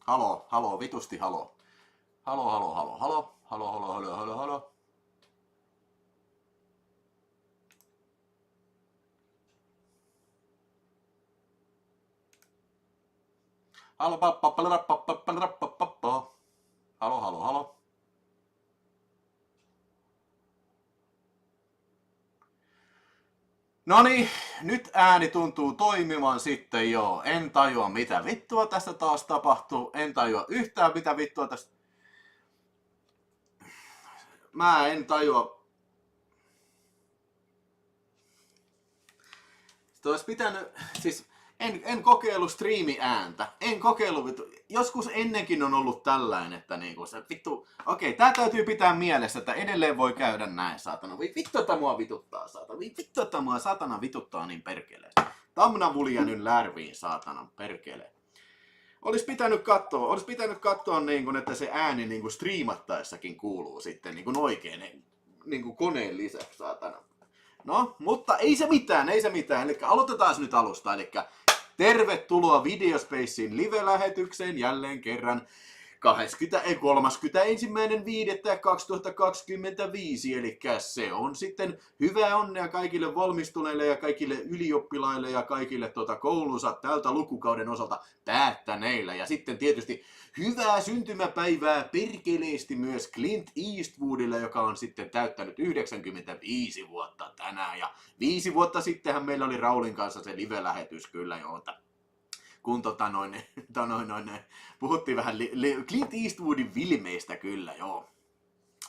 Halo, vitusti halo. Halo. Halo. Noniin, nyt ääni tuntuu toimivan sitten jo. En tajua mitä vittua tästä taas tapahtuu. En tajua yhtään mitä vittua tästä. Mä en tajua. Sitä olisi pitänyt, siis en kokeilu striimi-ääntä. En kokeilu vittu. Joskus ennenkin on ollut tällainen, että niinku se vittu. Okei, tää täytyy pitää mielessä, että edelleen voi käydä näin, saatana. Vittu, että mua vituttaa, saatana. Vittu, että mua saatana vituttaa niin perkeleen. Tamna vulja nyt lärviin, saatana, perkeleen. Olisi pitänyt katsoa niin kuin, että se ääni niin kuin striimattaessakin kuuluu sitten niin kuin oikein niin kuin koneen lisäksi, saatana. No, mutta ei se mitään. Eli aloitetaan nyt alusta. Eli tervetuloa Videospacein live-lähetykseen jälleen kerran 31.5.2025. Eli se on sitten hyvää onnea kaikille valmistuneille ja kaikille ylioppilaille ja kaikille koulunsa tältä lukukauden osalta päättäneillä. Ja sitten tietysti hyvää syntymäpäivää perkeleesti myös Clint Eastwoodille, joka on sitten täyttänyt 95 vuotta tänään. Ja 5 vuotta sittenhän meillä oli Raulin kanssa se live-lähetys kyllä jo, kun puhuttiin vähän Clint Eastwoodin filmeistä kyllä, joo.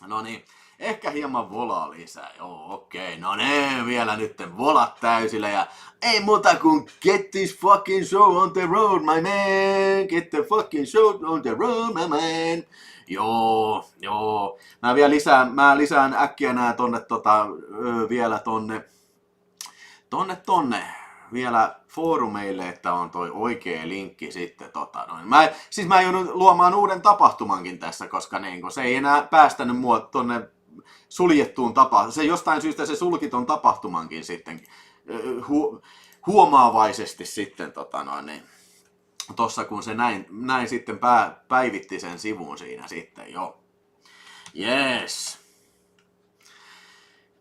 No niin, ehkä hieman volaa lisää, joo, okei. No niin, vielä nytten volat täysillä ja ei muuta kuin get this fucking show on the road, my man. Get the fucking show on the road, my man. Joo. Mä lisään äkkiä nää tonne vielä tonne vielä foorumeille, että on toi oikea linkki sitten. Mä joudun luomaan uuden tapahtumankin tässä, koska niinku, se ei enää päästänyt mua tonne suljettuun tapahtumaan. Se jostain syystä se sulki ton tapahtumankin sitten huomaavaisesti sitten tossa kun se näin sitten päivitti sen sivun siinä sitten, joo. Yes.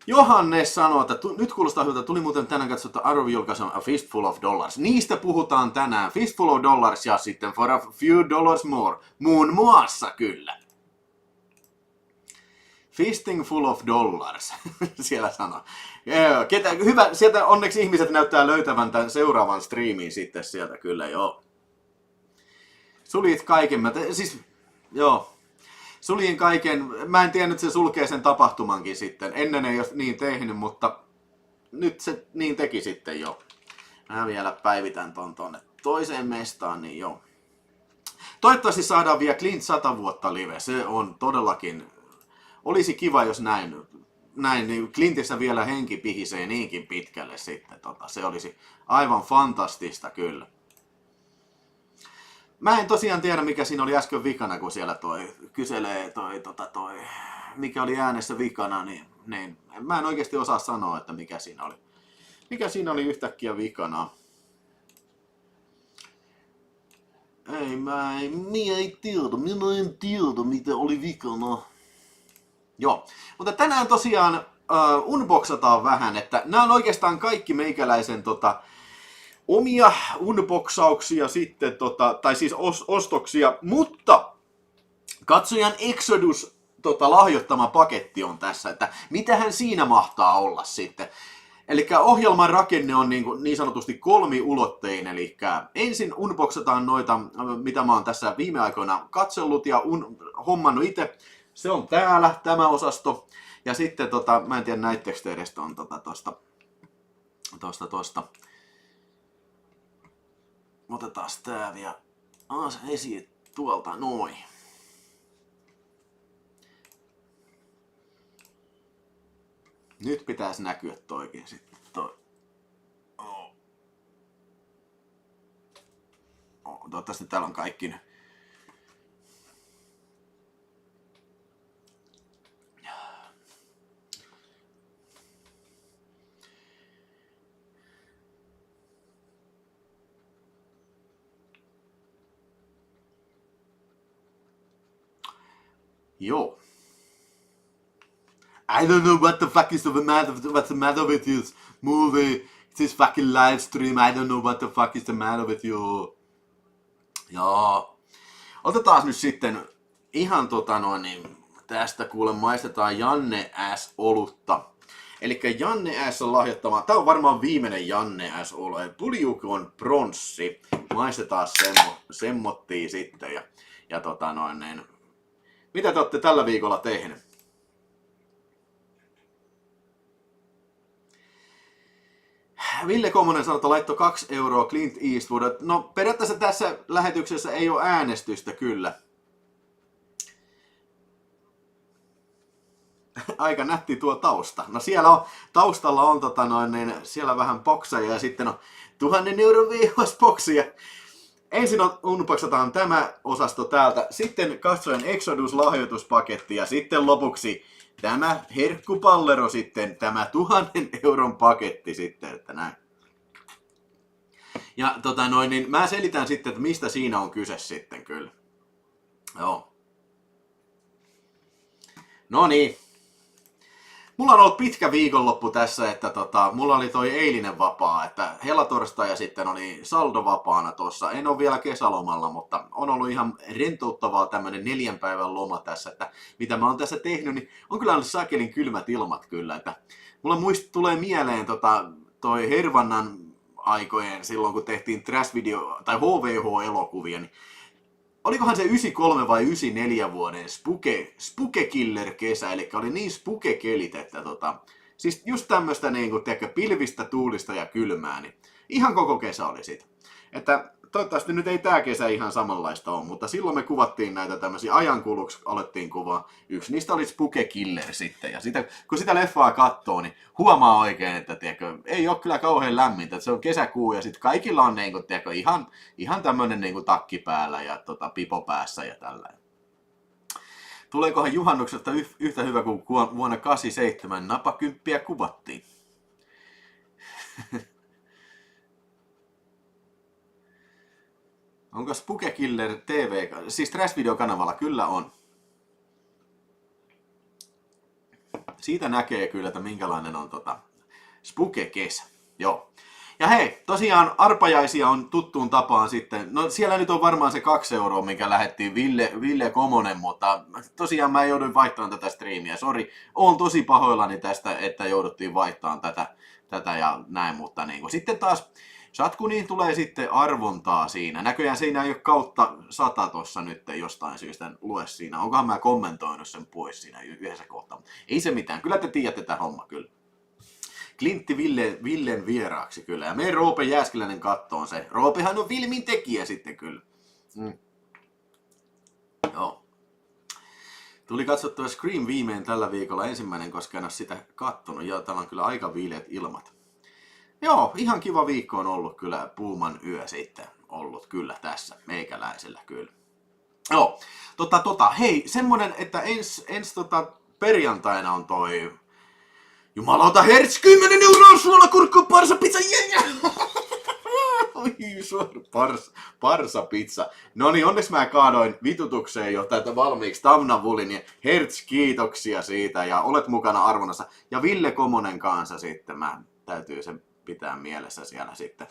Johannes sanoo, että nyt kuulostaa hyvältä, tuli muuten tänään katsottu arvojulkaisun A Fistful of Dollars. Niistä puhutaan tänään. Fistful of Dollars ja sitten For a Few Dollars More. Muun muassa kyllä. Fisting Full of Dollars. Siellä sanoo. Hyvä, sieltä onneksi ihmiset näyttää löytävän tämän seuraavan striimin sitten sieltä kyllä, joo. Suljit kaiken, joo. Suljin kaiken, mä en tiennyt, että se sulkee sen tapahtumankin sitten. Ennen ei ole niin tehnyt, mutta nyt se niin teki sitten jo. Mä vielä päivitän ton tonne toiseen mestaan, niin joo. Toivottavasti saadaan vielä Clint 100 vuotta live. Se on todellakin, olisi kiva jos näin niin Clintissä vielä henki pihisee niinkin pitkälle sitten. Se olisi aivan fantastista kyllä. Mä en tosiaan tiedä, mikä siinä oli äsken vikana, kun siellä kyselee mikä oli äänessä vikana, niin mä en oikeasti osaa sanoa, että mikä siinä oli. Mikä siinä oli yhtäkkiä vikana? Minä en tiedä, mitä oli vikana. Joo, mutta tänään tosiaan unboxataan vähän, että nämä on oikeastaan kaikki meikäläisen omia unboxauksia sitten, tai siis ostoksia, mutta katsojan Exodus lahjoittama paketti on tässä, että mitähän siinä mahtaa olla sitten. Eli ohjelman rakenne on niin sanotusti kolmiulotteinen, eli ensin unboxataan noita, mitä mä oon tässä viime aikoina katsellut ja hommannut itse. Se on täällä, tämä osasto. Ja sitten, mä en tiedä näittekö te edes on tosta. Otetaan tää vielä esiin tuolta noin. Nyt pitäisi näkyä toikin sitten. Toivottavasti täällä on kaikki. Joo. I don't know what the fuck is what's the matter with this movie. This fucking live stream. I don't know what the fuck is the matter with you. Joo. Otetaan nyt sitten ihan tästä kuule maistetaan Janne S. olutta. Elikkä Janne S. on lahjoittama. Tää on varmaan viimeinen Janne S. olo. Puljukon pronssi. Maistetaan semmottia sitten. Ja mitä te olette tällä viikolla tehneet? Ville Komonen sanoi, että laittoi 2 euroa Clint Eastwood. No periaatteessa tässä lähetyksessä ei ole äänestystä kyllä. Aika nätti tuo tausta. No siellä on, taustalla on siellä vähän bokseja ja sitten on 1000 euron VHS-boksia. Ensin unpaksataan tämä osasto täältä, sitten katsoen Exodus-lahjoituspaketti ja sitten lopuksi tämä herkkupallero sitten, tämä 1000 euron paketti sitten, että näin. Ja niin mä selitän sitten, että mistä siinä on kyse sitten kyllä. Joo. No niin. Mulla on ollut pitkä viikonloppu tässä, että mulla oli toi eilinen vapaa, että helatorstai ja sitten oli saldo vapaana tuossa. En ole vielä kesälomalla, mutta on ollut ihan rentouttavaa tämmönen 4 päivän loma tässä, että mitä mä oon tässä tehnyt, niin on kyllä ollut sakelin kylmät ilmat kyllä, että mulla tulee mieleen toi Hervannan aikojen silloin, kun tehtiin trash-video tai HVH-elokuvia, niin olikohan se 93 vai 94 vuoden Spooke-killer kesä, eli oli niin spuke-kelit, että siis just tämmöstä niinku, pilvistä, tuulista ja kylmää, niin ihan koko kesä oli sitä. Että toivottavasti nyt ei tää kesä ihan samanlaista ole, mutta silloin me kuvattiin näitä tämmöisiä ajankuluksi, alettiin kuvaa. Yksi niistä oli Spooke-killer sitten, ja kun sitä leffaa katsoo, niin huomaa oikein, että ei ole kyllä kauhean lämmintä, että se on kesäkuu, ja sitten kaikilla on niinku, ihan tämmönen niinku takki päällä ja pipo päässä ja tällainen. Tuleekohan juhannuksesta yhtä hyvä kuin vuonna 87 napakymppiä kuvattiin? Onko Spooke Killer TV, siis Trash-videokanavalla? Kyllä on. Siitä näkee kyllä, että minkälainen on Spooke-kesä. Joo. Ja hei, tosiaan arpajaisia on tuttuun tapaan sitten. No siellä nyt on varmaan se 2 euroa, mikä lähettiin Ville Komonen, mutta tosiaan mä jouduin vaihtamaan tätä striimiä. Sori, oon tosi pahoillani tästä, että jouduttiin vaihtamaan tätä ja näin, mutta niin. Sitten taas Shatkuniin tulee sitten arvontaa siinä. Näköjään siinä ei ole kautta 100 tuossa nyt jostain syystä lue siinä. Onkohan mä kommentoinut sen pois siinä yhdessä kohtaa. Ei se mitään. Kyllä te tiedätte tämä homma kyllä. Klintti Villen vieraaksi kyllä. Ja me Roope Jääskeläinen kattoon se. Roopehan on filmin tekijä sitten kyllä. Joo. Tuli katsottua Scream viimein tällä viikolla ensimmäinen, koska en ole sitä kattonut. Ja täällä on kyllä aika viileät ilmat. Joo, ihan kiva viikko on ollut kyllä, Puuman yö sitten ollut kyllä tässä, meikäläisellä kyllä. Joo, hei, semmonen, että ensi perjantaina on toi, jumalauta, Hertz, 10 euroa suolakurkku, parsapizza, parsapizza. No niin, onneksi mä kaadoin vitutukseen jo tätä valmiiksi Tamnavulin, ja Hertz, kiitoksia siitä, ja olet mukana arvonnassa. Ja Ville Komonen kanssa sitten, mä täytyy sen pitää mielessä siellä sitten.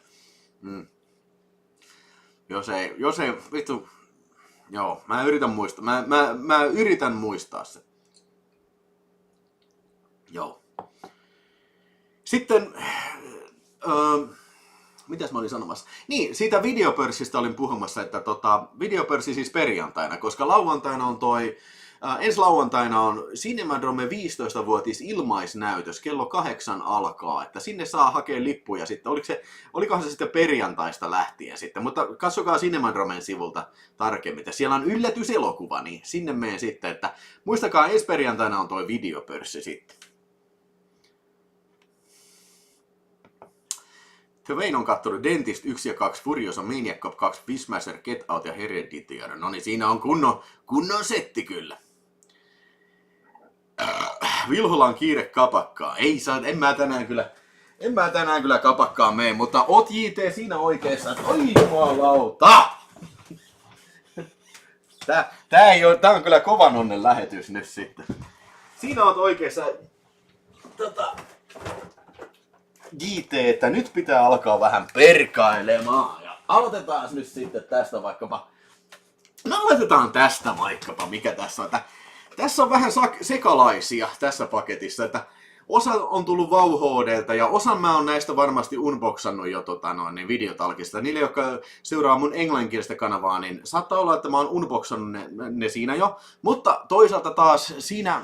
Jos ei, vittu, joo, mä yritän muistaa, mä yritän muistaa se. Joo. Sitten, mitäs mä olin sanomassa? Niin, siitä videopörssistä olin puhumassa, että videopörssi siis perjantaina, koska lauantaina on ensi lauantaina on Cinemadrome 15-vuotis ilmaisnäytös, kello 8 alkaa, että sinne saa hakea lippuja sitten, olikohan se sitten perjantaista lähtien sitten, mutta katsokaa Cinemadromen sivulta tarkemmin, että siellä on yllätyselokuva, niin sinne menen sitten, että muistakaa ensi perjantaina on toi videopörssi sitten. Twain on kattonut Dentist 1 ja 2, Furiosa, Maniac Cop 2, Fishmasher, Get Out ja Hereditary. No niin, siinä on kunnon setti kyllä. Vilholla on kiire kapakkaa. En mä tänään kyllä kapakkaan mene, mutta oot JT siinä oikeassa. Oi jumalauta! Tää on kyllä kovan onnen lähetys nyt sitten. Siinä oot oikeassa. JT, että nyt pitää alkaa vähän perkailemaan. Ja aloitetaan nyt sitten tästä vaikkapa. No aloitetaan tästä vaikkapa, mikä tässä on. Tässä on vähän sekalaisia tässä paketissa, että osa on tullut Wow HD:ltä ja osan mä oon näistä varmasti unboxannut jo niin videotalkista. Niille, jotka seuraa mun englanninkielistä kanavaa, niin saattaa olla, että mä oon unboxannut ne siinä jo. Mutta toisaalta taas siinä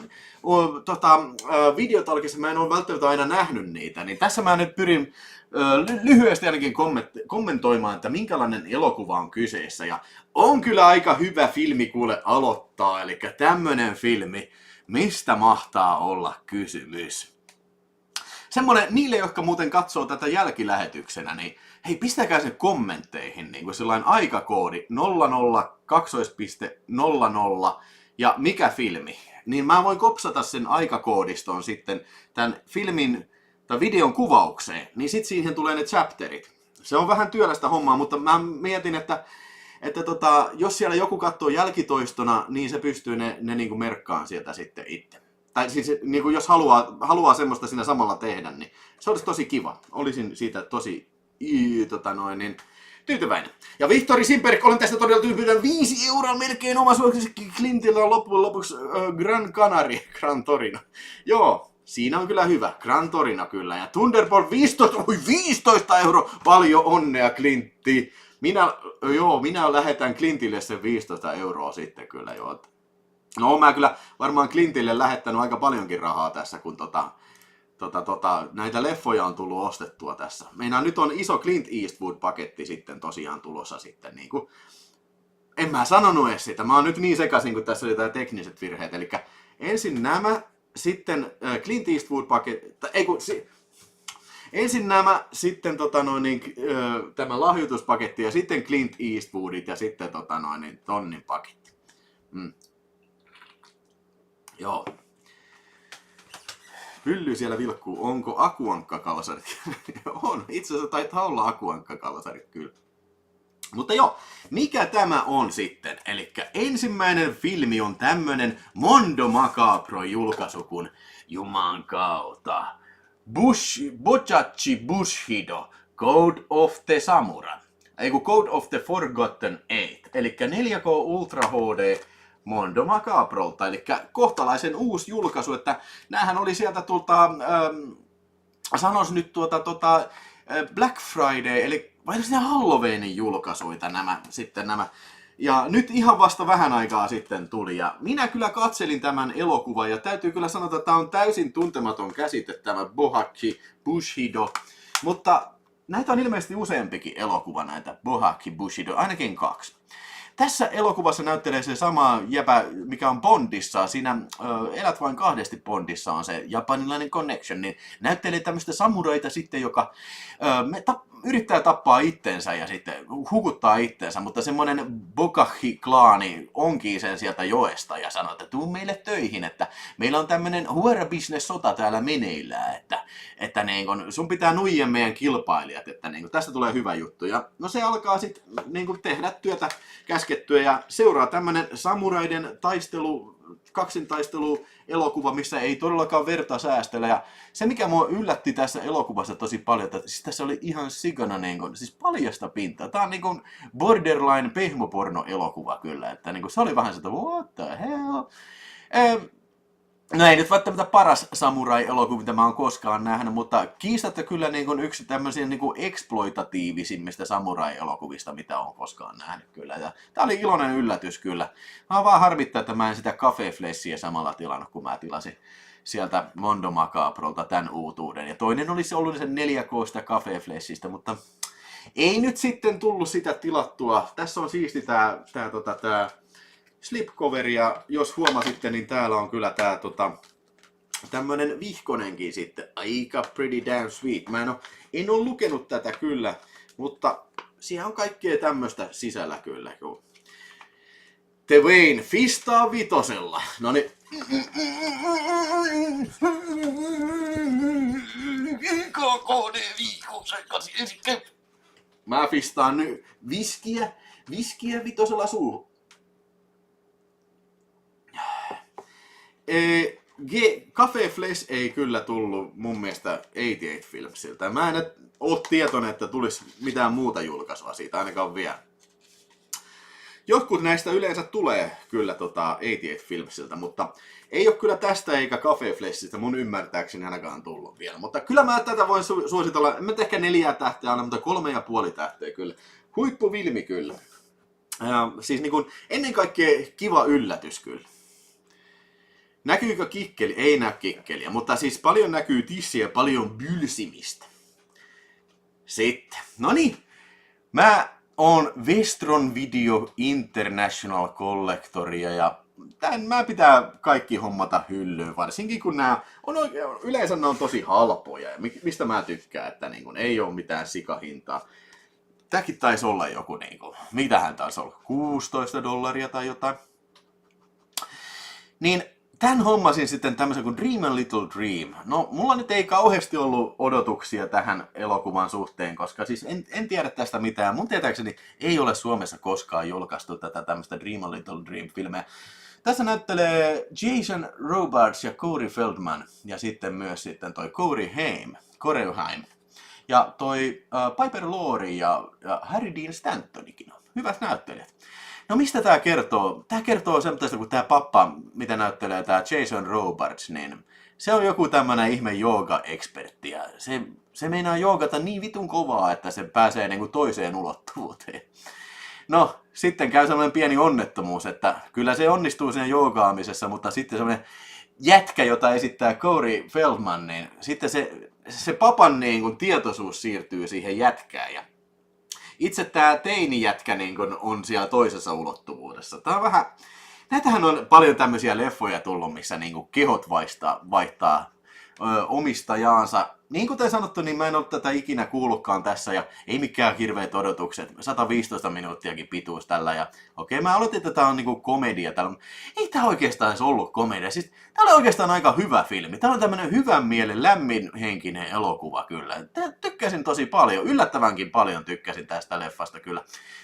videotalkissa mä en ole välttämättä aina nähnyt niitä. Niin tässä mä nyt pyrin lyhyesti ainakin kommentoimaan, että minkälainen elokuva on kyseessä. Ja on kyllä aika hyvä filmi kuule aloittaa, eli tämmönen filmi, mistä mahtaa olla kysymys. Semmonen, niille, jotka muuten katsoo tätä jälkilähetyksenä, niin hei, pistäkää sen kommentteihin niin kuin sellainen aikakoodi 00 ja mikä filmi. Niin mä voin kopsata sen aikakoodiston sitten tämän filmin tai videon kuvaukseen, niin sit siihen tulee ne chapterit. Se on vähän työlästä hommaa, mutta mä mietin, että jos siellä joku katsoo jälkitoistona, niin se pystyy ne niin kuin merkkaan sieltä sitten itse. Tai siis niin kuin jos haluaa semmoista siinä samalla tehdä, niin se olisi tosi kiva. Olisin siitä tosi tyytyväinen. Ja Vihtori Simperk, olen tästä todella tyytyväinen. 5 € melkein oma suosikkisi. Clintillä on loppujen lopuksi Gran Canaria, Gran Torino. Joo. Siinä on kyllä hyvä. Gran Torino kyllä. Ja Thunderbolt 15, 15 €. Paljon onnea, Clintti. Minä lähetän Clintille sen 15 € sitten kyllä jo. No mä kyllä varmaan Clintille lähettänyt aika paljonkin rahaa tässä, kun näitä leffoja on tullut ostettua tässä. Meinaan nyt on iso Clint Eastwood-paketti sitten tosiaan tulossa sitten niinku. En mä sanonut edes sitä. Mä oon nyt niin sekaisin, kun tässä oli jotain tekniset virheet. Eli ensin nämä, sitten Clint Eastwood-paketti, ensin nämä, sitten tämä lahjoituspaketti ja sitten Clint Eastwoodit ja sitten tonnin paketti. Joo. Pylly siellä vilkkuu. Onko akuankkakalsarit? On. Itse asiassa taitaa olla akuankkakalsarit kyllä. Mutta joo, mikä tämä on sitten? Eli ensimmäinen filmi on tämmönen Mondo Macabro julkaisu kuin Juman kautta. Bojachi Bushido, Code of the Samurai. Code of the Forgotten Eight. Eli 4K Ultra HD Mondo Macabrolta. Eli kohtalaisen uusi julkaisu, että näähän oli sieltä sanois nyt Black Friday, eli vai ne Halloweenin julkaisuita nämä. Ja nyt ihan vasta vähän aikaa sitten tuli. Ja minä kyllä katselin tämän elokuvan ja täytyy kyllä sanoa, että tämä on täysin tuntematon käsite, tämä Bojachi Bushido. Mutta näitä on ilmeisesti useampikin elokuva, näitä Bojachi Bushido, ainakin 2. Tässä elokuvassa näyttelee se sama jäpä, mikä on Bondissa. Siinä Elät vain kahdesti Bondissa on se japanilainen connection. Niin näyttelee tämmöistä samuraita sitten, joka yrittää tappaa itsensä ja sitten hukuttaa itsensä. Mutta semmoinen Bokahi-klaani onkii sen sieltä joesta ja sanoo, että tuu meille töihin. Että meillä on tämmöinen huora-business-sota täällä meneillään. Että niin kun, sun pitää nuijia meidän kilpailijat. Että niin kun, tästä tulee hyvä juttu. Ja no se alkaa sitten niin tehdä työtä käskettyä ja seuraa tämmönen samuraiden kaksintaistelu elokuva, missä ei todellakaan verta säästellä. Ja se mikä mua yllätti tässä elokuvassa tosi paljon, että siis tässä oli ihan sikana siis paljasta pintaa. Tää on borderline pehmoporno elokuva kyllä, että se oli vähän sitä what the hell. No ei nyt välttämättä paras samurai-elokuva, mitä mä oon koskaan nähnyt, mutta kiistatta kyllä yksi tämmöisiä exploitatiivisimmista samurai-elokuvista, mitä oon koskaan nähnyt kyllä. Ja tää oli iloinen yllätys kyllä. Mä vaan harmittaa, että mä en sitä Cafe Fleshia samalla tilannut, kun mä tilasin sieltä Mondo Macabrolta tämän uutuuden. Ja toinen olisi ollut sen 4K:sta Cafe Fleshistä, mutta ei nyt sitten tullut sitä tilattua. Tässä on siisti tää slipcover, ja jos huomasitte, niin täällä on kyllä tää tämmönen vihkonenkin sitten. Aika pretty damn sweet. En oo lukenut tätä kyllä, mutta siellä on kaikkea tämmöstä sisällä kyllä. The Wayne fistaa vitosella. Noniin. Mä fistaan nyt viskiä vitosella suuhun. Cafe Flesh ei kyllä tullut mun mielestä 88 Filmsiltä. Mä en ole tietoinen, että tulisi mitään muuta julkaisua siitä ainakaan vielä. Jotkut näistä yleensä tulee kyllä 88 Filmsiltä, mutta ei ole kyllä tästä eikä Cafe Fleshistä mun ymmärtääkseni ainakaan tullut vielä. Mutta kyllä mä tätä voin suositella, en mä ehkä 4 tähteä aina, mutta 3,5 tähteä kyllä. Huippuvilmi kyllä. Siis niin kuin, ennen kaikkea kiva yllätys kyllä. Näkyykö kikkeli? Ei näy kikkeliä, mutta siis paljon näkyy tissiä ja paljon bylsimistä. Sitten, no niin, mä oon Westron Video International Collectoria ja mä pitää kaikki hommata hyllyyn, varsinkin kun yleensä ne on tosi halpoja ja mistä mä tykkään, että niin kun, ei ole mitään sikahintaa. Tämäkin taisi olla joku, niin kun, mitähän taisi olla, $16 tai jotain. Niin tän hommasin sitten tämmöisen kuin Dream a Little Dream. No, mulla nyt ei kauheasti ollut odotuksia tähän elokuvan suhteen, koska siis en tiedä tästä mitään. Mun tietääkseni ei ole Suomessa koskaan julkaistu tätä tämmöistä Dream a Little Dream-filmeä. Tässä näyttelee Jason Robards ja Corey Feldman ja sitten myös toi Corey Haim. Ja toi Piper Laurie ja Harry Dean Stantonikin on hyvät näyttelijät. No mistä tää kertoo? Tää kertoo semmoista, kun tää pappa, mitä näyttelee tää Jason Robards, niin se on joku tämmönen ihme jooga-ekspertti ja se meinaa joogata niin vitun kovaa, että se pääsee niinku toiseen ulottuvuuteen. No, sitten käy semmoinen pieni onnettomuus, että kyllä se onnistuu siinä joogaamisessa, mutta sitten semmoinen jätkä, jota esittää Corey Feldman, niin sitten se papan niin kun tietoisuus siirtyy siihen jätkään ja itse tää teini-jätkä niin kun on siellä toisessa ulottuvuudessa. Tää on vähän, näitähän on paljon tämmöisiä leffoja tullut, missä niin kun kehot vaihtaa omistajaansa. Niin kuten sanottu, niin mä en ole tätä ikinä kuullutkaan tässä ja ei mikään hirveät odotukset. 115 minuuttiakin pituus tällä ja okei, mä aloitin, että tää on niinku komedia. Ei tää oikeastaan edes ollut komedia. Siis tää oli oikeastaan aika hyvä filmi. Tää on tämmönen hyvän mielen, lämminhenkinen elokuva kyllä. Tykkäsin tosi paljon, yllättävänkin paljon tykkäsin tästä leffasta kyllä.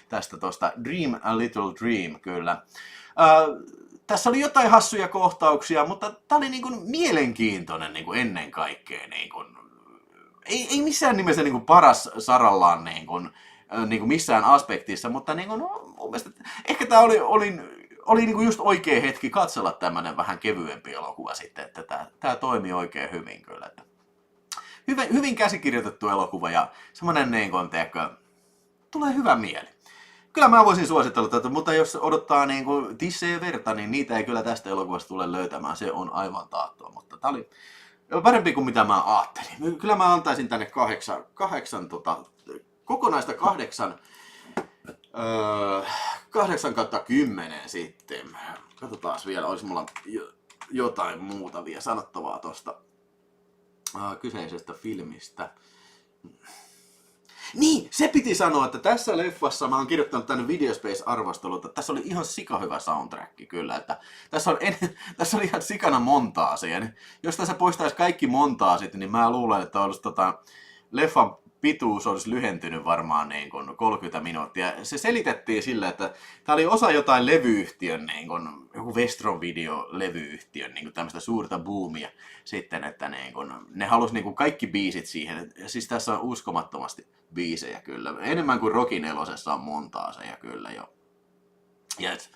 Tästä tosta Dream a Little Dream kyllä. Tässä oli jotain hassuja kohtauksia, mutta tää oli niinku mielenkiintoinen niinku ennen kaikkea. Niinku, ei missään nimessä niinku paras sarallaan niinku missään aspektissa, mutta niinku, no, mun mielestä, ehkä tää oli niinku just oikea hetki katsella tämmönen vähän kevyempi elokuva sitten, että tää toimii oikein hyvin kyllä. Että hyvin käsikirjoitettu elokuva ja semmonen niinku, tulee hyvä mieli. Kyllä mä voisin suositella tätä, mutta jos odottaa niinku tissejä ja verta, niin niitä ei kyllä tästä elokuvasta tule löytämään. Se on aivan taattua, mutta tää oli parempi kuin mitä mä ajattelin. Kyllä mä antaisin tänne kokonaista 8/10 sitten. Katsotaan vielä, olisi mulla jotain muuta vielä sanottavaa tosta kyseisestä filmistä. Niin, se piti sanoa, että tässä leffassa mä oon kirjoittanut tänne Videospace-arvosteluun, että tässä oli ihan sikahyvä soundtrack kyllä, että tässä oli ihan sikana montaaseja. Jos tässä poistaisi kaikki montaasit, niin mä luulen, että olisi leffan pituus olisi lyhentynyt varmaan niin kuin 30 minuuttia. Se selitettiin sillä, että tämä oli osa jotain levyyhtiön, niin kuin, joku Westron Video-levyyhtiön niin kuin tämmöistä suurta boomia sitten, että niin kuin, ne halusi niin kuin kaikki biisit siihen. Siis tässä on uskomattomasti biisejä kyllä. Enemmän kuin Rocky 4:ssä on montaaseja kyllä jo. Yes.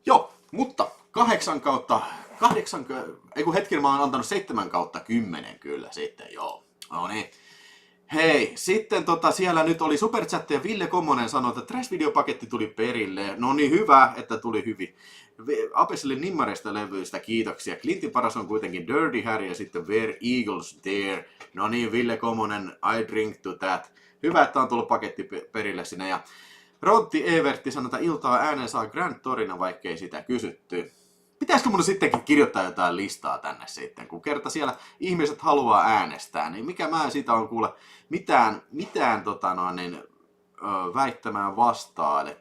Joo, mutta 8/8, mä oon antanut 7/10 kyllä sitten, joo. No niin. Hei, sitten siellä nyt oli Superchat ja Ville Kommonen sanoi, että Trash-videopaketti tuli perille. No niin, hyvä, että tuli hyvin. Apesille nimmareista levyistä kiitoksia. Clintin paras on kuitenkin Dirty Harry ja sitten Where Eagles Dare. No niin, Ville Kommonen, I drink to that. Hyvä, että on tullut paketti perille sinne. Ja Rontti Evertti sanoi, että iltaa äänen saa Grand Torino, vaikkei sitä kysytty. Pitäisikö mun sittenkin kirjoittaa jotain listaa tänne sitten, kun kerta siellä ihmiset haluaa äänestää, niin mikä mä siitä on kuule mitään väittämään vastaan, eli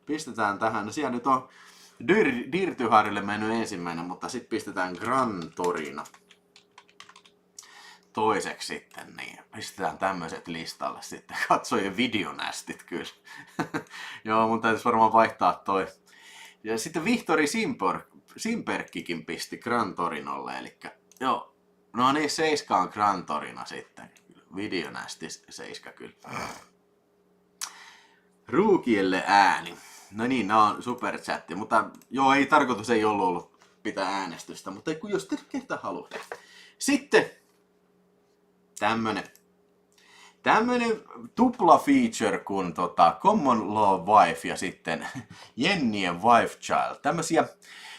pistetään tähän, no siellä nyt on Dirty Harrylle mennyt ensimmäinen, mutta sitten pistetään Gran Torino toiseksi sitten, niin pistetään tämmöiset listalle sitten, katsojien videonästit kyllä. Joo, mun täytyisi varmaan vaihtaa toi Ja sitten Vihtori Simperkkikin pisti Gran Torinolle, eli joo, no niin, 7 on Gran Torino sitten. Videonästi 7 kyllä. Ruukielle ääni. No niin, nämä on superchatti, mutta joo, tarkoitus ei ollut pitää äänestystä, mutta jos te kertaa haluatte. Sitten tämmönen tupla feature kuin Common Law Wife ja sitten Jennien Wife Child.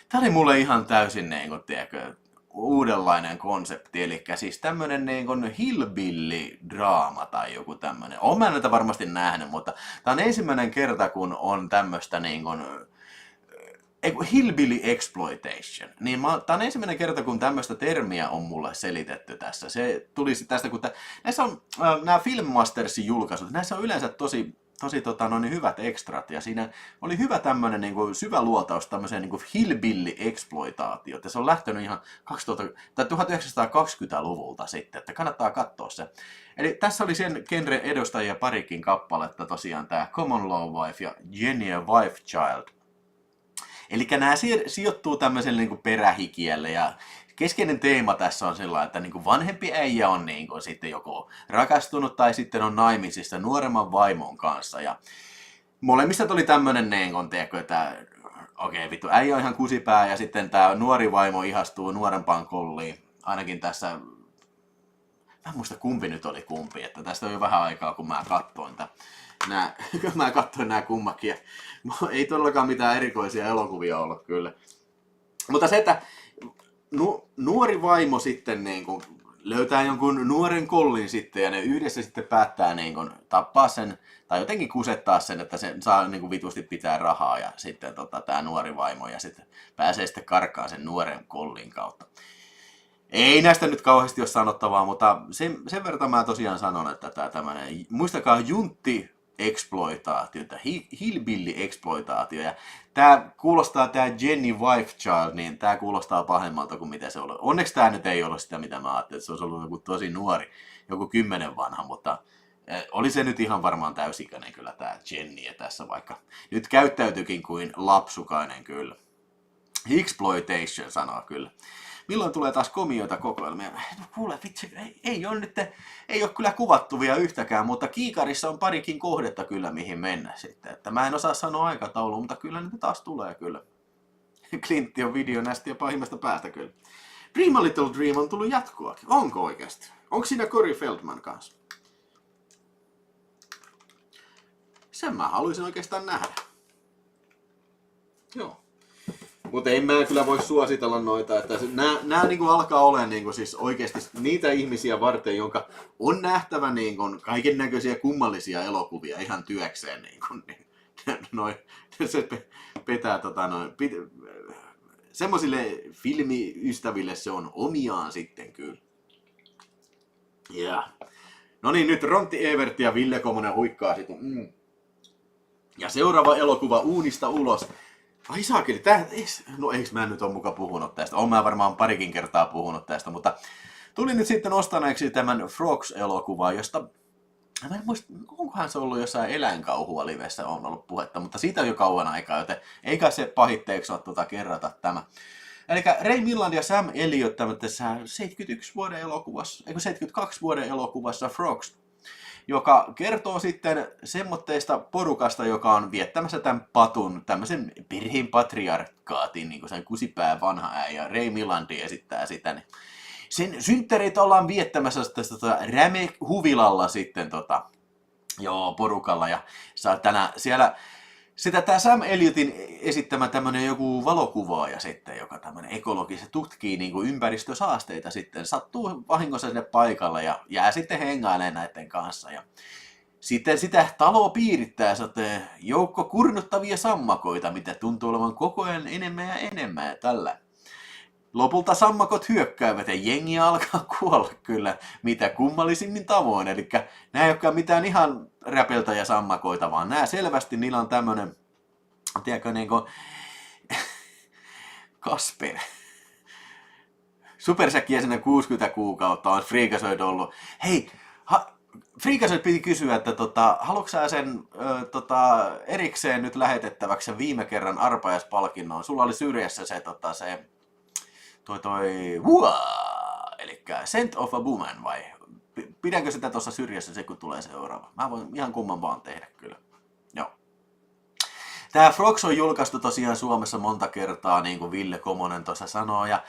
Tää oli mulle ihan täysin uudenlainen konsepti, eli siis tämmönen hillbilly-draama tai joku tämmönen. Oon mä näitä varmasti nähnyt, mutta tää on ensimmäinen kerta, kun on tämmöstä hillbilly exploitation. Niin tää on ensimmäinen kerta, kun tämmöistä termiä on mulle selitetty tässä. Se tuli tästä, kun näissä on nämä Filmmastersin julkaisut, näissä on yleensä tosi hyvät ekstrat, ja siinä oli hyvä tämmönen syvä luotaus tämmöiseen hillbilly-exploitaatioon. Se on lähtenyt ihan 1920-luvulta sitten, että kannattaa katsoa se. Eli tässä oli sen genre edustajia parikin kappaletta, tosiaan tämä Common Law Wife ja Jenny Wife Child. Eli nämä sijoittuu tämmöiselle perähikielle, ja keskeinen teema tässä on sellainen, että vanhempi äijä on sitten joko rakastunut tai sitten on naimisissa nuoremman vaimon kanssa. Ja molemmista tuli tämmöinen että okei, vittu, äijä on ihan kusipää ja sitten tämä nuori vaimo ihastuu nuorempaan kolliin. Ainakin tässä, mä en muista kumpi nyt oli kumpi, että tästä on jo vähän aikaa kun mä katsoin nämä kummakin. Ja ei todellakaan mitään erikoisia elokuvia ollut kyllä. Mutta se, että nuori vaimo sitten löytää jonkun nuoren kollin sitten ja ne yhdessä sitten päättää tappaa sen tai jotenkin kusettaa sen, että se saa vitusti pitää rahaa ja sitten tämä nuori vaimo ja sitten pääsee sitten karkaan sen nuoren kollin kautta. Ei näistä nyt kauheasti ole sanottavaa, mutta sen verran mä tosiaan sanon, että tämä tämmöinen, muistakaa juntti-exploitaatio, hillbilly-exploitaatio, ja tämä Jenny Wife Child, niin tämä kuulostaa pahemmalta kuin mitä se on. Onneksi tämä nyt ei ole sitä, mitä mä ajattelin, että se olisi ollut joku tosi nuori, joku 10 vanha, mutta oli se nyt ihan varmaan täysikäinen kyllä tämä Jenny tässä, vaikka nyt käyttäytyykin kuin lapsukainen kyllä. Exploitation sanoo kyllä. Milloin tulee taas komioita kokoelmia? No kuule, vitsi, ei ole kyllä kuvattu vielä yhtäkään, mutta Kiikarissa on parikin kohdetta kyllä mihin mennä sitten. Että mä en osaa sanoa aikataulua, mutta kyllä niitä taas tulee kyllä. Klintti on videonästi ja pahimmasta päästä kyllä. Dream a Little Dream on tullut jatkoakin. Onko oikeasti? Onko siinä Corey Feldman kanssa? Sen mä haluaisin oikeastaan nähdä. Joo. Mutta en mä kyllä voi suositella noita, että nämä alkaa olemaan siis oikeasti niitä ihmisiä varten, jonka on nähtävä kaiken näköisiä kummallisia elokuvia ihan työkseen. Se petää semmoisille filmiystäville se on omiaan sitten kyllä. Yeah. No niin, nyt Rontti Evert ja Ville Komonen huikkaa sitten. Ja seuraava elokuva Uunista ulos. Ai saakeli, no eiks mä nyt ole muka puhunut tästä, oon mä varmaan parikin kertaa puhunut tästä, mutta tulin nyt sitten ostaneeksi tämän Frogs-elokuvaa, josta, mä en muista, onkohan se ollut jossain eläinkauhua livessä on ollut puhetta, mutta siitä on jo kauan aikaa, joten eikä se pahitteeksi ole kerrata tämä. Eli Ray Milland ja Sam Elliott tämmöisessä 71 72 vuoden elokuvassa Frogs, joka kertoo sitten semmoitteista porukasta, joka on viettämässä tämän patun, tämmöisen perheen patriarkaatin, niin kuin sen kusipää vanha äijä, Ray Millandi esittää sitä. Niin sen synttäreitä ollaan viettämässä Räme-huvilalla sitten porukalla, ja siellä sitä tämä Sam Elliotin esittämä tämmöinen joku valokuvaaja sitten, joka tämmöinen ekologisesti tutkii ympäristösaasteita sitten, sattuu vahingossa sinne paikalle ja jää sitten hengailemaan näiden kanssa. Ja sitten sitä taloa piirittää joukko kurnuttavia sammakoita, mitä tuntuu olevan koko ajan enemmän ja enemmän ja tällä. Lopulta sammakot hyökkäävät ja jengi alkaa kuolla kyllä mitä kummallisimmin tavoin. Eli nämä ei olekaan mitään ihan räpeltäjä sammakoita, vaan nämä selvästi, niillä on tämmönen, tiedätkö, Kasper. Supersäkkiä sinne 60 kuukautta on friikasoitu ollut. Hei, Freakazoid piti kysyä, että haluatko sä sen erikseen nyt lähetettäväksi sen viime kerran arpajaispalkinnon? Sulla oli syrjässä se, eli Scent of a Woman vai? Pidänkö sitä tuossa syrjässä se, kun tulee seuraava? Mä voin ihan kumman vaan tehdä kyllä. Joo. Tää Frogs on julkaistu tosiaan Suomessa monta kertaa, niin kuin Ville Komonen tuossa sanoo. Ja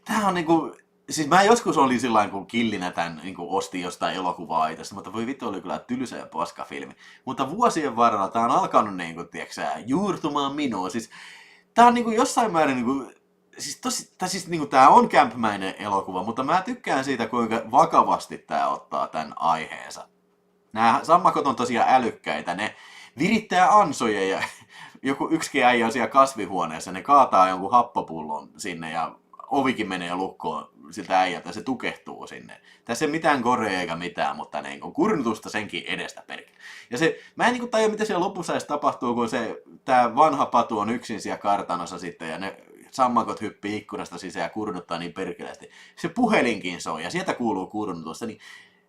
tää on niinku... Siis mä joskus olin sillain, kun killinä tän niin ostin jostain elokuvaa itsestä, mutta voi vittu, oli kyllä tylsä ja paska filmi. Mutta vuosien varrella tää on alkanut niinku, tiiäksä, juurtumaan minuun. Siis tää on niinku jossain määrin niinku... Siis niinku tää on kämpmäinen elokuva, mutta mä tykkään siitä, kuinka vakavasti tää ottaa tän aiheensa. Nämä sammakot on tosiaan älykkäitä, ne virittää ansoja ja yksikin äijä on siellä kasvihuoneessa, ne kaataa jonkun happopullon sinne ja ovikin menee lukkoon siltä äijältä ja se tukehtuu sinne. Tässä ei mitään korea eikä mitään, mutta niin kurnutusta senkin edestä perkele. Ja se, mä en niin tajua, mitä siellä lopussa edes tapahtuu, kun tää vanha patu on yksin siellä kartanossa sitten ja ne sammakot hyppii ikkunasta sisään ja kurnuttaa niin perkeleesti. Se puhelinkin soi ja sieltä kuuluu kurnutusta, niin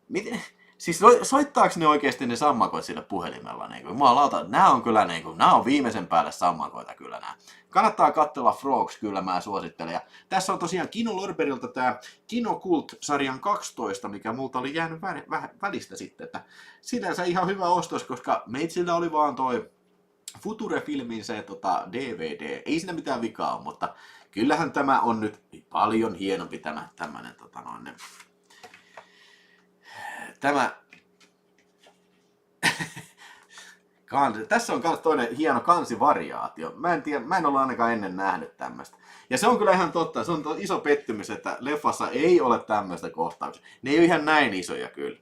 miten... Siis soittaako ne oikeasti ne sammakot sillä puhelimella? Niin jumalauta, nämä on kyllä nämä on viimeisen päälle sammakoita kyllä nämä. Kannattaa katsella Frogs, kyllä mä suosittelen. Ja tässä on tosiaan Kino Lorberilta tämä Kino Cult-sarjan 12, mikä multa oli jäänyt välistä sitten. Että sinänsä ihan hyvä ostos, koska meitsillä oli vaan toi Future-filmin se DVD. Ei siinä mitään vikaa ole, mutta kyllähän tämä on nyt paljon hienompi tämmönen tämä tässä on myös toinen hieno kansivariaatio. Mä en ole ainakaan ennen nähnyt tämmöistä. Ja se on kyllä ihan totta. Se on iso pettymys, että leffassa ei ole tämmöistä kohtauksia. Ne ei ole ihan näin isoja kyllä.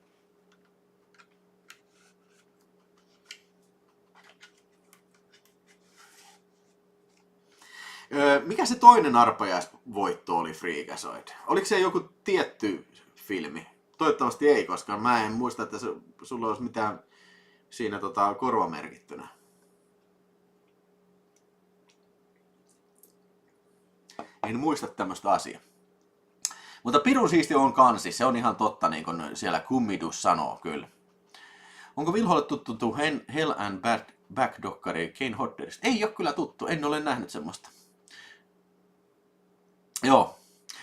Mikä se toinen arpajaisvoitto oli Freakazoid? Oliko se joku tietty filmi? Toivottavasti ei, koska mä en muista, että sulla olisi mitään siinä korvamerkittynä. En muista tämmöistä asiaa. Mutta pirun siisti on kansi, se on ihan totta, niin kuin siellä Kummidus sanoo kyllä. Onko Vilholle tuttu Hell and Back-dokkari Kane Hodderista? Ei ole kyllä tuttu, en ole nähnyt semmoista. Joo.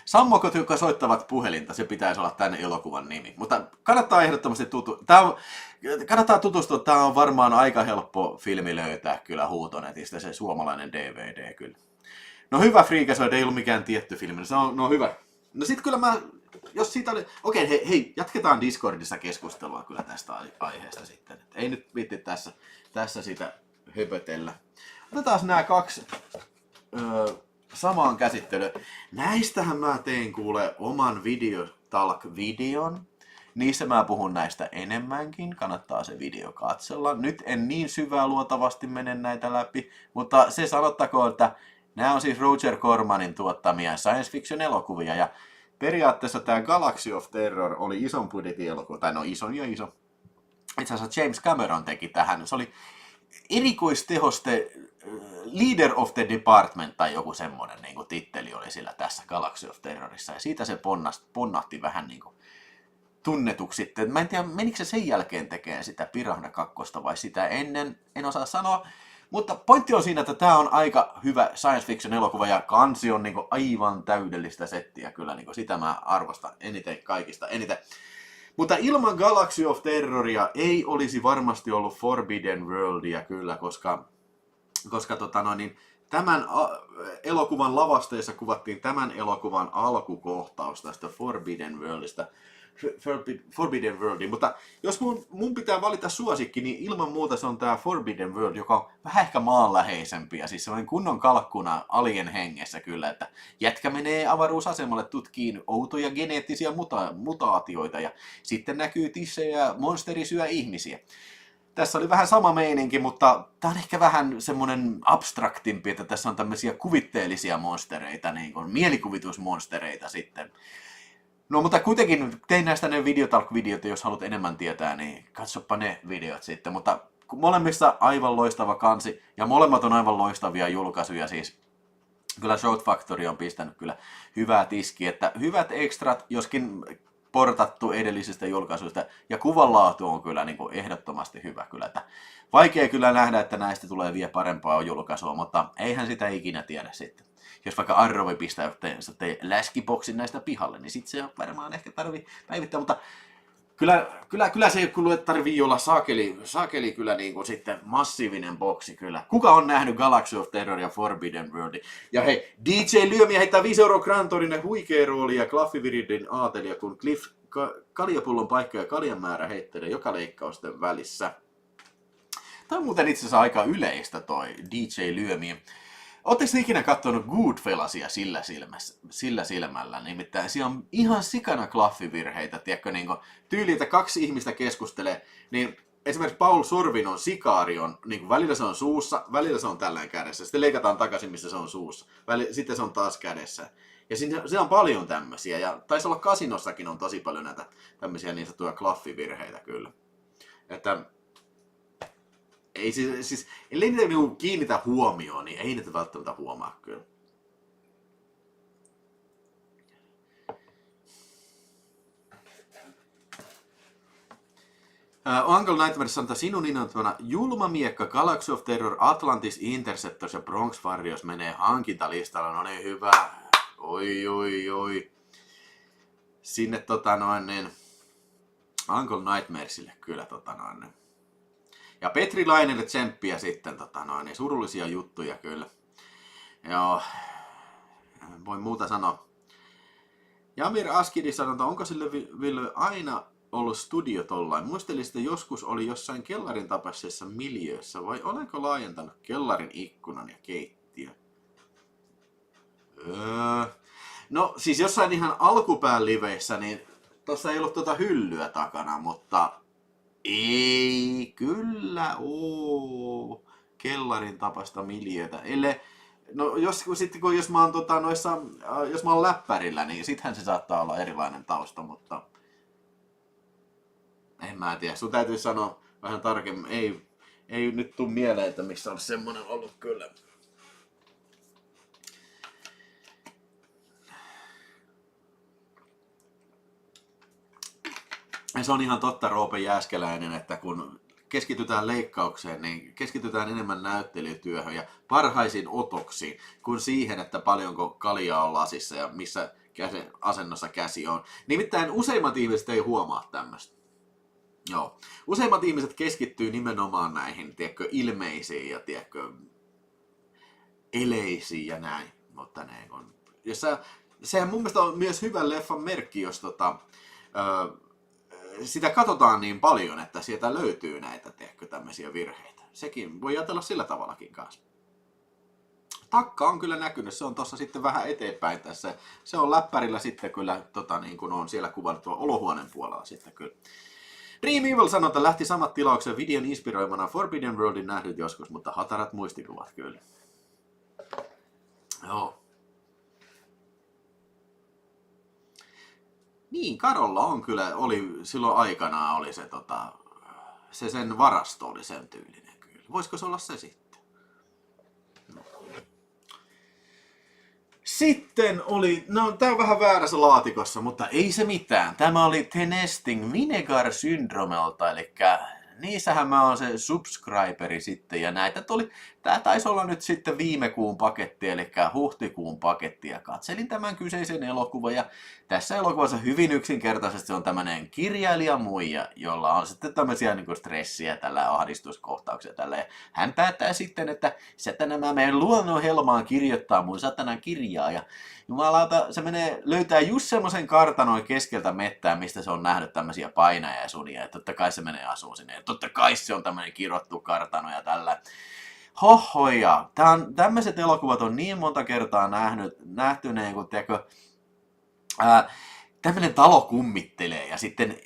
Sammokot, jotka soittavat puhelinta, se pitäisi olla tämän elokuvan nimi. Mutta kannattaa ehdottomasti tutustua. Tämä on varmaan aika helppo filmi löytää kyllä huutonetistä, se suomalainen DVD kyllä. No hyvä Freakazoid, ei ollut mikään tietty filmi, se on hyvä. No sit kyllä jos siitä oli... Okei, hei, jatketaan Discordissa keskustelua kyllä tästä aiheesta sitten. Ei nyt viitti tässä sitä höpötellä. Otetaan nämä kaksi... samaan käsittelyyn. Näistähän mä teen kuule oman videotalk-videon. Niissä mä puhun näistä enemmänkin. Kannattaa se video katsella. Nyt en niin syvää luotavasti mene näitä läpi, mutta se sanottakoon, että nämä on siis Roger Cormanin tuottamia science fiction elokuvia. Ja periaatteessa tämä Galaxy of Terror oli ison budjetin elokuva, tai no ison ja iso. Itse asiassa James Cameron teki tähän. Se oli erikoistehoste Leader of the Department tai joku semmoinen niin kuin titteli oli sillä tässä Galaxy of Terrorissa. Ja siitä se ponnahti vähän niin kuin tunnetuksi sitten. Mä en tiedä, menikö se sen jälkeen tekemään sitä Piranha 2 vai sitä ennen, en osaa sanoa. Mutta pointti on siinä, että tämä on aika hyvä science fiction elokuva ja kansi on niin kuin aivan täydellistä settiä kyllä. Niin kuin sitä mä arvostan kaikista eniten. Mutta ilman Galaxy of Terroria ei olisi varmasti ollut Forbidden Worldia kyllä, koska tämän elokuvan lavasteessa kuvattiin tämän elokuvan alkukohtaus tästä Forbidden Worldista. Forbidden Worldi, mutta jos mun pitää valita suosikki, niin ilman muuta se on tää Forbidden World, joka on vähän ehkä maanläheisempi ja siis sellainen kunnon kalkkuna alien hengessä kyllä, että jätkä menee avaruusasemalle tutkiin outoja geneettisiä mutaatioita ja sitten näkyy tissejä ja monsteri syö ihmisiä. Tässä oli vähän sama meininki, mutta tää on ehkä vähän semmonen abstraktimpi, että tässä on tämmöisiä kuvitteellisia monstereita, niin kuin mielikuvitusmonstereita sitten. No mutta kuitenkin tein näistä ne videotalk-videot, jos haluat enemmän tietää, niin katsoppa ne videot sitten. Mutta molemmissa aivan loistava kansi ja molemmat on aivan loistavia julkaisuja siis. Kyllä Shout Factory on pistänyt kyllä hyvää tiskiä, että hyvät ekstrat, joskin portattu edellisistä julkaisuista, ja kuvanlaatu on kyllä niin kuin ehdottomasti hyvä kyllä. Että vaikea kyllä nähdä, että näistä tulee vielä parempaa julkaisua, mutta eihän sitä ikinä tiedä sitten. Jos vaikka Arrovi pistää läskiboksin näistä pihalle, niin sitten se varmaan ehkä tarvii päivittää, mutta Kyllä se tarvii olla saakeli kyllä niin kuin sitten massiivinen boksi kyllä. Kuka on nähnyt Galaxy of Terror ja Forbidden World? Ja hei, DJ Lyömiä heittää 5 € Grantorinen huikea rooli ja Claffiviridin aatelija, kun Cliff kaljapullon paikka ja kaljan määrä heittelee joka leikkausten välissä. Tämä on muuten itse asiassa aika yleistä toi DJ Lyömiä. Oletteko ikinä katsonut Goodfellasia sillä silmällä? Nimittäin siellä on ihan sikana klaffivirheitä, tiedätkö, niin tyyli, että 2 ihmistä keskustelee, niin esimerkiksi Paul Sorvinon Sikaari on, niin välillä se on suussa, välillä se on tällään kädessä, sitten leikataan takaisin, missä se on suussa, sitten se on taas kädessä. Ja siinä on paljon tämmöisiä, ja taisi olla Kasinossakin on tosi paljon näitä tämmöisiä niin sanottuja klaffivirheitä kyllä. Että ei siis, ellei niitä niinku kiinnitä huomioon, niin ei niitä välttämättä huomaa kyllä. Uncle Nightmare sanoo, että sinun innoittavana julma miekka Galaxy of Terror, Atlantis, Interceptors ja Bronx Warriors menee hankintalistalla. No niin, hyvä. Oi. Sinne Uncle Nightmaresille kyllä Ja Petri Lainelle tsemppiä sitten, surullisia juttuja kyllä. Joo, voi muuta sanoa. Jamir Askidi sanoo, että onko sille Ville aina ollut studio tollain? Muistelisin, että joskus oli jossain kellarin tapaisessa miljöössä, vai olenko laajentanut kellarin ikkunan ja keittiön? No siis jossain ihan alkupään liveissä, niin tossa ei ollut hyllyä takana, mutta ei kyllä oo kellarin tapaista miljöötä. Jos mä oon jos mä oon läppärillä, niin sittenhän se saattaa olla erilainen tausta, mutta en mä tiedä. Sun täytyy sanoa vähän tarkemmin. Ei nyt tuu mieleen, että missä olisi semmonen ollut kyllä. Ja se on ihan totta, Roope Jääskeläinen, että kun keskitytään leikkaukseen, niin keskitytään enemmän näyttelytyöhön ja parhaisiin otoksiin kuin siihen, että paljonko kaljaa on lasissa ja missä asennossa käsi on. Nimittäin useimmat ihmiset ei huomaa tämmöistä. Joo. Useimmat ihmiset keskittyy nimenomaan näihin, tiedätkö, ilmeisiin ja tiedätkö, eleisiin ja näin. Mutta ne on. Sehän mun mielestä on myös hyvä leffan merkki, jos sitä katsotaan niin paljon, että sieltä löytyy näitä, tiedätkö, tämmöisiä virheitä. Sekin voi ajatella sillä tavallakin kanssa. Takka on kyllä näkynyt, se on tuossa sitten vähän eteenpäin tässä. Se on läppärillä sitten kyllä, niin kuin on siellä kuvannut olohuoneen puolella sitten kyllä. Dream Evil sanoo, että lähti samat tilauksen videon inspiroimana Forbidden Worldin nähdyt joskus, mutta hatarat muistikuvat kyllä. Joo. Niin, Karolla on kyllä, oli silloin aikanaan oli se sen varasto oli sen tyylinen kyllä. Voisiko se olla se sitten? No. Sitten oli, no tää on vähän väärässä laatikossa, mutta ei se mitään. Tämä oli The Nesting Vinegar Syndromelta, eli niissähän mä oon se subscriberi sitten, ja näitä tuli, tää taisi olla nyt sitten viime kuun paketti, eli huhtikuun paketti, ja katselin tämän kyseisen elokuvan, ja tässä elokuvassa hyvin yksinkertaisesti on tämmönen kirjailijamuija, jolla on sitten tämmöisiä niin kuin stressiä, tällä ahdistuskohtauksia, tällä, ja hän päättää sitten, että satana mä menen luonnonhelmaan kirjoittaa mun satanan kirjaa, ja jumalauta, se löytää just semmoisen kartanon keskeltä mettää, mistä se on nähnyt tämmöisiä painajasunia, ja totta kai se menee asuun sinne, ja totta kai se on tämmöinen kirottu kartano ja tällä. Hohoja, tämmöiset elokuvat on niin monta kertaa nähty niin kuin, tiedätkö, tämmöinen talo kummittelee ja sitten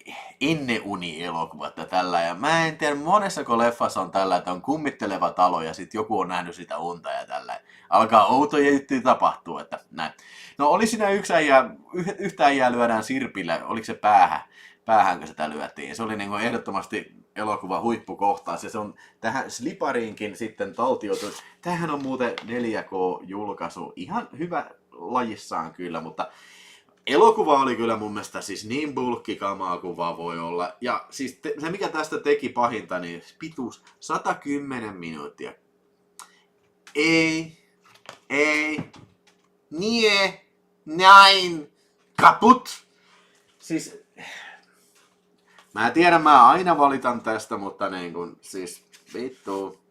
ennenuni-elokuvat ja tällä. Ja mä en tiedä, monessako leffassa on tällä, että on kummitteleva talo ja sitten joku on nähnyt sitä unta ja tällä. Alkaa outoja juttuja tapahtuu, että näin. No oli siinä yhtä äijää lyödään sirpillä, oliko se päähänkö sitä lyötiin. Se oli niin kuin ehdottomasti elokuva huippukohtaus ja se on tähän slipariinkin sitten taltioitu. Tämähän on muuten 4K-julkaisu, ihan hyvä lajissaan kyllä, mutta Elokuva oli kyllä mun mielestä siis niin bulkkikamaa kuin vaan voi olla. Ja siis se mikä tästä teki pahinta, niin pituus 110 minuuttia. Ei, nie, näin, kaput. Siis, mä tiedän, mä aina valitan tästä, mutta niin kun, siis vittu.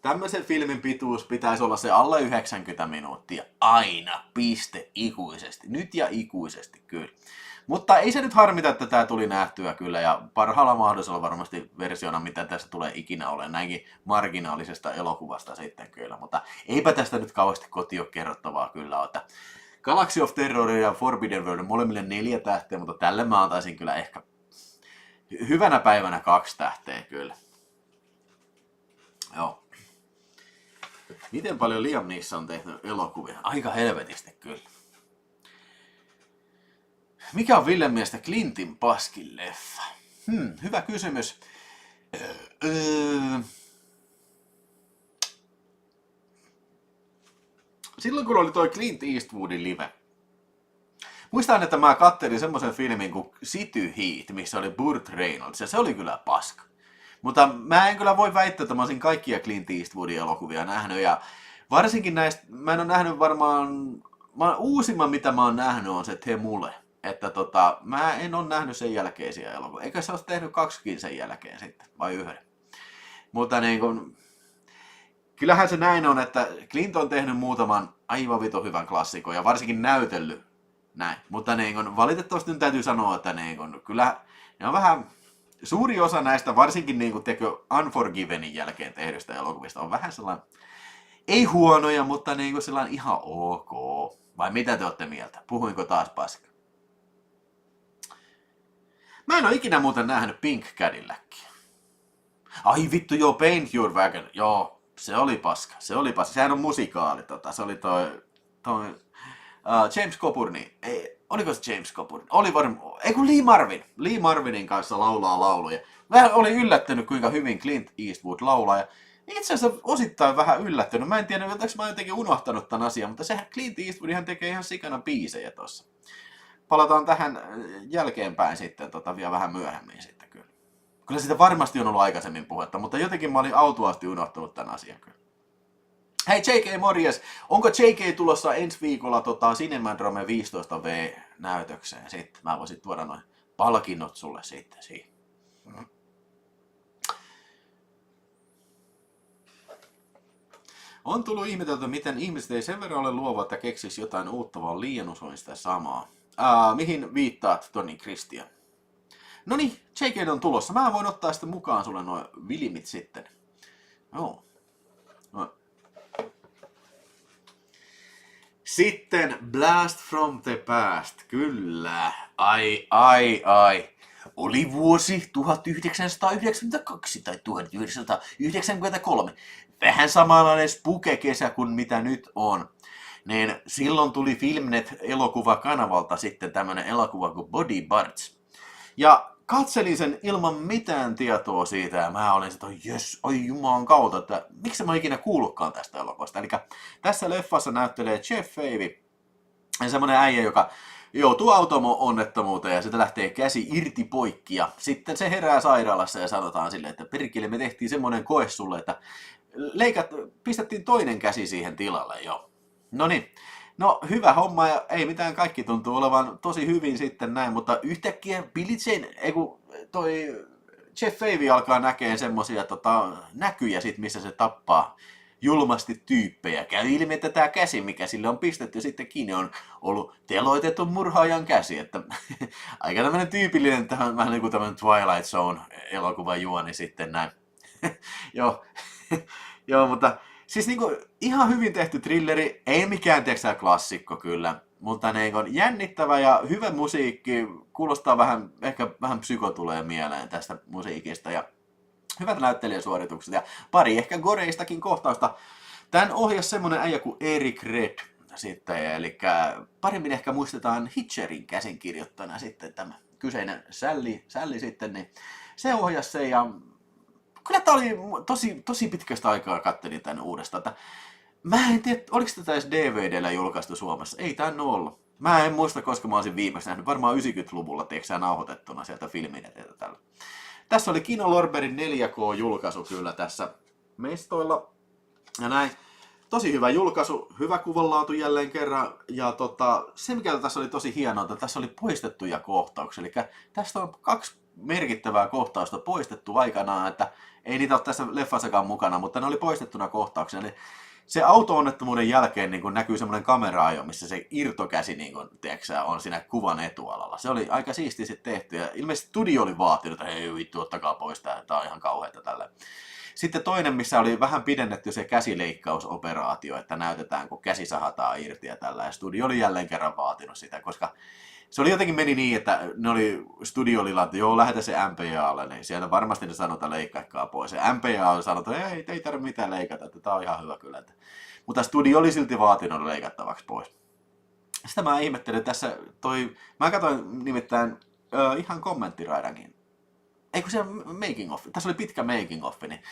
Tämmöisen filmin pituus pitäisi olla se alle 90 minuuttia. Aina, piste, ikuisesti. Nyt ja ikuisesti, kyllä. Mutta ei se nyt harmita, että tämä tuli nähtyä kyllä, ja parhaalla mahdollisella varmasti versiona, mitä tässä tulee ikinä olemaan, näinkin marginaalisesta elokuvasta sitten kyllä. Mutta eipä tästä nyt kauheasti kotiin kerrottavaa kyllä ole. Galaxy of Terror ja Forbidden World molemmille 4 tähteä, mutta tälle mä antaisin kyllä ehkä hyvänä päivänä 2 tähteä kyllä. Joo. Miten paljon Liam Neeson on tehnyt elokuvia? Aika helvetisti kyllä. Mikä on Villen mielestä Clintin paskin leffa? Hyvä kysymys. Silloin kun oli toi Clint Eastwoodin live, muistan, että mä kattelin semmoisen filmin kuin City Heat, missä oli Burt Reynolds, ja se oli kyllä paska. Mutta mä en kyllä voi väittää, että mä olisin kaikkia Clint Eastwoodin elokuvia nähnyt, ja varsinkin näistä, mä en ole nähnyt varmaan, uusimman mitä mä oon nähnyt on se Te Mule. Että mä en ole nähnyt sen jälkeisiä elokuvia. Eikä se olisi tehnyt 2kin sen jälkeen sitten, vai 1. Mutta niin kun, kyllähän se näin on, että Clint on tehnyt muutaman aivan vito hyvän klassikon ja varsinkin näytellyt näin. Mutta niin kun, valitettavasti nyt täytyy sanoa, että niin kun, kyllä ne on vähän, suuri osa näistä, varsinkin niin kun tekö Unforgivenin jälkeen tehdystä elokuvista, on vähän sellainen, ei huonoja, mutta niin kun sellainen ihan ok. Vai mitä te olette mieltä? Puhuinko taas paska? Mä en oo ikinä muuten nähnyt Pink Cadillackia. Ai vittu, joo, Paint Your Wagon. Joo, se oli paska. Se oli paska. Sehän on musikaali. Se oli toi James Coburn. Ei, oliko se James Coburn? Oli varmaan. Ei kun Lee Marvin. Lee Marvinin kanssa laulaa lauluja. Mä olin yllättynyt, kuinka hyvin Clint Eastwood laulaa. Ja itse asiassa osittain vähän yllättynyt. Mä en tiedä, onko mä jotenkin unohtanut tämän asian, mutta sehän Clint Eastwood tekee ihan sikana biisejä tossa. Palataan tähän jälkeenpäin sitten, vielä vähän myöhemmin sitten kyllä. Kyllä siitä varmasti on ollut aikaisemmin puhetta, mutta jotenkin mä olin autuaasti unohtanut tämän asian kyllä. Hei J.K. morjes, onko J.K. tulossa ensi viikolla Cinemadrome 15V-näytökseen sitten? Mä voisin tuoda noin palkinnot sulle sitten siihen. On tullut ihmetelty, miten ihmiset ei sen verran ole luova, että keksisi jotain uutta, vaan liian usein sitä samaa. Mihin viittaat, Toni Christian? Noniin, JK on tulossa. Mä voin ottaa sitten mukaan sulle nuo vilimit sitten. Joo. No. Sitten Blast from the Past. Kyllä. Ai. Oli vuosi 1992 tai 1993. Vähän samanlainen spuke-kesä kuin mitä nyt on. Niin silloin tuli Filmnet-elokuvakanavalta sitten tämmönen elokuva kuin Body Parts. Ja katselin sen ilman mitään tietoa siitä ja mä olin että jes, oi jumalan kautta, että miksi mä ikinä kuullutkaan tästä elokuvasta. Eli tässä leffassa näyttelee Jeff Favey, semmonen äijä, joka joutuu automo-onnettomuuteen ja sitä lähtee käsi irti poikki ja sitten se herää sairaalassa ja sanotaan silleen, että perkele me tehtiin semmonen koe sulle, että pistettiin toinen käsi siihen tilalle jo. Noniin. No hyvä homma ja ei mitään, kaikki tuntuu olevan tosi hyvin sitten näin, mutta yhtäkkiä Billie Jane, toi Jeff Favey alkaa näkeen semmosia näkyjä sit, missä se tappaa julmasti tyyppejä. Käy ilmi, että tää käsi, mikä sille on pistetty sitten kiinni, on ollut teloitettu murhaajan käsi, että aika tämmönen tyypillinen, tähän vähän niin kuin tämmönen Twilight Zone elokuvan juoni sitten näin. Joo, mutta siis niinku ihan hyvin tehty thrilleri, ei mikään teksää klassikko kyllä, mutta niinku jännittävä ja hyvä musiikki, kuulostaa vähän, ehkä vähän psyko tulee mieleen tästä musiikista ja hyvät näyttelijäsuoritukset ja pari ehkä goreistakin kohtausta. Tän ohjasi semmonen äijä kuin Eric Red sitten, eli paremmin ehkä muistetaan Hitcherin käsinkirjoittajana sitten tämä kyseinen Sally sitten, niin se ohjasi sen ja kyllä tää oli tosi pitkästä aikaa kattelin tän uudestaan. Mä en tiedä, oliko tätä edes DVDllä julkaistu Suomessa. Ei tää ole ollut. Mä en muista, koska mä olisin viimeksi nähnyt. Varmaan 90-luvulla, tiedätkö nauhoitettuna sieltä filmin eteeltä tällä. Tässä oli Kino Lorberin 4K-julkaisu kyllä tässä mestoilla. Ja näin. Tosi hyvä julkaisu, hyvä kuvanlaatu jälleen kerran. Ja se, mikä tässä oli tosi hienoa, että tässä oli poistettuja kohtauksia. Eli tästä on 2 merkittävää kohtausta poistettu aikanaan, että ei niitä ole tässä leffassakaan mukana, mutta ne oli poistettuna kohtauksia. Se auto-onnettomuuden jälkeen niin näkyy semmoinen kamera-ajo, missä se irtokäsi niin kun, tiedätkö, on siinä kuvan etualalla. Se oli aika siisti sitten tehty ja ilmeisesti studio oli vaatinut, että ei vittu, ottakaa pois tää on ihan kauheata tällä. Sitten toinen, missä oli vähän pidennetty se käsileikkausoperaatio, että näytetään, kun käsi sahataan irti ja tällä. Ja studio oli jälleen kerran vaatinut sitä, koska se oli jotenkin meni niin, että ne oli studiolilla, että joo, lähetä se MPAlle, niin sieltä varmasti ne sanoi, että leikkaikaa pois. Ja MPA oli sanonut, että ei tarvitse mitään leikata, että tämä on ihan hyvä kyllä. Mutta studio oli silti vaatinut leikattavaksi pois. Sitä mä ihmettelin tässä, mä katsoin nimittäin ihan kommenttiraidankin. Eikö siellä making of, tässä oli pitkä making of, niin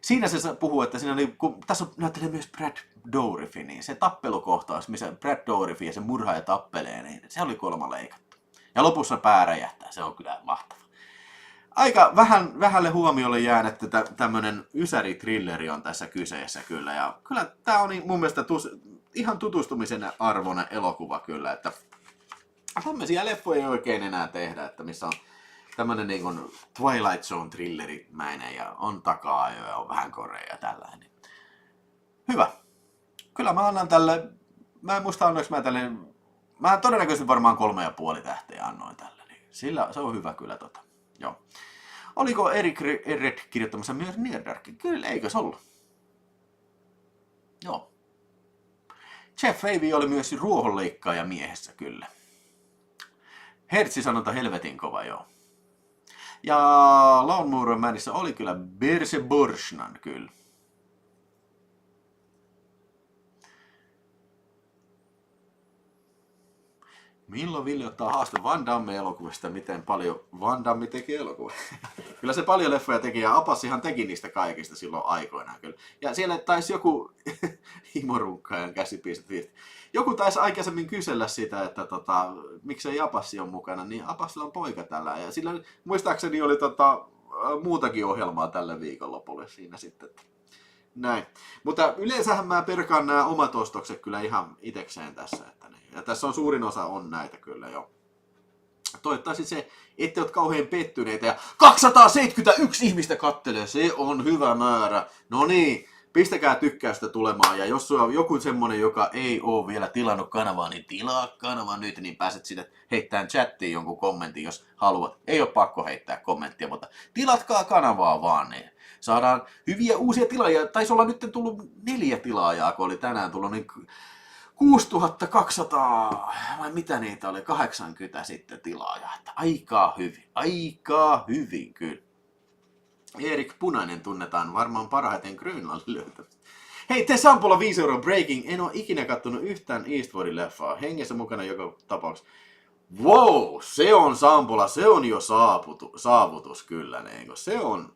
siinä se puhuu, että siinä oli, kun tässä näyttelee myös Brad Dourif, niin se tappelukohtaus, missä Brad Dourif ja se murhaaja tappelee, niin se oli kuulemma leikattu. Ja lopussa pää räjähtää, se on kyllä mahtava. Aika vähälle huomiolle jäänyt, että tämmönen ysäri-trilleri on tässä kyseessä kyllä. Ja kyllä tää on mun mielestä ihan tutustumisen arvoinen elokuva kyllä, että tämmöisiä leffoja ei oikein enää tehdä, että missä on tämmönen niin kuin Twilight Zone thrillerimäinen ja on taka-ajo ja on vähän korea ja tällainen. Hyvä. Kyllä mä annan tälle, mä en muista annoinko mä tälle, mä todennäköisesti varmaan 3,5 tähteä annoin tälle. Niin sillä se on hyvä kyllä Joo. Oliko Erik Red kirjoittamassa myös Near Darkin? Kyllä, eikö se ollut? Joo. Jeff Favey oli myös ruohonleikkaaja miehessä, kyllä. Hertsi sanonta helvetin kova, joo. Ja Lawnmower Manissa oli kyllä Berse Borsnan, kyllä. Milloin Ville ottaa haaste Van Damme-elokuvista, miten paljon Van Damme teki elokuvia? Kyllä se paljon leffoja teki, ja Apassihan teki niistä kaikista silloin aikoinaan kyllä. Ja siellä taisi joku himorunkkajan käsipiirteet. Joku taisi aikaisemmin kysellä sitä, että miksei Apassi on mukana, niin Apassilla on poika tällä. Ja sillä muistaakseni oli muutakin ohjelmaa tällä viikonlopulla siinä sitten. Näin. Mutta yleensähän mä perkaan nämä omat ostokset kyllä ihan itekseen tässä. Ja tässä on suurin osa on näitä kyllä jo. Toivottavasti se, ette ole kauhean pettyneitä. Ja 271 ihmistä kattelee, se on hyvä määrä. No niin, pistäkää tykkäystä tulemaan. Ja jos on joku semmonen, joka ei ole vielä tilannut kanavaa, niin tilaa kanava nyt, niin pääset sinne heittämään chattiin jonkun kommentin, jos haluat. Ei ole pakko heittää kommenttia, mutta tilatkaa kanavaa vaan, niin saadaan hyviä uusia tilaajia. Taisi olla nyt tullut 4 tilaajaa, kun oli tänään tullut, niin 6200, vai mitä niitä oli, 80 sitten tilaajaa. Että aika hyvin kyllä. Erik Punainen tunnetaan varmaan parhaiten Grönlandilta. Hei, te Sampola 5 € breaking. En ole ikinä kattonut yhtään Eastwoodin leffaa. Hengessä mukana joka tapauksessa. Wow, se on Sampola, se on jo saavutus kyllä. Niin, se on.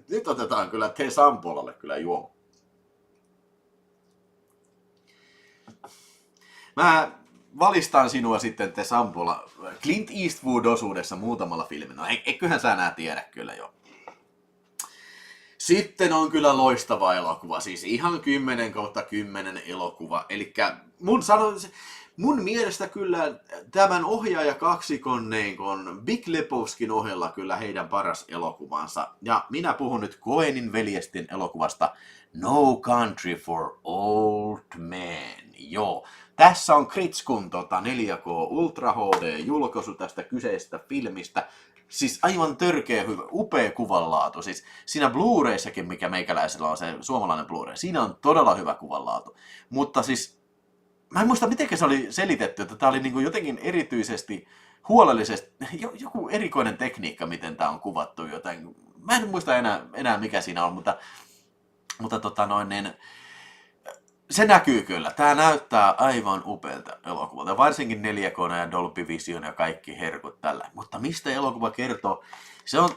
Nyt otetaan kyllä te Sampolalle kyllä juoma. Mä valistan sinua sitten te Sampola Clint Eastwood-osuudessa muutamalla filmillä. No eiköhän sä nää tiedä kyllä jo. Sitten on kyllä loistava elokuva, siis ihan 10/10 elokuva. Elikkä mun mielestä kyllä tämän ohjaajakaksikon Big Lebowskin ohella kyllä heidän paras elokuvansa. Ja minä puhun nyt Coenin veljestin elokuvasta No Country for Old Men. Joo. Tässä on Kritskun 4K Ultra HD-julkaisu tästä kyseisestä filmistä. Siis aivan törkeä hyvä, upea kuvanlaatu. Siis siinä Blu-rayssakin, mikä meikäläisellä on se suomalainen Blu-ray, siinä on todella hyvä kuvanlaatu. Mutta siis, mä en muista miten se oli selitetty, että tää oli niinku jotenkin erityisesti huolellisesti, joku erikoinen tekniikka, miten tää on kuvattu jotain. Mä en muista enää mikä siinä on, mutta se näkyy kyllä. Tää näyttää aivan upealta elokuvalta. Varsinkin 4K ja Dolby Vision ja kaikki herkut tällä. Mutta mistä elokuva kertoo? Se on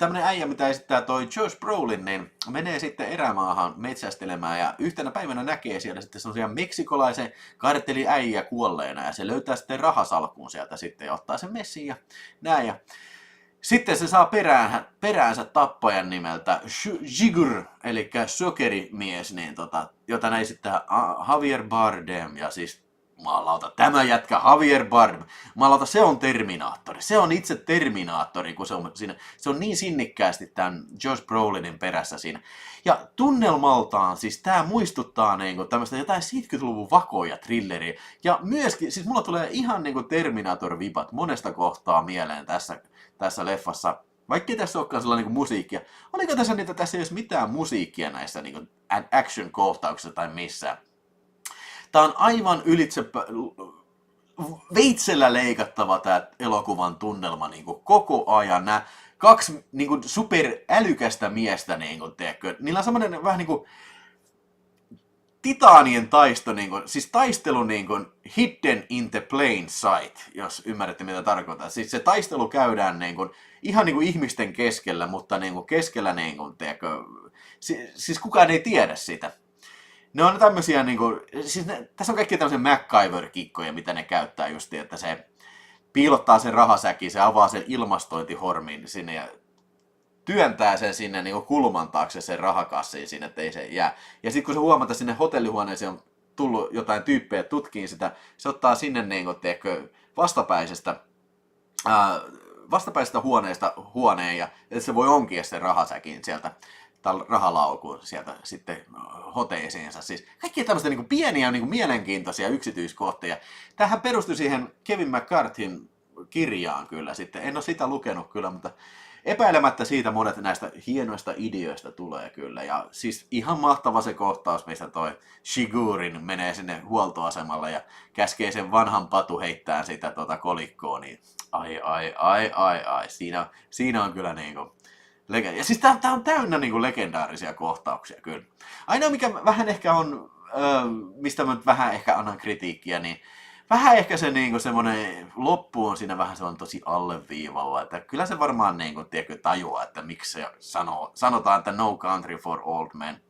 tämmönen äijä, mitä esittää toi Josh Brolin, niin menee sitten erämaahan metsästelemään ja yhtenä päivänä näkee siellä sitten semmosia meksikolaisen kartteliäijä kuolleena ja se löytää sitten rahasalkun sieltä sitten ja ottaa sen messiin ja näin. Ja sitten se saa peräänsä tappajan nimeltä Jigur, eli sokerimies, niin jota näin esittää Javier Bardem ja siis maalauta, tämä jätkä Javier Bardem. Maalauta, se on Terminaattori. Se on itse Terminaattori, kun se on siinä. Se on niin sinnikkäästi tämän Josh Brolinin perässä siinä. Ja tunnelmaltaan, siis tää muistuttaa niinku tämmöistä jotain 70-luvun vakoja thrilleriä. Ja myöskin, siis mulla tulee ihan niinku Terminator-vipat monesta kohtaa mieleen tässä leffassa. Vaikkei tässä olekaan sellainen niinku musiikkia. Oliko tässä niitä, tässä ei olisi mitään musiikkia näissä niinku action-kohtauksissa tai missään. Tää on aivan veitsellä leikattava tää elokuvan tunnelma niinku koko ajan. Nää kaksi niinku superälykästä miestä, niinku, tiedätkö, niillä on semmonen vähän niinku titaanien taisto, niinku, siis taistelu niinku hidden in the plain sight, jos ymmärrätte mitä tarkoittaa. Siis se taistelu käydään niinku, ihan niinku ihmisten keskellä, mutta niinku keskellä, niinku, tiedätkö, siis kukaan ei tiedä sitä. Ne on tämmösiä niinku, siis tässä on kaikki tämmöisiä MacGyver-kikkoja, mitä ne käyttää justi, että se piilottaa sen rahasäkin, se avaa sen ilmastointihormin sinne ja työntää sen sinne niinku kulman taakse sen rahakassiin sinne, ettei se jää. Ja sitten kun se huomataan, että sinne hotellihuoneeseen on tullut jotain tyyppejä tutkiin sitä, se ottaa sinne niinku, tiedätkö, vastapäisestä huoneesta huoneen ja että se voi onkia sen rahasäkin sieltä rahalaukun sieltä sitten hoteisiinsa. Siis kaikki tämmöistä niin pieniä niin mielenkiintoisia yksityiskohtia. Tämähän perustui siihen Kevin McCarthyn kirjaan kyllä sitten. En ole sitä lukenut kyllä, mutta epäilemättä siitä monet näistä hienoista ideoista tulee kyllä. Ja siis ihan mahtava se kohtaus, missä toi Shigurin menee sinne huoltoasemalle ja käskee sen vanhan patu heittää sitä kolikkoa. Niin ai. Siinä on kyllä niinku ja siis tää on täynnä niinku legendaarisia kohtauksia kyllä. Ainoa mikä vähän ehkä on, mistä mä nyt vähän ehkä annan kritiikkiä, niin vähän ehkä se niinku semmonen loppu on siinä vähän semmonen tosi alleviivalla, että kyllä se varmaan niinku, tiedätkö, tajuaa, että miksi se sanotaan, että No Country for Old Men.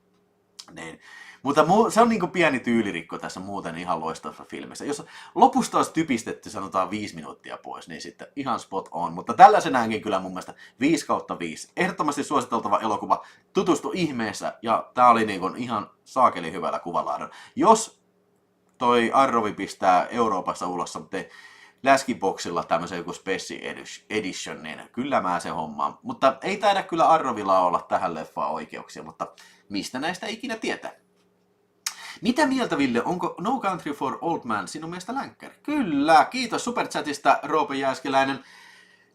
Niin. Mutta se on niinku pieni tyylirikko tässä muuten ihan loistavassa filmissä. Jos lopusta olisi typistetty, sanotaan 5 minuuttia pois, niin sitten ihan spot on. Mutta tällaisenaankin kyllä mun mielestä 5/5. Ehdottomasti suositeltava elokuva. Tutustu ihmeessä ja tää oli niinku ihan saakeli hyvällä kuvalaadolla. Jos toi Arrovi pistää Euroopassa ulos, mutta läskiboksilla tämmöisen joku Special Edition, niin kyllä mä se hommaan. Mutta ei taida kyllä Arrovilla olla tähän leffaan oikeuksia, mutta mistä näistä ikinä tietää? Mitä mieltä, Ville? Onko No Country for Old Men sinun mielestä länkkäri? Kyllä, kiitos superchatista, Roope Jääskeläinen.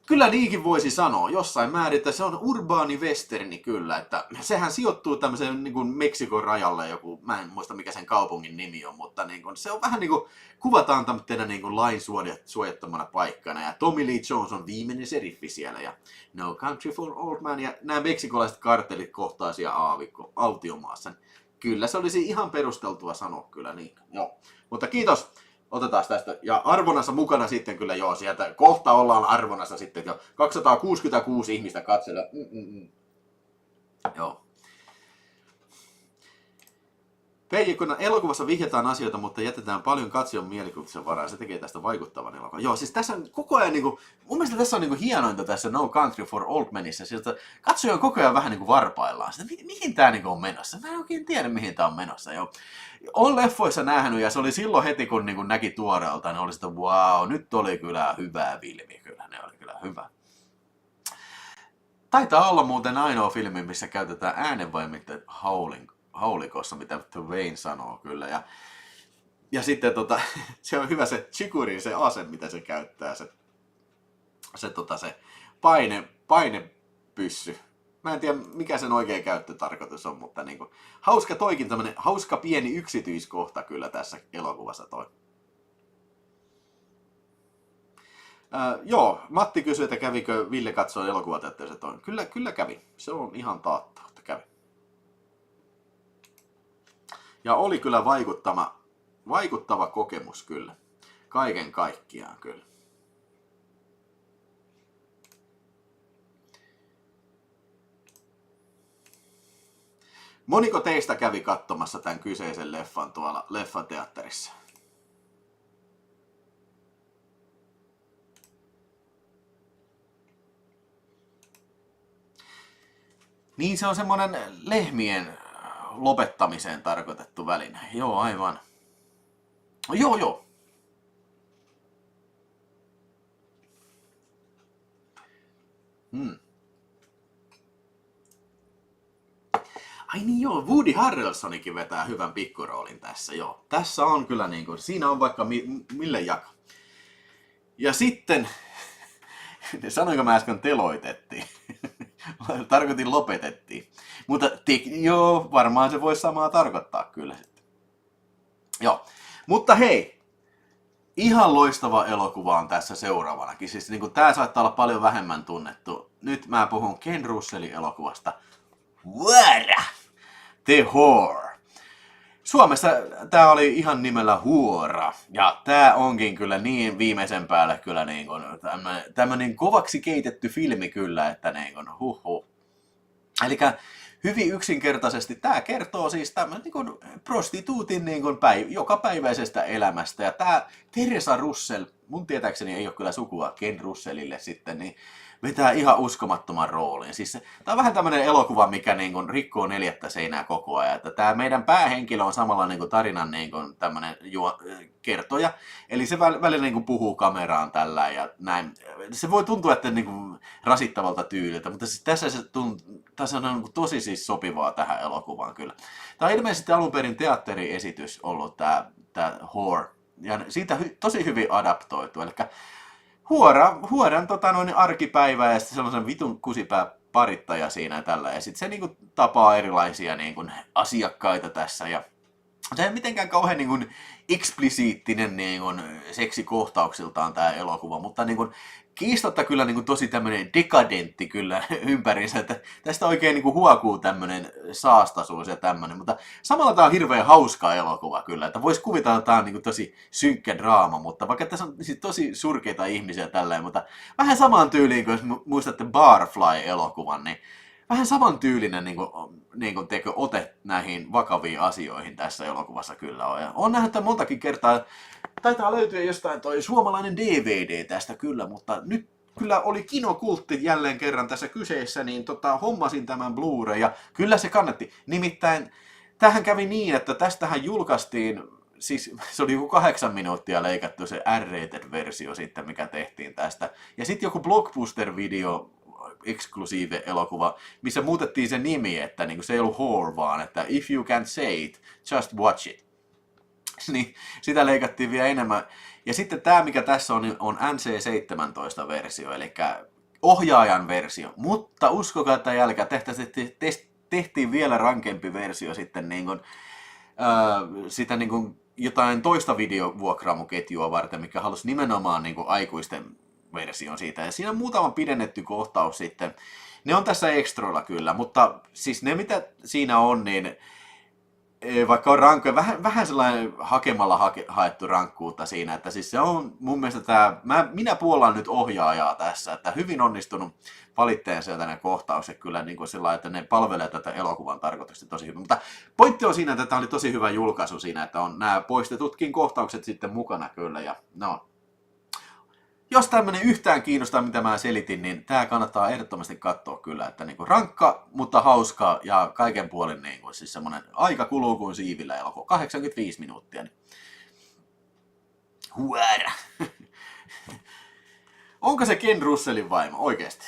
Kyllä niinkin voisi sanoa jossain määrin, että se on urbaani westerni kyllä, että sehän sijoittuu tämmöiseen niin kuin Meksikon rajalle joku, mä en muista mikä sen kaupungin nimi on, mutta niin kuin, se on vähän niin kuin, kuvataan tämmöisenä niin kuin lain suojattomana paikkana ja Tommy Lee Jones on viimeinen seriffi siellä ja No Country for Old Men ja nämä meksikolaiset kartelit kohtaa siellä autiomaassa. Kyllä se olisi ihan perusteltua sanoa kyllä niin. Joo. Mutta kiitos. Otetaan tästä. Ja arvonnassa mukana sitten kyllä joo. Sieltä kohta ollaan arvonnassa sitten jo 266 ihmistä katsella. Joo. Kun elokuvassa vihjataan asioita, mutta jätetään paljon katsojan mielikuvituksen varaan. Se tekee tästä vaikuttavan elokuvan. Joo, siis tässä on koko ajan, niinku, mun mielestä tässä on niinku hienointa tässä No Country for Old Menissä. Siis, katsoja on koko ajan vähän niinku varpaillaan. Sitä, mihin tää niinku on menossa? Mä en oikein tiedä, mihin tää on menossa. Joo. Olen leffoissa nähnyt ja se oli silloin heti, kun niinku näki tuoreelta, niin oli sitä, wow, nyt oli kyllä hyvä filmi. Kyllä, ne oli kyllä hyvä. Taitaa olla muuten ainoa filmi, missä käytetään äänenvaimitteet haulikossa, mitä Wayne sanoo kyllä. Ja sitten se on hyvä se Chikurin se ase, mitä se käyttää, se painepyssy. Mä en tiedä, mikä sen oikea käyttötarkoitus on, mutta niinku, hauska toikin tämmönen hauska pieni yksityiskohta kyllä tässä elokuvassa toi. Joo, Matti kysyi, että kävikö Ville katsoa elokuvateatterissa toi. Kyllä kävi. Se on ihan taattu, että kävi. Ja oli kyllä vaikuttava kokemus kyllä. Kaiken kaikkiaan kyllä. Moniko teistä kävi katsomassa tämän kyseisen leffan tuolla leffateatterissa? Niin se on semmonen lehmien lopettamiseen tarkoitettu väline. Joo, aivan. Joo. Ai niin joo, Woody Harrelsonikin vetää hyvän pikkuroolin tässä, joo. Tässä on kyllä niinku, siinä on vaikka mille jaka. Ja sitten, sanoinko mä äsken teloitettiin? Tarkoitin lopetettiin. Mutta joo, varmaan se voisi samaa tarkoittaa kyllä sitten. Joo, mutta hei, ihan loistava elokuva on tässä seuraavanakin. Siis niin tää saattaa olla paljon vähemmän tunnettu. Nyt mä puhun Ken Russellin elokuvasta Huora! The Whore. Suomessa tää oli ihan nimellä Huora. Ja tää onkin kyllä niin viimeisen päälle kyllä niin kuin tämmönen kovaksi keitetty filmi kyllä, että niin kuin Elikkä hyvin yksinkertaisesti tämä kertoo siis tämmöinen niin kuin prostituutin niin kuin jokapäiväisestä elämästä. Ja tämä Teresa Russell, mun tietääkseni ei ole kyllä sukua Ken Russellille sitten, niin vetää ihan uskomattoman roolin. Siis tämä on vähän tämmöinen elokuva, mikä niin kuin rikkoo neljättä seinää koko ajan. Että tämä meidän päähenkilö on samalla niin kuin tarinan niin kuin tämmöinen kertoja. Eli se välillä niin kuin puhuu kameraan tällä ja näin. Se voi tuntua, että niin kuin rasittavalta tyyliltä, mutta siis tässä on niin kuin tosi siis sopivaa tähän elokuvaan kyllä. Tämä on ilmeisesti alun perin teatteriesitys ollut tämä Whore. Ja siitä tosi hyvin adaptoitu. Eli Huoran arkipäivää ja sitten sellaisen vitun kusipää parittaja siinä ja tällä. Ja sitten se niinku tapaa erilaisia niinku asiakkaita tässä. Ja se ei mitenkään kauhean niinku eksplisiittinen niinku seksikohtauksiltaan tämä elokuva, mutta niinku kiistatta kyllä niinku tosi tämmöinen dekadentti kyllä ympärinsä, että tästä oikein niinku huokuu tämmöinen saastaisuus ja tämmöinen, mutta samalla tämä on hirveän hauska elokuva kyllä, että voisi kuvitella, että tämä on niinku tosi synkkä draama, mutta vaikka tässä on siis tosi surkeita ihmisiä tälleen, mutta vähän samaan tyyliin, kun jos muistatte Barfly-elokuvan, niin vähän samantyylinen ote näihin vakaviin asioihin tässä elokuvassa kyllä on. Ja on nähnyt tämän montakin kertaa. Taitaa löytyä jostain toi suomalainen DVD tästä kyllä, mutta nyt kyllä oli kinokultti jälleen kerran tässä kyseessä, niin hommasin tämän Blu-ray ja kyllä se kannatti. Nimittäin tähän kävi niin, että tästähän julkaistiin, siis se oli joku 8 minuuttia leikattu se R-rated-versio sitten, mikä tehtiin tästä. Ja sitten joku Blockbuster-video, eksklusiive elokuva, missä muutettiin se nimi, että niin se ei ollut Whore, vaan että if you can't say it, just watch it. Niin sitä leikattiin vielä enemmän. Ja sitten tämä, mikä tässä on NC-17-versio, eli ohjaajan versio. Mutta uskokaa, että jälkeen tehtiin vielä rankempi versio sitten sitä jotain toista videovuokraamuketjua varten, mikä halusi nimenomaan aikuisten version siitä. Ja siinä on muutama pidennetty kohtaus sitten. Ne on tässä ekstroilla kyllä, mutta siis ne mitä siinä on, niin vaikka on rankkoja, vähän sellainen hakemalla haettu rankkuutta siinä, että siis se on mun mielestä minä puollan nyt ohjaajaa tässä, että hyvin onnistunut valitteen sieltä ne kohtaukset kyllä niin kuin sillä, että ne palvelee tätä elokuvan tarkoitusta tosi hyvin. Mutta pointti on siinä, että tämä oli tosi hyvä julkaisu siinä, että on nämä poistetutkin kohtaukset sitten mukana kyllä ja no. Jos tämmönen yhtään kiinnostaa, mitä mä selitin, niin tää kannattaa ehdottomasti katsoa kyllä, että niinku rankka, mutta hauska ja kaiken puolin niinku, siis semmonen aika kuluu kuin siivillä elokuva, 85 minuuttia. Niin. Huäärä! Onko se Ken Russellin vaimo oikeesti?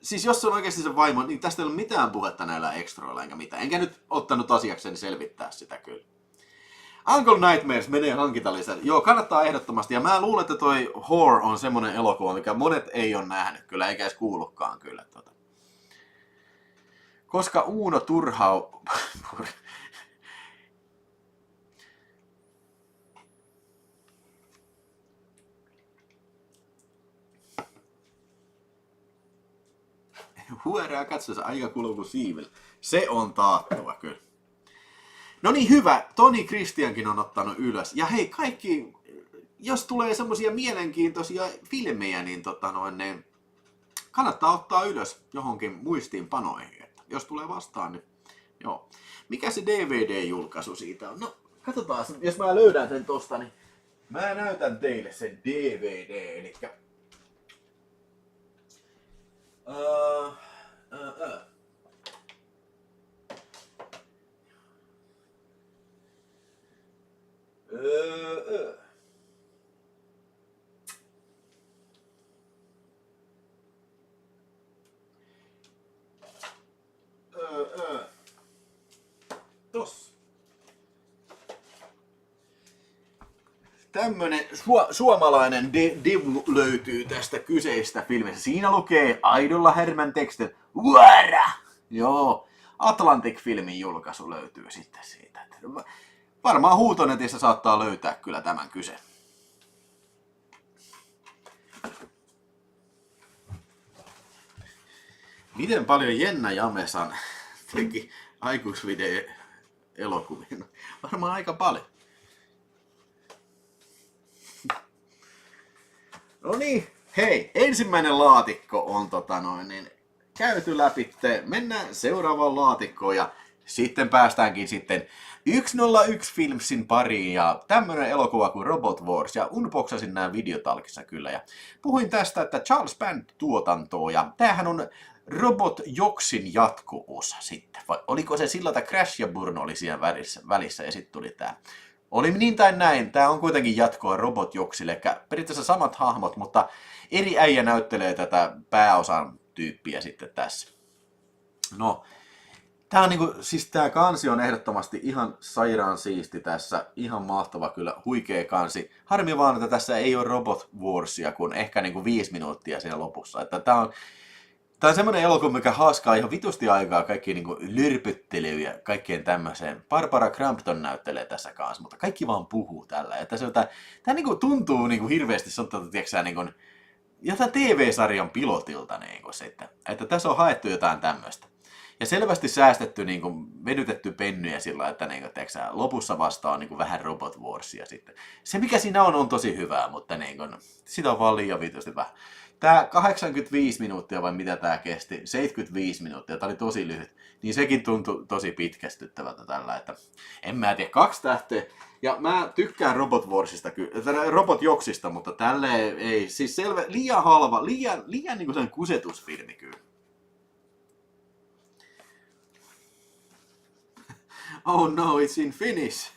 Siis jos se on oikeasti se vaimo, niin tästä ei ole mitään puhetta näillä ekstroilla enkä mitään. Enkä nyt ottanut asiakseni selvittää sitä kyllä. Uncle Nightmares menee hankintaliselle. Joo, kannattaa ehdottomasti. Ja mä luulen, että toi Whore on semmonen elokuva, mikä monet ei ole nähnyt kyllä, eikä edes kuullutkaan kyllä. Koska Uuno Turhau... Hueraa katsoessa aika kuluu kuin siivillä. Se on taattua kyllä. No niin, hyvä. Toni Kristiankin on ottanut ylös. Ja hei, kaikki, jos tulee semmosia mielenkiintoisia filmejä, niin, niin kannattaa ottaa ylös johonkin muistiinpanoihin. Että jos tulee vastaan, niin joo. Mikä se DVD-julkaisu siitä on? No, katsotaan, jos mä löydän sen tosta, niin mä näytän teille sen DVD, elikkä... Tossa. Tämmönen suomalainen divu löytyy tästä kyseistä filmistä. Siinä lukee aidolla härmän tekstin Uara! Joo, Atlantic-filmin julkaisu löytyy sitten siitä. Varmaan huutonetissä saattaa löytää kyllä tämän kyse. Miten paljon Jenna Jamesan teki aikuisvideo-elokuvia? Varmaan aika paljon. No niin, hei, ensimmäinen laatikko on käyty läpi. Mennään seuraavaan laatikkoon ja sitten päästäänkin sitten 101 Filmsin pariin ja tämmönen elokuva kuin Robot Wars ja unboxasin nämä videotalkissa kyllä ja puhuin tästä, että Charles Band tuotantoa ja tämähän on Robot Joxin jatko-osa sitten. Vai oliko se sillä, että Crash ja Burn oli siinä välissä ja sitten tuli tää. Oli niin tai näin, tää on kuitenkin jatkoa Robot Joxille, eli periaatteessa samat hahmot, mutta eri äijä näyttelee tätä pääosan tyyppiä sitten tässä. No, tää on siis tää kansi on ehdottomasti ihan sairaan siisti tässä, ihan mahtava kyllä, huikea kansi. Harmi vaan, että tässä ei ole Robot Warsia, kun ehkä 5 minuuttia siinä lopussa, että tää on semmoinen elokuva, mikä haaskaa ihan vitusti aikaa kaikkiin lyrpyttelyyn ja kaikkeen tämmöiseen. Barbara Crampton näyttelee tässä kanssa, mutta kaikki vaan puhuu tällä. Että tämä tuntuu hirveästi jotain TV-sarjan pilotilta sitten. Että tässä on haettu jotain tämmöistä. Ja selvästi säästetty, venytetty pennyjä sillä, että lopussa vasta on vähän Robot Warsia sitten. Se mikä siinä on tosi hyvää, mutta sitä on vaan liian vitusti vähän. Tää 85 minuuttia vai mitä tää kesti, 75 minuuttia, tää oli tosi lyhyt, niin sekin tuntui tosi pitkästyttävältä tällä, että en mä tiedä, 2 tähteä. Ja mä tykkään Robot Warsista, Robot Joxista, mutta tälle ei, siis liian halva, liian sen kusetusfilmi kyllä. Oh no, it's in Finnish.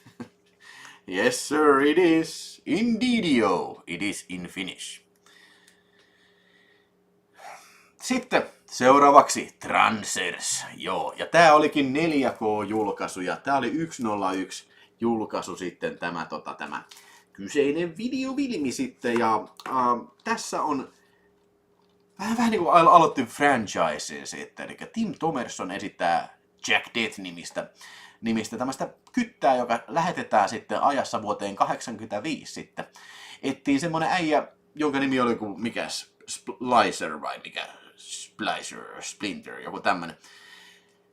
Yes sir, it is. Indeedio, it is in Finnish. Sitten seuraavaksi Transers, joo, ja tää olikin 4K-julkaisu, ja tää oli 101 julkaisu sitten tämä kyseinen videofilmi sitten, ja tässä on vähän niin kuin aloitti franchisein sitten, eli Tim Thomerson esittää Jack Death-nimistä tämmöistä kyttää, joka lähetetään sitten ajassa vuoteen 1985 sitten. Ettiin semmonen äijä, jonka nimi oli kuin mikäs, Splicer vai mikä? Splinter, joku tämmönen.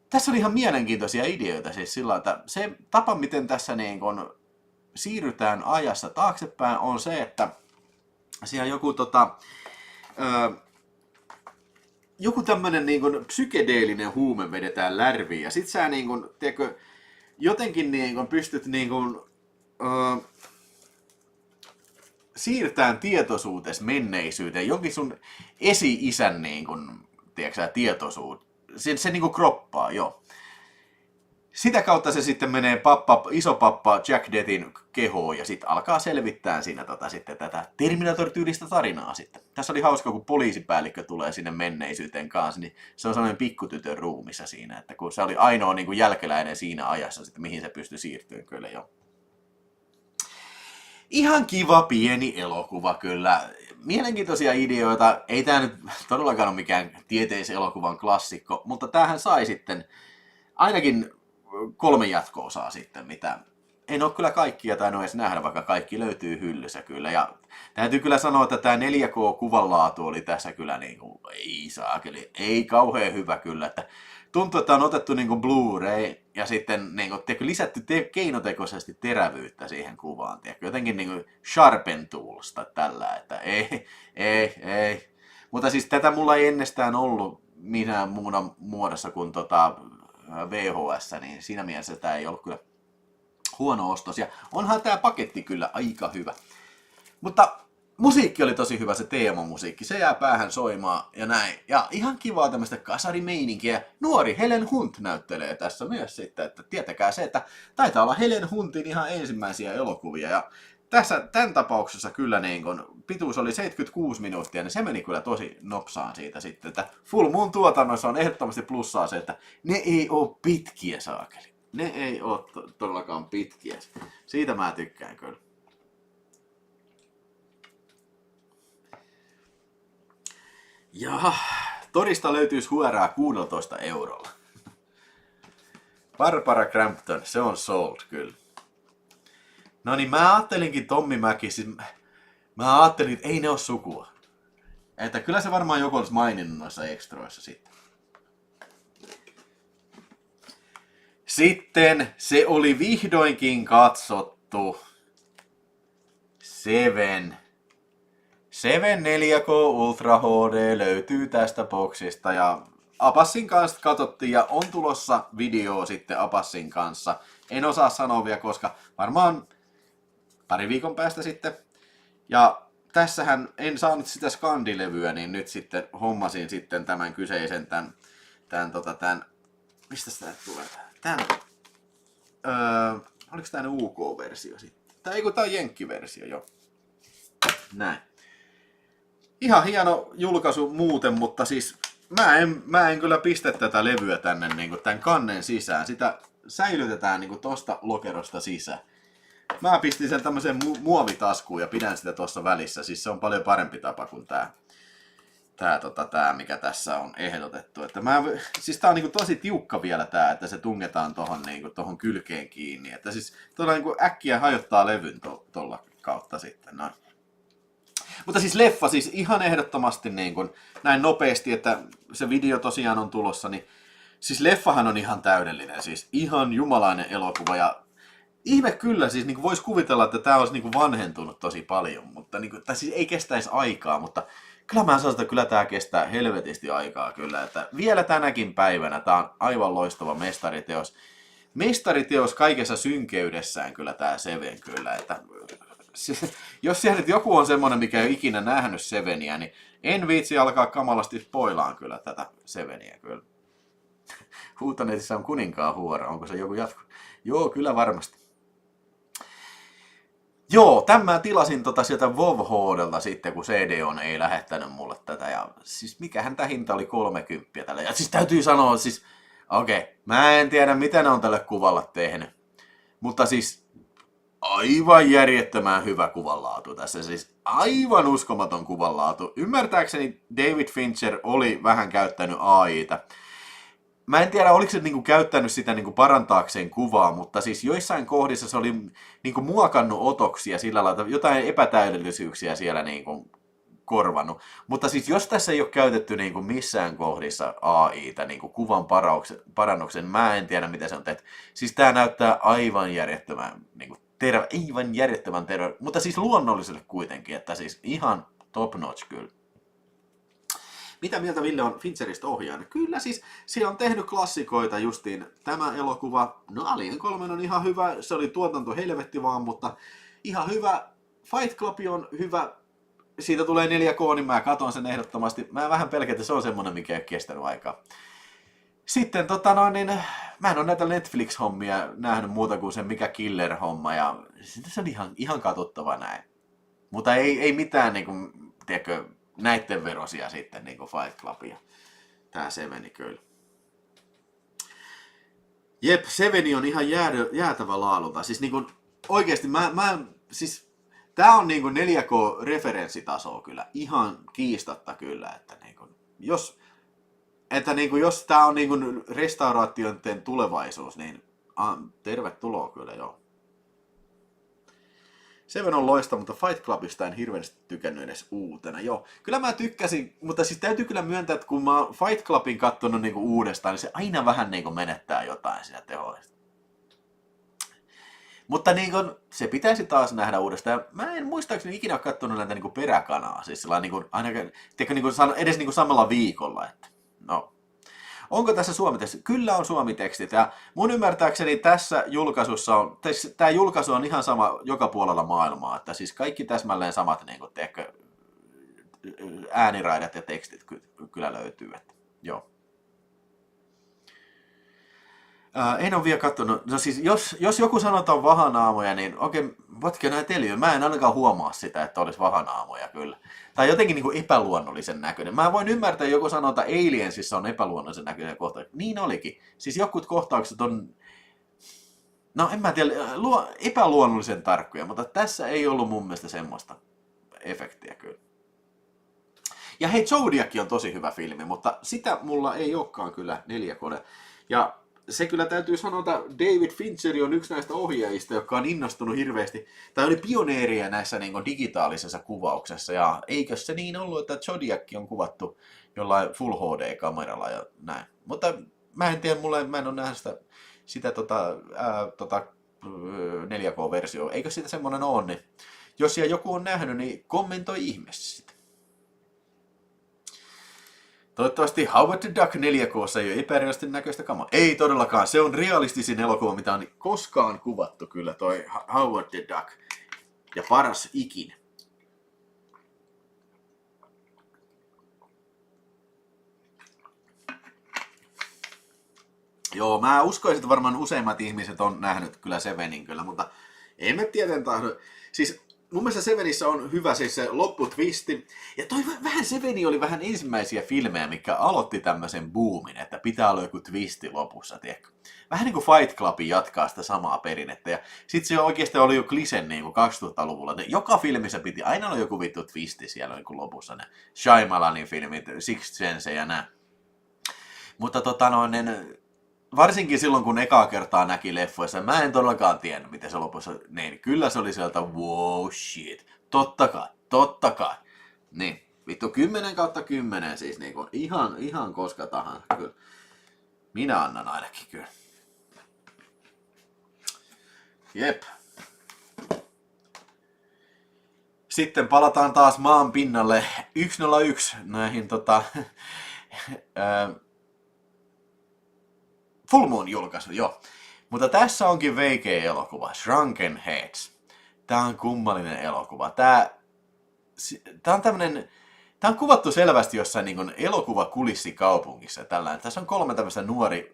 Tässä oli ihan mielenkiintoisia ideoita siis sillä, että se tapa, miten tässä siirrytään ajassa taaksepäin, on se, että siellä joku tämmönen psykedeellinen huume vedetään lärviin ja sit sä jotenkin pystyt siirtään tietoisuutes menneisyyteen, jonkin sun esi-isän tietoisuus. Se kroppaa, joo. Sitä kautta se sitten menee isopappa Jack Deathin kehoon ja sitten alkaa selvittää siinä sitten tätä Terminator-tyylistä tarinaa sitten. Tässä oli hauska, kun poliisipäällikkö tulee sinne menneisyyteen kanssa, niin se on sellainen pikkutytön ruumissa siinä, että kun se oli ainoa jälkeläinen siinä ajassa, sitten, mihin se pystyi siirtymään kyllä jo. Ihan kiva pieni elokuva kyllä. Mielenkiintoisia ideoita. Ei tämä nyt todellakaan ole mikään tieteiselokuvan klassikko, mutta tämähän sai sitten ainakin 3 jatko-osaa sitten, mitä en ole kyllä kaikkia tainnut edes nähdä, vaikka kaikki löytyy hyllyssä kyllä. Ja täytyy kyllä sanoa, että tämä 4K-kuvanlaatu oli tässä kyllä ei saakeli, ei kauhean hyvä kyllä. Että tuntuu, että on otettu Blu-ray ja sitten lisätty keinotekoisesti terävyyttä siihen kuvaan. Jotenkin sharpen toolsta tällä, että ei. Mutta siis tätä mulla ei ennestään ollut minä muuna muodossa kuin VHS, niin siinä mielessä tämä ei ollut kyllä huono ostos. Ja onhan tämä paketti kyllä aika hyvä. Mutta musiikki oli tosi hyvä, se teemamusiikki. Se jää päähän soimaan ja näin. Ja ihan kivaa tämmöistä kasarimeininkiä. Nuori Helen Hunt näyttelee tässä myös sitten. Että tietäkää se, että taitaa olla Helen Huntin ihan ensimmäisiä elokuvia. Ja tämän tapauksessa kyllä niin kun pituus oli 76 minuuttia, niin se meni kyllä tosi nopsaan siitä sitten. Että Full Moon tuotannossa on ehdottomasti plussaa se, että ne ei oo pitkiä saakeli. Ne ei oo todellakaan pitkiä. Siitä mä tykkään kyllä. Jaha, todista löytyisi huoraa 16 eurolla. Barbara Crampton, se on sold kyllä. No niin, mä ajattelinkin Tommi Mäki, siis mä ajattelin, että ei ne oo sukua. Että kyllä se varmaan joku olisi maininnut noissa ekstroissa sitten. Sitten se oli vihdoinkin katsottu. Seven 4K Ultra HD löytyy tästä boksista ja Apassin kanssa katsottiin ja on tulossa video sitten Apassin kanssa. En osaa sanoa vielä, koska varmaan pari viikon päästä sitten. Ja tässähän en saanut sitä Scandilevyä, niin nyt sitten hommasin sitten tämän kyseisen tämän mistä tää tulee? Oliko tää UK-versio sitten? Tää on Jenkki-versio, joo. Näin. Ihan hieno julkaisu muuten, mutta siis mä en kyllä pistä tätä levyä tänne niin tämän kannen sisään. Sitä säilytetään niin tosta lokerosta sisään. Mä pistin sen tämmöiseen muovitaskuun ja pidän sitä tuossa välissä. Siis se on paljon parempi tapa kuin tää mikä tässä on ehdotettu. Että siis tää on niin tosi tiukka vielä tää, että se tungetaan tohon kylkeen kiinni. Että siis todella niin äkkiä hajottaa levyn tolla kautta sitten. Noin. Mutta siis leffa siis ihan ehdottomasti niin kuin, näin nopeasti, että se video tosiaan on tulossa, niin siis leffahan on ihan täydellinen, siis ihan jumalainen elokuva ja ihme kyllä, siis niin voisi kuvitella, että tämä olisi niin vanhentunut tosi paljon, mutta niin kuin, tai siis ei kestäisi aikaa, mutta kyllä mä sanon, että kyllä tämä kestää helvetisti aikaa kyllä, että vielä tänäkin päivänä tämä on aivan loistava mestariteos. Mestariteos kaikessa synkeydessään kyllä tämä Seven kyllä, että jos siellä nyt joku on semmonen, mikä ei ole ikinä nähnyt Seveniä, niin en viitsi alkaa kamalasti spoilaan kyllä tätä Seveniä kyllä. Huutonetissä on kuninkaan huora, onko se joku jatko? Joo, kyllä varmasti. Joo, tämän tilasin sieltä WoW HDlta sitten, kun CD-on ei lähettänyt mulle tätä. Ja siis mikähän tämä hinta oli 30 tällä. Ja siis täytyy sanoa, siis okei, mä en tiedä mitä ne on tälle kuvalle tehnyt. Mutta siis aivan järjettömän hyvä kuvanlaatu tässä, siis aivan uskomaton kuvanlaatu. Ymmärtääkseni David Fincher oli vähän käyttänyt AI:tä. Mä en tiedä, oliko se niinku käyttänyt sitä niinku parantaakseen kuvaa, mutta siis joissain kohdissa se oli niinku muokannut otoksia sillä lailla, että jotain epätäydellisyyksiä siellä niinku korvannut. Mutta siis jos tässä ei ole käytetty niinku missään kohdissa AI:tä niinku kuvan parannuksen, mä en tiedä mitä se on tehty. Siis tää näyttää aivan järjettömän niinku aivan järjettömän terve, mutta siis luonnolliselle kuitenkin, että siis ihan top notch kyllä. Mitä mieltä Ville on Fincheristä ohjaajana? Kyllä siis, siellä on tehnyt klassikoita justiin tämä elokuva. No Alien 3 on ihan hyvä, se oli tuotanto helvetti vaan, mutta ihan hyvä. Fight Club on hyvä. Siitä tulee 4K, niin mä katon sen ehdottomasti. Mä vähän pelkään, että se on semmonen, mikä ei ole kestänyt aikaa. Sitten mä en ole näitä Netflix-hommia nähnyt muuta kuin sen mikä Killer-homma ja se on ihan katsottava näin. Mutta ei mitään niinku, tiedätkö, näitten verosia sitten niinku Fight Club ja tää Seveni kyllä. Jep, Seveni on ihan jäätävä laadulta. Siis niinku oikeesti siis tää on niinku 4K-referenssitasoa kyllä. Ihan kiistatta kyllä, että niinku jos tää on niinku restauraatioiden tulevaisuus, niin tervetuloa kyllä joo. Seven on loista, mutta Fight Clubista en hirveästi tykännyt edes uutena. Joo, kyllä mä tykkäsin, mutta siis täytyy kyllä myöntää, että kun mä oon Fight Clubin kattonut niinku uudestaan, niin se aina vähän niinku menettää jotain siinä tehoista. Mutta niinku, se pitäisi taas nähdä uudestaan. Mä en muistaakseni ikinä ole kattonut näitä niinku peräkanaa, siis sellainen niinku, ainakaan, niinku, edes niinku samalla viikolla. Että. No, Onko tässä suomitekstit? Kyllä on suomitekstit. Ja mun ymmärtääkseni tässä julkaisussa on, tämä julkaisu on ihan sama joka puolella maailmaa. Että siis kaikki täsmälleen samat niin kuin, teekö, ääniraidat ja tekstit kyllä löytyy. Että, joo. En ole vielä katsonut. No siis, jos joku sanotaan vahanaamoja, niin okei, what can I tell you? Mä en ainakaan huomaa sitä, että olisi vahanaamoja kyllä. Tai jotenkin niin kuin epäluonnollisen näköinen. Mä voin ymmärtää, joku sanoo, että Aliensissa on epäluonnollisen näköinen kohta. Niin olikin. Siis jokut kohtaukset on, no en mä tiedä, epäluonnollisen tarkkoja, mutta tässä ei ollut mun mielestä semmoista efektiä kyllä. Ja hei, Zodiac on tosi hyvä filmi, mutta sitä mulla ei olekaan kyllä 4K. Ja se kyllä täytyy sanoa, että David Fincher on yksi näistä ohjaajista, joka on innostunut hirveästi, tai oli pioneeria näissä niin digitaalisessa kuvauksessa, ja eikö se niin ollut, että Zodiac on kuvattu jollain Full HD-kameralla ja näin. Mutta mä en tiedä, mä en ole nähnyt sitä 4K-versioa, eikö sitä semmoinen ole, niin jos siellä joku on nähnyt, niin kommentoi ihmeessä sitä. Toivottavasti Howard the Duck 4K ei ole epärealistisen näköistä kamaa. Ei todellakaan, se on realistisin elokuva, mitä on koskaan kuvattu kyllä, toi Howard the Duck. Ja paras ikin. Joo, mä uskoisin, että varmaan useimmat ihmiset on nähnyt kyllä Sevenin kyllä, mutta en mä tieten tahdo. Siis mun mielestä Sevenissä on hyvä siis se lopputwisti. Ja toi vähän Seveni oli vähän ensimmäisiä filmejä, mikä aloitti tämmöisen boomin, että pitää olla joku twisti lopussa, tiedätkö? Vähän niin kuin Fight Club jatkaa sitä samaa perinnettä. Ja sit se oikeasti oli jo klise niin kuin 2000-luvulla. Joka filmissä piti aina olla joku vittu twisti siellä niin kuin lopussa. Ne Shyamalanin filmit, Sixth Sense ja nää. Mutta varsinkin silloin, kun ekaa kertaa näki leffoissa, mä en todellakaan tiennyt, miten se lopussa niin. Kyllä se oli sieltä, wow, shit. Totta kai. Niin, vittu 10/10 siis niinku, ihan koska tahansa, kyllä. Minä annan ainakin, kyllä. Jep. Sitten palataan taas maan pinnalle 101 näihin Full Moon julkaisu, joo. Mutta tässä onkin veikeä elokuva, Shrunken Heads. Tää on kummallinen elokuva. Tää on kuvattu selvästi jossain niin elokuvakulissikaupungissa. Tällainen. Tässä on 3 tämmöistä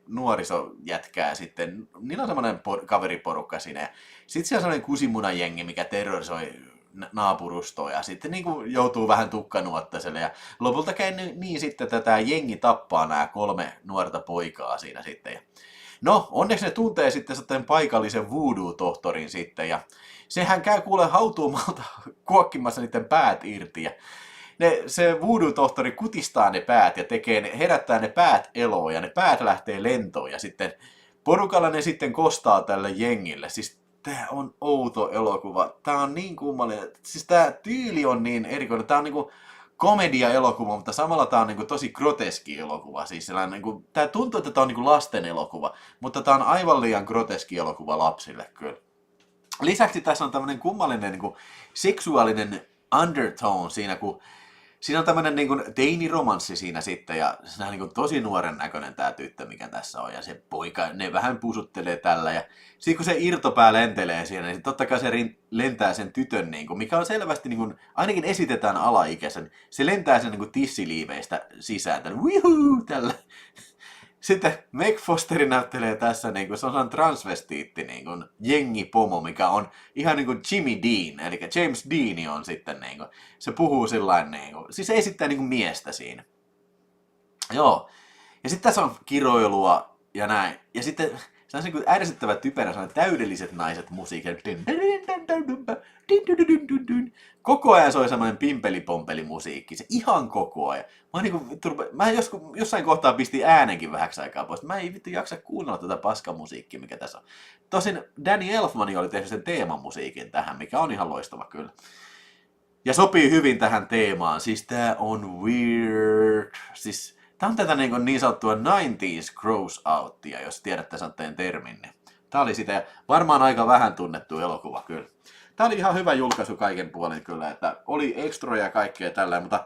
nuorisojätkää sitten. Niillä on semmoinen kaveriporukka siinä. Sitten siellä on semmoinen kusimunajengi, mikä terrorisoi naapurustoa ja sitten niin kuin joutuu vähän tukkanuottaselle. Ja lopulta käy niin sitten, että tämä jengi tappaa nämä 3 nuorta poikaa siinä sitten. No, onneksi ne tuntee sitten paikallisen voodoo-tohtorin sitten. Ja sehän käy kuule hautuumalta kuokkimassa niiden päät irti. Ja se voodoo-tohtori kutistaa ne päät ja herättää ne päät eloon ja ne päät lähtee lentoon. Ja sitten porukalla ne sitten kostaa tälle jengille. Siis tää on outo elokuva. Tää on niin kummallinen. Siis tää tyyli on niin erikoinen. Tää on niinku komedia-elokuva, mutta samalla tää on niinku tosi groteski elokuva. Siis niinku, tää tuntuu, että tää on niinku lasten elokuva, mutta tää on aivan liian groteski elokuva lapsille kyllä. Lisäksi tässä on tämmönen kummallinen niinku seksuaalinen undertone siinä, kun siinä on tämmönen niinku teiniromanssi siinä sitten, ja se on niinku tosi nuoren näköinen tää tyttö, mikä tässä on, ja se poika, ne vähän pusuttelee tällä, ja sitten kun se irtopää lentelee siinä, niin totta kai se lentää sen tytön, niinku, mikä on selvästi, niinku, ainakin esitetään alaikäisen, se lentää sen niinku tissiliiveistä sisään, tällä, wihuu, tällä. Sitten Meg Fosteri näyttelee tässä, niinku, se on transvestiitti, niinku, jengipomo, mikä on ihan niinku Jimmy Dean, eli James Dean on sitten, niinku, se puhuu sillain, niinku, siis se esittää niinku miestä siinä. Joo, ja sitten tässä on kiroilua ja näin, ja sitten se on niinku ärsyttävä typerä, se on täydelliset naiset musiikki. Koko ajan soi semmoinen pimpeli-pompeli musiikki, se ihan koko ajan. Mä jossain kohtaa pistin äänenkin vähäksi aikaa pois. Mä ei vittu jaksa kuunnella tätä paskamusiikkia, mikä tässä on. Tosin Danny Elfman oli tehnyt sen teemamusiikin tähän, mikä on ihan loistava kyllä. Ja sopii hyvin tähän teemaan. Siis tää on weird. Siis tää on tätä niin sanottua 90s gross outia, jos tiedätte sanotteen termin. Niin. Tää oli sitä varmaan aika vähän tunnettu elokuva kyllä. Tää oli ihan hyvä julkaisu kaiken puolin kyllä, että oli ekstroja ja kaikkea tällä, mutta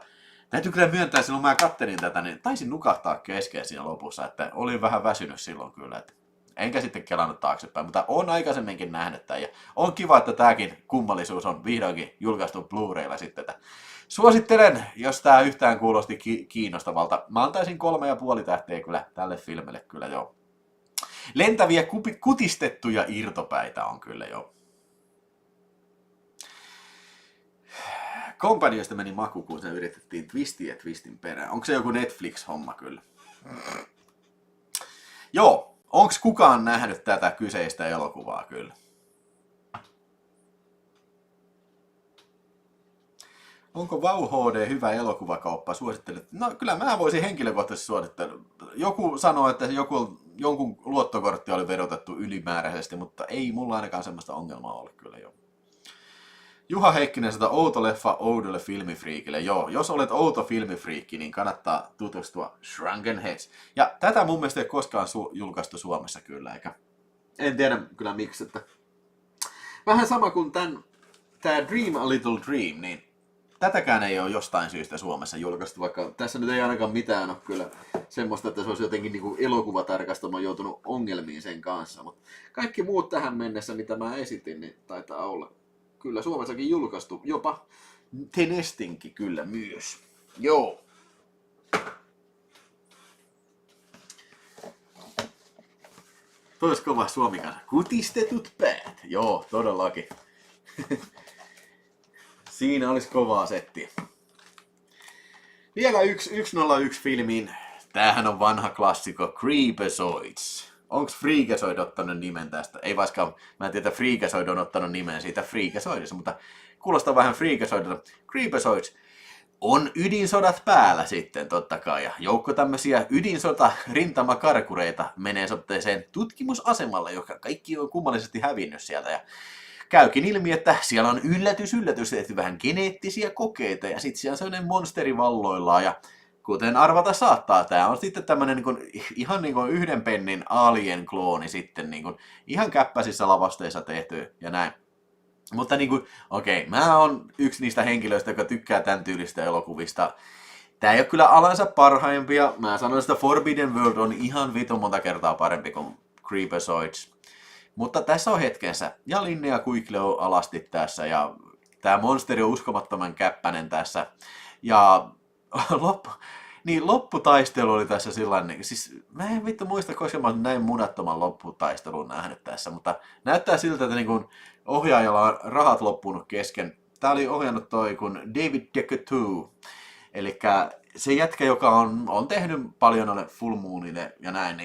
Täytyy kyllä myöntää, silloin mä kattelin tätä, niin taisin nukahtaa kesken siinä lopussa, että olin vähän väsynyt silloin kyllä. Että enkä sitten kelannut taaksepäin, mutta on aikaisemminkin nähnyt tämän. Ja on kiva, että tämäkin kummallisuus on vihdoinkin julkaistu Blu-raylla sitten. Että suosittelen, jos tämä yhtään kuulosti kiinnostavalta. Mä antaisin 3,5 tähteä kyllä tälle filmille kyllä joo. Lentäviä kutistettuja irtopäitä on kyllä joo. Companionista meni maku, kun se yritettiin twistiä twistin perään. Onko se joku Netflix-homma kyllä? Joo, onko kukaan nähnyt tätä kyseistä elokuvaa kyllä? Onko Wow HD hyvä elokuvakauppa? Suosittelet? No kyllä mä voisin henkilökohtaisesti suositella. Joku sanoo, että jonkun luottokortti oli vedotettu ylimääräisesti, mutta ei mulla ainakaan semmoista ongelmaa ole kyllä jo. Juha Heikkinen sanoo, outo leffa oudolle filmifriikille. Joo, jos olet outo filmifriikki, niin kannattaa tutustua Shrunken Heads. Ja tätä mun mielestä ei ole koskaan julkaistu Suomessa kyllä, eikä. En tiedä kyllä miksi, että vähän sama kuin tämä Dream a Little Dream, niin tätäkään ei ole jostain syystä Suomessa julkaistu, vaikka tässä nyt ei ainakaan mitään ole kyllä semmoista, että se olisi jotenkin niin kuin elokuvatarkastamo joutunut ongelmiin sen kanssa, mutta kaikki muut tähän mennessä, mitä mä esitin, niin taitaa olla kyllä Suomessakin julkaistu, jopa Tenestinkin kyllä myös. Joo. Toi olisi kova suomi kanssa. Kutistetut päät. Joo, todellakin. Siinä olisi kovaa settiä. Vielä 101 filmin. Tämähän on vanha klassikko Creepazoids. Onko Freakazoid ottanut nimen tästä? Ei vaikka, mä en tiedä, että Freakazoid on ottanut nimen siitä Freakazoidista, mutta kuulostaa vähän Freakazoidilta. Creepazoids on ydinsodat päällä sitten totta kai. Ja joukko tämmöisiä ydinsotarintamakarkureita menee sotteeseen tutkimusasemalle, joka kaikki on kummallisesti hävinnyt sieltä. Ja käykin ilmi, että siellä on yllätys, tehty vähän geneettisiä kokeita ja sitten siellä on sellainen monsteri valloillaan ja kuten arvata saattaa, tämä on sitten tämmöinen ihan yhden pennin alien-klooni sitten ihan käppäisissä lavasteissa tehty ja näin. Mutta okei, mä oon yksi niistä henkilöistä, joka tykkää tämän tyylistä elokuvista. Tää ei ole kyllä alansa parhaimpia. Mä sanoin, että Forbidden World on ihan vitun monta kertaa parempi kuin Creepazoids. Mutta tässä on hetkensä. Ja Linnea Quigley on alasti tässä. Ja tää monsteri on uskomattoman käppänen tässä. Ja lopputaistelu oli tässä sillain. Siis mä en vittu muista, koska mä oon näin munattoman lopputaistelun nähnyt tässä. Mutta näyttää siltä, että ohjaajalla on rahat loppunut kesken. Tää oli ohjannut toi kun David Decoteau. Eli se jätkä, joka on tehnyt paljon noille Full Moonille ja näin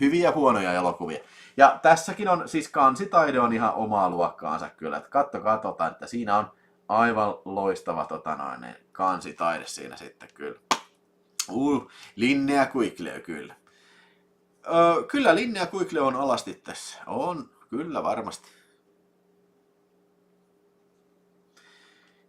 hyviä huonoja elokuvia. Ja tässäkin on, siis kansitaide on ihan omaa luokkaansa kyllä. Että katsotaan, että siinä on aivan loistava kansitaide siinä sitten kyllä. Linnea Quigley kyllä. Kyllä Linnea Quigley on alasti tässä. On, kyllä varmasti.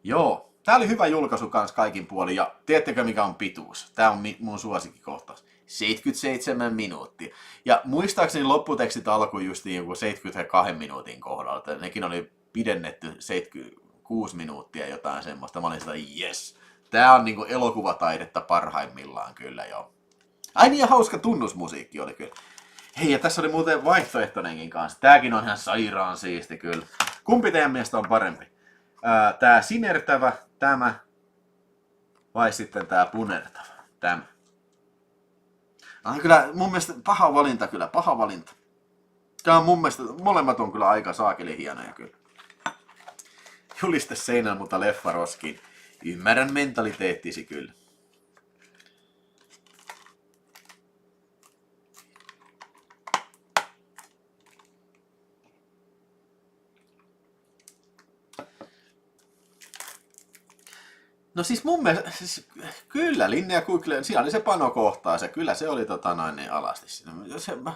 Joo. Tää oli hyvä julkaisu kans kaikin puolin ja tiedättekö mikä on pituus? Tää on mun suosikkikohtaus. 77 minuuttia. Ja muistaakseni lopputekstit alkoi justiin joku 72 minuutin kohdalla. Nekin oli pidennetty 76 minuuttia jotain semmoista. Mä olin sitä, yes. Tää on elokuvataidetta parhaimmillaan kyllä joo. Ai niin ja hauska tunnusmusiikki oli kyllä. Hei ja tässä oli muuten vaihtoehtoinenkin kanssa. Tääkin on ihan sairaan siisti kyllä. Kumpi teidän mielestä on parempi? Tää sinertävä, tämä, vai sitten tää punertava, tämä. Kyllä mun mielestä paha valinta. Tää on mun mielestä, molemmat on kyllä aika saakeli hienoja kyllä. Juliste seinään, mutta leffa roskiin. Ymmärrän mentaliteettisi kyllä. No siis mun mielestä, kyllä Linnea Quigley, siellä oli se panokohtaus ja kyllä se oli alasti siinä.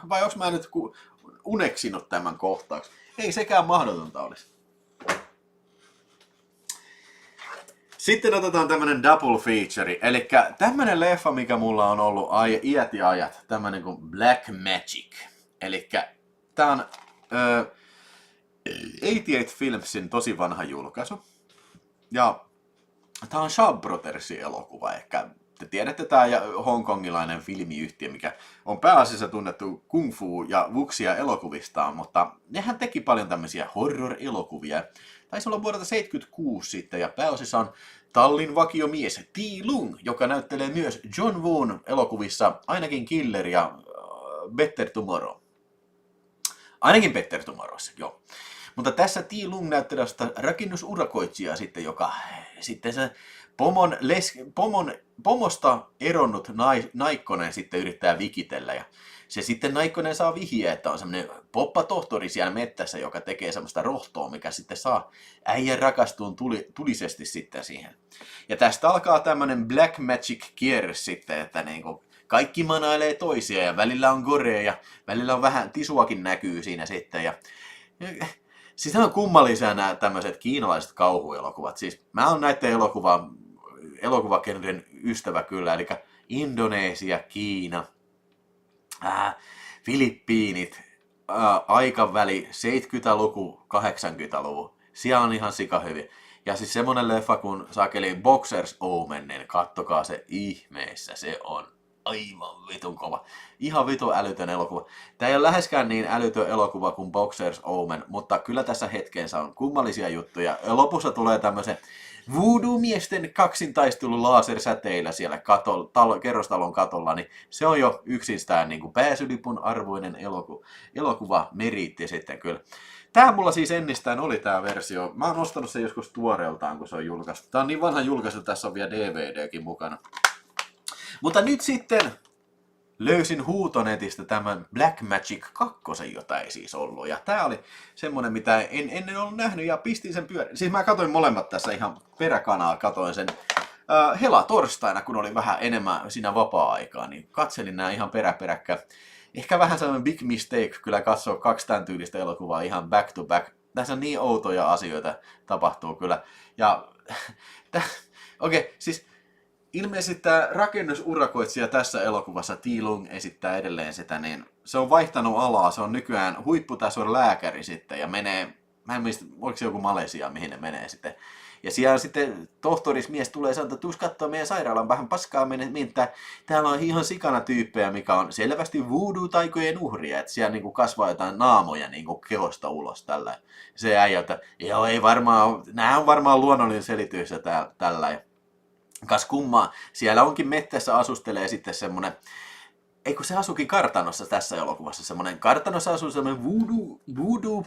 Vai onko mä nyt uneksinut tämän kohtauksen? Ei sekään mahdotonta olisi. Sitten otetaan tämmönen double feature, eli tämmönen leffa, mikä mulla on ollut iät ja ajat, tämmönen kuin Black Magic. Eli tää on 88 Filmsin tosi vanha julkaisu. Ja Tämä on Shaw Brothersin elokuva. Ehkä te tiedätte, tämä hongkongilainen filmiyhtiö, mikä on pääasiassa tunnettu kung fu ja wuxia elokuvistaan, mutta nehän teki paljon tämmöisiä horror-elokuvia. Taisi olla vuodelta 1976 sitten, ja pääosissa on tallin vakiomies T. Lung, joka näyttelee myös John Woon elokuvissa ainakin Killer ja Better Tomorrow. Ainakin Better Tomorrowssa, joo. Mutta tässä T. Lung näyttelee sitä rakennusurakoitsijaa sitten, joka sitten se pomosta eronnut naikkonen sitten yrittää vikitellä. Ja se sitten naikkonen saa vihjeä, että on semmoinen poppatohtori siellä mettässä, joka tekee semmoista rohtoa, mikä sitten saa äijän rakastuun tulisesti sitten siihen. Ja tästä alkaa tämmöinen black magic kierre sitten, että niinku kaikki manailee toisia ja välillä on gorea ja välillä on vähän tisuakin näkyy siinä sitten. Ja siis on kummallisia nämä tämmöiset kiinalaiset kauhuelokuvat. Siis mä oon näiden elokuvagenren ystävä kyllä, eli Indonesia, Kiina, Filippiinit, aikaväli 70-luku, 80-luku. Siellä on ihan sikahyviä. Ja siis semmonen leffa kun saakeli Boxers Omen, niin kattokaa se ihmeessä, se on aivan vitun kova. Ihan vitun älytön elokuva. Tää ei ole läheskään niin älytön elokuva kuin Boxers Omen, mutta kyllä tässä hetkeensä on kummallisia juttuja. Lopussa tulee tämmöisen voodoo-miesten kaksintaistelu lasersäteillä siellä kerrostalon katolla, niin se on jo yksistään niin kuin pääsylipun arvoinen elokuva meriitti sitten kyllä. Tää mulla siis ennestään oli tää versio. Mä oon ostanut sen joskus tuoreeltaan, kun se on julkaistu. Tää on niin vanha julkaisu, tässä on vielä DVDkin mukana. Mutta nyt sitten löysin huutonetistä tämän Black Magic 2, jota ei siis ollut. Ja tää oli semmonen, mitä en ennen ollut nähnyt ja pistin sen pyörän. Siis mä katoin molemmat tässä ihan peräkanaa, katoin sen helatorstaina, kun oli vähän enemmän siinä vapaa-aikaa, niin katselin nää ihan peräkkäin. Ehkä vähän sellainen big mistake kyllä katsoa 2 tämän tyylistä elokuvaa ihan back to back. Tässä on niin outoja asioita tapahtuu kyllä. Ja okei, siis ilmeisesti tämä rakennusurakoitsija tässä elokuvassa, T. Lung, esittää edelleen sitä, niin se on vaihtanut alaa, se on nykyään huipputason lääkäri sitten ja menee, mä en muista, oliko se joku Malesia, mihin ne menee sitten. Ja siellä sitten tohtorismies tulee sanoa, että tuus kattoo meidän sairaalan vähän paskaa mintää. Täällä on ihan sikana tyyppejä, mikä on selvästi voodoo-taikojen uhria, että siellä niinku kasvaa jotain naamoja niinku kehosta ulos tällä. Se äijä, että joo ei varmaan, nämä on varmaan luonnollinen selitys ja tällä. Kas kummaa, siellä onkin mettässä asustelee sitten semmonen, eikö se asukin kartanossa tässä elokuvassa, semmonen kartanossa asuu semmonen voodoo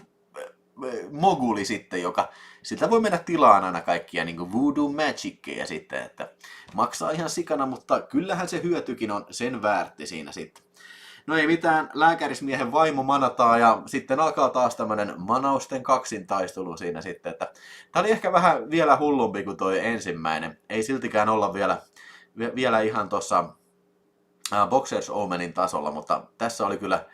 moguli sitten, joka sitä voi mennä tilaan aina kaikkia niin kuin voodoo magickeja sitten, että maksaa ihan sikana, mutta kyllähän se hyötykin on sen väärti siinä sitten. No ei mitään, lääkärismiehen vaimo manataan ja sitten alkaa taas tämmönen manausten kaksintaistelu siinä sitten, että tää oli ehkä vähän vielä hullumpi kuin toi ensimmäinen. Ei siltikään olla vielä ihan tossa Boxers Omenin tasolla, mutta tässä oli kyllä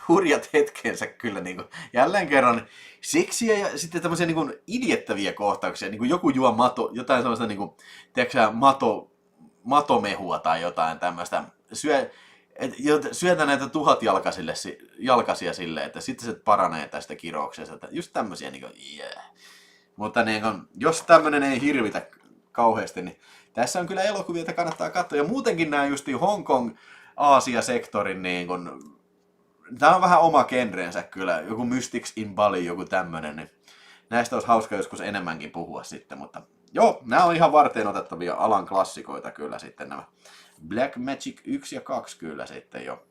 hurjat hetkensä kyllä niin kuin, jälleen kerran seksiä ja sitten tämmöisiä niin kuin iljettäviä kohtauksia, niin kuin joku juo jotain sellaista niin kuin, tiedätkö, matomehua tai jotain tämmöistä, syötä näitä 1000 jalkasia silleen, että sitten se paranee tästä kirouksesta, että just tämmöisiä niin kuin, yeah. Mutta niin kuin, jos tämmöinen ei hirvitä kauheasti, niin tässä on kyllä elokuvia, joita kannattaa katsoa, ja muutenkin nämä just Hongkong Aasia-sektorin niin kuin, tämä on vähän oma genreensä kyllä, joku Mystics in Bali, joku tämmönen, niin näistä olisi hauska joskus enemmänkin puhua sitten, mutta joo, nämä on ihan varten otettavia alan klassikoita kyllä sitten nämä Black Magic 1 ja 2 kyllä sitten jo.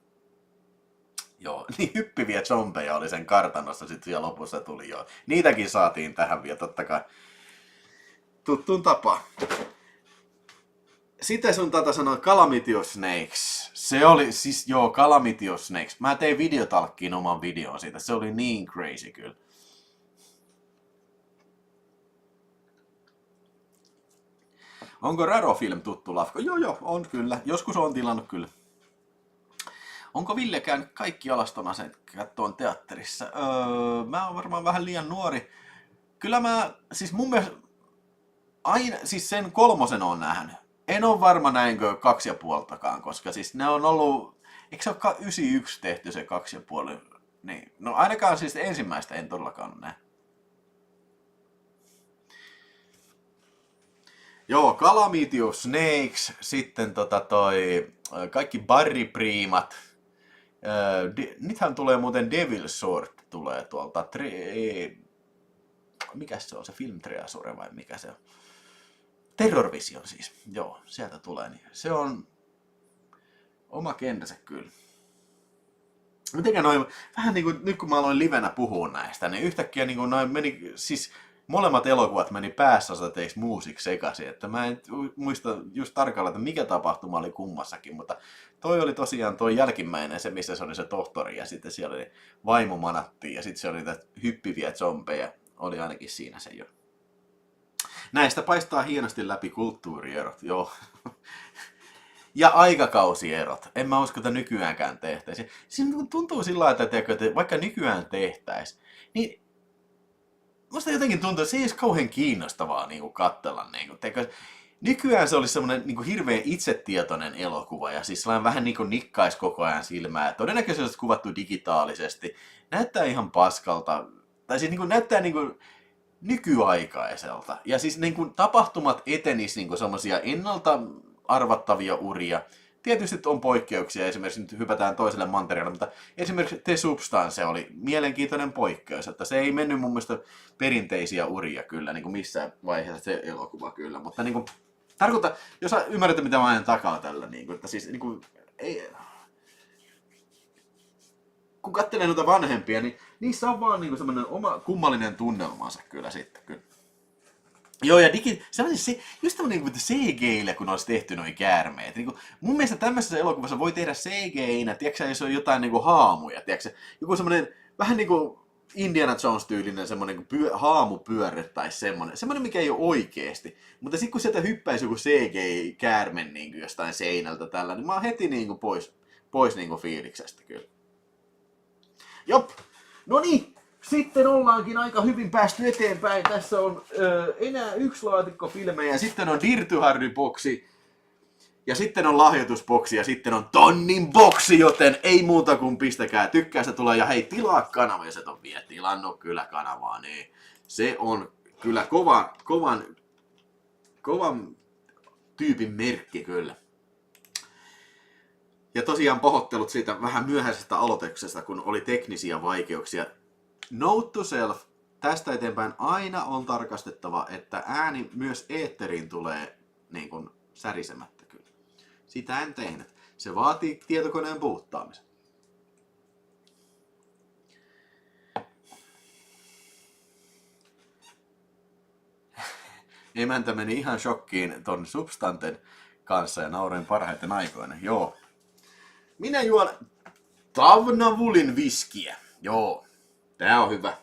Joo, niin hyppiviä zombeja oli sen kartanossa sitten siellä lopussa tuli jo. Niitäkin saatiin tähän vielä totta kai tuttuun tapaan. Sitten sun sanoi Calamity of Snakes. Se oli siis, joo, Calamity of Snakes. Mä tein videotalkkiin oman videon siitä. Se oli niin crazy kyllä. Onko Raro-film tuttu lafka? Joo, on kyllä. Joskus on tilannut kyllä. Onko Ville käynyt kaikki alastonaset kattoon teatterissa? Mä oon varmaan vähän liian nuori. Kyllä mä, siis mun mielestä, aina, siis sen 3 on nähnyt. En ole varma näinkö 2,5, koska siis ne on ollut, eikö se ole 91 tehty se 2,5? Niin. No ainakaan siis ensimmäistä en todellakaan näe. Joo, Calamity of Snakes, sitten kaikki Barry Primat. Nythän tulee muuten Devil Sword, tulee tuolta, mikä se on, se Film Treasure vai mikä se on? Terror Vision siis, joo, sieltä tulee. Niin. Se on oma kentänsä kyllä. Mitenkä noin, vähän niin kuin nyt kun mä aloin livenä puhua näistä, niin yhtäkkiä niin kuin noin meni, siis molemmat elokuvat meni päässäsateiksi muusiksi sekaisin, että mä en muista just tarkalleen, että mikä tapahtuma oli kummassakin, mutta toi oli tosiaan toi jälkimmäinen, se missä se oli se tohtori ja sitten siellä oli vaimo manattiin ja sitten siellä oli niitä hyppiviä zombeja, oli ainakin siinä se jo. Näistä paistaa hienosti läpi kulttuurierot, joo. Ja aikakausierot. En mä usko, että nykyäänkään tehtäisiin. Siinä tuntuu sillä lailla, että vaikka nykyään tehtäisiin, niin musta jotenkin tuntuu, että se ei olisi kauhean kiinnostavaa niin katsella. Nykyään se olisi semmoinen niin hirveän itsetietoinen elokuva ja siis sellainen vähän niin nikkaisi koko ajan silmää. Todennäköisesti kuvattu digitaalisesti. Näyttää ihan paskalta. Tai siis näyttää nykyaikaiselta. Ja siis tapahtumat etenis semmoisia ennalta arvattavia uria. Tietysti on poikkeuksia, esimerkiksi nyt hypätään toiselle mantereelle, mutta esimerkiksi The Substance oli mielenkiintoinen poikkeus, että se ei mennyt mun mielestä perinteisiä uria kyllä missään vaiheessa se elokuva kyllä, mutta tarkoittaa, jos ymmärrätte mitä mä ajan takaa tällä, että siis ei, kun katselee noita vanhempia, niin niissä on vaan semmoinen oma kummallinen tunnelmansa kyllä sitten kyllä. Joo, ja se on siis se, just tämmöinen CGI-lle, kun olisi tehty noi käärmeet. Mun mielestä tämmöisessä elokuvassa voi tehdä CGI-nä, tiedätkö jos on jotain haamuja, tiedätkö joku semmoinen vähän Indiana Jones-tyylinen semmoinen haamupyörre tai semmoinen mikä ei ole oikeesti. Mutta sitten kun sieltä hyppäisi joku CGI-käärme jostain seinältä tällä, niin mä oon heti pois fiiliksestä kyllä. Jop, no niin. Sitten ollaankin aika hyvin päästy eteenpäin. Tässä on enää yksi laatikko filmejä, sitten on Dirty Harry-boksi, ja sitten on lahjoitusboksi, ja sitten on tonnin boksi, joten ei muuta kuin pistäkää tykkäystä tulee. Ja hei, tilaa kanava, jos et ole vielä tilannut kyllä kanavaa, niin se on kyllä kovan tyypin merkki kyllä. Ja tosiaan pahoittelut siitä vähän myöhäisestä aloituksesta, kun oli teknisiä vaikeuksia. Note to self, tästä eteenpäin aina on tarkastettava, että ääni myös eetteriin tulee särisemättä kyllä. Sitä en tehnyt. Se vaatii tietokoneen puuttaamisen. Emäntä meni ihan shokkiin ton Substanten kanssa ja nauroin parhaiten aikoina. Joo. Minä juon Tavnavulin viskiä. Joo. Tää on hyvä.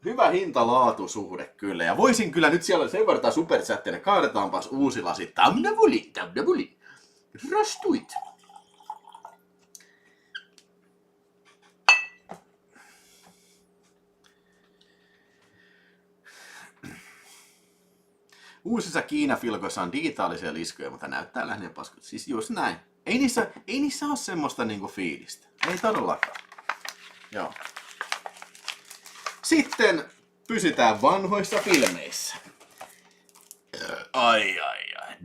Hyvä hinta-laatusuhde kyllä. Ja voisin kyllä nyt siellä sen verran superchatteja. Kaadetaanpas uusi lasi. Tavnavulin. Rastuit. Uusissa Kiina-filkoissa on digitaalisia liskoja, mutta näyttää lähinnä paskut. Siis just näin. Ei niissä ole semmoista fiilistä. Ei todellakaan. Joo. Sitten pysytään vanhoissa filmeissä. Ai.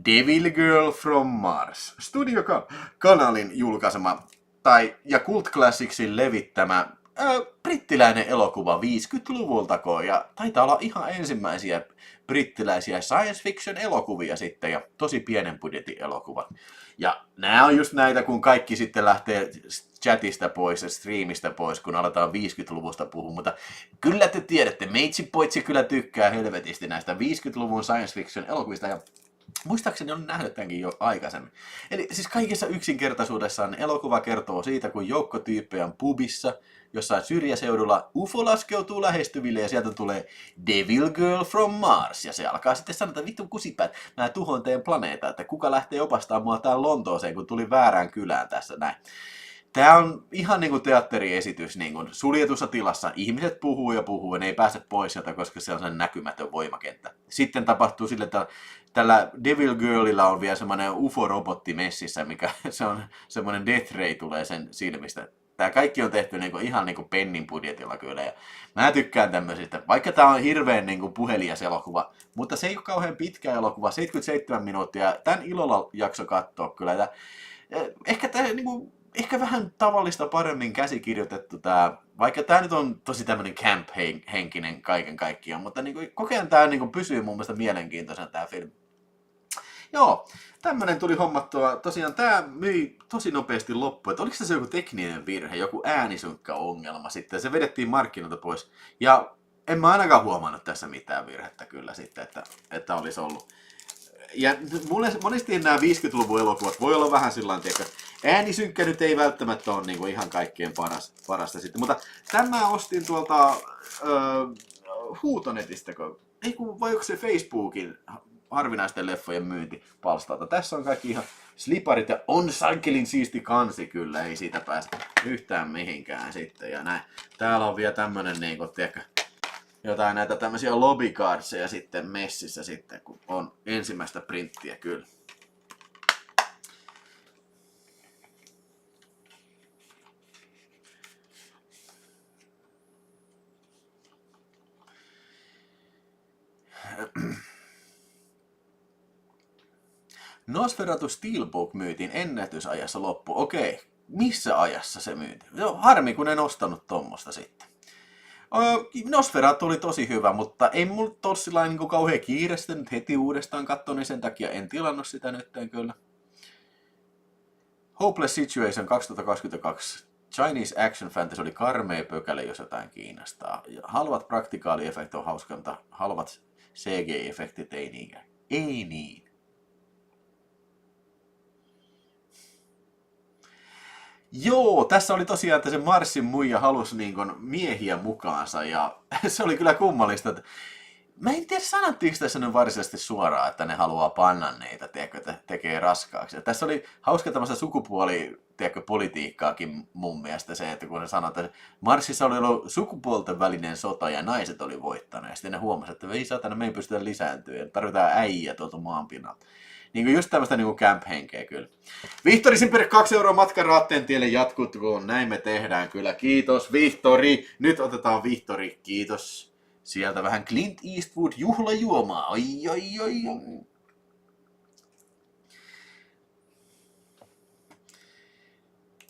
Devil Girl from Mars. Studio-kanalin julkaisema ja Cult Classicsin levittämä brittiläinen elokuva 50-luvultako. Ja taitaa olla ihan ensimmäisiä brittiläisiä science fiction elokuvia sitten ja tosi pienen budjetin elokuvat. Ja nämä on just näitä, kun kaikki sitten lähtee chatista pois ja streamista pois, kun aletaan 50-luvusta puhua. Mutta kyllä te tiedätte, Meitsi-poitsi kyllä tykkää helvetisti näistä 50-luvun science fiction elokuvista. Ja muistaakseni on nähnyt tämänkin jo aikaisemmin. Eli siis kaikessa yksinkertaisuudessaan elokuva kertoo siitä, kun joukko tyyppejä on pubissa, jossain syrjäseudulla UFO laskeutuu lähestyville ja sieltä tulee Devil Girl from Mars. Ja se alkaa sitten sanoa, että vittu kusipäät, mä tuhoan teidän planeetan, että kuka lähtee opastamaan mua täällä Lontooseen, kun tuli väärään kylään tässä näin. Tää on ihan teatteriesitys suljetussa tilassa. Ihmiset puhuu ja ne ei pääse pois sieltä, koska se on sen näkymätön voimakenttä. Sitten tapahtuu sille, että tällä Devil Girlilla on vielä semmoinen UFO-robotti messissä, mikä se on semmoinen death ray tulee sen silmistä. Tää kaikki on tehty niinku, ihan niinku pennin budjetilla kyllä. Ja mä tykkään tämmöisistä, vaikka tää on hirveän niinku puhelias elokuva, mutta se ei ole kauhean pitkä elokuva, 77 minuuttia. Tän ilolla jakso katsoa kyllä. Ja, ehkä tää niinku, ehkä vähän tavallista paremmin käsikirjoitettu tää, vaikka tää nyt on tosi tämmönen camp-henkinen kaiken kaikkiaan, mutta niinku, kokeen tää niinku pysyy mun mielestä mielenkiintoisena tää filmi. Joo, tämmönen tuli hommattua. Tosiaan tää myi tosi nopeasti loppuun. Että oliko se joku tekninen virhe, joku äänisynkkä-ongelma sitten. Se vedettiin markkinoilta pois. Ja en mä ainakaan huomannut tässä mitään virhettä kyllä sitten, että olisi ollut. Ja monesti nämä 50-luvun elokuvat voi olla vähän sillä tavalla, että äänisynkkä nyt ei välttämättä ole niin kuin ihan kaikkein parasta sitten. Mutta tämä ostin tuolta Huutonetistä, vai onko se Facebookin harvinaisten leffojen myyntipalstalta. Tässä on kaikki ihan sliparit ja on sankelin siisti kansi kyllä, ei siitä pääse yhtään mihinkään sitten ja näin. Täällä on vielä tämmönen niinku, tiedätkö, jotain näitä tämmöisiä lobbycardseja sitten messissä sitten, kun on ensimmäistä printtiä kyllä. Nosferatu Steelbook myytiin ennätysajassa loppu. Okei, missä ajassa se myytiin? Joo, harmi kun en ostanut tommosta sitten. Nosferatu oli tosi hyvä, mutta ei mulla tossilain niin kauhean kiirestä nyt heti uudestaan katsoa, niin sen takia en tilannut sitä nytten kyllä. Hopeless Situation 2022. Chinese Action Fantasy oli karmea pökäle, jos jotain kiinnostaa. Halvat praktikaaliefektit on hauskantaa, halvat CG-efektit ei niinkään. Ei niin. Joo, tässä oli tosiaan, että se Marsin muija halusi niin kuin miehiä mukaansa ja se oli kyllä kummallista. Että mä en tiedä, sanottiinko tässä nyt varsinaisesti suoraan, että ne haluaa panna niitä, tiedätkö, että tekee raskaaksi. Ja tässä oli hauska tämmöistä sukupuolipolitiikkaakin mun mielestä se, että kun ne sanoi, että Marsissa oli ollut sukupuolten välinen sota ja naiset oli voittanut. Ja sitten ne huomasivat, että ei satana, me ei pystytä lisääntyä ja tarvitaan äijä tuolta maanpinnalta. Niin kuin just tämmöistä niin camp-henkeä kyllä. Vihtori Simperi 2 € matka Raatteen tielle jatkutkoon. Näin me tehdään kyllä. Kiitos Vihtori. Nyt otetaan Vihtori. Kiitos. Sieltä vähän Clint Eastwood juhlajuomaa. Oi.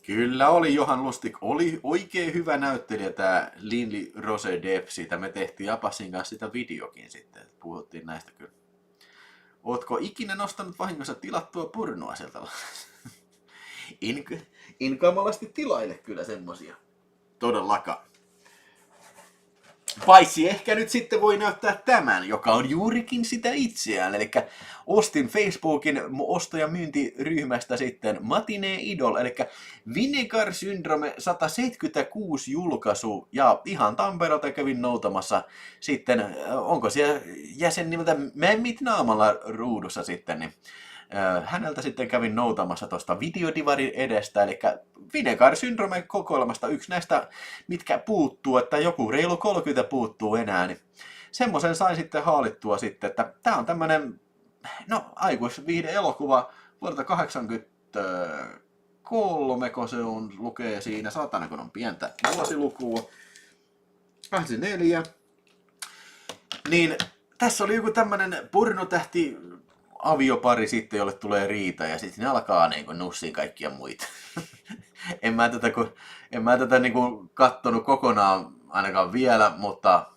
Kyllä oli Johan Lustig. Oli oikein hyvä näyttelijä tää Linley Rose Depp. Siitä me tehtiin Apasin kanssa sitä videokin sitten. Puhuttiin näistä kyllä. Ootko ikinä nostanut vahingossa tilattua pornoa sieltä? En kamalasti tilaile kyllä semmosia. Todellakaan. Paitsi ehkä nyt sitten voi näyttää tämän, joka on juurikin sitä itseään. Eli ostin Facebookin osto- ja myyntiryhmästä sitten Matinee Idol, eli Vinegar Syndrome 176 julkaisu. Ja ihan Tampereelta kävin noutamassa sitten, onko siellä jäsen nimeltä Mämmit naamalla ruudussa sitten, niin häneltä sitten kävin noutamassa tuosta videodivarin edestä, eli Vinegar Syndrome kokoelmasta yksi näistä, mitkä puuttuu, että joku reilu 30 puuttuu enää, niin semmoisen sain sitten haalittua sitten, että tää on tämmönen, aikuisviihde-elokuva vuodelta 83, kun se on, lukee siinä, saatana kun on pientä vuosilukua, 84, niin tässä oli joku tämmönen pornotähti, aviopari sitten, jolle tulee riita ja sitten ne alkaa niin kuin nussiin kaikkia muita. en mä tätä niin kuin kattonut kokonaan ainakaan vielä, mutta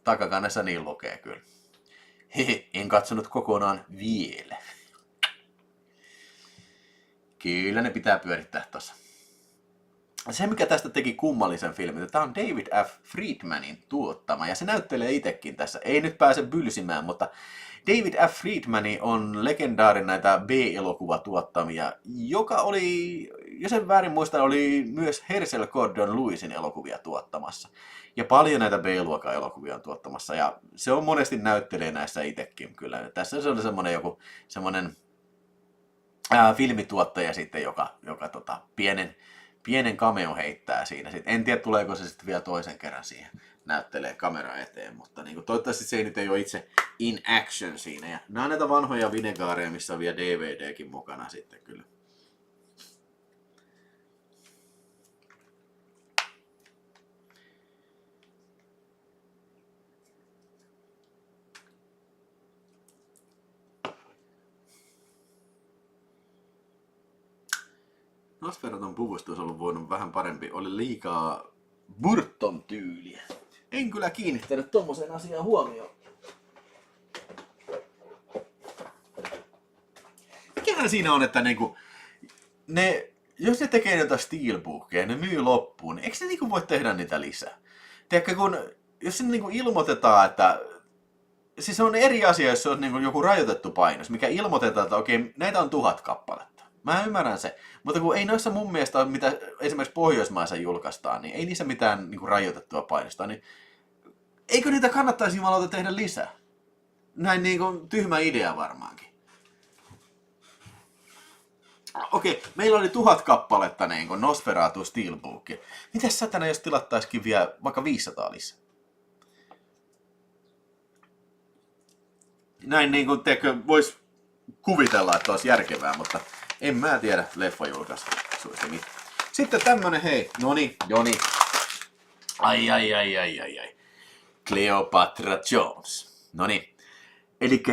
takakannessa niin lukee kyllä. En katsonut kokonaan vielä. Kyllä ne pitää pyörittää tossa. Se, mikä tästä teki kummallisen filmin, tämä on David F. Friedmanin tuottama ja se näyttelee itsekin tässä. Ei nyt pääse bylsimään, mutta David F. Friedman on legendaarinen näitä B-elokuvatuottamia, joka oli, jos en väärin muista, oli myös Herschel Gordon Lewisin elokuvia tuottamassa. Ja paljon näitä B-luokan elokuvia on tuottamassa, ja se on monesti näyttelee näissä itsekin kyllä. Tässä se oli semmoinen filmituottaja sitten, joka pienen cameo heittää siinä. En tiedä, tuleeko se sitten vielä toisen kerran siihen näyttelee kamera eteen, mutta niin kuin, toivottavasti se ei ole itse in action siinä. Ja nämä on näitä vanhoja Vinegaareja, missä on vielä DVDkin mukana sitten kyllä. Nosferatun puvusta olisi ollut voinut vähän parempi. Oli liikaa Burton tyyliä. En kyllä kiinnittänyt tommoseen asiaan huomioon. Mikähän siinä on, että niinku, jos ne tekee jotain steelbookia ja ne myy loppuun, niin eikö ne niinku voi tehdä niitä lisää? Tiedätkö, jos se niinku ilmoitetaan, että siis on eri asia, jos se on niinku joku rajoitettu painos, mikä ilmoitetaan, että okei, näitä on 1000 kappaletta. Mä ymmärrän se, mutta kun ei noissa mun mielestä, mitä esimerkiksi Pohjoismaissa julkaistaan, niin ei niissä mitään niinku rajoitettua painosta, niin eikö niitä kannattaisi jumalauta tehdä lisää? Näin niinku tyhmä idea varmaankin. Okei, meillä oli 1000 kappaletta niin Nosferatu Steelbookia. Mitäs satana, jos tilattaisikin vielä vaikka 500 lisää? Näin niin kuin vois kuvitella, että olisi järkevää, mutta en mä tiedä leffajulkaisuista mitään. Sitten tämmönen, hei, Joni. Ai. Cleopatra Jones. Noniin. Elikkä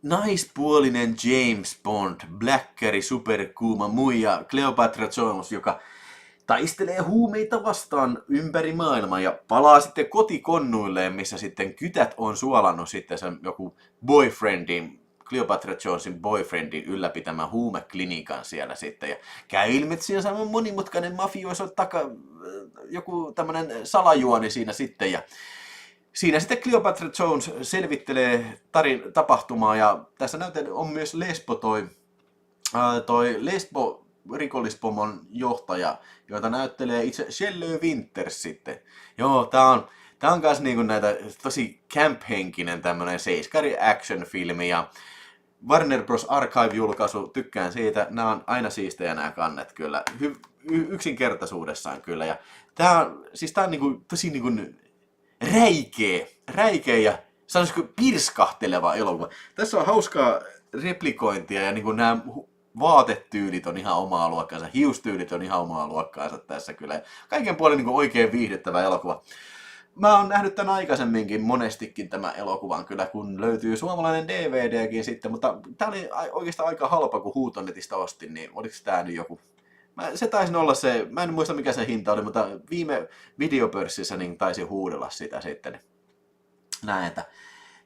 naispuolinen James Bond, bläkkäri, superkuuma muija Cleopatra Jones, joka taistelee huumeita vastaan ympäri maailmaa ja palaa sitten kotikonnuilleen, missä sitten kytät on suolannut sitten sen joku boyfriendin, Cleopatra Jonesin boyfriendin ylläpitämän huumeklinikan siellä sitten. Ja käy ilmi, että siinä on monimutkainen mafioiso joku tämmönen salajuoni siinä sitten. Ja siinä sitten Cleopatra Jones selvittelee tapahtumaa ja tässä näytellä on myös Lesbo toi Lesbo rikollispomon johtaja, jota näyttelee itse Shelley Winters sitten. Joo, tää on kans niinku näitä tosi camp-henkinen tämmönen seiskari action-filmi ja Warner Bros. Archive-julkaisu, tykkään siitä. Nämä on aina siistejä nämä kannet kyllä. Yksinkertaisuudessaan kyllä. Ja tää on niinku, tosi niinku räikeä ja sanoisiko pirskahteleva elokuva. Tässä on hauskaa replikointia ja niinku nämä vaatetyylit on ihan omaa luokkaansa, hiustyylit on ihan omaa luokkaansa tässä kyllä. Kaiken puolin niin oikein viihdyttävä elokuva. Mä oon nähnyt tämän aikaisemminkin monestikin tämän elokuvan kyllä, kun löytyy suomalainen DVDkin sitten, mutta tää oli oikeastaan aika halpa, kun Huutonetista ostin, niin oliko tää nyt joku? Se taisi olla se, mä en muista mikä se hinta oli, mutta viime videopörssissä niin taisi huudella sitä sitten. Näin, että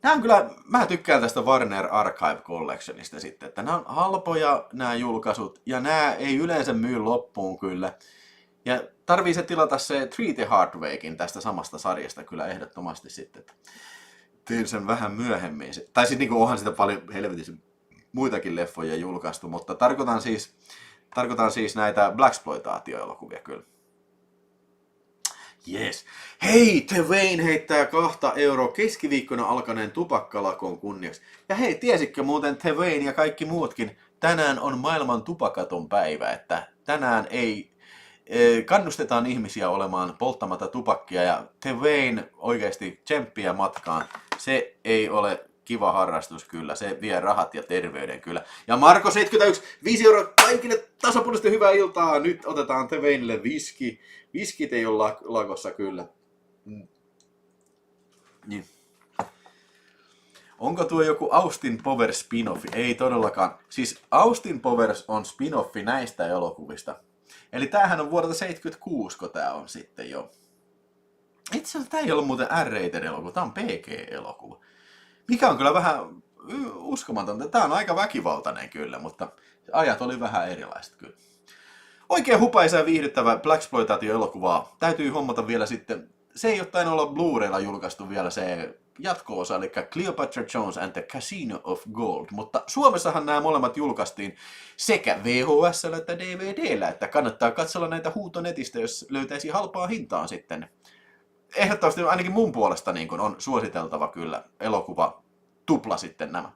nämä on kyllä, mä tykkään tästä Warner Archive Collectionista sitten, että nämä on halpoja nämä julkaisut ja nämä ei yleensä myy loppuun kyllä. Ja tarvii se tilata se Treat the Hardwaykin tästä samasta sarjasta kyllä ehdottomasti sitten. Teen sen vähän myöhemmin. Tai siis niin onhan sitä paljon helvetissä muitakin leffoja julkaistu, mutta tarkoitan siis näitä Blaxploitaatio-elokuvia kyllä. Yes. Hei, The Wayne heittää 2 € keskiviikkona alkaneen tupakkalakon kunniaksi. Ja hei, tiesitkö muuten The Wayne ja kaikki muutkin, tänään on maailman tupakaton päivä, että tänään kannustetaan ihmisiä olemaan polttamatta tupakkia ja The Wayne oikeasti tsemppiä matkaan. Se ei ole kiva harrastus kyllä, se vie rahat ja terveyden kyllä. Ja Marko 71, 5 € kaikille tasapuolisesti hyvää iltaa. Nyt otetaan The Waynelle viski. Viskit ei ole lakossa kyllä. Niin. Onko tuo joku Austin Powers spin-offi? Ei todellakaan. Siis Austin Powers on spin-offi näistä elokuvista. Eli tämähän on vuodelta 76, kun tää on sitten jo. Itse asiassa tää ei ollut muuten R-rated elokuva, tää on PG-elokuva. Mikä on kyllä vähän uskomatonta. Tää on aika väkivaltainen kyllä, mutta ajat oli vähän erilaiset kyllä. Oikein hupaisa ja viihdyttävä Blaxploitaatio-elokuvaa. Täytyy hommata vielä sitten, se ei ole tainnut olla Blu-raylla julkaistu vielä se jatko-osa, eli Cleopatra Jones and the Casino of Gold. Mutta Suomessahan nämä molemmat julkaistiin sekä VHS:llä että DVD:llä, että kannattaa katsella näitä Huutonetistä, jos löytäisi halpaa hintaa sitten. Ehdottomasti ainakin mun puolesta niin kun on suositeltava kyllä elokuva tupla sitten nämä.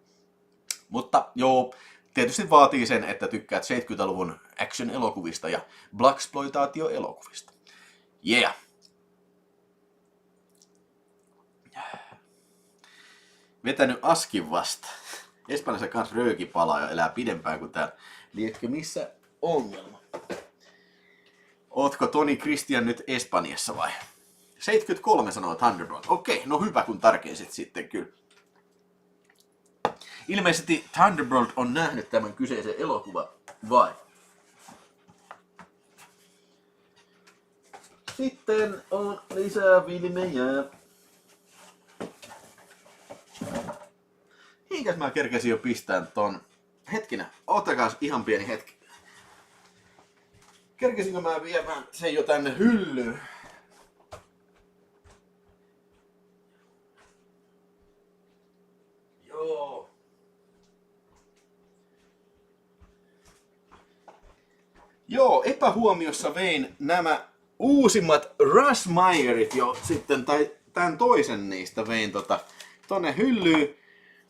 Mutta joo, tietysti vaatii sen, että tykkäät 70-luvun action-elokuvista ja Blaxploitaatio-elokuvista. Yeah! Vetänyt askin vasta. Espanjassa kans rööki palaa ja elää pidempään kuin täällä. Liekö missä ongelma? Ootko Toni Christian nyt Espanjassa vai? 73 sanoo Thunderbolt. Okei, no hyvä kun tarkensit sitten kyllä. Ilmeisesti Thunderbolt on nähnyt tämän kyseisen elokuvan, vai? Sitten on lisää filmejä. Minkäs mä kerkesin jo pistää ton? Hetkinen, ottakaas ihan pieni hetki. Kerkesinkö mä viemään sen jo tänne hyllyyn? Joo. Joo, epähuomiossa vein nämä uusimmat Russ Meyerit jo sitten, tai tämän toisen niistä vein tonne hyllyyn.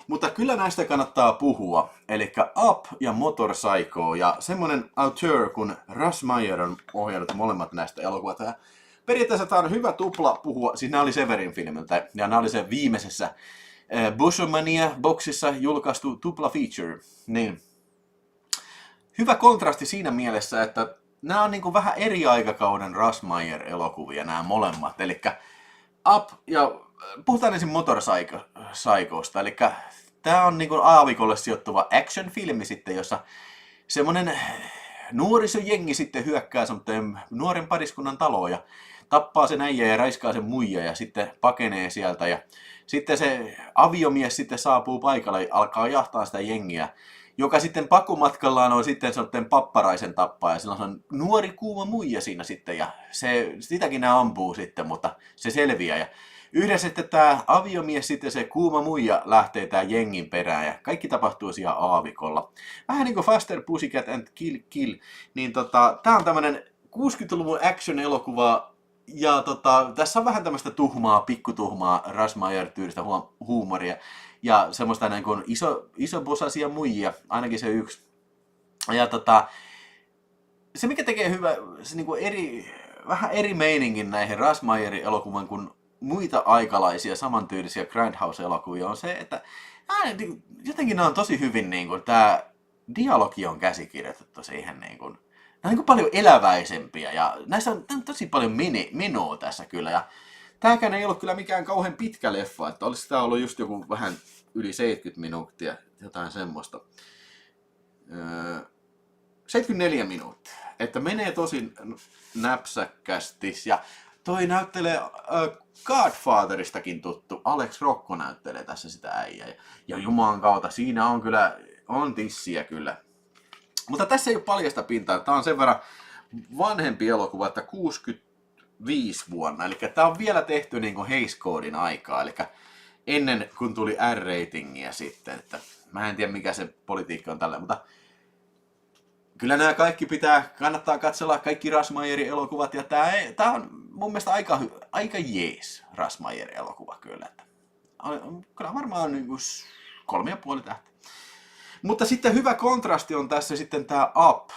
Mutta kyllä näistä kannattaa puhua. Eli Up ja Motorpsycho ja semmonen auteur kun Russ Meyer on ohjannut molemmat näistä elokuvat. Ja periaatteessa tää on hyvä tupla puhua, siis nämä oli Severin filmiltä ja nämä oli se viimeisessä Bossomania-boksissa julkaistu tupla feature. Niin. Hyvä kontrasti siinä mielessä, että nämä on niinku vähän eri aikakauden Russ Meyer-elokuvia nämä molemmat. Eli Up ja puhutaan ensin Motorpsychosta, eli tää on niinku aavikolle sijoittuva action-filmi sitten, jossa semmonen nuorisojengi sitten hyökkää semmoinen nuoren pariskunnan taloon ja tappaa sen äijä ja raiskaa sen muija ja sitten pakenee sieltä ja sitten se aviomies sitten saapuu paikalle ja alkaa jahtaa sitä jengiä, joka sitten pakomatkallaan on sitten semmoinen papparaisen tappaja ja sillä on nuori kuuma muija siinä sitten ja sitäkin ne ampuu sitten, mutta se selviää ja yhdessä sitten tämä aviomies sitten se kuuma muija lähtee tää jengin perään ja kaikki tapahtuu siellä aavikolla. Vähän niin kuin Faster Pussycat and Kill, niin tää on tämmönen 60-luvun action-elokuva ja tässä on vähän tämmöistä tuhmaa, pikkutuhmaa Russ Meyer-tyylistä huumoria ja semmoista niin kuin isobosaisia muijia, ainakin se yksi. Ja se mikä tekee hyvä, se niin kuin vähän eri meiningin näihin Russ Meyerin elokuvan kuin muita aikalaisia samantyylisiä Grindhouse-elokuvia on se, että jotenkin nämä on tosi hyvin, niin kuin, tämä dialogi on käsikirjoitettu siihen, niin kuin, nämä on niin kuin paljon eläväisempiä ja näissä on tosi paljon minua tässä kyllä. Ja tämäkään ei ollut kyllä mikään kauhean pitkä leffa, että olisi tämä ollut just joku vähän yli 70 minuuttia, jotain semmoista. 74 minuuttia, että menee tosi näpsäkkästi ja toi näyttelee Godfatheristakin tuttu. Alex Rocco näyttelee tässä sitä äijää. Ja jumalan kautta, siinä on kyllä, on tissiä kyllä. Mutta tässä ei ole paljasta pintaa. Tää on sen verran vanhempi elokuva, että 65 vuonna. Eli tää on vielä tehty niin kuin Hays Coden aikaa. Eli ennen kuin tuli R-ratingia sitten. Että mä en tiedä mikä se politiikka on tällä, mutta kyllä nämä kaikki kannattaa katsella kaikki Russ Meyerin elokuvat, ja tää on mun mielestä aika jees Russ Meyerin elokuva kyllä. Että kyllä varmaan niin 3,5 tähteä. Mutta sitten hyvä kontrasti on tässä sitten tää Up.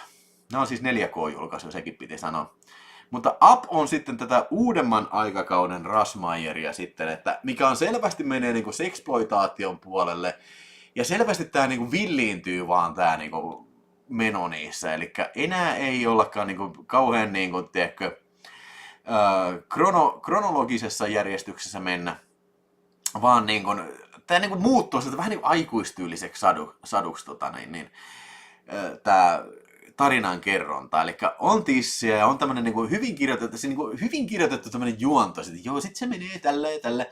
Nämä on siis 4K-julkaisu, sekin piti sanoa. Mutta Up on sitten tätä uudemman aikakauden Russ Meyeria sitten, että mikä on selvästi menee niinku sexploitaation puolelle, ja selvästi tää niinku villiintyy vaan tää niinku meno niissä, eli enää ei ollakaan niinku kauhean niinku, tiedätkö, kronologisessa järjestyksessä mennä, vaan niinku, tämä niinku muuttuu sitä vähän niinku aikuistyyliseksi saduksi tämä tarinan kerronta, eli on tissiä ja on tämmöinen niinku hyvin kirjoitettu tämmöinen juonto, että joo, sit se menee tällä ja tällä.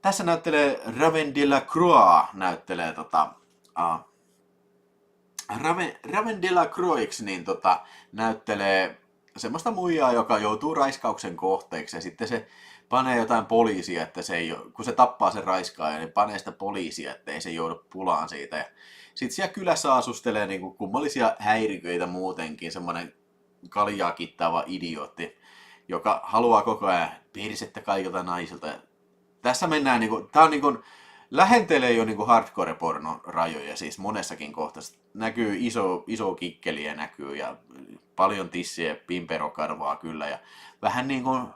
Tässä näyttelee Raven Delacroix Raven Delacroix niin näyttelee semmoista muijaa, joka joutuu raiskauksen kohteeksi ja sitten se panee jotain poliisia, että se ei, kun se tappaa sen raiskaajan, niin panee sitä poliisia, ettei se joudu pulaan siitä. Ja sitten siellä kylässä asustelee niin kuin kummallisia häiriköitä muutenkin, semmoinen kaljaa kittaava idiootti, joka haluaa koko ajan persettä kaikilta naisilta. Ja tässä mennään, niin kuin, tää on niin kuin, lähentelee jo niin kuin hardcore-pornon rajoja, siis monessakin kohdassa. Näkyy iso kikkeliä näkyy ja paljon tissiä ja pimperokarvaa kyllä. Ja vähän niin kuin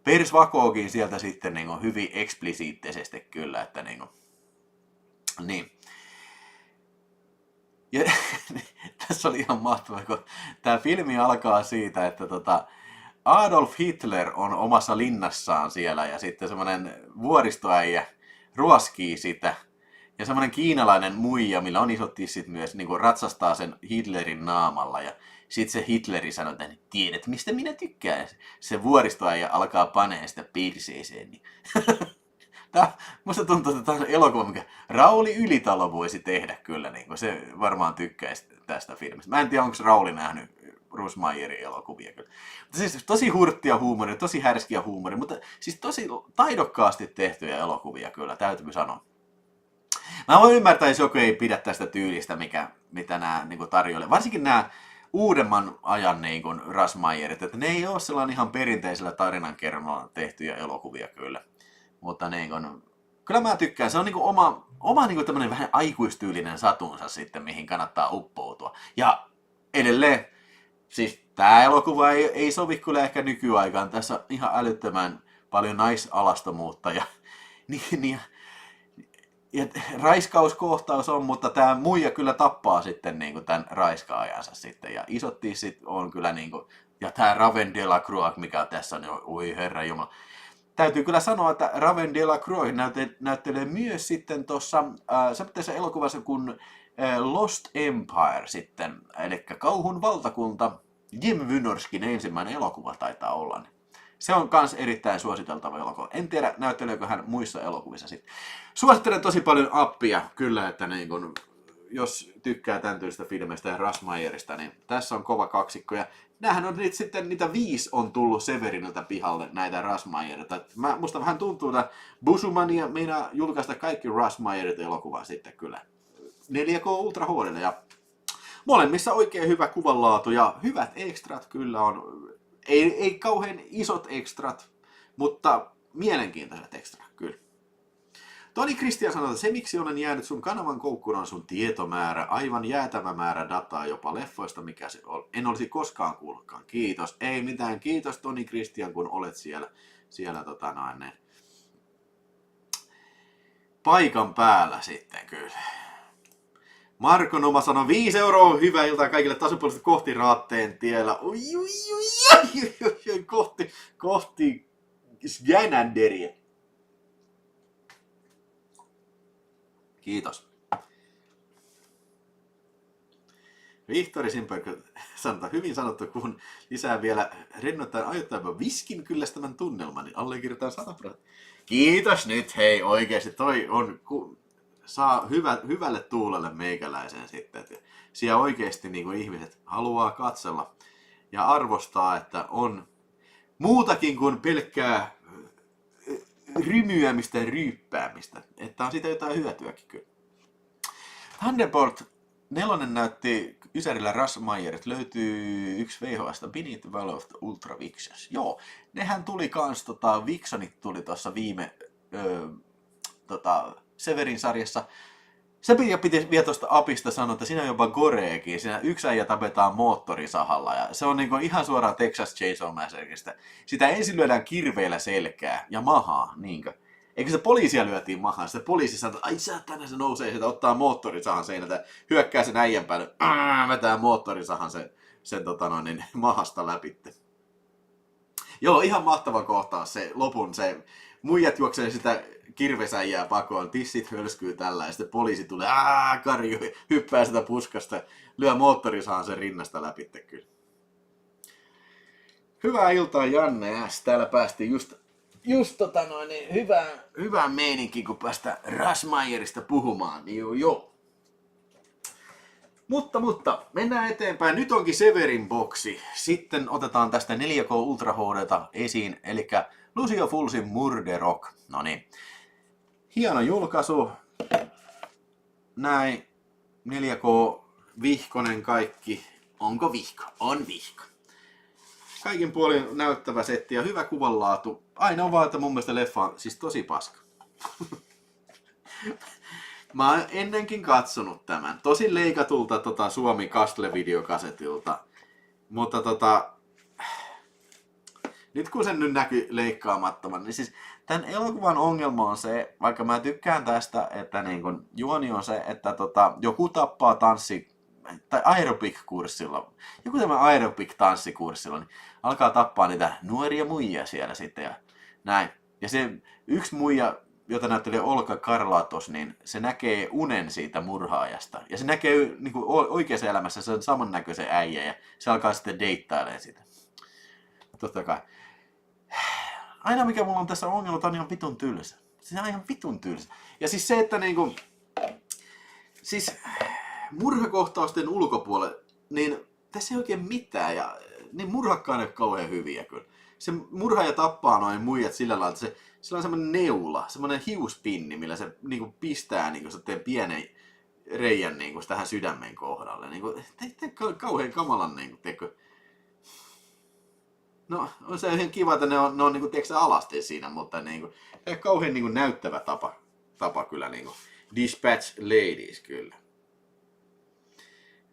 persvakookin sieltä sitten niin kuin hyvin eksplisiittisesti kyllä, että niin kuin, niin. Ja tässä oli ihan mahtavaa, kun tämä filmi alkaa siitä, että Adolf Hitler on omassa linnassaan siellä ja sitten semmoinen vuoristoäijä ruoskii sitä. Ja semmoinen kiinalainen muija, millä on isot tissit myös, niin kuin ratsastaa sen Hitlerin naamalla. Ja Sitten se Hitleri sanoi, että tiedät mistä minä tykkään. Se vuoristoaija alkaa paneen sitä perseeseen. Niin. Musta tuntuu, että tämä on elokuva, mikä Rauli Ylitalo voisi tehdä kyllä. Niin se varmaan tykkäisi tästä filmistä. Mä en tiedä, onko Rauli nähnyt Russmeyerin elokuvia kyllä. Mutta siis tosi hurttia huumoria, tosi härskiä huumoria, mutta siis tosi taidokkaasti tehtyjä elokuvia kyllä, täytyy sanoa. Mä voin ymmärtää, jos joku ei pidä tästä tyylistä, mitä nämä niin tarjoilee. Varsinkin nämä uudemman ajan niin Russmeyerit, että ne ei ole sellainen ihan perinteisellä tarinankerronnalla tehtyjä elokuvia kyllä. Mutta niin kuin, kyllä mä tykkään, se on niin oma niin tämmöinen vähän aikuistyylinen satunsa sitten, mihin kannattaa uppoutua. Ja edelleen, siis tää elokuva ei sovi kyllä ehkä nykyaikaan, tässä on ihan älyttömän paljon naisalastomuutta ja raiskauskohtaus on, mutta tämä muija kyllä tappaa sitten niin kuin tämän raiskaajansa sitten. Ja isot tissit on kyllä niin kuin, ja tämä Raven Delacroix, mikä tässä on, niin oi herra jumala. Täytyy kyllä sanoa, että Raven Delacroix näyttelee myös sitten tuossa semmoisessa elokuvassa kuin Lost Empire sitten, eli Kauhun valtakunta, Jim Wynorskin ensimmäinen elokuva taitaa olla. Se on kans erittäin suositeltava elokuva. En tiedä, näytteleekö hän muissa elokuvissa sitten. Suosittelen tosi paljon appia, kyllä, että niin kun, jos tykkää tämän tyylistä filmeistä ja Russmeyerista, niin tässä on kova kaksikko. Ja näähän on sitten, niitä 5 on tullut Severiniltä pihalle, näitä Russmeyerita. Musta vähän tuntuu, että Busumania meinaa julkaista kaikki Russmeyerit elokuvaa sitten kyllä. 4K Ultra HD:llä ja molemmissa oikein hyvä kuvanlaatu ja hyvät ekstrat kyllä on. Ei kauhean isot ekstrat, mutta mielenkiintoiset ekstrat, kyllä. Toni Kristian sanoi, että se miksi olen jäänyt sun kanavan koukkuun on sun tietomäärä, aivan jäätävä määrä dataa jopa leffoista, mikä se on. En olisi koskaan kuullutkaan. Kiitos. Ei mitään. Kiitos Toni Kristian, kun olet siellä paikan päällä sitten kyllä. Marko Noma sanoi 5 €, hyvää iltaa kaikille tasapuolisesti kohti Raatteen tiellä. Kohti Sgananderiä. Kiitos. Vihtori Simperkö sanoi, hyvin sanottu, kun lisää vielä rennoittain ajoittamaan viskin kyllästämän tunnelman, niin allekirjoitetaan 100%. Kiitos nyt, hei oikeasti, toi on... Saa hyvälle tuulelle meikäläisen sitten. Että siellä oikeasti niin kuin ihmiset haluaa katsella ja arvostaa, että on muutakin kuin pelkkää rymyämistä ja ryyppäämistä. Että on siitä jotain hyötyäkin kyllä. Thunderbolt 4 näytti Ysärillä Russmeyerit. Löytyy yksi VHS, Beneath the Veil of Ultra Vixens. Joo, nehän tuli kans, Vixenit tuli tuossa viime... Severin sarjassa. Se piti vielä tuosta apista sanoa, että siinä on jopa goreekin. Siinä yksi äijä tapetaan moottorisahalla. Ja se on niinku ihan suoraan Texas Chainsaw Massacreista. Sitä ensin lyödään kirveellä selkää ja mahaa. Niinkö? Eikö se poliisia lyötiin mahaan? Sitten poliisi sanoo, että ai saatana se nousee. Sitä ottaa moottorisahan seinältä. Hyökkää sen äijän päälle. Vetää moottorisahan sen mahasta läpitte. Joo, ihan mahtava kohtaus. Se lopun se muijat juoksee sitä kirvesäijää pakoon, tissit hölskyy tällä ja sitten poliisi tulee, karju, hyppää sitä puskasta, lyö moottorisahan sen rinnasta läpi kyllä. Hyvää iltaa Janne S. Täällä päästiin just hyvään meininkiin, kun päästään Russmeyerista puhumaan, niin joo. Mutta, mennään eteenpäin. Nyt onkin Severin boksi. Sitten otetaan tästä 4K Ultra HD:ta esiin, eli Lucio Fulcin Murderok. No niin. Hieno julkaisu. Näin. 4K vihkonen kaikki. Onko vihko? On vihko. Kaikin puolin näyttävä setti ja hyvä kuvanlaatu. Ainoa vaan, että mun mielestä leffa on siis tosi paska. Mä oon ennenkin katsonut tämän. Tosi leikatulta Suomi Kastle-videokasetilta. Mutta nyt kun sen nyt näkyy leikkaamattoman, niin siis tämän elokuvan ongelma on se, vaikka mä tykkään tästä, että niin kun juoni on se, että joku tappaa tai aerobic-kurssilla, joku tämä aerobic-tanssikurssilla, niin alkaa tappaa niitä nuoria muijia siellä sitten ja näin. Ja se yksi muija jota näyttelee Olga Karlatos, niin se näkee unen siitä murhaajasta. Ja se näkee niin kuin oikeassa elämässä sen samannäköisen äijä ja se alkaa sitten deittailemaan sitä. Totta kai. Aina mikä mulla on tässä ongelma, on ihan vitun tylsä. Se on ihan vitun tylsä. Ja siis se, että niinku... Siis murhakohtausten ulkopuolelle, niin tässä ei oikein mitään. Ja niin murhakkaan ei ole kauhean hyviä kyllä. Se murhaaja tappaa noin muijat sillä lailla, että sillä on semmoinen neula, semmoinen hiuspinni, millä se niinku pistää niinku pienen reijän niinku tähän sydämen kohdalle. Niinku, kauhean kamalan niinku, teekö... No, on se ihan kiva, että ne on niinku, tiedätkö, alasti siinä, mutta niinku, ei kauhean niinku, näyttävä tapa kyllä. Niinku. Dispatch Ladies kyllä.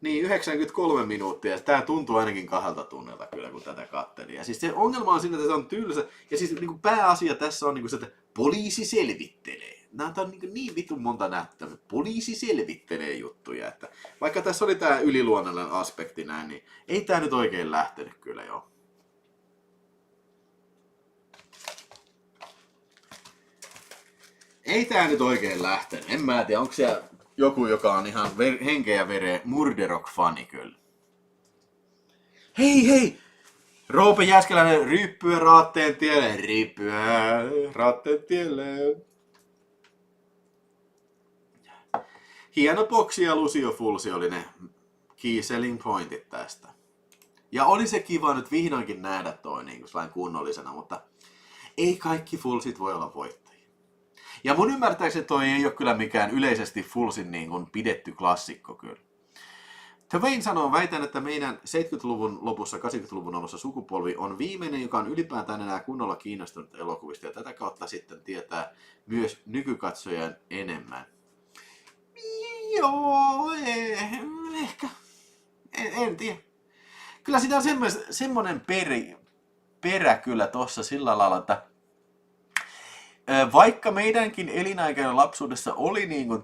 Niin, 93 minuuttia. Tää tuntuu ainakin 2 tunnilta kyllä, kun tätä katselin. Ja siis se ongelma on siinä, että se on tylsä. Ja siis niinku, pääasia tässä on, niinku, se, että poliisi selvittelee. Nämä on niin vitun monta näyttävää. Poliisi selvittelee juttuja. Että vaikka tässä oli tää yliluonnollinen aspekti näin, niin ei tää nyt oikein lähtenyt kyllä joo. Ei tää nyt oikein lähtenyt. En mä tiedä, onko siellä joku, joka on ihan henkeä ja vereä Murderok-fani kyllä. Hei! Roope Jääskeläinen, ryppyä raatteen tielle. Ryppyä raatteen tielle. Hieno boksi ja Lucio Fulci oli ne key selling pointit tästä. Ja oli se kiva nyt vihdoinkin nähdä toi niin kunnollisena, mutta ei kaikki Fulcit voi olla voittajia. Ja mun ymmärtääkseni toi ei ole kyllä mikään yleisesti Fulcin niin kuin pidetty klassikko kyllä. Twain sanoo, väitän, että meidän 70-luvun lopussa, 80-luvun alussa sukupolvi on viimeinen, joka on ylipäätään enää kunnolla kiinnostunut elokuvista. Ja tätä kautta sitten tietää myös nykykatsojan enemmän. Joo, ehkä. En tiedä. Kyllä sitä on semmoinen perä kyllä tossa sillä lailla, että vaikka meidänkin elinaikainen lapsuudessa oli niin kuin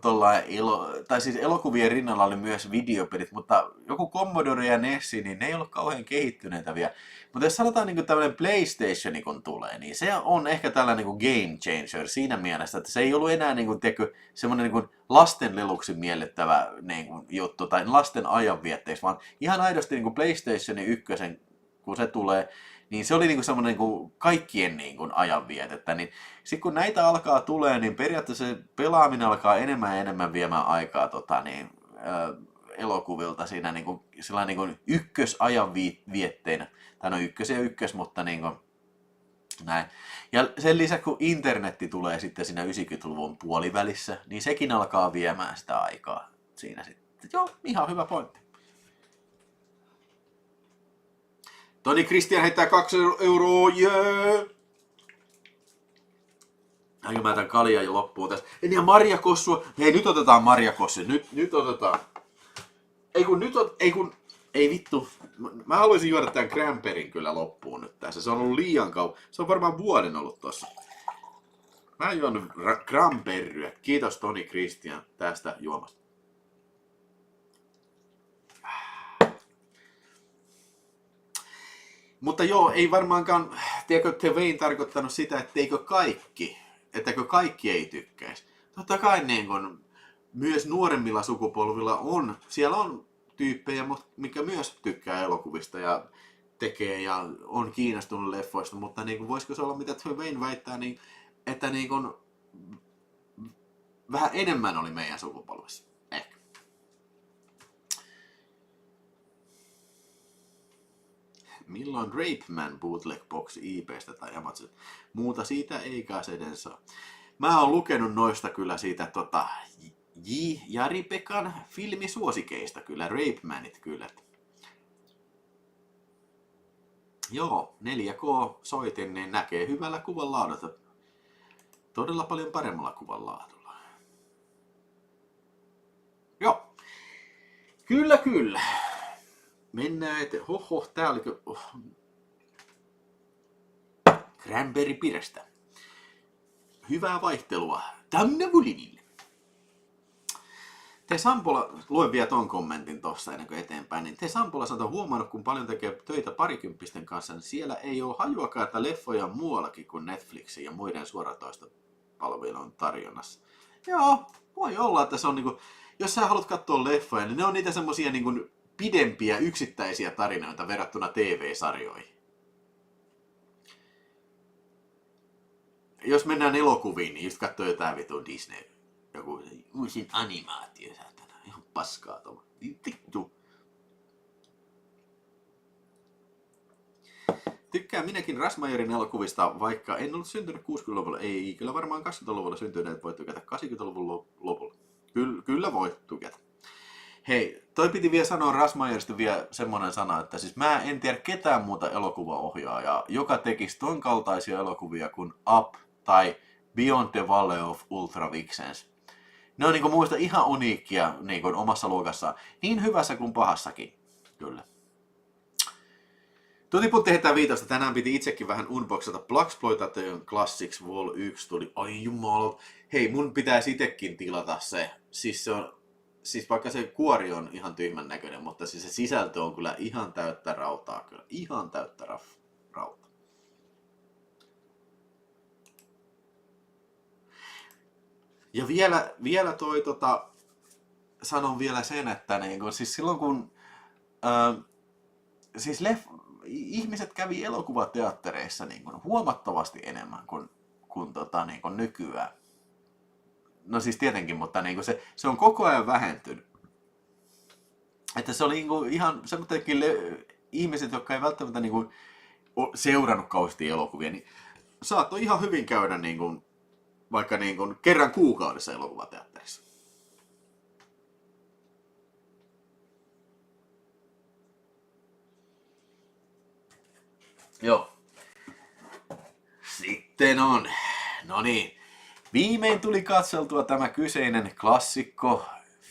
siis elokuvien rinnalla oli myös videopelit, mutta joku Commodore ja Nessi, niin ne ei ollut kauhean kehittyneitä vielä. Mutta jos sanotaan niin kuin tämmöinen PlayStation kun tulee, niin se on ehkä tällainen niin kuin game changer siinä mielessä, että se ei ollut enää niin kuin, tiedätkö, semmoinen niin kuin lasten leluksi miellyttävä niin kuin juttu tai lasten ajanvietteeksi, vaan ihan aidosti niin kuin PlayStation 1, kun se tulee, niin se oli niinku semmoinen niinku kaikkien niinku ajanvietettä. Niin sitten kun näitä alkaa tulee, niin periaatteessa se pelaaminen alkaa enemmän ja enemmän viemään aikaa elokuvilta siinä niinku ykkösajanvietteinä. Tai no ykkös ja ykkös, mutta niinku näin. Ja sen lisäksi kun internetti tulee sitten siinä 90-luvun puolivälissä, niin sekin alkaa viemään sitä aikaa siinä sitten. Joo, ihan hyvä pointti. Toni Kristian heittää 2 €, jee! Aika mä tän kaljan jo loppuun tässä. Ja marjakossua. Hei, nyt otetaan marjakossua. Nyt otetaan. Ei vittu. Mä haluaisin juoda tän Cranberryn kyllä loppuun nyt tässä. Se on ollut liian kauan. Se on varmaan vuoden ollut tossa. Mä oon juonut Cranberryä. Kiitos Toni Kristian tästä juomasta. Mutta joo, ei varmaankaan, tiedätkö, Twain tarkoittanut sitä, etteikö kaikki ei tykkäisi. Totta kai niin kun, myös nuoremmilla sukupolvilla siellä on tyyppejä, mikä myös tykkää elokuvista ja tekee ja on kiinnostunut leffoista, mutta niin kun, voisiko se olla mitä Twain väittää, niin, että niin kun, vähän enemmän oli meidän sukupolvessa. Ehkä. Milloin Rape Man bootleg boxi IPstä tai Amazon? Muuta siitä ei käseden saa. Mä oon lukenut noista kyllä siitä Jari Pekan filmisuosikeista kyllä, Rape Manit kyllä. Joo, 4K soitin, niin näkee hyvällä kuvan laadulla. Todella paljon paremmalla kuvan laadulla. Joo. Kyllä. Mennään eteen. Tää oliko... Cranberry pirestä. Hyvää vaihtelua. Tanne Vulinille. Te Sampola, luen vielä ton kommentin tossa ennen kuin eteenpäin, niin Te Sampola sanoo, huomannut kun paljon tekee töitä parikymppisten kanssa, niin siellä ei ole hajuakaan, että leffoja on muuallakin kuin Netflixin ja muiden suoratoista palvelun tarjonnassa. Joo, voi olla, että se on niinku, jos sä haluat katsoa leffoja, niin ne on niitä semmosia niinku pidempiä yksittäisiä tarinoita verrattuna TV-sarjoihin. Jos mennään elokuviin, niin just katsoo jotain vitun Disney. Joku uusin animaatio, saatana. Ihan paskaa tuolla. Vittu. Tykkään minäkin Rasmayerin elokuvista, vaikka en ollut syntynyt 60-luvulla. Ei, kyllä varmaan 80-luvulla syntyneet voi tykätä 80-luvun lopulla. Kyllä voi tykätä. Hei, toi piti vielä sanoa Rasmayerista vielä semmonen sana, että siis mä en tiedä ketään muuta elokuvaohjaajaa, joka tekisi ton kaltaisia elokuvia kuin Up tai Beyond the Valley of Ultra Vixens. Ne on niinku muista ihan uniikkia niinku omassa luokassaan, niin hyvässä kuin pahassakin, kyllä. Tutiput tehdään viitosta. Tänään piti itsekin vähän unboxata Blaxploitation Classics Vol 1 tuli. Ai jumala. Hei, mun pitäisi itekin tilata se. Siis vaikka se kuori on ihan tyhmän näköinen, mutta siis se sisältö on kyllä ihan täyttä rautaa. Kyllä. Ihan täyttä rautaa. Ja vielä toi sanon vielä sen, että niinku, siis silloin kun siis ihmiset kävi elokuvateattereissa niin kuin huomattavasti enemmän kuin niin kuin nykyään. No siis tietenkin, mutta niin kuin se on koko ajan vähentynyt. Että se oli niin kuin ihan semmoisetkin ihmiset, jotka ei välttämättä niin kuin seurannut kauheasti elokuvia, niin saattoi ihan hyvin käydä niin kuin, vaikka niin kuin kerran kuukaudessa elokuvateatterissa. Joo. Sitten on. No niin. Viimein tuli katseltua tämä kyseinen klassikko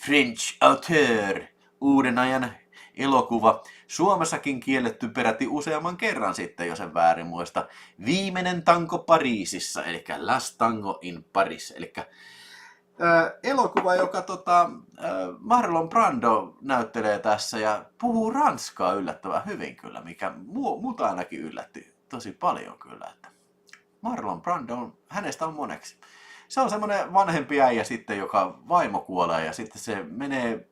French Auteur, uuden ajan elokuva. Suomessakin kielletty peräti useamman kerran sitten, jos en väärin muista. Viimeinen tango Pariisissa, eli Last Tango in Paris. Eli elokuva, joka Marlon Brando näyttelee tässä ja puhuu ranskaa yllättävän hyvin kyllä, mikä muuta ainakin yllätti tosi paljon kyllä. Että Marlon Brando, hänestä on moneksi. Se on semmoinen vanhempi äijä sitten, joka vaimo kuolee ja sitten se menee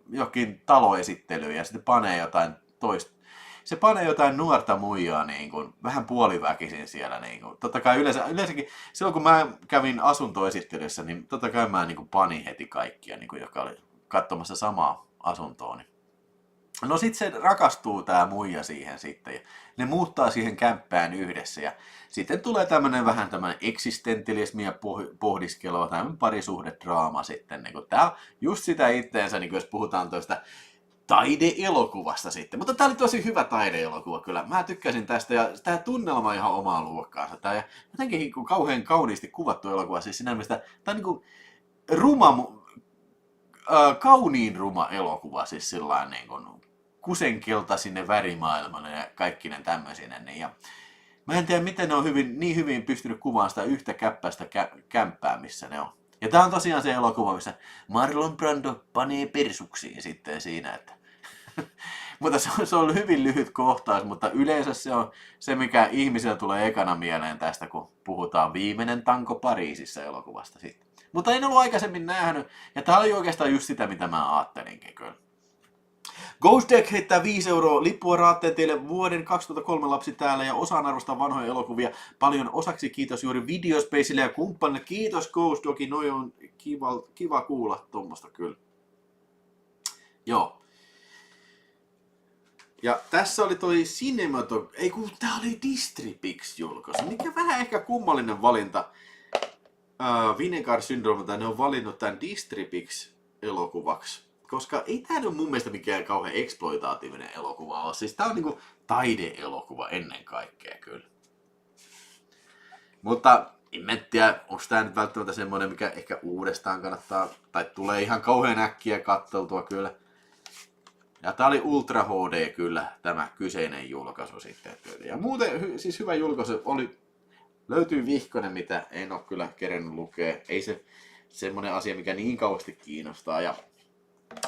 jokin taloesittelyyn ja sitten panee jotain toista. Se panee jotain nuorta muijaa niin kuin, vähän puoliväkisin siellä. Niin kuin. Totta kai yleensäkin, silloin kun mä kävin asuntoesittelyssä, niin totta kai mä niin kuin panin heti kaikkia, niin kuin, joka oli katsomassa samaa asuntoa. Niin. No sit se rakastuu tää muija siihen sitten ja ne muuttaa siihen kämppään yhdessä ja sitten tulee vähän tämmönen eksistentialismi ja pohdiskelua, tämmönen parisuhdedraama sitten. Niin kuin, tää on just sitä itteensä, niin kuin jos puhutaan toista taideelokuvasta sitten. Mutta tää oli tosi hyvä taideelokuva kyllä. Mä tykkäsin tästä ja tää tunnelma on ihan omaa luokkaansa. Tää ja jotenkin kauhean kauniisti kuvattu elokuva. Siis sinä mielestä tää on niinku kauniin ruma elokuva. Siis sillain niinku kusenkeltaisine värimaailmana ja kaikkinen tämmöisinen. Ja mä en tiedä miten ne on niin hyvin pystynyt kuvaamaan sitä yhtä käppäistä kämppää missä ne on. Ja tää on tosiaan se elokuva, missä Marlon Brando panee persuksiin sitten siinä, että mutta se on hyvin lyhyt kohtaus, mutta yleensä se on se, mikä ihmisillä tulee ekana mieleen tästä, kun puhutaan Viimeinen tango Pariisissa elokuvasta sitten. Mutta en ollut aikaisemmin nähnyt, ja tää oli oikeastaan just sitä, mitä mä ajattelinkin kyllä. Ghost Deck heittää 5 € lippua raatteen teille vuoden 2003 lapsi täällä ja osaan arvostaa vanhoja elokuvia paljon osaksi. Kiitos juuri Videospacelle ja kumppanille. Kiitos Ghost Dogi, noi on kiva kuulla tuommoista kyllä. Joo. Ja tässä oli toi ei kun tää oli Distripix julkaisu. Mikä vähän ehkä kummallinen valinta. Vinegar Syndrome, tai ne on valinnut tämän Distripix elokuvaksi. Koska ei tää nyt mun mielestä mikään kauhean eksploitaativinen elokuva ole. Siis tää on niinku taideelokuva ennen kaikkea kyllä. Mutta en tiedä, onko tää nyt välttämättä semmoinen, mikä ehkä uudestaan kannattaa, tai tulee ihan kauhean äkkiä katteltua kyllä. Ja tää oli Ultra HD kyllä, tämä kyseinen julkaisu sitten. Ja muuten siis hyvä julkaisu löytyy vihkonen, mitä en ole kyllä kerennyt lukea. Ei se semmoinen asia, mikä niin kauheasti kiinnostaa. Ja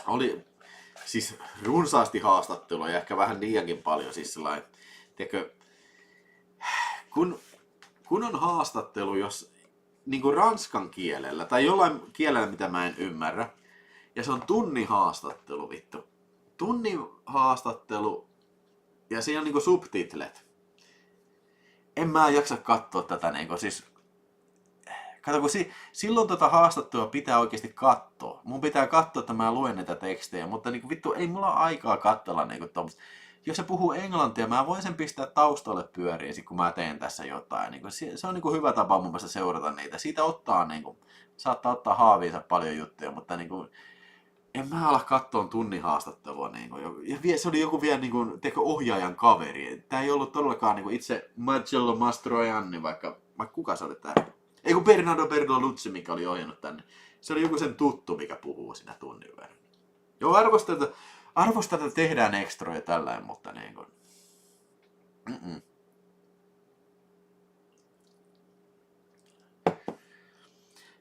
oli siis runsaasti haastattelua ja ehkä vähän liiankin paljon. Siis sellainen, tiedätkö, kun on haastattelu, niinku ranskan kielellä tai jollain kielellä, mitä mä en ymmärrä. Ja se on tunnin haastattelu, vittu. Tunnin haastattelu ja siinä on niinku subtitlet. En mä jaksa katsoa tätä niinku siis. Kato, kun silloin tota haastattelua pitää oikeasti katsoa. Mun pitää katsoa, että mä luen näitä tekstejä, mutta niinku vittu ei mulla aikaa katsella niinku tommoista. Jos se puhuu englantia, mä voin sen pistää taustalle pyöriin, kun mä teen tässä jotain. Niinku, se on niinku hyvä tapa mun mielestä seurata niitä. Siitä niinku, saattaa ottaa haaviinsa paljon juttuja, mutta niinku, en mä ala katsoa tunnin haastattelua. Niinku. Ja se oli joku vielä niinku, ohjaajan kaveri. Tää ei ollut todellakaan niinku, itse Marcello Mastroianni, vaikka kuka se oli tää? Ei kun Bernardo Bertolucci, mikä oli ohjannut tänne. Se oli joku sen tuttu, mikä puhuu siinä tunnin verran. Joo, arvostan, että tehdään ekstroja tällainen, mutta niin kuin.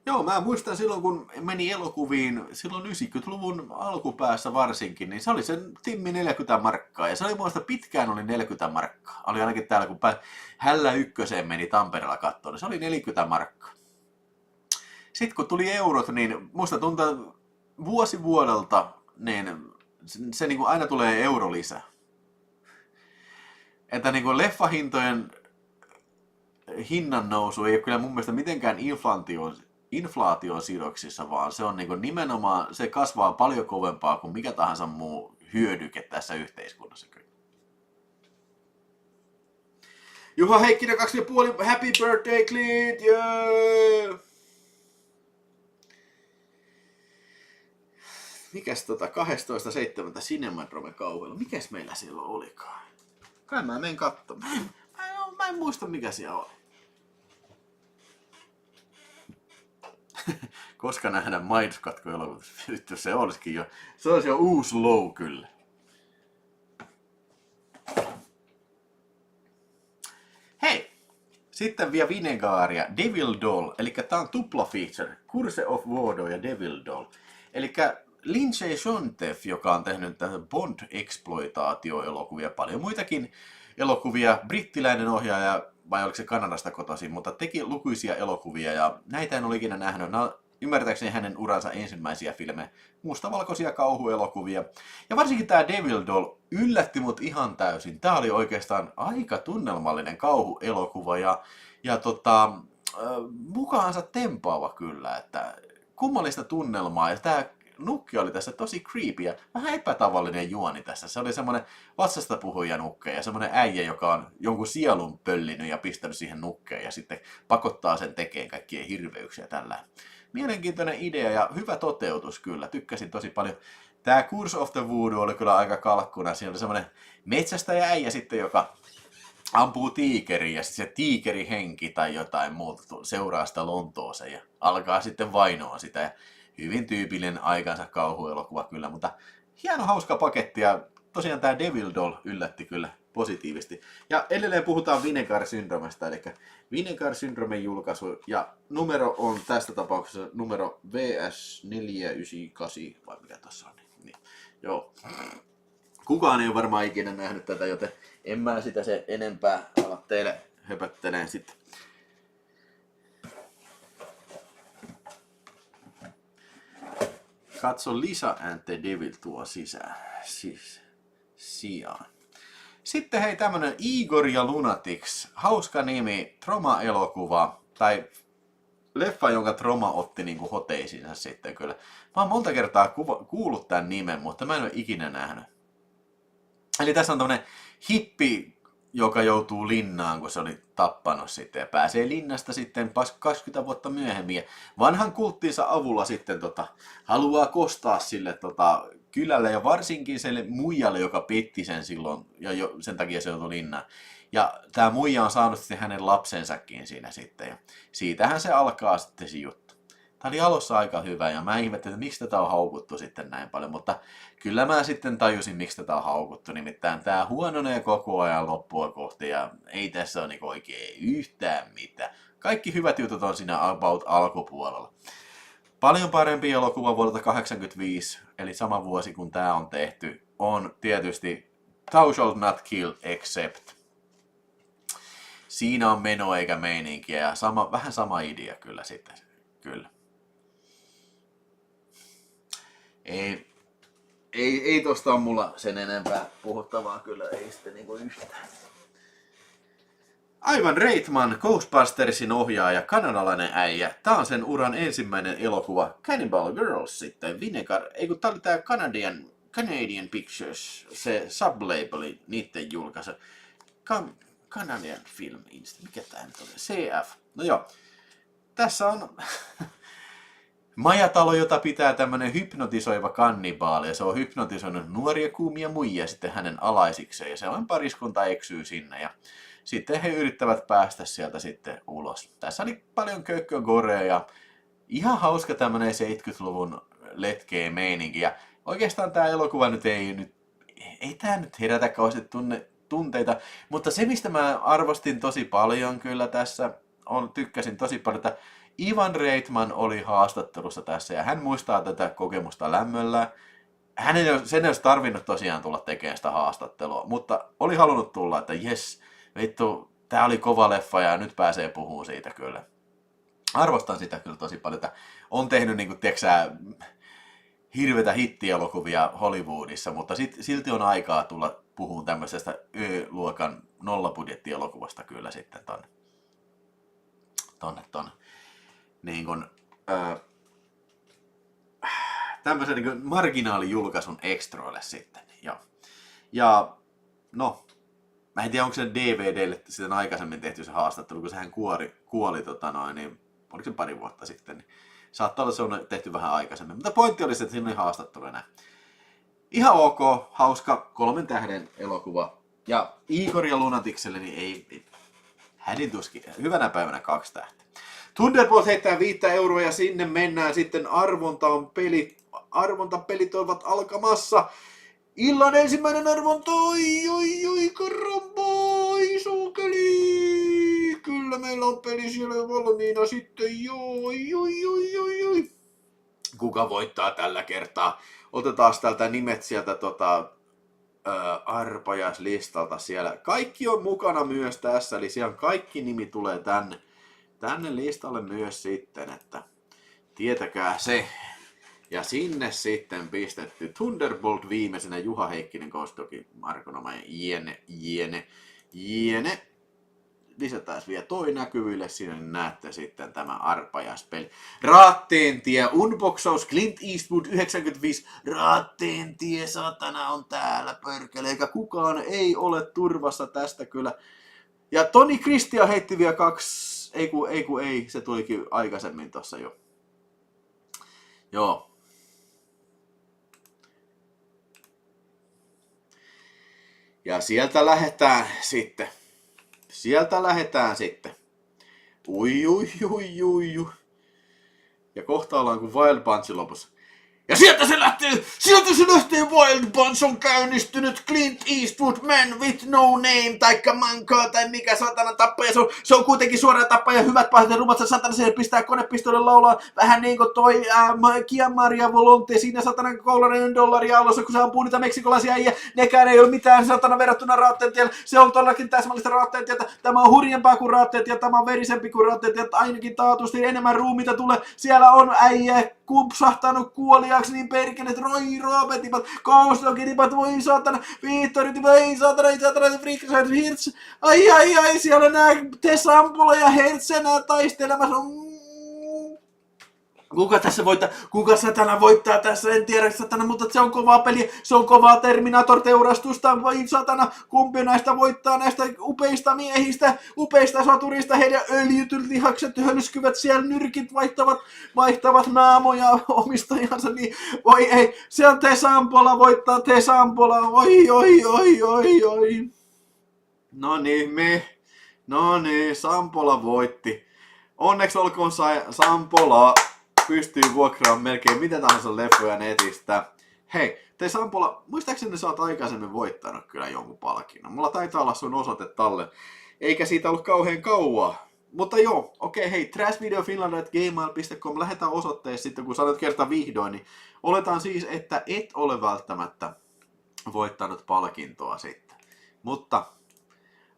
Joo, mä muistan silloin, kun meni elokuviin, silloin 90-luvun alkupäässä varsinkin, niin se oli sen Timmi 40 markkaa. Ja se oli muista pitkään oli 40 markkaa. Oli ainakin täällä, kun Hällä ykköseen meni Tampereella katsoa, niin se oli 40 markkaa. Sitten kun tuli eurot, niin musta tuntuu vuosi vuodelta, niin se niin kuin aina tulee euro lisää. Että niin kuin leffahintojen hinnan nousu ei ole kyllä mun mielestä mitenkään inflaation sidoksissa, vaan se on niin kuin nimenomaan, se kasvaa paljon kovempaa kuin mikä tahansa muu hyödyke tässä yhteiskunnassa. Juha Heikkinen 2,5, happy birthday Clint, yeah! Mikäs 12.7. Cinemadrome kauhuilla? Mikäs meillä silloin olikaan? Kai mä menen katsomaan. Mä en muista mikä siellä oli. Koska nähdään Mindskatko-elokuvassa. Vittu se olisikin jo. Se olisi jo uusi low kyllä. Hei! Sitten vielä Vinegaria, Devil Doll. Eli tää on tupla feature. Curse of Voodoo ja Devil Doll. Eli Lindsay Shonteff, joka on tehnyt Bond-exploitaatio-elokuvia, paljon muitakin elokuvia, brittiläinen ohjaaja, vai oliko se Kanadasta kotoisin, mutta teki lukuisia elokuvia ja näitä en ole ikinä nähnyt. Nämä on ymmärtääkseni hänen uransa ensimmäisiä filmejä, mustavalkoisia kauhuelokuvia. Ja varsinkin tämä Devil Doll yllätti mut ihan täysin. Tämä oli oikeastaan aika tunnelmallinen kauhuelokuva ja mukaansa tempaava kyllä, että kummallista tunnelmaa ja tämä nukki oli tässä tosi creepy ja vähän epätavallinen juoni tässä. Se oli semmoinen vatsasta puhuja nukke ja semmoinen äijä, joka on jonkun sielun pöllinyt ja pistänyt siihen nukkeen ja sitten pakottaa sen tekemään kaikkia hirveyksiä tällä. Mielenkiintoinen idea ja hyvä toteutus kyllä. Tykkäsin tosi paljon. Tämä Curse of the Voodoo oli kyllä aika kalkkuna. Siinä oli semmoinen metsästäjä äijä sitten, joka ampuu tiikeriin ja sitten se tiikerihenki tai jotain muuta seuraa sitä Lontooseen ja alkaa sitten vainoa sitä. Ja hyvin tyypillinen aikansa kauhuelokuva kyllä, mutta hieno hauska paketti ja tosiaan tämä Devil Doll yllätti kyllä positiivisesti. Ja edelleen puhutaan Vinegar Syndromesta, eli Vinegar Syndromen julkaisu ja numero on tässä tapauksessa numero VS498 vai mikä tuossa on. Niin, joo. Kukaan ei ole varmaan ikinä nähnyt tätä, joten en mä sitä se enempää ala teille höpötteleen sitten. Katso Lisa and the Devil tuo sijaan. Sitten hei tämmönen Igor ja Lunatics. Hauska nimi, Troma-elokuva. Tai leffa, jonka Troma otti niinku hoteisiinsa sitten kyllä. Mä oon monta kertaa kuullut tämän nimen, mutta mä en ole ikinä nähnyt. Eli tässä on tämmönen hippi, joka joutuu linnaan, kun se oli tappanut sitten. Ja pääsee linnasta sitten 20 vuotta myöhemmin. Ja vanhan kulttiinsa avulla sitten haluaa kostaa sille kylälle ja varsinkin sille muijalle, joka petti sen silloin. Ja sen takia se joutui linnaan. Ja tämä muija on saanut sitten hänen lapsensakin siinä sitten. Ja siitähän se alkaa sitten se juttu. Tämä oli alussa aika hyvä ja mä ihmettelin, että miksi tätä on haukuttu sitten näin paljon, mutta kyllä mä sitten tajusin, miksi tätä on haukuttu. Nimittäin tämä huononee koko ajan loppua kohti ja ei tässä ole niinku oikein yhtään mitään. Kaikki hyvät jutut on siinä about alkupuolella. Paljon parempi elokuva vuodelta 1985, eli sama vuosi kun tämä on tehty, on tietysti Thou Shalt Not Kill Except. siinä on meno eikä meininkiä ja vähän sama idea kyllä sitten. Kyllä. Ei tosta on mulla sen enempää puhuttavaa kyllä, ei sitten niinku yhtään. Ivan Reitman, Ghostbustersin ohjaaja, kanadalainen äijä. Tää on sen uran ensimmäinen elokuva. Cannibal Girls sitten, Vinegar, tää oli tää Canadian Pictures, se sublabeli, niitten julkaisu. Canadian Film Institute, mikä tää nyt oli? CF. No joo, tässä on majatalo, jota pitää tämmönen hypnotisoiva kannibaali, ja se on hypnotisoinut nuoria kuumia muijia sitten hänen alaisikseen, ja se on pariskunta eksyy sinne, ja sitten he yrittävät päästä sieltä sitten ulos. Tässä oli paljon kökkögorea ja ihan hauska tämmönen 70-luvun letkeä meininki, ja oikeastaan tää elokuva nyt ei tää nyt herätä kauheasti tunteita, mutta se mistä mä arvostin tosi paljon kyllä tässä, tykkäsin tosi paljon, että Ivan Reitman oli haastattelussa tässä ja hän muistaa tätä kokemusta lämmöllä. Sen ei olisi tarvinnut tosiaan tulla tekemään sitä haastattelua, mutta oli halunnut tulla, että jes, vittu, tää oli kova leffa ja nyt pääsee puhumaan siitä kyllä. Arvostan sitä kyllä tosi paljon, että on tehnyt niinku, tiiäksä, hirveitä hittielokuvia Hollywoodissa, mutta silti on aikaa tulla puhumaan tämmöisestä Ö-luokan nollabudjettielokuvasta kyllä sitten tonne. Niin kun, tämmöisen niin marginaalijulkaisun extroille sitten. Ja no, mä en tiedä onko se DVDlle sitten aikaisemmin tehty se haastattelu, kun sehän kuoli niin, oliko se pari vuotta sitten. Niin saattaa olla, se on tehty vähän aikaisemmin. Mutta pointti oli se, että siinä oli haastattelu enää. Ihan ok, hauska 3 tähden elokuva. Ja Igor ja Lunatikselle niin ei hänen tuskin. Hyvänä päivänä 2 tähteä. Thunderbolt heittää 5 euroa ja sinne mennään sitten arvontapelit ovat alkamassa. Illan ensimmäinen arvonta, oi, karamboi, suukeli. Kyllä meillä on peli siellä valmiina sitten, oi. Kuka voittaa tällä kertaa? Otetaan täältä nimet sieltä arpajaslistalta siellä. Kaikki on mukana myös tässä, eli siellä kaikki nimi tulee tänne listalle myös sitten, että tietäkää se. Ja sinne sitten pistetty Thunderbolt viimeisenä Juha Heikkinen, Kostoki, Marko Noma ja Jene. Lisätään vielä toi näkyville, siinä niin näette sitten tämä arpajaspeli. Raatteentie, unboxaus, Clint Eastwood 95, Raatteentie, satana on täällä pörkele, eikä kukaan ei ole turvassa tästä kyllä. Ja Toni Kristia heitti vielä 2, ei, se tulikin aikaisemmin tossa jo. Joo. Ja sieltä lähdetään sitten. Ui. Ja kohta ollaan kuin Wild Bunch lopussa. Ja sieltä se lähtee, Wild Bunch on käynnistynyt, Clint Eastwood, Man with No Name, taikka Mankaa, tai mikä satana tappaja, se on kuitenkin suora tappaja, hyvät pahat ja rumat, satana se pistää konepistolle laulaa, vähän niin kuin toi Gian Maria Volonte, siinä satana $3 alussa, kun se ampuu niitä meksikolaisia äijä, nekään ei ole mitään satana verrattuna Raatteentielle, se on todellakin täsmällistä Raatteentietä, tämä on hurjempaa kuin Raatteentiä, tämä on verisempi kuin Raatteentiä, ainakin taatusti enemmän ruumiita tulee, siellä on äijä kumpsahtanut kuoliaaksi niin perkelet, Roy Robetipat, Koustokitipat, voi saatana, Viittoritipat, ei saatana, Freakside Hirts, ai, siellä nää Tesampola ja Hertsenä taistelemassa, Kuka tässä voittaa? Kuka satana voittaa tässä? En tiedä satana, mutta se on kovaa peli. Se on kovaa Terminator-teurastusta. Vai satana, kumpi näistä voittaa näistä upeista miehistä, upeista soturista. Heidän öljytyt lihakset hölskyvät siellä, nyrkit vaihtavat naamoja omistajansa. Niin, voi ei, se on Tesampola, voittaa Tesampola. Oi. No niin, Sampola voitti. Onneksi olkoon Sampola. Pystyy vuokraamaan melkein mitä tahansa leffoja netistä. Hei, te Sampola, muistaakseni sä oot aikaisemmin voittanut kyllä jonkun palkinnon. Mulla taitaa olla sun osoite talle, eikä siitä ollut kauhean kauaa. Mutta joo, okei, hei, trashvideofinland@gmail.com, lähetään osoitteessa sitten, kun sanot kerta vihdoin, niin oletaan siis, että et ole välttämättä voittanut palkintoa sitten. Mutta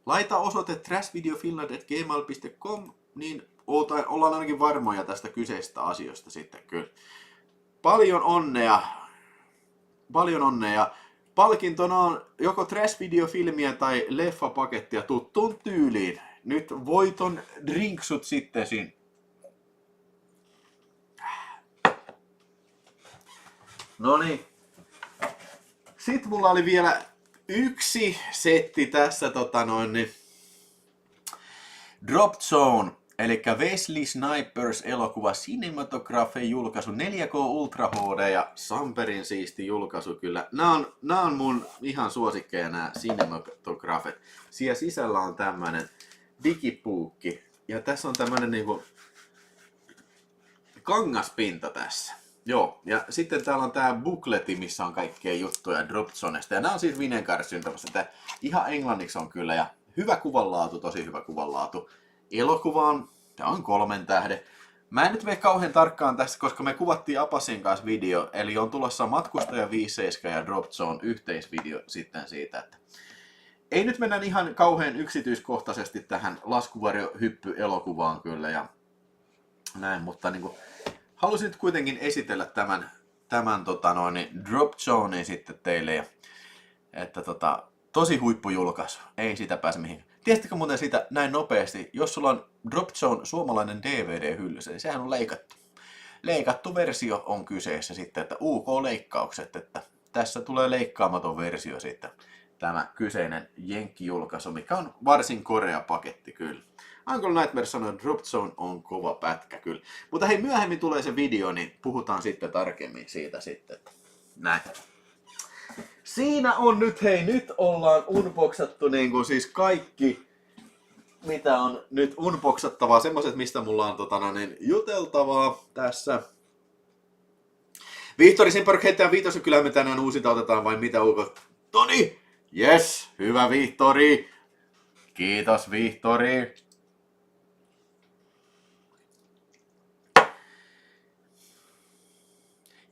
laita osoite trashvideofinland@gmail.com, niin ollaan ainakin varmoja tästä kyseisestä asiasta sitten kyllä. Paljon onnea. Paljon onnea. Palkintona on joko trash-videofilmiä tai leffapakettia tuttuun tyyliin. Nyt voiton drinksut sitten siinä. Noniin. Sitten mulla oli vielä yksi setti tässä Drop Zone, eli Wesley Snipers elokuva Cinematographe julkaisu 4K Ultra HD ja Samperin siisti julkaisu kyllä. Nämä on mun ihan suosikkeja nämä Cinematographet. Siellä sisällä on tämmönen digipuukki ja tässä on tämmönen niinku kangaspinta tässä. Joo, ja sitten täällä on tää bookleti, missä on kaikkea juttuja Drop Zonesta. Ja nämä on siis Vinegar-syntämässä. Tää ihan englanniksi on kyllä. Ja hyvä kuvanlaatu, tosi hyvä kuvanlaatu. Elokuva on, tää on 3 tähden. Mä en nyt mene kauhean tarkkaan tässä, koska me kuvattiin Apasin kanssa video. Eli on tulossa Matkustaja 57 ja Drop Zone yhteisvideo sitten siitä. Että ei nyt mennä ihan kauhean yksityiskohtaisesti tähän laskuvarjohyppy-elokuvaan kyllä. Ja näin, mutta niinku halusin nyt kuitenkin esitellä tämän Drop Zonein sitten teille. Ja, että tosi huippujulkaisu. Ei sitä pääse mihinkään. Tiesittekö muuten sitä näin nopeasti? Jos sulla on Drop Zone suomalainen DVD-hyllyssä, niin sehän on leikattu. Leikattu versio on kyseessä sitten, että UK-leikkaukset. Että tässä tulee leikkaamaton versio sitten. Tämä kyseinen jenkkijulkaisu, mikä on varsin korea paketti kyllä. Uncle Nightmare sanoi, että Drop Zone on kova pätkä kyllä. Mutta hei, myöhemmin tulee se video, niin puhutaan sitten tarkemmin siitä sitten. Näin. Siinä on nyt, hei, nyt ollaan unboxattu niin kuin siis kaikki, mitä on nyt unboxattavaa. Semmoiset, mistä mulla on juteltavaa tässä. Vihtori Simperk heittää 5, kyllä me tänään uusinta otetaan vai mitä ulkot? Toni! Yes, hyvä Vihtori! Kiitos Vihtori!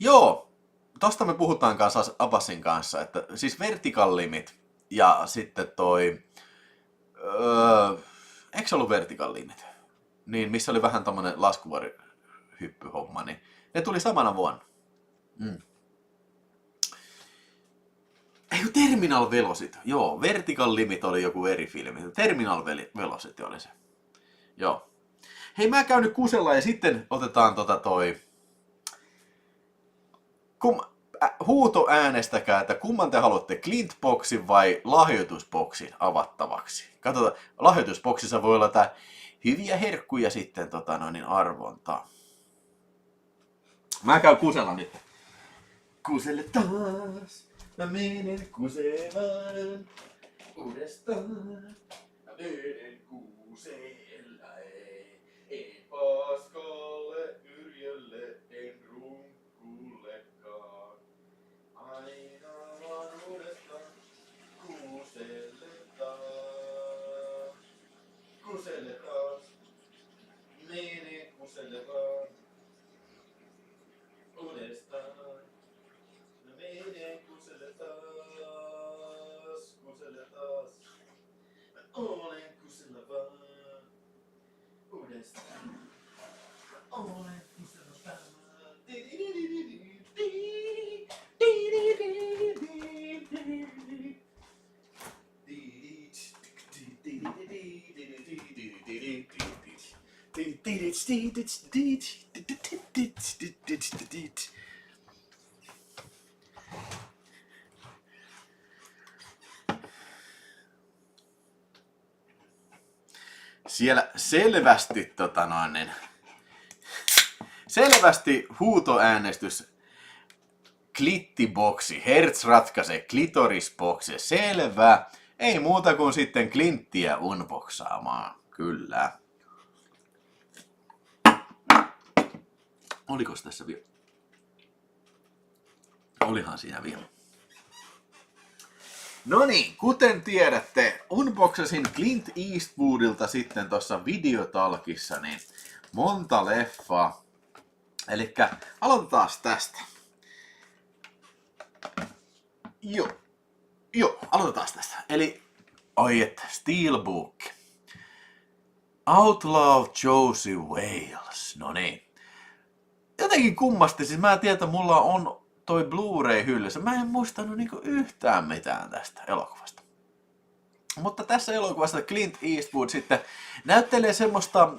Joo, tosta me puhutaan kanssa Abasin kanssa, että siis Vertical Limit ja sitten eikö se ollut Vertical Limit? Niin, missä oli vähän tommonen laskuvarjohyppyhomma, niin ne tuli samana vuonna. Ei, Terminal Velocity. Joo, Vertical Limit oli joku eri filmi. Terminal Velocity oli se. Joo. Hei, mä käyn nyt kusella ja sitten otetaan huuto äänestäkää, että kumman te haluatte, Clint-boksin vai lahjoitusboksin avattavaksi. Katsotaan, lahjoitusboksissa voi olla tää hyviä herkkuja sitten arvontaa. Mä käyn kusella nyt. Kuselle taas, mä menen kusemaan uudestaan. Mä menen kusella, en paskalle yrjölle, en runkullekaan. Aina vaan uudestaan kuselle taas. Kuselle taas, menen kuselle vaan uudestaan. Menen kuselle taas, kuselle taas. Mä olen kusella vaan uudestaan. Mä olen kusella vaan. Siellä selvästi selvästi huutoäänestys klittiboksi, Hertz ratkaisee klitorisboksi, selvä. Ei muuta kuin sitten klinttiä unboxaamaan, kyllä. Olikos tässä vielä? Olihan siinä vielä. No niin, kuten tiedätte, unboxasin Clint Eastwoodilta sitten tuossa videotalkissa niin monta leffaa. Elikkä aloitetaan tästä. Joo, aloitetaan tästä. Eli Oi, että Steelbook. Outlaw Josie Wales. No niin. Jotenkin kummasti, siis mä tiedän, että mulla on toi Blu-ray hyllyssä. Mä en muistanut niinku yhtään mitään tästä elokuvasta. Mutta tässä elokuvassa Clint Eastwood sitten näyttelee semmoista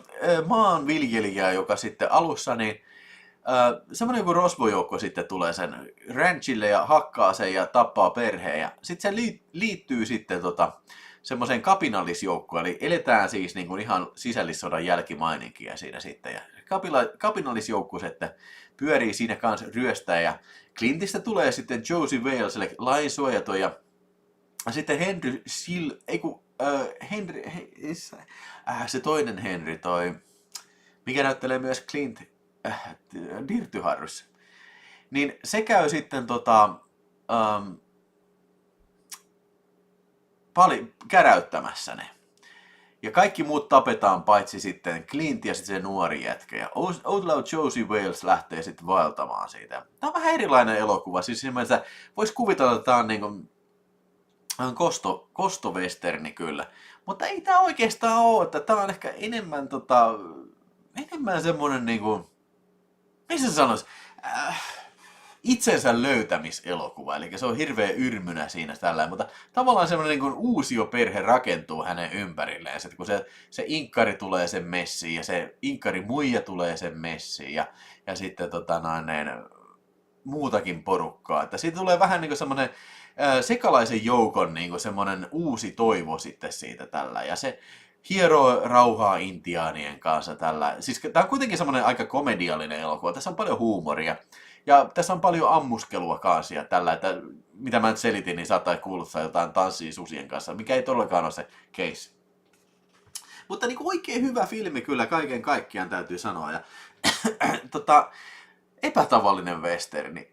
maanviljelijää, joka sitten alussa niin semmoinen joku rosvojoukko sitten tulee sen ranchille ja hakkaa sen ja tappaa perheen. Ja sitten se liittyy sitten semmoiseen kapinallisjoukkoon, eli eletään siis niin kuin ihan sisällissodan jälkimaininkia siinä sitten. Ja kapinallisjoukko sitten pyörii siinä kanssa ryöstää ja Clintistä tulee sitten Josie Walesille lainsuojaton ja sitten se toinen Henry, mikä näyttelee myös Clint Dirty Harryssä, niin se käy sitten käräyttämässä ne. Ja kaikki muut tapetaan paitsi sitten Clint ja sitten se nuori jätkä. Ja Outlaw Josie Wales lähtee sitten vaeltamaan siitä. Tämä on vähän erilainen elokuva. Siis voisi kuvitella, että tämä on niin kuin kostowesterni kyllä. Mutta ei tämä oikeastaan ole, että tämä on ehkä enemmän semmoinen niinku, missä se sanoisi, itsensä löytämiselokuva. Eli se on hirveä yrmynä siinä tällä, mutta tavallaan semmoinen niin uusioperhe rakentuu hänen ympärilleen. Sitten kun se inkkari tulee sen messiin ja se inkkari muija tulee sen messiin ja sitten muutakin porukkaa. Että siitä tulee vähän niin kuin semmoinen sekalaisen joukon niin kuin semmoinen uusi toivo sitten siitä tällä. Ja se hieroo rauhaa intiaanien kanssa tällä. Siis tämä on kuitenkin semmoinen aika komediallinen elokuva. Tässä on paljon huumoria. Ja tässä on paljon ammuskelua kanssa ja tällä, että mitä mä nyt selitin, niin saattaa kuuluttaa jotain tanssia susien kanssa, mikä ei todellakaan ole se case. Mutta niin kuin oikein hyvä filmi kyllä kaiken kaikkiaan täytyy sanoa. Ja epätavallinen westerni.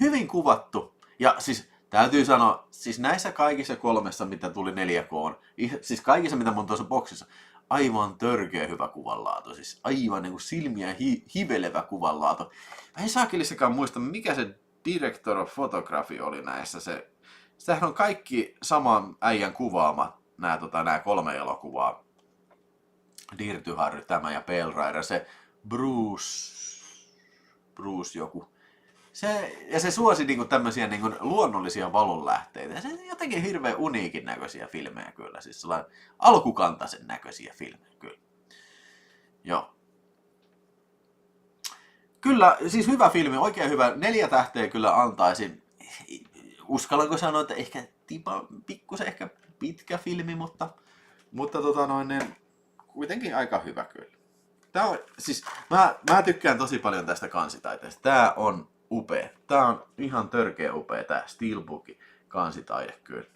Hyvin kuvattu. Ja siis täytyy sanoa, siis näissä kaikissa kolmessa, mitä tuli 4K, siis kaikissa, mitä mun tuossa boksissa, aivan törkeä hyvä kuvanlaatu. Siis aivan niin kuin silmiä hivelevä kuvanlaatu. Mä en saakelissakaan muista, mikä se director of photography oli näissä. Sehän on kaikki saman äijän kuvaama, nämä 3 elokuvaa. Dirty Harry, tämä ja Pale Rider, se Bruce joku. Se suosi niinku tämmöisiä niinku luonnollisia valonlähteitä. Se on jotenkin hirveän uniikin näköisiä filmejä kyllä. Siis sellainen alkukantaisen näköisiä filmejä kyllä. Joo. Kyllä, siis hyvä filmi, oikein hyvä. 4 tähteä kyllä antaisin. Uskallanko sanoa, että ehkä pikkusen ehkä pitkä filmi, mutta kuitenkin aika hyvä kyllä. Tää on, siis, mä tykkään tosi paljon tästä kansitaiteesta. Tää on upea. Tää on ihan törkeä upea tää Steelbookin kansitaide kyllä.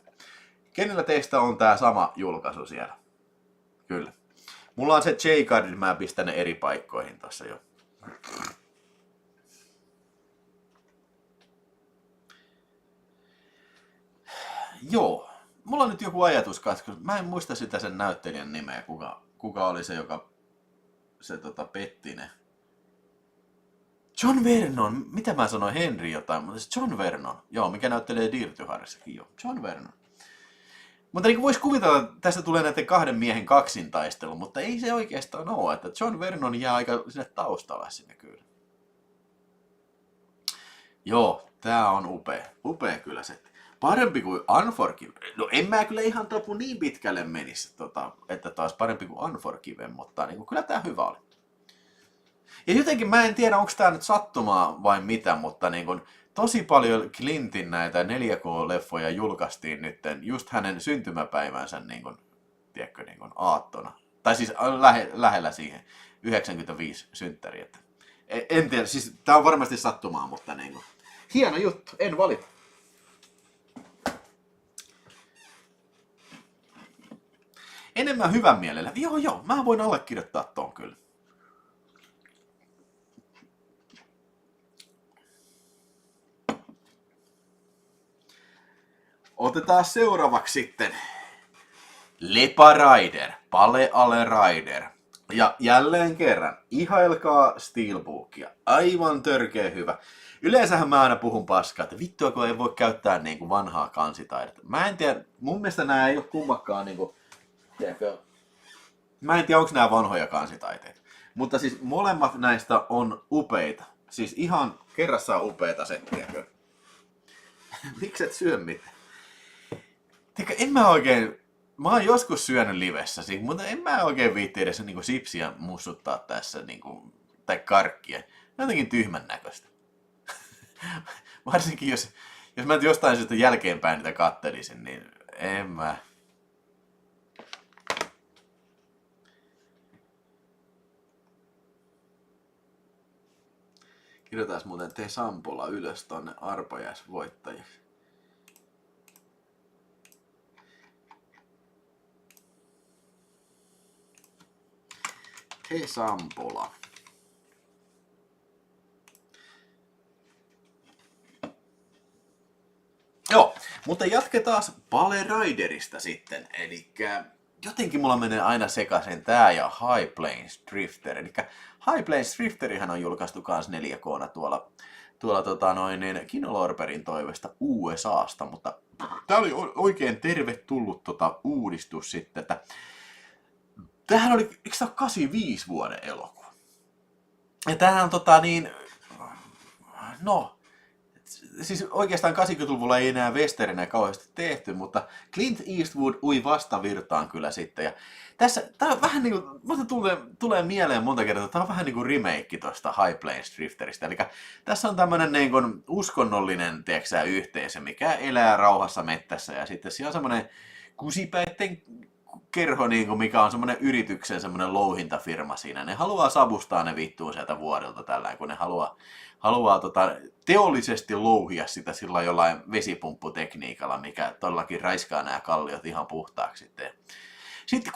Kenellä teistä on tää sama julkaisu siellä? Kyllä. Mulla on se J-card, mä pistän ne eri paikkoihin tossa jo. Joo. Mulla on nyt joku ajatus, koska mä en muista sitä sen näyttelijän nimeä, kuka oli se, joka se petti ne. John Vernon, mitä mä sanoin, Henry jotain, mutta se John Vernon, joo, mikä näyttelee Dirty Harryssakin, joo, John Vernon. Mutta niin voisi kuvitella, että tästä tulee näiden 2 miehen kaksintaistelu, mutta ei se oikeastaan ole, että John Vernon jää aika sinne taustalla sinne kyllä. Joo, tää on upea kyllä se. Parempi kuin Unforgiven. No en mä kyllä ihan topu niin pitkälle menisi, että taas parempi kuin Unforgiven, mutta niin kyllä tää hyvä oli. Ja jotenkin mä en tiedä, onko tää nyt sattumaa vai mitä, mutta niin kuin, tosi paljon Clintin näitä 4K-leffoja julkaistiin nyt just hänen syntymäpäivänsä niin kuin, tiedätkö, niin kuin aattona. Tai siis lähellä siihen 95 synttäri. En tiedä, siis tää on varmasti sattumaa, mutta niin kuin, hieno juttu, en valita. Enemmän hyvän mielellä. Joo, mä voin allekirjoittaa ton kyllä. Otetaan seuraavaksi sitten Lepa Rider, Pale Ale Rider. Ja jälleen kerran, ihailkaa Steelbookia. Aivan törkeä hyvä. Yleensähän mä aina puhun paskaa, että vittua kun ei voi käyttää niinku vanhaa kansitaidetta. Mä en tiedä, mun mielestä nämä ei ole kummakaan niinku, tiedätkö, mä en tiedä onko nämä vanhoja kansitaiteita. Mutta siis molemmat näistä on upeita. Siis ihan kerrassaan upeita settiäkö. Miksi et syö mitään? Tiedätkö, en mä oikein... Mä oon joskus syönyt livessä, mutta en mä oikein viitti edes niinku sipsiä mussuttaa tässä, niinku, tai karkkia. Jotenkin tyhmän näköistä. Varsinkin jos mä jostain syystä jälkeenpäin niitä kattelisin, niin en mä. Kirjoitais muuten Te Sampola ylös tonne arpajaisvoittajaksi. Te Sampola. Joo, mutta jatketaan Pale Riderista sitten. Eli jotenkin mulla menee aina sekaisin tää ja High Plains Drifter. Eli High Plains Drifterihän on julkaistu kans 4K:na tuolla Kino Lorberin toivesta USAsta, mutta tää oli oikein tervetullut uudistus sitten, että tämähän oli, eikö tää ole 85 vuoden elokuva? Ja tämähän on siis oikeastaan 80-luvulla ei enää westerinä kauheasti tehty, mutta Clint Eastwood ui vastavirtaan kyllä sitten. Ja tässä, tää on vähän niinku, tulee mieleen monta kertaa, että tää on vähän niinku remake tosta High Plains Drifteristä. Eli tässä on tämmönen niinku uskonnollinen, tiedätkö, yhteisö, mikä elää rauhassa mettässä. Ja sitten siellä on semmonen kusipäitten kerho, niinku, mikä on semmonen yrityksen semmonen louhintafirma siinä. Ne haluaa savustaa ne vittuun sieltä vuodelta tällä, kun ne haluaa teollisesti louhia sitä sillä jollain vesipumputekniikalla, mikä todellakin raiskaa nämä kalliot ihan puhtaaksi sitten. Sitten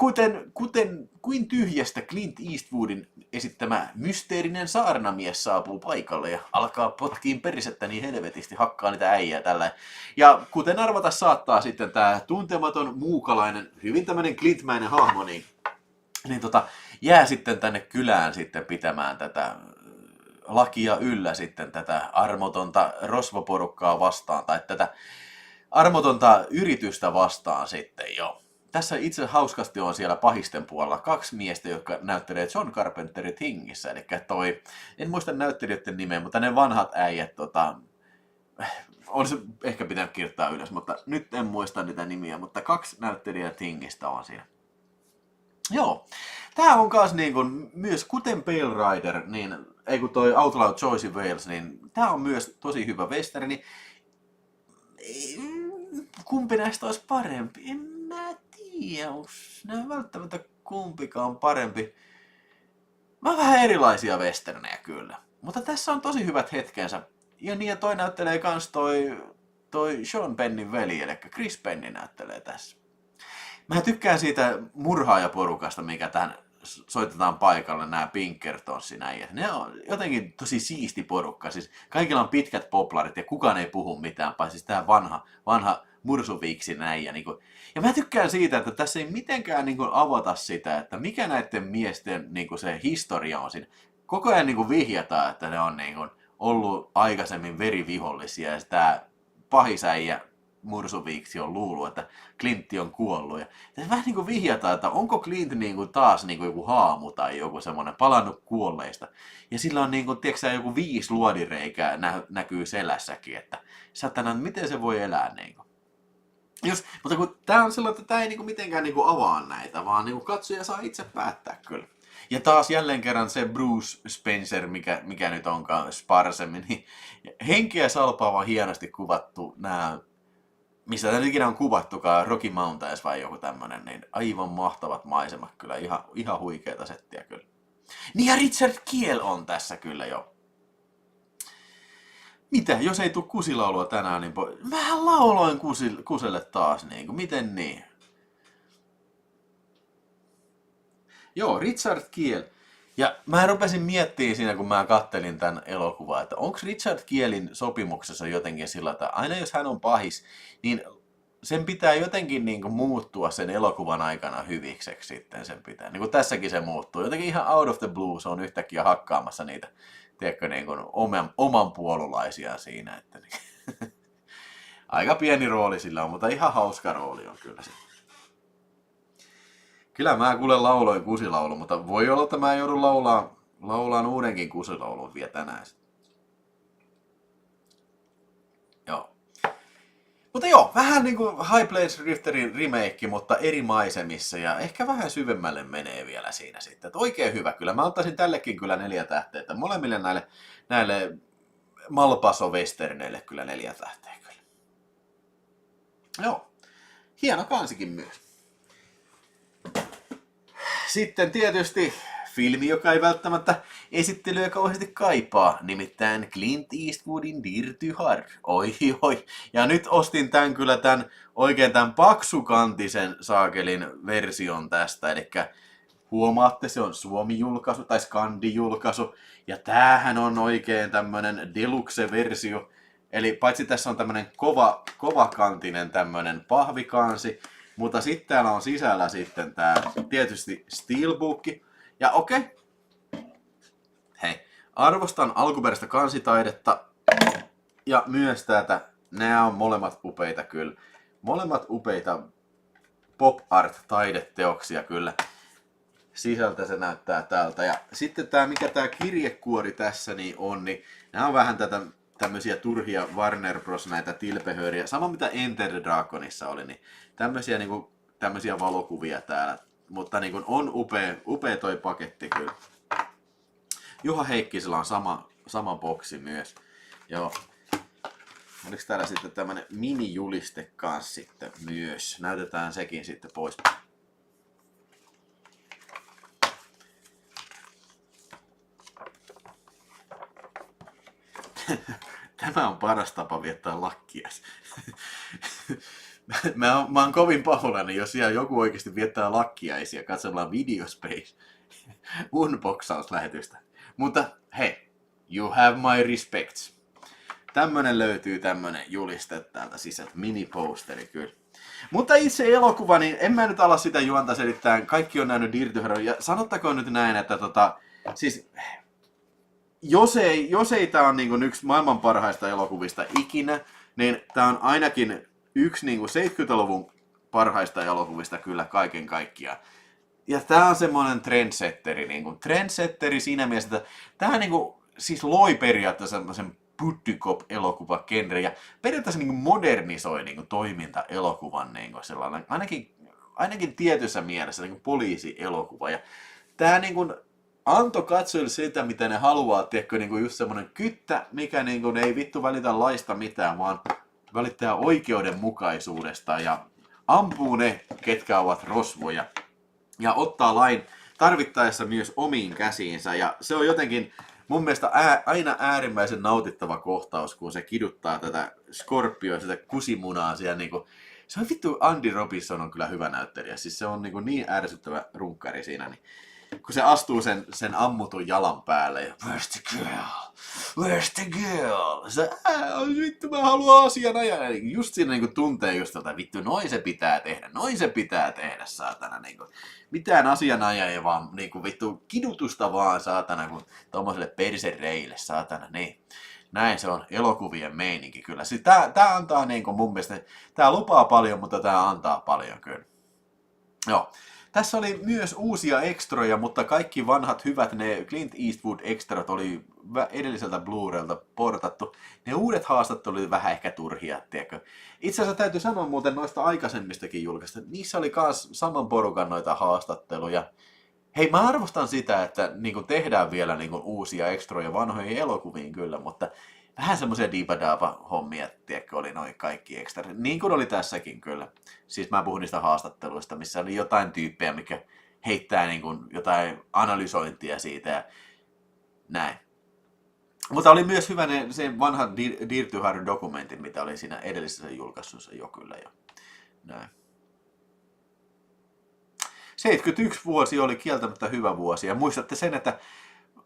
kuin tyhjästä Clint Eastwoodin esittämä mysteerinen saarnamies saapuu paikalle ja alkaa potkiin perisettä niin helvetisti, hakkaa niitä äijää tällä. Ja kuten arvata saattaa sitten tämä tuntematon muukalainen, hyvin tämmöinen Clintmäinen hahmo, niin jää sitten tänne kylään sitten pitämään tätä lakia yllä sitten tätä armotonta rosvoporukkaa vastaan, tai tätä armotonta yritystä vastaan sitten jo. Tässä itse hauskasti on siellä pahisten puolella 2 miestä, jotka näyttelee John Carpenterin Thingissä, eli en muista näyttelijöiden nimeä, mutta ne vanhat äijät, on se ehkä pitänyt kirjoittaa ylös, mutta nyt en muista niitä nimiä, mutta 2 näyttelijää Thingistä on siinä. Joo, tää on kans niinku, myös kuten Pale Rider, niin ei kun toi Outlaw Joyce Wales, niin tää on myös tosi hyvä westerni. Kumpi näistä olisi parempi? En mä tiedä, onko ne välttämättä kumpikaan parempi. Mä oon vähän erilaisia westernejä kyllä, mutta tässä on tosi hyvät hetkensä. Ja niin, ja toi näyttelee kans toi Sean Pennin veli, eli Chris Penny näyttelee tässä. Mä tykkään siitä murhaajaporukasta, mikä tähän soitetaan paikalle, nämä Pinkertonsin äijät. Ne on jotenkin tosi siisti porukka. Siis kaikilla on pitkät poplarit ja kukaan ei puhu mitään, paitsi siis tää vanha mursuviiksin äijä. Ja mä tykkään siitä, että tässä ei mitenkään avata sitä, että mikä näiden miesten se historia on siinä. Koko ajan vihjataan, että ne on ollut aikaisemmin verivihollisia ja tää pahisäijä mursuviiksi on luullut, että Clintti on kuollut. Ja vähän vihjataan, että onko Clint taas joku haamu tai joku semmoinen palannut kuolleista. Ja sillä on tiedätkö, joku 5 luodireikää näkyy selässäkin, että satana, miten se voi elää mutta kun tää on sellainen, että tää ei mitenkään avaa näitä, vaan katsoja saa itse päättää kyllä. Ja taas jälleen kerran se Bruce Spencer, mikä nyt onkaan sparsemmin, niin henkeä salpaava hienosti kuvattu nämä, missä tämä ikinä on kuvattukaan, Rocky Mountains vai joku tämmönen, niin aivan mahtavat maisemat kyllä, ihan huikeita settiä kyllä. Niin ja Richard Kiel on tässä kyllä jo. Mitä, jos ei tule kusilaulua tänään, niin vähän lauloin kuselle taas, miten niin? Joo, Richard Kiel. Ja mä rupesin miettimään siinä, kun mä kattelin tämän elokuvaa, että onko Richard Kielin sopimuksessa jotenkin sillä, että aina jos hän on pahis, niin sen pitää jotenkin niin kuin muuttua sen elokuvan aikana hyvikseksi sitten sen pitää. Niin kuin tässäkin se muuttuu. Jotenkin ihan out of the blue se on yhtäkkiä hakkaamassa niitä, tiedätkö, niin kuin oman puolulaisia siinä. Että niin. Aika pieni rooli sillä on, mutta ihan hauska rooli on kyllä se. Kyllä mä kuule lauloin kusilaulu, mutta voi olla, että mä joudun laulaan uudenkin kusilaulun vielä tänään. Joo. Mutta joo, vähän niinku High Plains Rifterin remake, mutta eri maisemissa ja ehkä vähän syvemmälle menee vielä siinä sitten. Et oikein hyvä kyllä. Mä ottaisin tällekin kyllä 4 tähteä. Että molemmille näille Malpaso-westerneille kyllä 4 tähteä kyllä. Joo, hieno kansikin myös. Sitten tietysti filmi, joka ei välttämättä esittelyä kauheasti kaipaa, nimittäin Clint Eastwoodin Dirty Harry. Oi. Ja nyt ostin oikein tämän paksukantisen saakelin version tästä, eli huomaatte, se on Suomi-julkaisu tai Skandi-julkaisu, ja tämähän on oikein tämmönen deluxe-versio, eli paitsi tässä on tämmönen kovakantinen tämmönen pahvikansi, mutta sitten täällä on sisällä sitten tää tietysti Steelbook. Ja okei. Hei, arvostan alkuperäistä kansitaidetta ja myös tätä. Nämä on molemmat upeita kyllä. Molemmat upeita pop art taideteoksia kyllä. Sisältä se näyttää tältä. Ja sitten mikä tää kirjekuori tässä niin on, niin nämä on vähän tämmöisiä turhia Warner Bros. Näitä tilpehööriä. Sama mitä Enter the Dragonissa oli, niin tämmöisiä valokuvia täällä. Mutta niin kuin on upea toi paketti kyllä. Juha Heikkisellä on sama boksi myös. Joo. Oliko täällä sitten tämmönen mini-juliste kanssa sitten myös. Näytetään sekin sitten pois. Tämä on paras tapa viettää lakkias. Mä oon kovin pahoillani, jos siellä joku oikeasti viettää lakkiaisia, katsellaan Videospace unboxauslähetystä. Mutta hei, you have my respects. Tämmönen löytyy tämmönen juliste täältä sisältä, mini-posteri kyllä. Mutta itse elokuva, niin en mä nyt ala sitä juonta selittää. Kaikki on nähnyt Dirty Harry. Ja sanottakoon nyt näin, että siis jos ei tää on niin yksi maailman parhaista elokuvista ikinä, niin tää on ainakin yksi niin 70-luvun parhaista elokuvista kyllä kaiken kaikkiaan. Ja tää on semmoinen trendsetteri siinä mielessä, että tää niin siis loi periaatteessa semmoisen buddy-cop-elokuva-genre ja periaatteessa niin modernisoi niin toiminta-elokuvan niin sellainen, ainakin tietyssä mielessä niin poliisielokuva. Ja tää niin antoi katsojille sitä, mitä ne haluaa, tiedätkö, niin just semmoinen kyttä, mikä niin ei vittu välitä laista mitään, vaan välittää oikeudenmukaisuudesta ja ampuu ne, ketkä ovat rosvoja. Ja ottaa lain tarvittaessa myös omiin käsiinsä. Ja se on jotenkin mun mielestä aina äärimmäisen nautittava kohtaus, kun se kiduttaa tätä Scorpioa, sitä kusimunaa siellä niinku. Se on vittu, Andy Robinson on kyllä hyvä näyttelijä. Siis se on niin ärsyttävä runkkari siinä. Niin kun se astuu sen ammutun jalan päälle ja where's the girl? Where's the girl? Se vittu mä haluan asianajaja. Just siinä niinku tuntee just vittu noin se pitää tehdä saatana niinku. Mitään asianajajia vaan niinku vittu kidutusta vaan saatana kun tommoselle persereille saatana niin. Näin se on elokuvien meininki kyllä. Siis tää antaa niinku mun mielestä, tää lupaa paljon, mutta tää antaa paljon kyllä. Joo. Tässä oli myös uusia ekstroja, mutta kaikki vanhat hyvät ne Clint Eastwood ekstrat oli edelliseltä Blu-raylta portattu. Ne uudet haastattelut oli vähän ehkä turhia, tiedätkö. Itse asiassa täytyy sanoa muuten noista aikaisemmistakin julkaista. Niissä oli myös saman porukan noita haastatteluja. Hei, mä arvostan sitä, että niin tehdään vielä niin uusia ekstroja vanhoihin elokuviin kyllä, mutta vähän semmoisia diipadaapa-hommia, tiedätkö, oli noin kaikki ekstra. Niin kuin oli tässäkin kyllä. Siis mä puhun niistä haastatteluista, missä oli jotain tyyppejä, mikä heittää niin kuin jotain analysointia siitä ja näin. Mutta oli myös hyvä se vanha Dirty Harry-dokumentin, mitä oli siinä edellisessä julkaisussa jo kyllä. Jo. Näin. 71 vuosi oli kieltämättä hyvä vuosi ja muistatte sen, että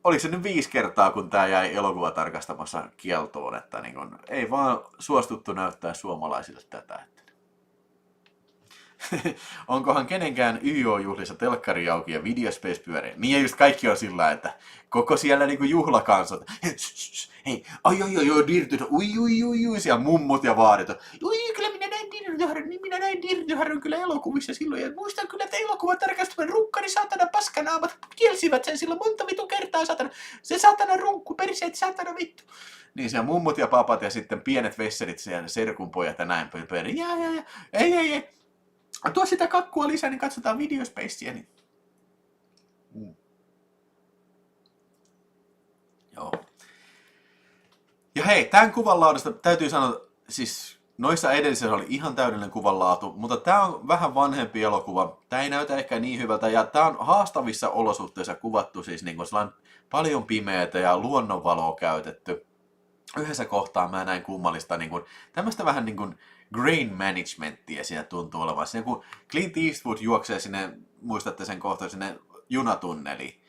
oliko se nyt 5 kertaa, kun tämä jäi elokuvatarkastamassa kieltoon, että niin kun, ei vaan suostuttu näyttää suomalaisille tätä. Onkohan kenenkään YO-juhlissa telkkari auki ja Videospace pyörii? Niin ja just kaikki on sillä, että koko siellä niinku juhlakansat. Hei, ai, Dirty, ui, siellä mummut ja vaadit. Ui, kyllä minä näin Dirty-harjon, niin minä näin Dirty-harjon kyllä elokuvissa silloin. Ja muistan kyllä, että elokuvan tarkastavan runkkari saatana paskanaamat kielsivät sen silloin monta vitu kertaa saatana. Se saatana runkku, perseet saatana vittu. Niin siellä mummut ja papat ja sitten pienet vesselit siellä, serkunpojat ja näin pöydän. Ja, ei. Tuo sitä kakkua lisää, niin katsotaan Videospacea. Niin. Joo. Ja hei, tämän kuvanlaadasta täytyy sanoa, siis noissa edellisissä oli ihan täydellinen kuvanlaatu, mutta tämä on vähän vanhempi elokuva. Tämä ei näytä ehkä niin hyvältä ja tämä on haastavissa olosuhteissa kuvattu, siis niin kuin paljon pimeätä ja luonnonvaloa käytetty. Yhdessä kohtaa mä näin kummallista niin kuin, tämmöistä vähän niin kuin grain managementtia siinä tuntuu olevan. Siinä kun Clint Eastwood juoksee sinne, muistatte sen kohtaan, sinne junatunneliin,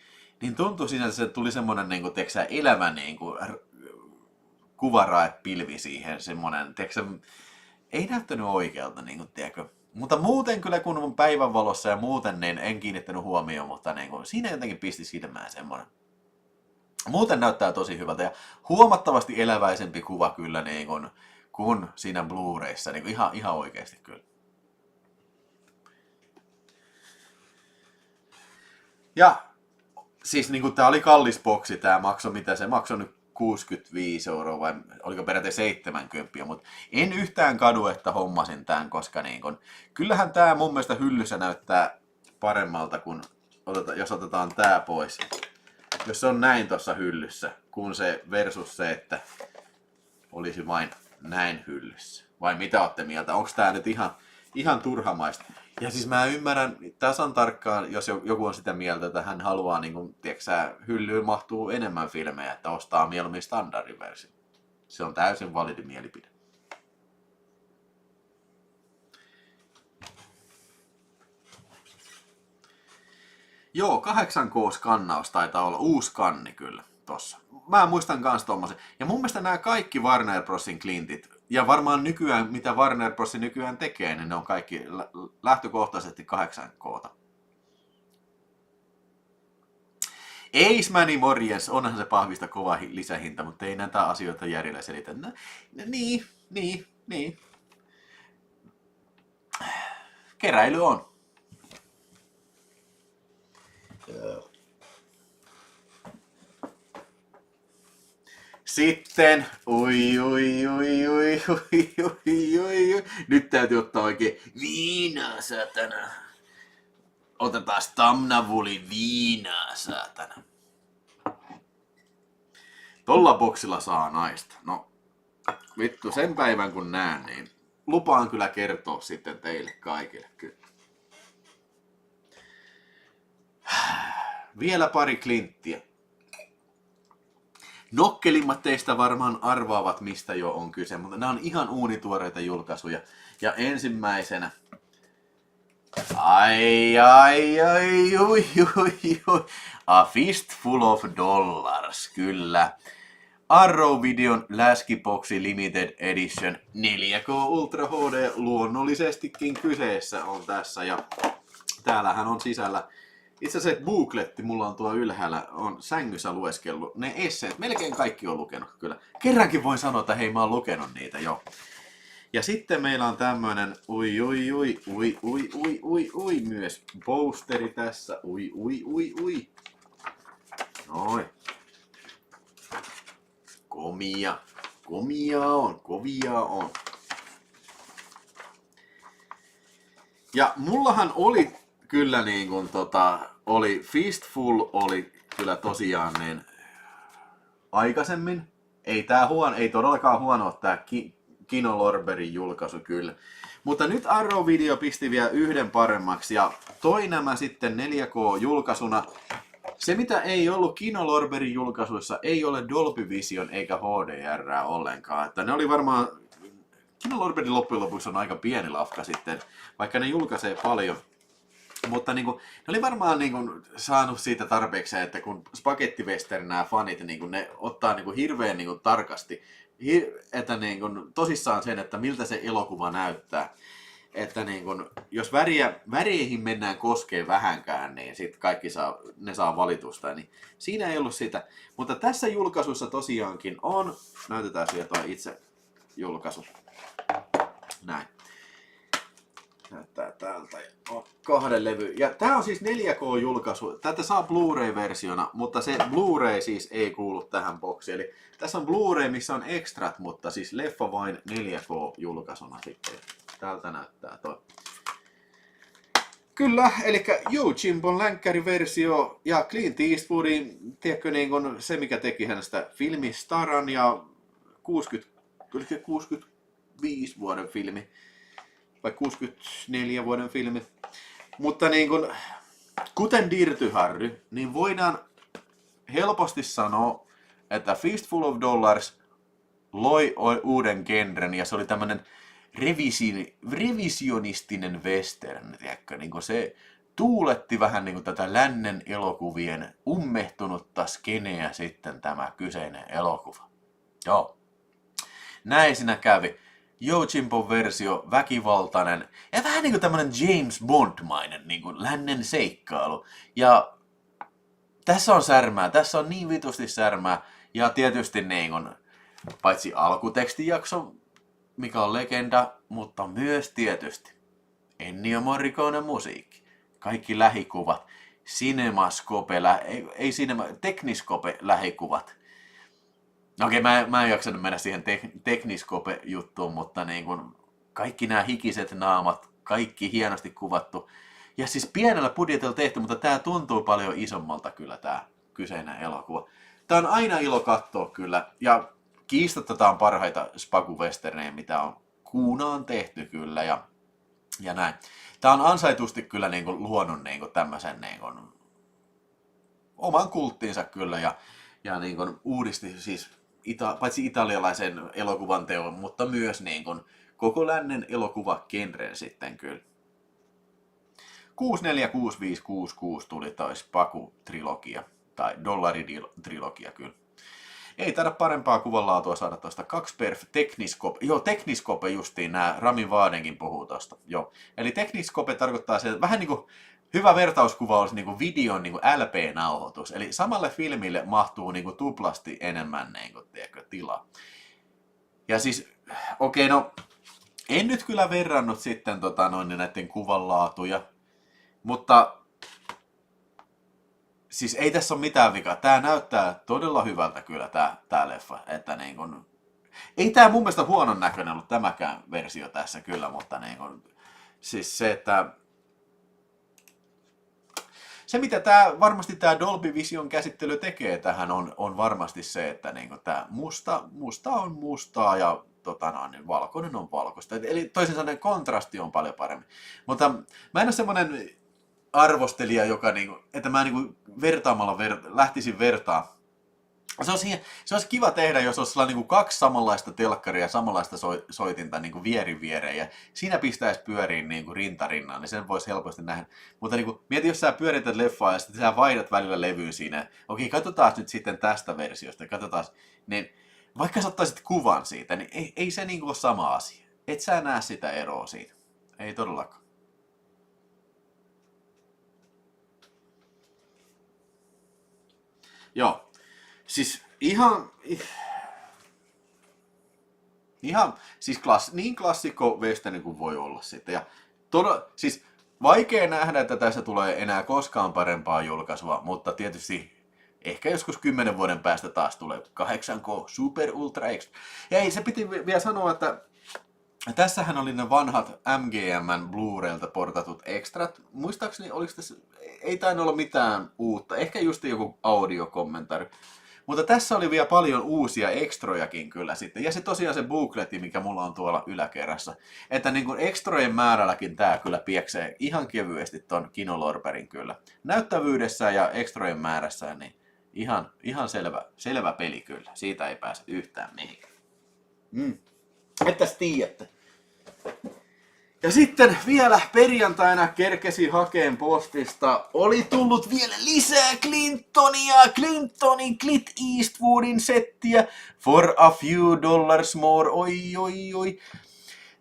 niin tuntui siinä, että se tuli semmoinen niin kuin, elävä niin kuin, kuvaraepilvi siihen, semmoinen, ei näyttänyt oikealta, niin kuin, tiedätkö. Mutta muuten kyllä kun on päivänvalossa ja muuten, niin en kiinnittänyt huomioon, mutta niin kuin, siinä jotenkin pisti silmään semmoinen. Muuten näyttää tosi hyvältä ja huomattavasti eläväisempi kuva kyllä niin kuin siinä Blu-rayssa, niin kuin ihan oikeasti kyllä. Ja siis niin kuin tää oli kallis boksi, tää maksoi mitä se maksoi nyt 65 € vai oliko peräti 70, mutta en yhtään kadu, että hommasin tämän, koska niin kun, kyllähän tää mun mielestä hyllyssä näyttää paremmalta, kun jos otetaan tää pois. Jos se on näin tuossa hyllyssä, kun se versus se, että olisi vain näin hyllyssä. Vai mitä olette mieltä? Onko tää nyt ihan turhamaista? Ja siis mä ymmärrän tasan tarkkaan, jos joku on sitä mieltä, että hän haluaa, niin kun, tiedätkö, hyllyyn mahtuu enemmän filmejä, että ostaa mieluummin standardiversio. Se on täysin validi mielipide. Joo, 8K-skannaus taitaa olla uusi kanni kyllä tossa. Mä muistan kans tommosen. Ja mun mielestä nämä kaikki Warner Brosin Clintit, ja varmaan nykyään, mitä Warner Bros nykyään tekee, niin ne on kaikki lähtökohtaisesti 8K:ta. Eismäni morjens, onhan se pahvista kova lisähinta, mutta ei näitä asioita järjellä selitä. Niin. Keräily on. Sitten, ui. Nyt täytyy ottaa oikein viinaa, saatana. Otetaan Stamnavuli viinaa, saatana. Tolla boksilla saa naista. No, vittu, sen päivän kun näen, niin lupaan kyllä kertoa sitten teille kaikille. Kyllä. Vielä pari Clinttiä. Nokkelimmat teistä varmaan arvaavat, mistä jo on kyse, mutta nämä on ihan uunituoreita julkaisuja. Ja ensimmäisenä... ui. A Fistful of Dollars, kyllä. Arrow-videon Läskiboxi Limited Edition 4K Ultra HD luonnollisestikin kyseessä on tässä. Ja täällähän on sisällä... Itse asiassa bookletti mulla on tuo ylhäällä, on sängyssä lueskellut. Ne esseet, melkein kaikki on lukenut kyllä. Kerrankin voin sanoa, että hei mä oon lukenut niitä jo. Ja sitten meillä on tämmönen ui, myös posteri tässä. Ui. Noin. Kovia on. Ja mullahan oli kyllä niin kuin oli Fistful oli kyllä tosiaan niin aikaisemmin. Ei todellakaan huono tää Kino Lorberin julkaisu kyllä. Mutta nyt Arrow Video pisti vielä yhden paremmaksi ja toi nämä sitten 4K-julkaisuna. Se mitä ei ollut Kino Lorberin julkaisuissa ei ole Dolby Vision eikä HDR ollenkaan. Että ne oli varmaan, Kino Lorberin loppujen lopuksi on aika pieni lafka sitten, vaikka ne julkaisee paljon. Mutta niin kuin, ne oli varmaan niin kuin, saanut siitä tarpeeksi, että kun Spaghetti Western nämä fanit, niin kuin, ne ottaa niin kuin, hirveän niin kuin, tarkasti, että niin kuin, tosissaan sen, että miltä se elokuva näyttää. että niin kun, jos väreihin mennään koskee vähänkään, niin sitten kaikki ne saa valitusta, niin siinä ei ollut sitä. Mutta tässä julkaisussa tosiaankin on, näytetään vielä tuo itse julkaisu, näin. Näyttää täältä. On 2 levy. Ja tää on siis 4K-julkaisu. Tätä saa Blu-ray-versiona, mutta se Blu-ray siis ei kuulu tähän boksiin. Eli tässä on Blu-ray, missä on extrat, mutta siis leffa vain 4K-julkaisuna sitten. Täältä näyttää toi. Kyllä, eli Joe länkkäriversio ja Clint Eastwoodin, tiedätkö, niin kun se mikä teki hänestä filmistaran ja 65 vuoden filmi. Vai 64 vuoden filmi. Mutta niin kun, kuten Dirty Harry, niin voidaan helposti sanoa, että Fistful of Dollars loi uuden genren ja se oli tämmönen revisionistinen western, tiedätkö? Niin se tuuletti vähän niin tätä lännen elokuvien ummehtunutta skeneä sitten tämä kyseinen elokuva. Joo. Näin siinä kävi. Jojimpon versio, väkivaltainen ja vähän niin kuin tämmönen James Bond-mainen niin kuin lännen seikkailu. Ja tässä on särmää, tässä on niin vitusti särmää. Ja tietysti niin kuin, paitsi alkutekstijakso, mikä on legenda, mutta myös tietysti Ennio Morricone musiikki. Kaikki lähikuvat, Cinemascope, Techniscope lähikuvat. Okei, mä en jaksanut mennä siihen Techniscope-juttuun, mutta niin kun kaikki nämä hikiset naamat, kaikki hienosti kuvattu. Ja siis pienellä budjetilla tehty, mutta tää tuntuu paljon isommalta kyllä tää kyseinen elokuva. Tää on aina ilo katsoa kyllä, ja kiistatta tää on parhaita spagu-westernejä, mitä on kuunaan tehty kyllä, ja näin. Tää on ansaitusti kyllä niin kun luonut niin kun tämmösen niin kun oman kulttiinsa kyllä, ja niin kun uudisti siis paitsi italialaisen elokuvan teon, mutta myös niin kun koko lännen elokuvagenren sitten kyllä. 646566 tuli toi Spaku-trilogia, tai Dollari-trilogia kyllä. Ei taida parempaa kuvanlaatua saada tuosta 2x Techniscope. Joo, Techniscope justiin, nää Rami Vaadenkin puhuu tosta. Joo. Eli Techniscope tarkoittaa se, vähän niinku hyvä vertauskuva olisi niinku videon niinku LP-nauhoitus. Eli samalle filmille mahtuu niinku tuplasti enemmän niinku, tiedätkö, tilaa. Ja siis, okei, no en nyt kyllä verrannut sitten näiden kuvanlaatuja, mutta siis ei tässä ole mitään vikaa. Tää näyttää todella hyvältä kyllä tää leffa, että niin kun, ei tää mun mielestä huonon näköinen ollut tämäkään versio tässä kyllä, mutta niin kun, siis se, että se mitä varmasti tää Dolby Vision käsittely tekee tähän on varmasti se, että niin kun tää musta on mustaa ja niin valkoinen on valkoista. Eli toisin sanoen kontrasti on paljon paremmin. Mutta mä en ole semmonen arvostelija, joka niinku, että mä niinku vertaamalla lähtisin vertaa. Se olisi kiva tehdä, jos olisi niinku 2 samanlaista telkkaria ja samanlaista soitinta niinku vierin viereen ja siinä pistäisi pyöriin niinku rinta rinnaan, niin sen voisi helposti nähdä. Mutta niinku, mieti, jos sä pyörität leffaa ja sitten sä vaihdat välillä levyyn siinä. Okei, katsotaan nyt sitten tästä versiosta, katsotaan, niin vaikka sä ottaisit kuvan siitä, niin ei se niinku ole sama asia. Et sä näe sitä eroa siitä. Ei todellakaan. Joo, siis ihan siis niin klassikko western kuin voi olla sitten. Ja siis vaikea nähdä, että tässä tulee enää koskaan parempaa julkaisua, mutta tietysti ehkä joskus 10 vuoden päästä taas tulee 8K Super Ultra Extra. Ja ei, se piti vielä sanoa, että tässähän oli ne vanhat MGM:n Blu-raylta portatut extrat. Muistaakseni oliko tässä, ei tainnut olla mitään uutta, ehkä just joku audiokommentaari. Mutta tässä oli vielä paljon uusia ekstrojakin kyllä sitten. Ja se tosiaan se bookletti, mikä mulla on tuolla yläkerrassa. Että niin kuin ekstrojen määrälläkin tää kyllä pieksee ihan kevyesti ton Kinolorberin kyllä. Näyttävyydessä ja ekstrojen määrässä niin ihan selvä peli kyllä. Siitä ei pääse yhtään mihinkään. Ettäs tiedätte. Ja sitten vielä perjantaina kerkesi hakeen postista. Oli tullut vielä lisää Clintonin Clint Eastwoodin settiä. For a few dollars more. Oi.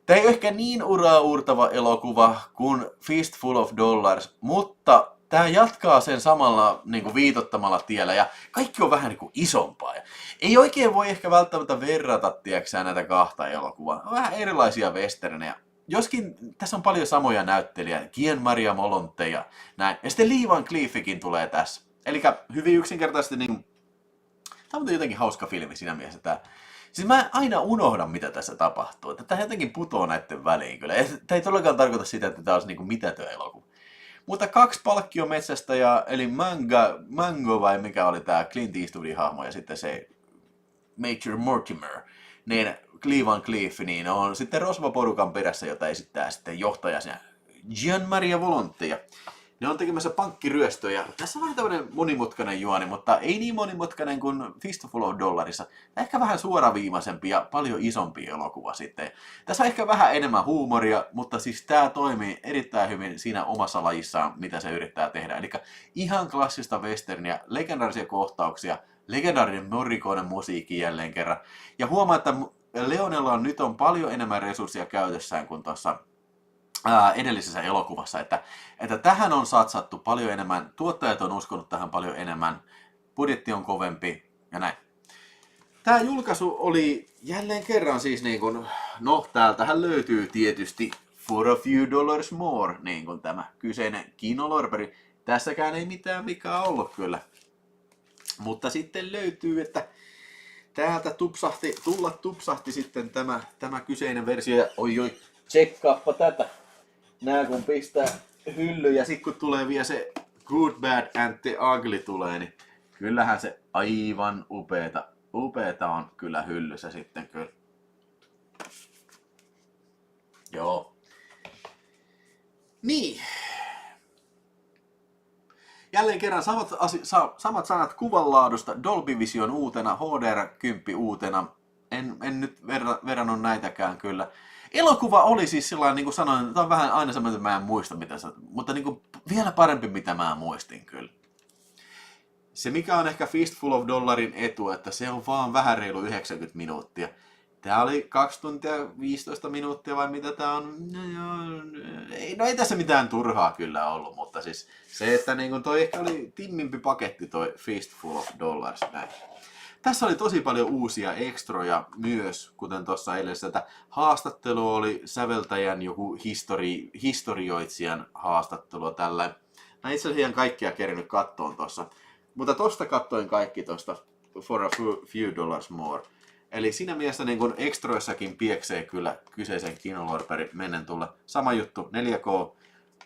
Tämä ei ole ehkä niin uraa uurtava elokuva kuin Fistful of Dollars, mutta tämä jatkaa sen samalla niin kuin viitottamalla tiellä ja kaikki on vähän niin kuin isompaa. Ja ei oikein voi ehkä välttämättä verrata, tiedätkö, näitä kahta elokuvaa. On vähän erilaisia westernejä. Joskin tässä on paljon samoja näyttelijä, Gian-Maria Molonte ja näin. Ja sitten Lee Van Cleefikin tulee tässä. Eli hyvin yksinkertaisesti, niin, tämä on jotenkin hauska filmi siinä mielessä. Tämä. Siis mä aina unohdan, mitä tässä tapahtuu. Tämä jotenkin putoo näiden väliin kyllä. Tämä ei todellakaan tarkoita sitä, että tämä olisi niin kuin mitätön elokuva. Mutta 2 palkkiometsästäjää, eli Mango vai mikä oli tämä Clint Eastwoodin hahmo ja sitten se Major Mortimer, niin Lee Van Cleef, niin on sitten Rosvo-porukan perässä, jota esittää sitten johtaja Gian-Maria Volonte. Ne on tekemässä pankkiryöstöjä. Tässä on vähän tämmöinen monimutkainen juoni, mutta ei niin monimutkainen kuin Fistful of Dollarissa. Ehkä vähän suoraviimaisempi ja paljon isompi elokuva sitten. Tässä on ehkä vähän enemmän huumoria, mutta siis tämä toimii erittäin hyvin siinä omassa lajissaan, mitä se yrittää tehdä. Eli ihan klassista westernia, legendaarisia kohtauksia, legendaarinen Morriconen musiikki jälleen kerran. Ja huomaa, että Leonella nyt on paljon enemmän resursseja käytössään kuin tuossa edellisessä elokuvassa, että tähän on satsattu paljon enemmän, tuottajat on uskonut tähän paljon enemmän, budjetti on kovempi ja näin. Tämä julkaisu oli jälleen kerran siis niin kuin, no täältähän löytyy tietysti For a Few Dollars More, niin kuin tämä kyseinen kiinolorperi. Tässäkään ei mitään vikaa ollut kyllä. Mutta sitten löytyy, että täältä tupsahti sitten tämä kyseinen versio. Ja oi, tsekkaappa tätä. Nää kun pistää hylly ja sit kun tulee vielä se Good, Bad and the Ugly tulee, niin kyllähän se aivan upeeta on kyllä hyllyssä sitten kyllä. Joo. Niin. Jälleen kerran samat sanat kuvanlaadusta, Dolby Vision uutena, HDR10 uutena. En nyt verrannut näitäkään kyllä. Elokuva oli siis sellainen, niin kuin sanoin, tämä on vähän aina semmoinen, että mä en muista mitä se, mutta niin kuin vielä parempi mitä mä muistin kyllä. Se mikä on ehkä Fistful of Dollarin etu, että se on vaan vähän reilu 90 minuuttia. Tää oli 2 tuntia 15 minuuttia vai mitä tää on? No ei tässä mitään turhaa kyllä ollut, mutta siis se, että niin kuin toi ehkä oli timmimpi paketti toi Fistful of Dollars näin. Tässä oli tosi paljon uusia ekstroja myös, kuten tuossa edellisessä, että haastattelu oli säveltäjän joku historioitsijan haastattelua tällä. Mä itse asiassa ihan kaikkia kerinyt kattoon tuossa, mutta tosta kattoin kaikki tuosta For a Few Dollars More. Eli siinä mielessä niin kun ekstroissakin pieksee kyllä kyseisen kiinolorperin mennen tulla. Sama juttu, 4K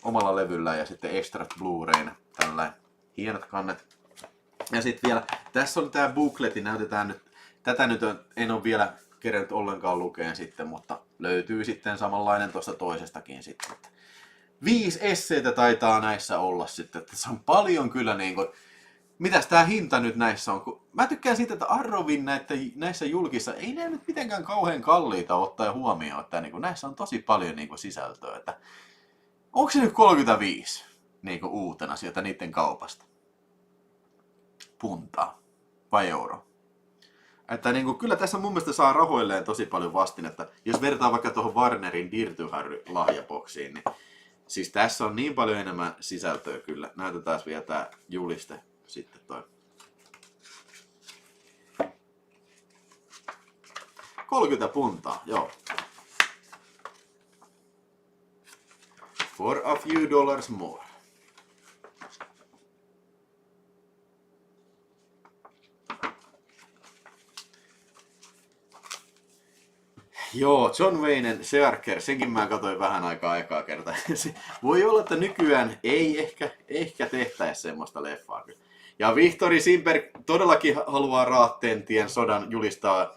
omalla levyllä ja sitten extrat Blu-rayna, tällainen hienot kannet. Ja sitten vielä, tässä on tämä bookletti, näytetään nyt, tätä nyt en ole vielä kerennyt ollenkaan lukeen sitten, mutta löytyy sitten samanlainen tuosta toisestakin sitten. 5 esseitä taitaa näissä olla sitten, että se on paljon kyllä niin kuin, mitäs tää hinta nyt näissä on, kun mä tykkään siitä, että Arrovin näissä julkissa, ei ne nyt mitenkään kauhean kalliita ottaa huomioon, että niin kuin, näissä on tosi paljon niin kuin sisältöä, että onko se nyt 35 niin kuin uutena sieltä niiden kaupasta? Puntaa vai euro. Että niin kuin, kyllä tässä mun mielestä saa rahoilleen tosi paljon vastinetta. Jos vertaa vaikka tuohon Warnerin Dirty Harry -lahjaboksiin, niin siis tässä on niin paljon enemmän sisältöä kyllä. Näytetään vielä tää juliste sitten toi. 30 puntaa, joo. For a Few Dollars More. Joo, John Waynen Sharker, senkin mä katsoin vähän aikaa ekaa kertaa. Voi olla, että nykyään ei ehkä tehtäisi semmoista leffaa kyllä. Ja Victory Simberg todellakin haluaa Raattentien sodan julistaa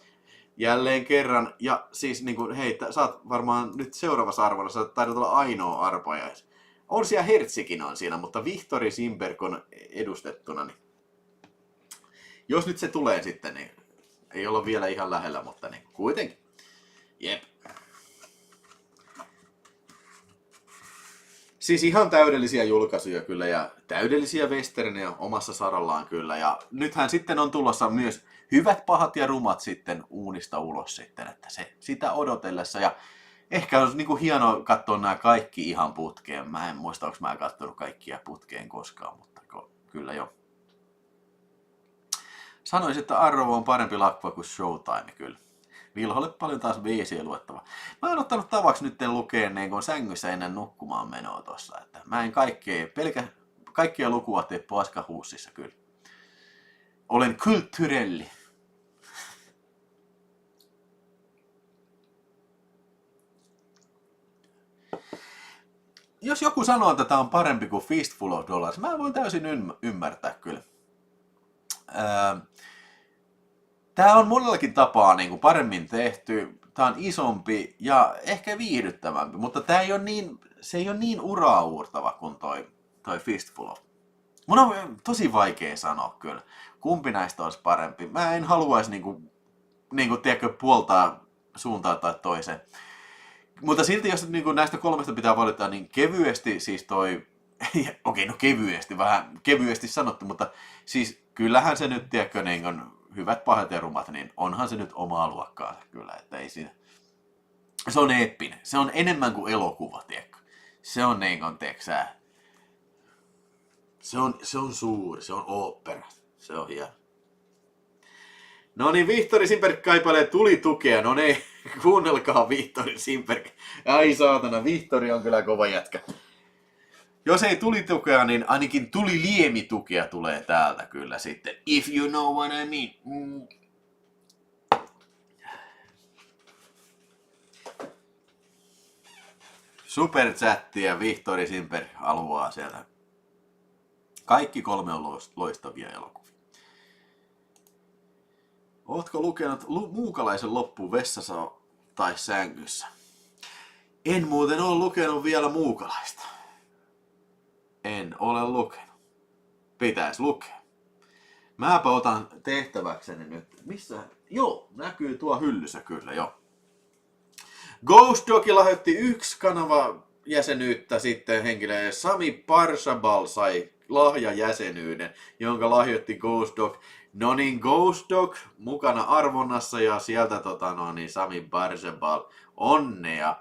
jälleen kerran. Ja siis niin kuin, hei, sä oot varmaan nyt seuraavassa arvolla, sä taidat olla ainoa arpajais. On siellä Hertsikin on siinä, mutta Victory Simberg on edustettuna. Niin. Jos nyt se tulee sitten, niin ei olla vielä ihan lähellä, mutta niin kuitenkin. Jep. Siis ihan täydellisiä julkaisuja kyllä ja täydellisiä westerneja omassa sarallaan kyllä. Ja nythän sitten on tulossa myös Hyvät, pahat ja rumat sitten uunista ulos sitten, että se sitä odotellessa. Ja Ehkä olisi niinku hienoa katsoa nämä kaikki ihan putkeen. Mä en muista, onko mä katsonut kaikkia putkeen koskaan, mutta kyllä jo. Sanoisin, että Arrow on parempi lakkua kuin Showtime, kyllä. Vilholle paljon taas viisiä luettava. Mä oon ottanut tavaksi nyt lukea niin kuin sängyssä ennen nukkumaan menoa tossa. Että mä en kaikkia lukua tee paskahuussissa kyllä. Olen kulttuurelli. Jos joku sanoo, että tämä on parempi kuin Fistful of Dollars, mä voin täysin ymmärtää kyllä. Tämä on monellakin tapaa niin kuin paremmin tehty, tämä on isompi ja ehkä viihdyttävämpi, mutta tämä ei ole se ei ole niin uraa uurtava kuin toi Fistful of. Mun on tosi vaikea sanoa kyllä, kumpi näistä olisi parempi. Mä en haluaisi tiedätkö, puoltaa suuntaan tai toiseen. Mutta silti, jos näistä kolmesta pitää valita, niin kevyesti siis toi, okei, no kevyesti, vähän kevyesti sanottu, mutta siis kyllähän se nyt, tiedätkö, niin kun hyvät, pahat ja rumat, niin onhan se nyt omaa luokkaansa kyllä, että ei siinä. Se on eeppinen, se on enemmän kuin elokuva, tiedätkö. Se on niin kuin, tiedätkö sä, se on suuri, se on ooppera, se on hieno. No niin, Vihtori Simperg kaipailee tulitukea. No niin, kuunnelkaa Vihtori Simperg. Ai saatana, Vihtori on kyllä kova jätkä. Jos ei tulitukea, niin ainakin tuliliemitukea tulee täältä kyllä sitten. If you know what I mean. Superchattia Vihtori Simperg haluaa sieltä. Kaikki kolme on loistavia elokuvia. Ootko lukenut Muukalaisen loppuun vessassa tai sängyssä? En muuten ole lukenut vielä Muukalaista. En ole lukenut. Pitäis lukea. Mäpä otan tehtäväkseni nyt. Missä? Joo, näkyy tuo hyllyssä kyllä, joo. Ghost Dog lahjoitti 1 kanava jäsenyyttä sitten henkilö. Sami Parsabal sai lahjajäsenyyden, jonka lahjoitti Ghost Dog. No niin, Ghost Dog mukana arvonnassa ja sieltä Sami Parsabal. Onnea!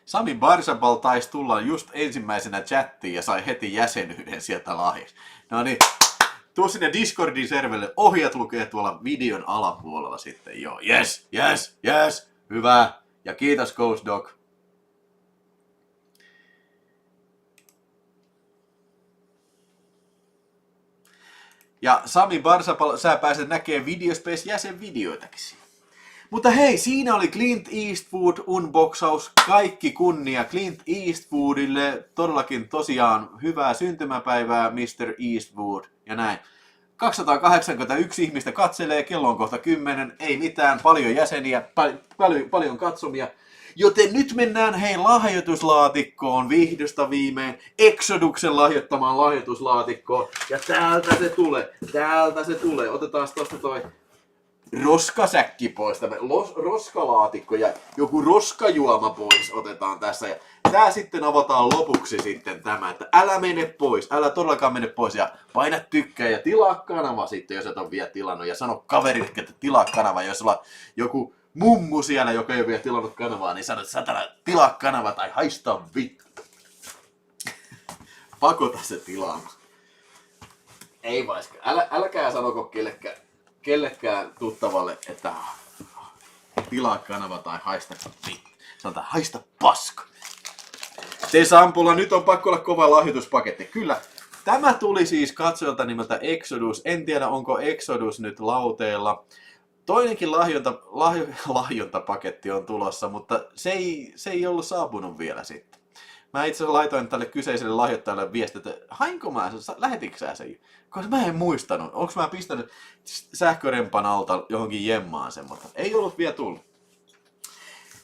Sami Barsabal taisi tulla just ensimmäisenä chattiin ja sai heti jäsenyyden sieltä lahjaksi. No niin, tuu sinne Discordin serverille, ohjat lukee tuolla videon alapuolella sitten. Joo, yes, hyvä. Ja kiitos Ghost Dog. Ja Sami Barsabal, sä pääset näkemään Videospace jäsenvideoitakin siinä. Mutta hei, siinä oli Clint Eastwood unboxaus. Kaikki kunnia Clint Eastwoodille. Todellakin tosiaan hyvää syntymäpäivää Mr. Eastwood ja näin. 281 ihmistä katselee, kello on kohta 10, ei mitään, paljon jäseniä, paljon katsomia. Joten nyt mennään hei lahjoituslaatikkoon vihdosta viimein, Exoduksen lahjoittamaan lahjoituslaatikkoon. Ja täältä se tulee, otetaan tosta toi roskasäkki pois, tämä roskalaatikko ja joku roskajuoma pois otetaan tässä. Ja tää sitten avataan lopuksi sitten tämä, että älä mene pois, älä todellakaan mene pois ja paina tykkää ja tilaa kanava sitten, jos et ole vielä tilannut. Ja sano kaverille, että tilaa kanava, jos sulla joku mummu siellä, joka ei ole vielä tilannut kanavaa, niin sano, että satana, tilaa kanava tai haista vittu. Pakota se tilaamaan. Ei vaiska, älkää sanoko kellekään tuttavalle, että tilaa kanava tai haista vittu. Sanotaan, haista paska. Sampulla nyt on pakko olla kova lahjoituspaketti. Kyllä, tämä tuli siis katsojalta nimeltä Exodus. En tiedä, onko Exodus nyt lauteella. Toinenkin lahjontapaketti on tulossa, mutta se ei ollut saapunut vielä sitten. Mä itse asiassa laitoin tälle kyseiselle lahjoittajalle viestiä, että hainko mä sen, lähetitkö sä sen? Koska mä en muistanut. Onko mä pistänyt sähkörempan alta johonkin jemmaan sen, mutta ei ollut vielä tullut.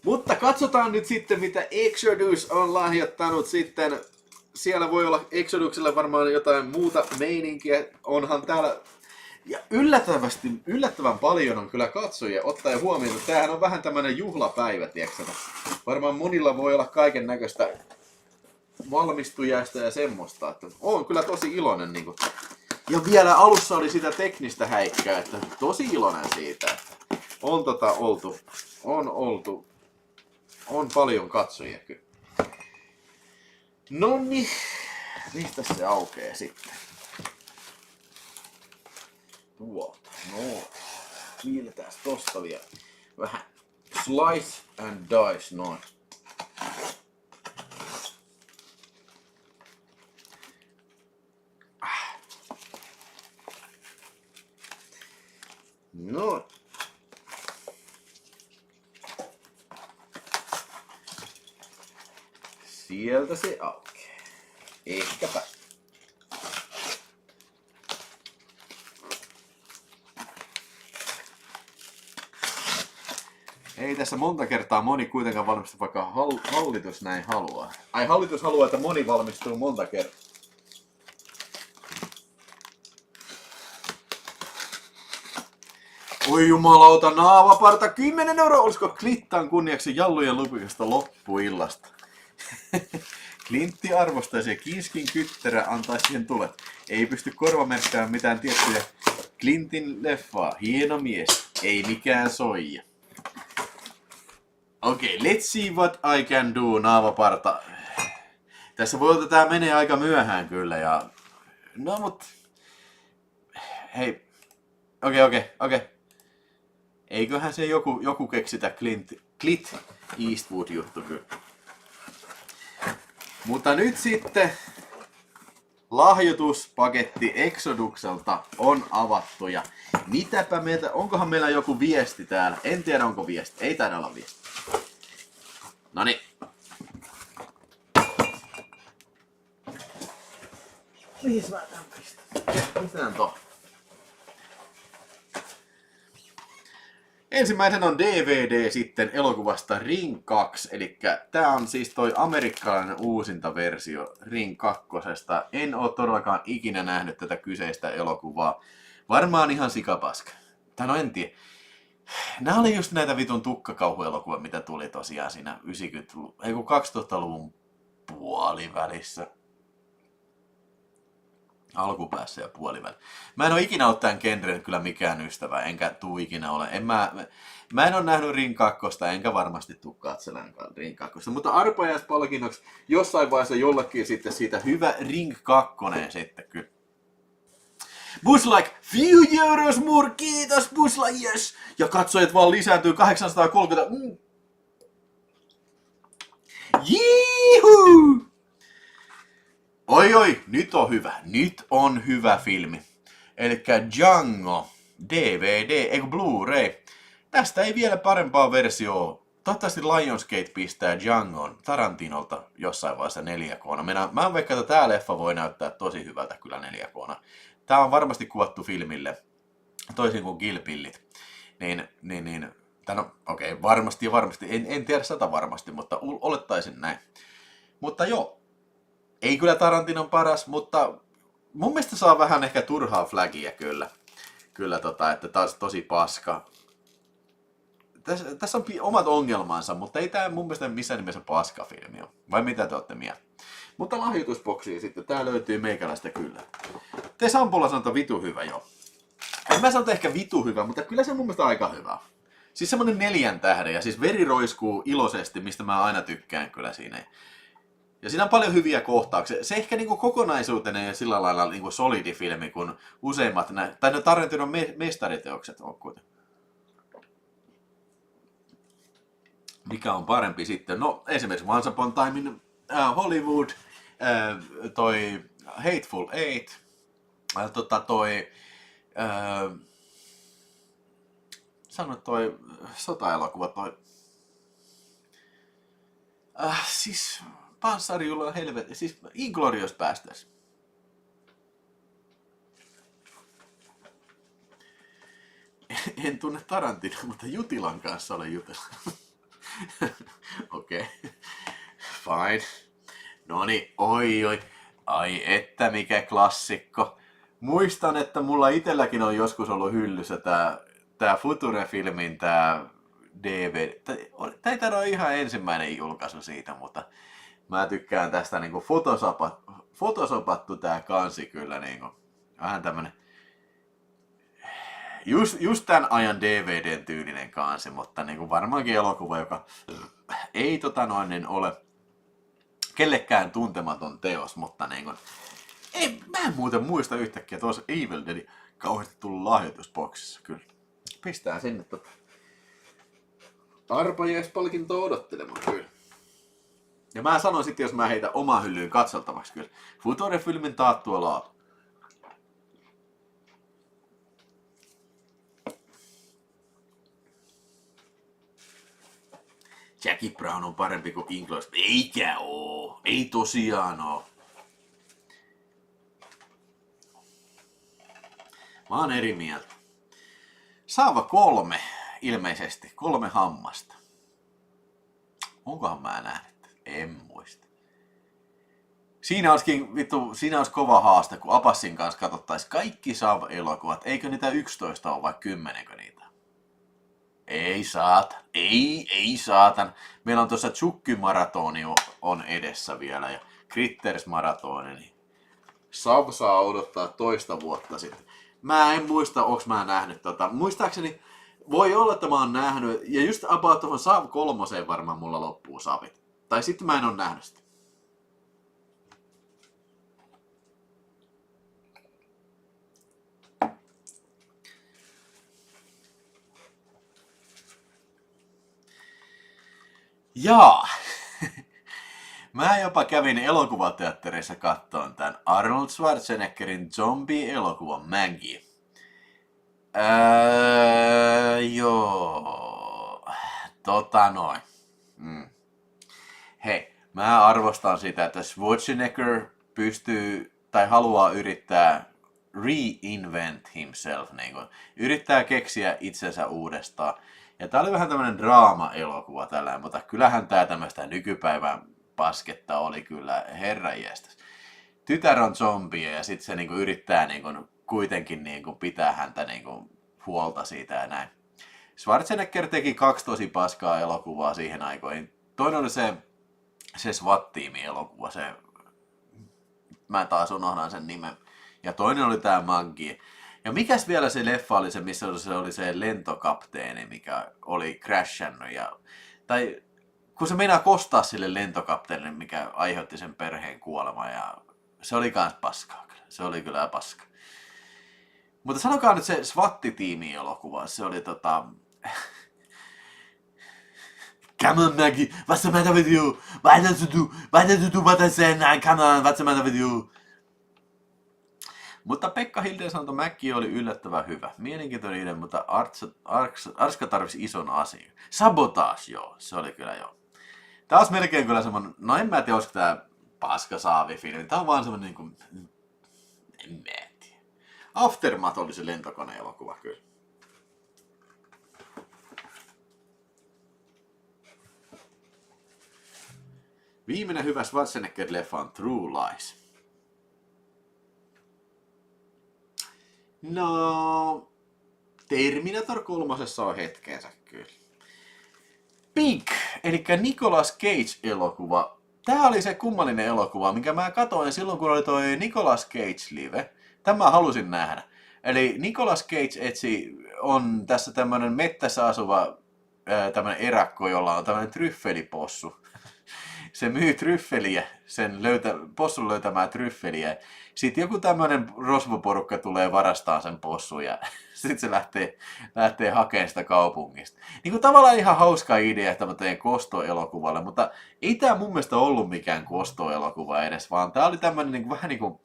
Mutta katsotaan nyt sitten, mitä Exodus on lahjoittanut sitten. Siellä voi olla Exodukselle varmaan jotain muuta meininkiä. Onhan täällä... Ja yllättävän paljon on kyllä katsojia, ottaen huomioon, että tämähän on vähän tämmönen juhlapäivä, tiedätkö? Varmaan monilla voi olla kaiken näköistä valmistujaista ja semmoista, että on kyllä tosi iloinen Ja vielä alussa oli sitä teknistä häikkää, että tosi iloinen siitä, että on on paljon katsojia kyllä. Nonni, mistä se aukeaa sitten? Tuolta, no. Viiletään tosta vielä. Vähän slice and dice noin. No. Sieltä se aukeaa. Ehkäpä. Ei tässä monta kertaa moni kuitenkaan valmistu, vaikka hallitus näin haluaa. Ai hallitus haluaa, että moni valmistuu monta kertaa. Oi jumalauta, naavaparta 10 €. Olisiko Klittan kunniaksi Jallujen lupikasta loppuillasta? Klintti arvostaisi ja Kinskin kyttärä antaisi siihen tulet. Ei pysty korvamerkkäämään mitään tiettyjä Clintin leffaa. Hieno mies, ei mikään soija. Okei, let's see what I can do, naavaparta. Tässä voi olla, että tää menee aika myöhään kyllä ja... No mut... Hei... Okei. Eiköhän se joku keksitä Clint Eastwood juttu kyllä. Mutta nyt sitten lahjoituspaketti Exodukselta on avattu ja mitäpä meiltä, onkohan meillä joku viesti täällä? En tiedä onko viesti, ei taida olla viesti. Noniin. Mihin mä tämän pistän? Miten tuo? Ensimmäisen on DVD sitten elokuvasta Ring 2, eli tää on siis toi amerikkalainen uusinta versio Ring 2. En oo todellakaan ikinä nähnyt tätä kyseistä elokuvaa. Varmaan ihan sikapaska. Tai no en tiedä. Nää oli just näitä vitun tukkakauhuelokuvia, mitä tuli tosiaan siinä 2000-luvun puolivälissä. Alkupäässä ja puolivälissä. Mä en oo ikinä ollut tämän genren kyllä mikään ystävä, enkä tuu ikinä ole. Mä en oo nähnyt Ring 2, enkä varmasti tuu katselemaan Ring 2. Mutta arpajaispalkinnoksi jossain vaiheessa jollekin sitten siitä hyvä Ring 2 sitten kyllä. Buzz Like, few euros more, kiitos Buzz Like, yes! Ja katsojat vaan lisääntyy 830. Jiihuu! Oi, nyt on hyvä. Nyt on hyvä filmi. Elikkä Django, DVD, eikö Blu-ray. Tästä ei vielä parempaa versiota. Toivottavasti Lionsgate pistää Djangon Tarantinolta jossain vaiheessa 4K:na. Mä veikkaan, että tää leffa voi näyttää tosi hyvältä kyllä 4K:na. Tää on varmasti kuvattu filmille, toisin kuin Kill Billit. Varmasti. En tiedä 100 varmasti, mutta olettaisin näin. Mutta joo. Ei kyllä Tarantinon paras, mutta mun mielestä saa vähän ehkä turhaa flagia kyllä. Että taas tosi paska. Tässä on omat ongelmansa, mutta ei tää mun mielestä missään nimessä paska filmi ole. Vai mitä te ootte mieltä? Mutta lahjoitusboksiin sitten, tää löytyy meikäläistä kyllä. Te Sampola sanota vitu hyvä jo. En mä sanota ehkä vitu hyvä, mutta kyllä se on mun mielestä aika hyvä. Siis semmonen 4 tähden ja siis veri roiskuu iloisesti, mistä mä aina tykkään kyllä siinä. Ja siinä on paljon hyviä kohtauksia. Se ehkä niinku kokonaisuutena ja sillä lailla niinku solidi filmi, kun useimmat tai ne Tarantinon mestariteokset on kuitenkin. Mikä on parempi sitten? No esimerkiksi Once Upon a Time in Hollywood, toi Hateful Eight, sano toi sotaelokuva, toi siis Panssarijulla helvetti, siis Inglourious Basterds. En tunne Tarantinoa, mutta Jutilan kanssa olen jutellut. Okei. Fine. Noni, oi. Ai että mikä klassikko. Muistan, että mulla itselläkin on joskus ollut hyllyssä tää Future-filmin tää DVD. Tää ei taida ole ihan ensimmäinen julkaisu siitä, mutta mä tykkään tästä niinku fotosopattu tää kansi kyllä niinku Vähän tämmönen just tämän ajan DVDn tyylinen kansi, mutta niin kuin varmaankin elokuva, joka ei niin ole kellekään tuntematon teos, mutta niin kuin, mä en muuten muista yhtäkkiä tuossa Evil Dead kauheasti tullut lahjoitusboksissa kyllä. Pistää sinne arpajaispalkintoa odottelemaan kyllä. Ja mä sanon sitten, jos mä heitän omaa hyllyyn katseltavaksi kyllä. Futore-filmin taattua laatu. Jackie Brown on parempi kuin Inglourious. Eikä oo. Ei tosiaan oo. Mä oon eri mieltä. Saava 3, ilmeisesti. 3 hammasta. Onkohan mä nähnyt? En muista. Siinä olisi kova haaste, kun Apassin kanssa katsottaisiin kaikki Sav-elokuvat. Eikö niitä 11 ole vai 10 niitä? Ei saatan. Ei saatan. Meillä on tuossa Chukky-maratoni on edessä vielä ja Critters-maratoni. Niin Sav saa odottaa toista vuotta sitten. Mä en muista, onks mä nähnyt Muistaakseni voi olla, että mä oon nähnyt. Ja just about tuohon Sav 3 varmaan mulla loppuu Savit. Tai sitten mä en oo nähnyt sitä. Jaa. Mä jopa kävin elokuvateatterissa kattoon tän Arnold Schwarzeneggerin zombie-elokuvan Maggie. Joo. Noin. Hei, mä arvostan sitä, että Schwarzenegger pystyy tai haluaa yrittää reinvent himself, niin kuin, yrittää keksiä itsensä uudestaan. Ja tää oli vähän tämmönen draama-elokuva tällä, mutta kyllähän tää tämmöistä nykypäivän pasketta oli kyllä herranjestas. Tytär on zombie ja sit se niinku yrittää niinku kuitenkin niinku pitää häntä niinku huolta siitä ja näin. Schwarzenegger teki 2 tosi paskaa elokuvaa siihen aikoihin. Toinen oli se SWAT-tiimi-elokuva, mä taas unohdan sen nimen. Ja toinen oli tää Maggie. Ja mikäs vielä se leffa oli se, missä oli se lentokapteeni, mikä oli crashannut tai kun se meinaa kostaa sille lentokapteenille, mikä aiheutti sen perheen kuoleman ja se oli kans paskaa kyllä. Se oli kyllä paska. Mutta sanokaa nyt se SWAT-tiimi-elokuva, se oli Come on Maggie, what's the matter with you? Why don't you do what I say now? Come on, what's the matter with you? Mutta Pekka Hilden sanoi, että Maggie oli yllättävän hyvä. Mielenkiintoinen idea, mutta Arska tarvisi ison asian. Sabotage, joo. Se oli kyllä joo. Tää olisi melkein kyllä semmonen, no en mä tiedä, olisiko tää paska-saavi-filmi. Tää on vaan semmonen niinku, en mä tiedä. Aftermath oli se lentokone-elokuva kyllä. Viimeinen hyvä Schwarzenegger-leffa on True Lies. No, Terminator 3 on hetkeensä kyllä. Pig, eli Nicolas Cage-elokuva. Tää oli se kummallinen elokuva, minkä mä katsoin silloin, kun oli toi Nicolas Cage-live. Tämä halusin nähdä. Eli Nicolas Cage on tässä tämmönen mettässä asuva tämmönen erakko, jolla on tämmönen tryffelipossu. Se myy tryffeliä, possun löytämää tryffeliä. Sitten joku tämmönen rosvoporukka tulee varastaan sen possun ja sitten se lähtee hakemaan sitä kaupungista. Niin kuin tavallaan ihan hauska idea tämmöinen kostoelokuvalle, mutta ei tää mun mielestä ollut mikään kostoelokuva edes, vaan tää oli tämmönen niin kuin,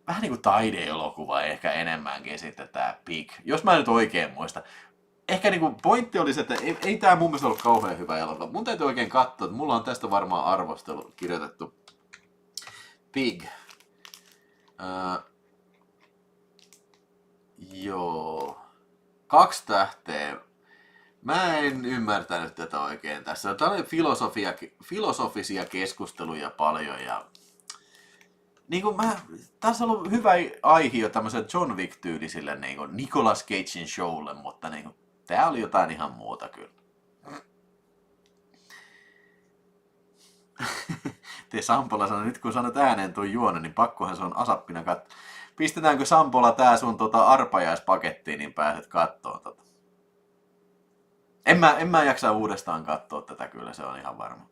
vähän niin kuin taideelokuva ehkä enemmänkin sitten tää Pig, jos mä nyt oikein muista. Ehkä niinku pointti oli se, että ei tää mun mielestä ollut kauhean hyvä elokuva. Mun täytyy oikein katsoa, että mulla on tästä varmaan arvostelu kirjoitettu. Pig. Joo. 2 tähteä. Mä en ymmärtänyt tätä oikein tässä. Tää oli filosofisia keskusteluja paljon ja niinku tässä on ollut hyvä aihio tämmöiselle John Wick-tyylisille niinku Nicolas Cagein showlle, mutta niinku tää oli jotain ihan muuta kyllä. Te Sampola sanoi, nyt kun sanot ääneen tuon juonen, niin pakkohan se on asappina katsoa. Pistetäänkö Sampola tää sun arpajaispakettiin, niin pääset kattoon tota. En mä jaksa uudestaan katsoa tätä kyllä, se on ihan varma.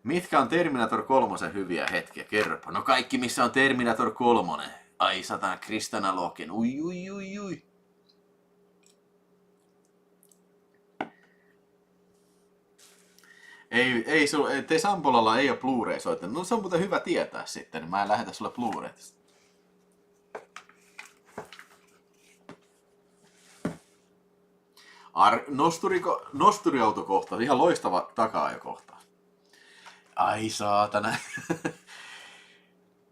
Mitkä on Terminator 3 hyviä hetkiä? Kerropa. No kaikki, missä on Terminator 3. Ai satana, Kristana Loken. Ui. Te Sampolalla ei ole Blu-ray-soittanut. No se on muuten hyvä tietää sitten, niin mä en lähetä sulle Blu-rayta. Nosturiautokohta, ihan loistava taka-ajokohta. Ai saatana.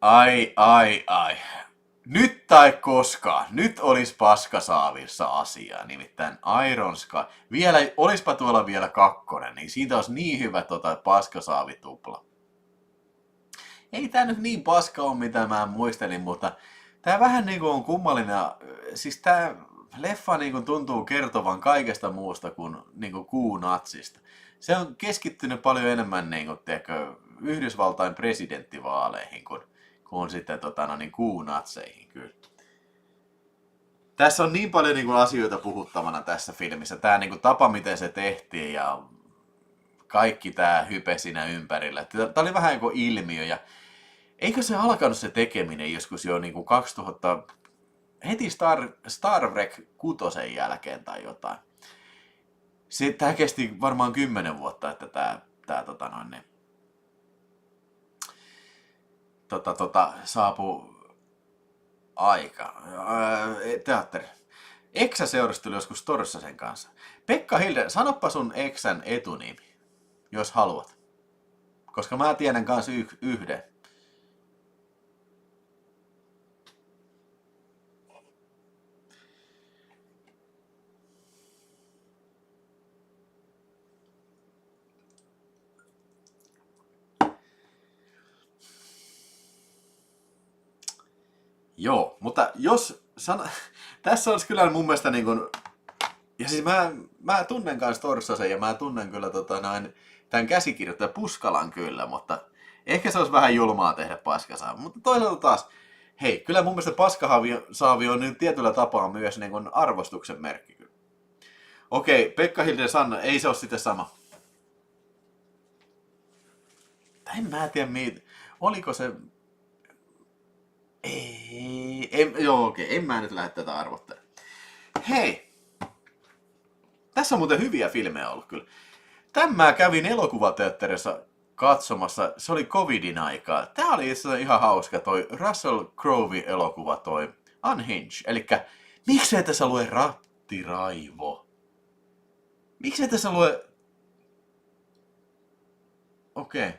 Ai. Nyt tai koskaan. Nyt olisi paskasaavissa asiaa. Nimittäin Iron Sky. Olispa tuolla vielä 2, niin siitä olisi niin hyvä paskasaavitupla. Ei tää nyt niin paska ole, mitä mä muistelin, mutta tää vähän niinku on kummallinen. Siis tää leffa niinku tuntuu kertovan kaikesta muusta kuin niinku kuunatsista. Se on keskittynyt paljon enemmän niinku, Yhdysvaltain presidenttivaaleihin kuin sitten kuunatseihin kyllä. Tässä on niin paljon niinku asioita puhuttavana tässä filmissä. Tää niinku tapa, miten se tehtiin ja kaikki tää hype siinä ympärillä. Tää oli vähän kuin ilmiö ja eikö se alkanut se tekeminen joskus jo niinku 2000, heti Star Trek 6 jälkeen tai jotain. Tää kesti varmaan 10 vuotta, että tää saapuu aika. Teatteri. Eksä seurusteli joskus Torssasen kanssa. Pekka Hilde, sanoppa sun eksän etunimi, jos haluat. Koska mä tiedän kanssa yhden. Joo, mutta tässä olisi kyllä mun mielestä niin kuin, ja siis mä tunnen kanssa Torssasen ja mä tunnen kyllä tämän käsikirjoittajan Puskalan kyllä, mutta ehkä se olisi vähän julmaa tehdä paskasaavi. Mutta toisaalta taas, hei, kyllä mun mielestä paskasaavi on nyt tietyllä tapaa myös niin kuin arvostuksen merkki. Okei, Pekka Hilde Sanna, ei se ole sitten sama. En mä tiedä, oliko se... En mä nyt lähde tätä arvottelemaan. Hei! Tässä on muuten hyviä filmejä ollut kyllä. Tämän mä kävin elokuvateatterissa katsomassa, se oli covidin aikaa. Tää oli itse asiassa ihan hauska toi Russell Crowe-elokuva toi Unhinged. Elikkä miksei tässä lue Rattiraivo? Miksei tässä lue... Okei.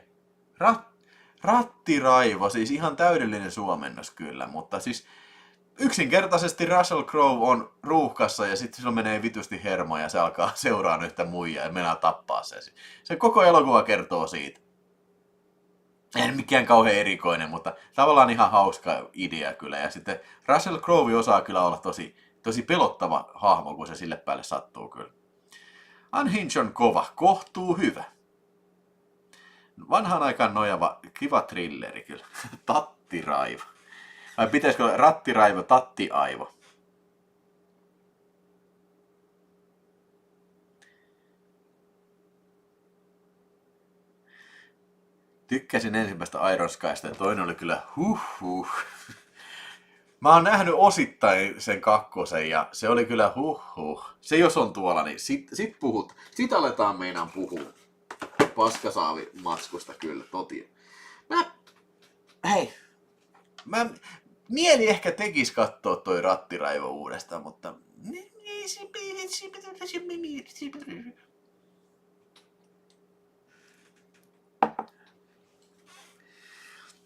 Rattiraivo, siis ihan täydellinen suomennos kyllä, mutta siis yksinkertaisesti Russell Crowe on ruuhkassa ja sitten sillä menee vitusti hermo ja se alkaa seuraa yhtä muijaa ja mennään tappaa se. Se koko elokuva kertoo siitä. Ei mikään kauhean erikoinen, mutta tavallaan ihan hauska idea kyllä. Ja sitten Russell Crowe osaa kyllä olla tosi pelottava hahmo, kun se sille päälle sattuu kyllä. Unhinged on kova, kohtuu hyvä. Vanhaan aikaan nojava, kiva thrilleri kyllä. Tattiraivo. Vai pitäisikö Rattiraivo, Tattiaivo? Tykkäsin ensimmäistä Iron Skysta ja toinen oli kyllä huh. Mä oon nähnyt osittain sen 2 ja se oli kyllä huh. Se jos on tuolla, niin sit puhut. Sit aletaan meinaan puhua. Paskasaavi matskusta kyllä, totia. Mieli ehkä tekis kattoo toi Rattiraivo uudestaan, mutta...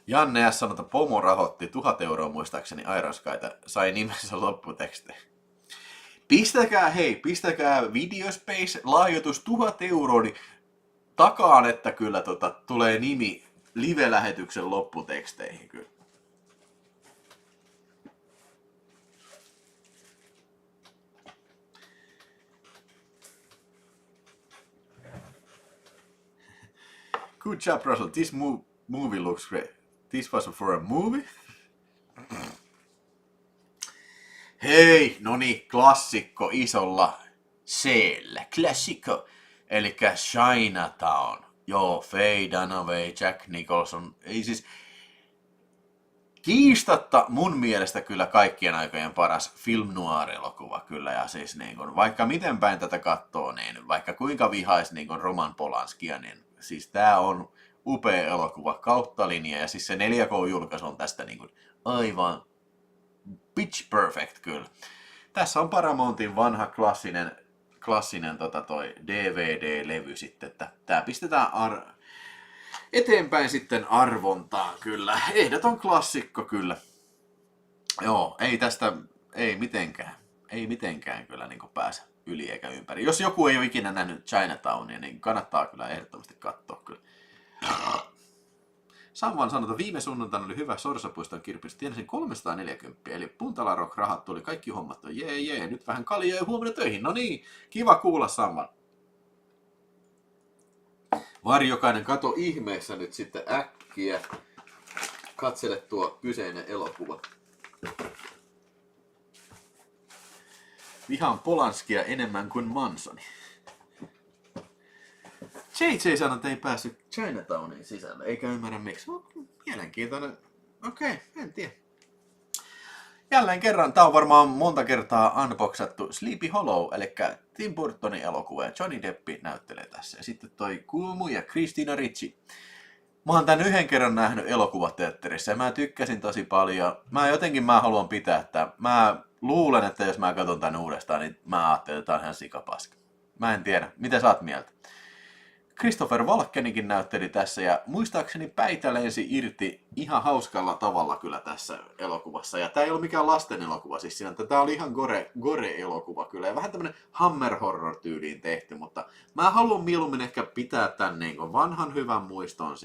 Janne S. sanoi, että pomo rahoitti 1000 euroa muistaakseni Iron Skyta, sai nimensä lopputekstejä. Pistäkää Videospace lahjoitus 1000 euroa, niin takaan, että kyllä tulee nimi live-lähetyksen lopputeksteihin kyllä. Good job, Russell. This movie looks great. This was for a movie? Hei, noni, klassikko isolla C-llä. Klassikko. Elikkä Chinatown. Joo, Faye Dunaway, Jack Nicholson. Ei siis... Kiistatta mun mielestä kyllä kaikkien aikojen paras film noir-elokuva kyllä. Ja siis niin kun, vaikka miten päin tätä katsoo, niin vaikka kuinka vihais niin kun Roman Polanskia, niin siis tää on upea elokuva kautta linja. Ja siis se 4K-julkaisu on tästä niin kun aivan pitch perfect kyllä. Tässä on Paramountin vanha klassinen toi DVD-levy sitten, että tää pistetään eteenpäin sitten arvontaan kyllä. Ehdoton klassikko kyllä. Joo, ei mitenkään kyllä niin kuin pääse yli eikä ympäri. Jos joku ei ole ikinä nähnyt Chinatownia, niin kannattaa kyllä ehdottomasti katsoa kyllä. Samvan sanota, viime sunnuntaina oli hyvä Sorsapuiston kirpis. Tienasin 340, eli Puntala Rock rahat tuli kaikki hommattu. Jee, nyt vähän kaljaa ja huomenna töihin. No niin, kiva kuulla Samvan. Varjokainen, kato ihmeessä nyt sitten äkkiä. Katsele tuo kyseinen elokuva. Vihaan Polanskia enemmän kuin Mansoni. JJ sanoi, että ei päässyt Chinatownin sisälle, eikä ymmärrä miksi. Mielenkiintoinen. Okei, en tiedä. Jälleen kerran, tää on varmaan monta kertaa unboxattu Sleepy Hollow, eli Tim Burtonin elokuva, ja Johnny Deppi näyttelee tässä. Ja sitten toi Kuumu ja Christina Ricci. Mä oon tän yhden kerran nähnyt elokuvateatterissa ja mä tykkäsin tosi paljon. Mä haluan pitää, että mä luulen, että jos mä katson tän uudestaan, niin mä ajattelen, että tää on ihan sikapaska. Mä en tiedä, mitä sä oot mieltä? Christopher Walkenikin näytteli tässä ja muistaakseni päitä lensi irti ihan hauskalla tavalla kyllä tässä elokuvassa. Ja tää ei ollut mikään lasten elokuva siis siinä, että tää oli ihan gore-elokuva kyllä. Ja vähän tämmönen Hammer Horror-tyyliin tehty, mutta mä haluan mieluummin ehkä pitää tän niin kuin vanhan hyvän muiston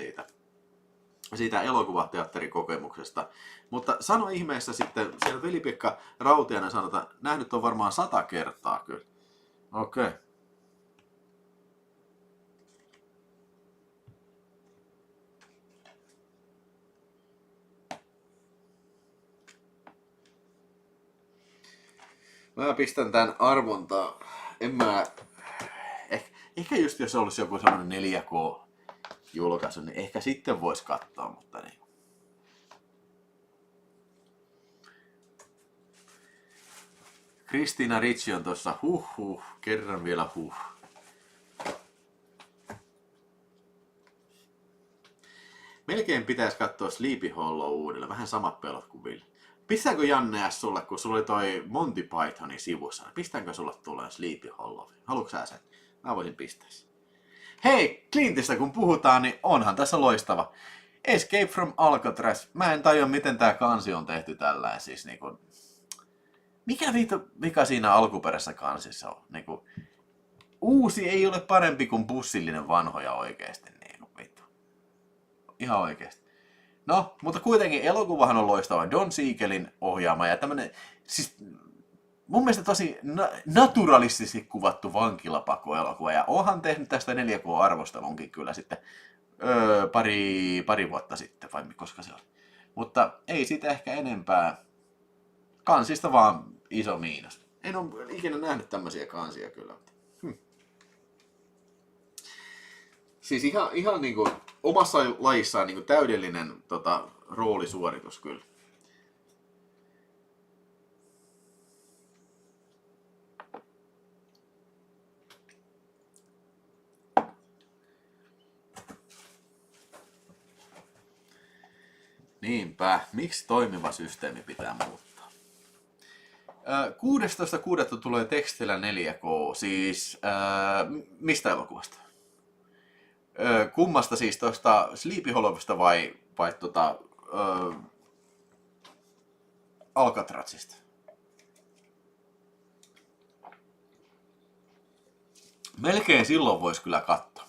siitä elokuvateatterikokemuksesta. Mutta sano ihmeessä sitten, siellä Veli-Pekka Rautiainen sanoi, että nähnyt on varmaan 100 kertaa kyllä. Okei. Mä pistän tän arvontaan. Ehkä just jos olisi joku sellainen 4K-julkaisu, niin ehkä sitten vois katsoa, mutta niin. Christina Ricci on tuossa kerran vielä Melkein pitäisi katsoa Sleepy Hollow uudelleen, vähän samat pelot kuin Ville. Pistääkö Janne S. sulle, kun sulla oli toi Monty Pythonin sivussa, pistääkö sulle tulee Sleepy Hollow? Haluatko sä sen? Mä voisin pistää sen. Hei, Clintistä kun puhutaan, niin onhan tässä loistava. Escape from Alcatraz. Mä en tajua, miten tää kansi on tehty tällä. Siis niinku... Mikä vika siinä alkuperäisessä kansissa on? Niinku... Uusi ei ole parempi kuin bussillinen vanhoja oikeesti. Niinku, vittu. Ihan oikeesti. No, mutta kuitenkin elokuvahan on loistava. Don Siegelin ohjaama ja tämmönen, siis mun mielestä tosi naturalistisesti kuvattu vankilapakoelokuva. Ja onhan tehnyt tästä 4K-arvostelunkin kyllä sitten pari vuotta sitten, vai koska se oli. Mutta ei siitä ehkä enempää. Kansista vaan iso miinus. En ole ikinä nähnyt tämmöisiä kansia kyllä. Siis ihan niinku omassa lajissaan niinku täydellinen roolisuoritus kyllä. Niinpä, miksi toimiva systeemi pitää muuttaa? 16.6. tulee tekstillä 4K, siis mistä elokuvasta? Kummasta siis tuosta Sleepy Hollowsta vai Alcatrazista? Melkein silloin voisi kyllä katsoa.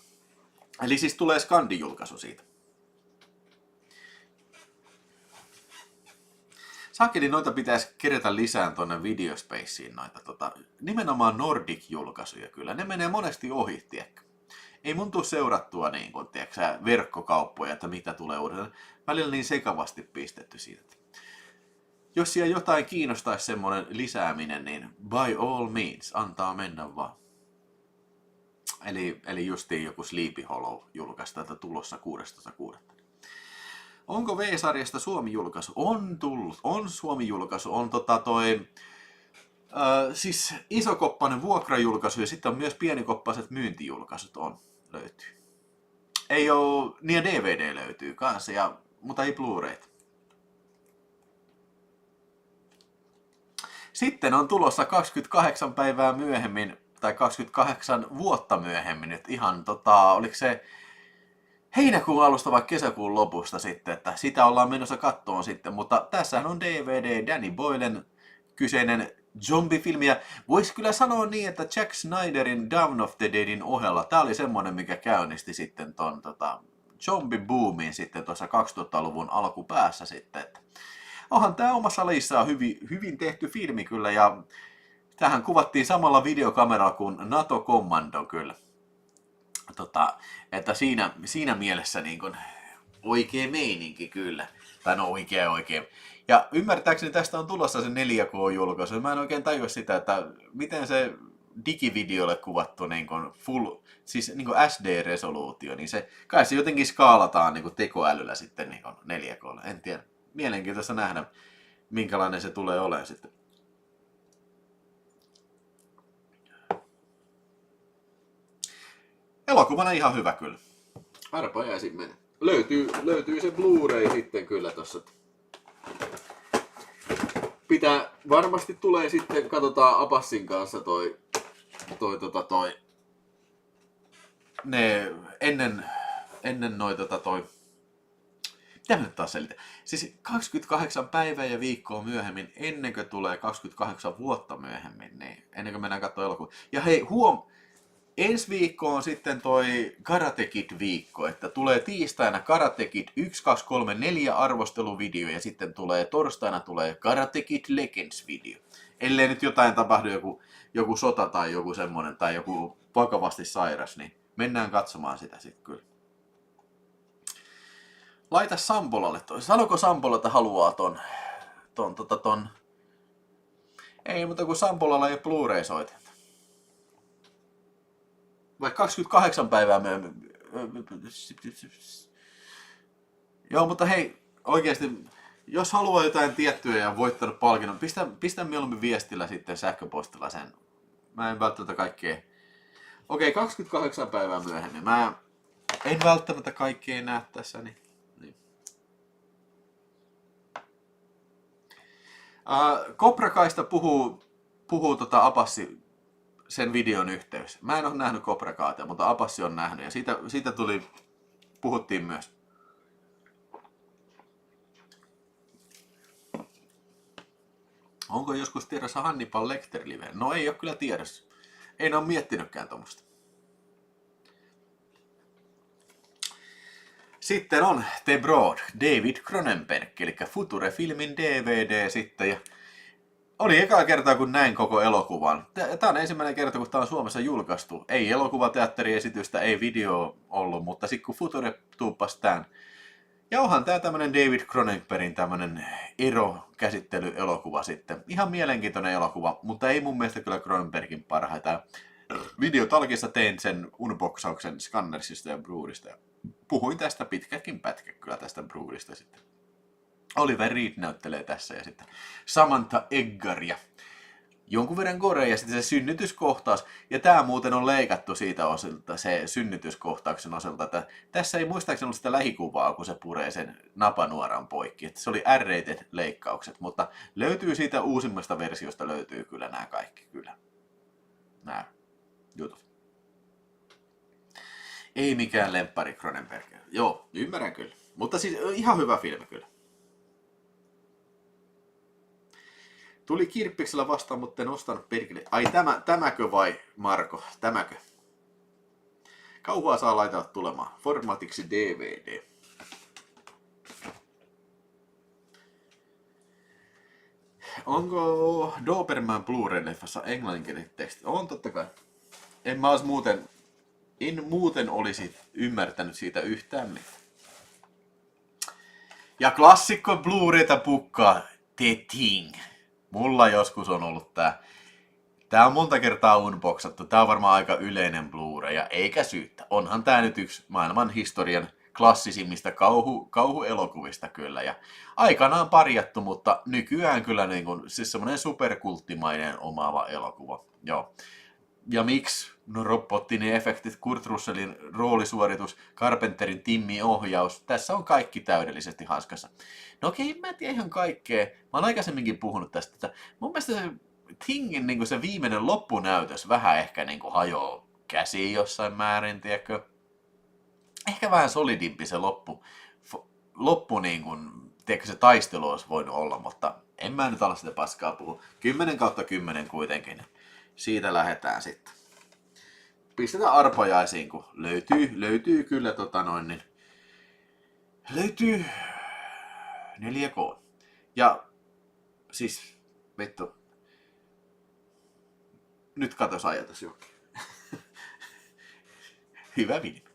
Eli siis tulee Scandi-julkaisu siitä. Sakeli noita pitäisi kerätä lisään tuonne Videospaceen noita nimenomaan Nordic-julkaisuja kyllä. Ne menee monesti ohi, tiedätkö? ei mun tuu seurattua niin kuin, tiedätkö, verkkokauppoja, että mitä tulee uudestaan. Välillä niin sekavasti pistetty siitä. Jos siellä jotain kiinnostaisi semmoinen lisääminen, niin by all means, antaa mennä vaan. Eli justiin joku Sleepy Hollow julkaista, että tulossa 16.6. Onko V-sarjasta Suomi-julkaisu? On tullut, on Suomi-julkaisu, on siis isokoppainen vuokrajulkaisu ja sitten on myös pienikoppaset myyntijulkaisut löytyy. Ei oo, niin ja DVD löytyy kanssa, mutta ei Blu-rayt. Sitten on tulossa 28 päivää myöhemmin, tai 28 vuotta myöhemmin, nyt ihan oliko se heinäkuun alusta vai kesäkuun lopusta sitten, että sitä ollaan menossa kattoon sitten, mutta tässähän on DVD Danny Boylen kyseinen zombifilmi, ja voisi kyllä sanoa niin, että Jack Snyderin Dawn of the Deadin ohella, tää oli semmonen, mikä käynnisti sitten ton zombie-boomin sitten tuossa 2000-luvun alkupäässä sitten, että onhan tää omassa lajissaan hyvin tehty filmi kyllä, ja tähän kuvattiin samalla videokameralla kuin NATO Commando kyllä. Että siinä mielessä niin kuin oikea meininki kyllä. Tai no oikea. Ja ymmärtääkseni tästä on tulossa se 4K-julkaisu. Mä en oikein tajua sitä, että miten se digivideolle kuvattu niin kuin siis niin kuin SD-resoluutio, niin kai se jotenkin skaalataan niin kuin tekoälyllä sitten niin kuin 4K:lle. En tiedä. Mielenkiintoista nähdä, minkälainen se tulee olemaan sitten. Elokuvana ihan hyvä kyllä. Arpa jäi mennä. Löytyy se Blu-ray sitten kyllä tossa. Varmasti tulee sitten, katsotaan Apassin kanssa ne ennen mitä mä nyt taas selitän? Siis 28 päivää ja viikkoa myöhemmin, ennen kuin tulee 28 vuotta myöhemmin, niin ennen kuin mennään katsomaan elokuvaa. Ja hei, ensi viikko on sitten toi Karate Kid-viikko, että tulee tiistaina Karate Kid 1, 2, 3, 4 arvosteluvideo ja sitten torstaina tulee Karate Kid Legends-video. Ellei nyt jotain tapahdu, joku sota tai joku semmonen tai joku vakavasti sairas, niin mennään katsomaan sitä sitten kyllä. Laita Sampolalle toi. Sanoko Sampola, että haluaa ton. Ei, mutta kun Sampolalla ei ole Blu-ray-soitetta. Vai 28 päivää myöhemmin. Joo, mutta hei, oikeasti, jos haluaa jotain tiettyä ja voittanut palkinnon, pistä mieluummin viestillä sitten sähköpostilla sen. Mä en välttämättä kaikkea. Okei, 28 päivää myöhemmin. Mä en välttämättä kaikkea näe tässä, niin. Cobra Kaista puhuu Apassi sen videon yhteydessä. Mä en ole nähnyt Cobra Kaitaa, mutta Apassi on nähnyt ja siitä puhuttiin myös. Onko joskus tiedossa Hannibal Lecter live? No ei ole kyllä tiedossa. En ole miettinytkään tuommoista. Sitten on The Broad, David Cronenberg, eli Future-filmin DVD sitten. Ja oli eka kertaa, kun näin koko elokuvan. Tämä on ensimmäinen kerta, kun tämä on Suomessa julkaistu. Ei elokuvateatteriesitystä, ei video ollut, mutta sitten kun Future tuuppasi tämän. Ja onhan tämä tämmönen David Cronenbergin tämmönen erokäsittelyelokuva sitten. Ihan mielenkiintoinen elokuva, mutta ei mun mielestä kyllä Cronenbergin parhaita. Videotalkissa tein sen unboxauksen Scannersista ja Broodista. Puhuin tästä pitkäkin pätkä kyllä tästä Broodista sitten. Oliver Reed näyttelee tässä ja sitten Samantha Eggar ja jonkun verran gore ja sitten se synnytyskohtaus. Ja tää muuten on leikattu siitä osilta, se synnytyskohtauksen osalta, että tässä ei muistaakseni ollut sitä lähikuvaa, kun se puree sen napanuoran poikki. Että se oli R-rated leikkaukset, mutta löytyy siitä uusimmasta versiosta löytyy kyllä nämä kaikki kyllä. Nämä jutut. Ei mikään lemppari Cronenberg. Joo, ymmärrän kyllä. Mutta siis ihan hyvä filmi kyllä. Tuli Kirppiksellä vastaan, mutta en ostanut perkele. Ai tämäkö vai Marko? Tämäkö? Kauhua saa laittaa tulemaan. Formaatiksi DVD. Onko Doberman Blu-ray-leffassa englanninkielinen teksti? On totta kai. En mä ois muuten En muuten olisi ymmärtänyt siitä yhtään mitään. Ja klassikko Blu-rayta pukkaa The Thing. Mulla joskus on ollut tää. Tää on monta kertaa unboxattu. Tää on varmaan aika yleinen Blu-ray ja eikä syyttä. Onhan tää nyt yksi maailman historian klassisimmista kauhuelokuvista kyllä. Ja aikanaan parjattu, mutta nykyään kyllä niin kuin, siis semmonen superkulttimainen omaava elokuva. Joo. Ja miksi? No robottinen efektit, Kurt Russellin roolisuoritus, Carpenterin timmiohjaus. Tässä on kaikki täydellisesti hanskassa. No okei, mä en tiedä ihan kaikkea. Mä oon aikaisemminkin puhunut tästä. Että mun mielestä se Thingin niin se viimeinen loppunäytös vähän ehkä niin hajoaa käsiin jossain määrin, tiedätkö? Ehkä vähän solidimpi se loppu niin kuin, tiedätkö, se taistelu olisi voinut olla, mutta en mä nyt ala sitä paskaa puhua. 10/10 kuitenkin. Siitä lähdetään sitten. Pistetään arpajaisiin, kun löytyy kyllä löytyy 4K. Ja siis, vittu, nyt katos ajatus jokin. Hyvä video.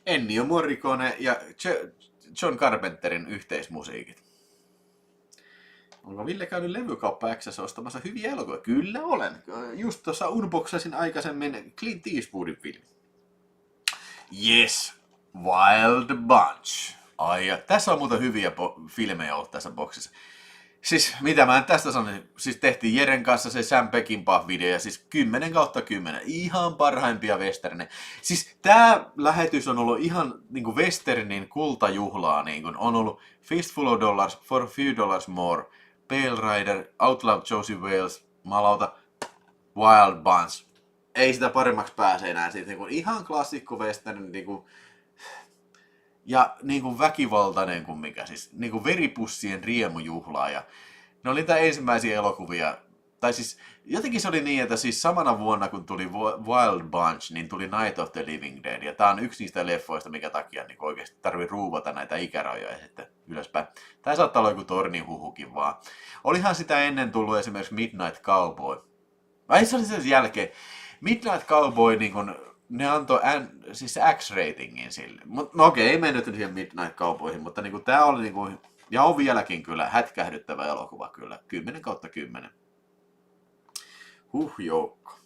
Ennio Morricone ja John Carpenterin yhteismusiikit. Onko Ville käynyt Levykauppa X:ssä ostamassa hyviä elokuvia? Kyllä olen. Just tuossa unboxasin aikaisemmin Clint Eastwoodin filmi. Yes, Wild Bunch. Ai, ja tässä on muuten hyviä filmejä ollut tässä boksissa. Siis, mitä mä tästä sanoin, siis tehtiin Jeren kanssa se Sam Peckinpah-video, ja siis 10/10, ihan parhaimpia westerneja. Siis tää lähetys on ollut ihan niinku westernin kultajuhlaa, niinku on ollut Fistful of Dollars, For a Few Dollars More, Pale Rider, Outlaw Josie Wales, malauta, Wild Bunch. Ei sitä paremmaksi pääse enää siitä, niinku ihan klassikko western, niinku, ja niinku väkivaltainen kuin mikä, siis niinku veripussien riemujuhlaa. Ja ne oli niitä ensimmäisiä elokuvia, tai siis jotenkin se oli niin, että siis samana vuonna kun tuli Wild Bunch, niin tuli Night of the Living Dead. Ja tää on yksi niistä leffoista, mikä takia niin oikeasti tarvii ruuvata näitä ikärajoja sitten ylöspäin. Tää saattaa olla joku tornihuhukin vaan. Olihan sitä ennen tullut esimerkiksi Midnight Cowboy. Vai se oli sen jälkeen. Midnight Cowboy niin kun, ne antoi siis X-ratingin sille. No okei, ei mennyt siihen Midnight Cowboyhin, mutta niinku, tää oli niinku, ja on vieläkin kyllä hätkähdyttävä elokuva kyllä. 10/10. Joukko.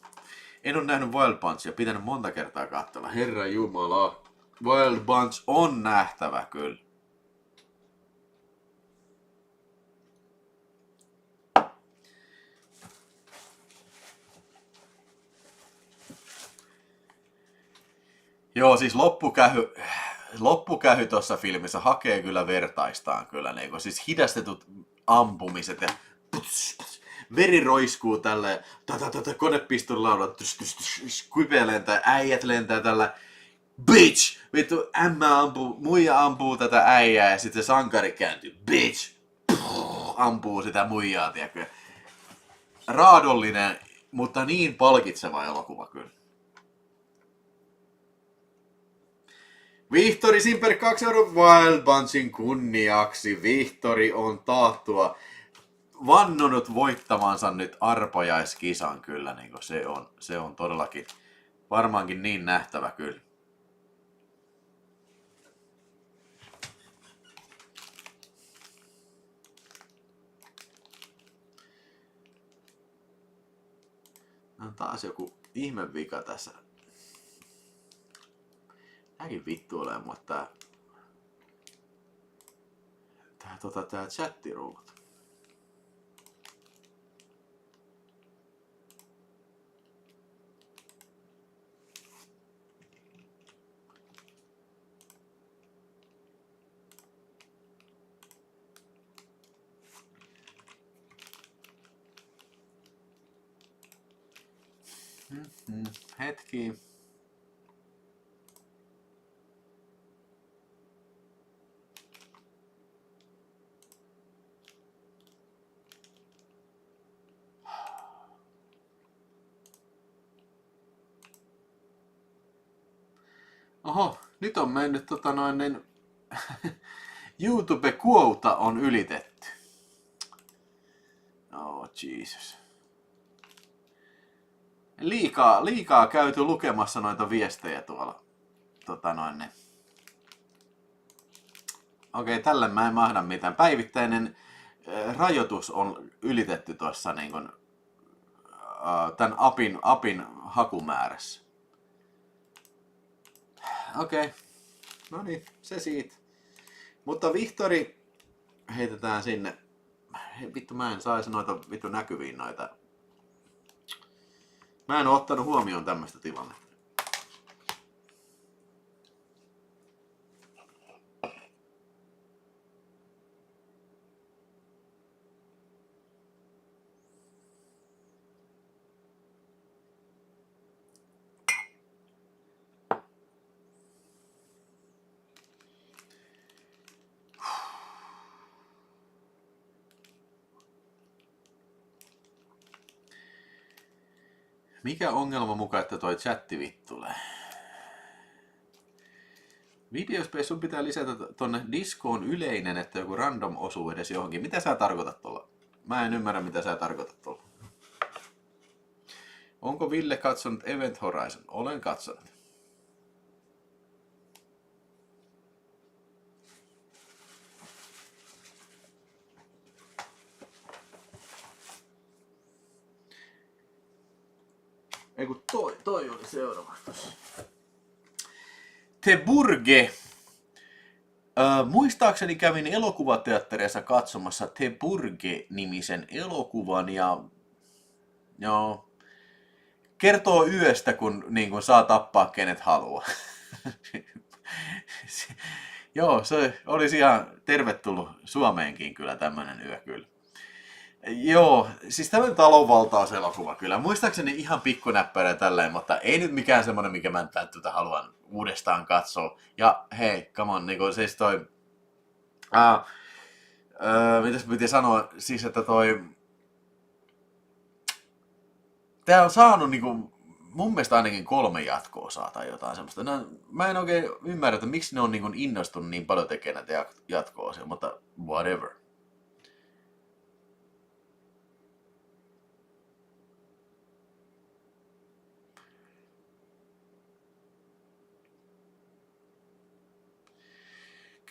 En ole nähnyt Wild Bunchia, pitänyt monta kertaa katsella. Herra Jumala. Wild Bunch on nähtävä kyllä. Joo, siis loppukähy tuossa filmissä hakee kyllä vertaistaan kyllä. Niin siis hidastetut ampumiset ja veri roiskuu tälleen, konepistolin laudan, kuipe lentää, äijät lentää tällä, bitch! Vittu, muija ampuu tätä äijää ja sitten se sankari kääntyy, bitch! Ampuu sitä muijaa, tiedätkö? Raadollinen, mutta niin palkitseva elokuva kyllä. Vihtori Simper 2 € Wild Bunchin kunniaksi. Vihtori on taattua vannonut voittamansa nyt arpajaiskisan kyllä. Niin se on todellakin varmaankin niin nähtävä kyllä. On taas joku ihme vika tässä. Näkin vittu ole mua tää chattiruudut. Hetki. Oho, nyt on mennyt YouTube-kuota on ylitetty. Oh, Jesus. Liikaa käyty lukemassa noita viestejä tuolla. Okei, tälle mä en mahda mitään. Päivittäinen rajoitus on ylitetty tuossa niin kuin, tämän apin hakumäärässä. Okei. No niin, se siitä. Mutta Vihtori heitetään sinne. Vittu, mä en saisi noita vittu näkyviin noita. Mä en oo ottanut huomioon tämmöistä tilannetta. Mikä ongelma mukaan, että toi chatti vittulee? Videospace sun pitää lisätä tonne Discoon yleinen, että joku random osuu edes johonkin. Mitä sä tarkoitat tuolla? Mä en ymmärrä, mitä sä tarkoitat tuolla. Onko Ville katsonut Event Horizon? Olen katsonut. Ei kun toi oli seuraavaksi. The Burge. Muistaakseni kävin elokuvateattereissa katsomassa The Burge-nimisen elokuvan ja joo, kertoo yöstä, kun niin kun saa tappaa kenet haluaa. Joo, se olisi ihan tervetullut Suomeenkin kyllä tämmönen yö kyllä. Joo, siis tämmönen talonvaltauselokuva kyllä. Muistaakseni ihan pikkunäppärä tälleen, mutta ei nyt mikään semmonen, mikä mä tätä haluan uudestaan katsoa. Ja hei, come on, niinku siis toi... mitäs piti sanoa, siis että toi... Tää on saanut niinku, mun mielestä ainakin 3 jatko-osaa tai jotain semmoista. No, mä en oikein ymmärrä, että miksi ne on niinku innostunut niin paljon tekemään näitä jatko-osia, mutta whatever.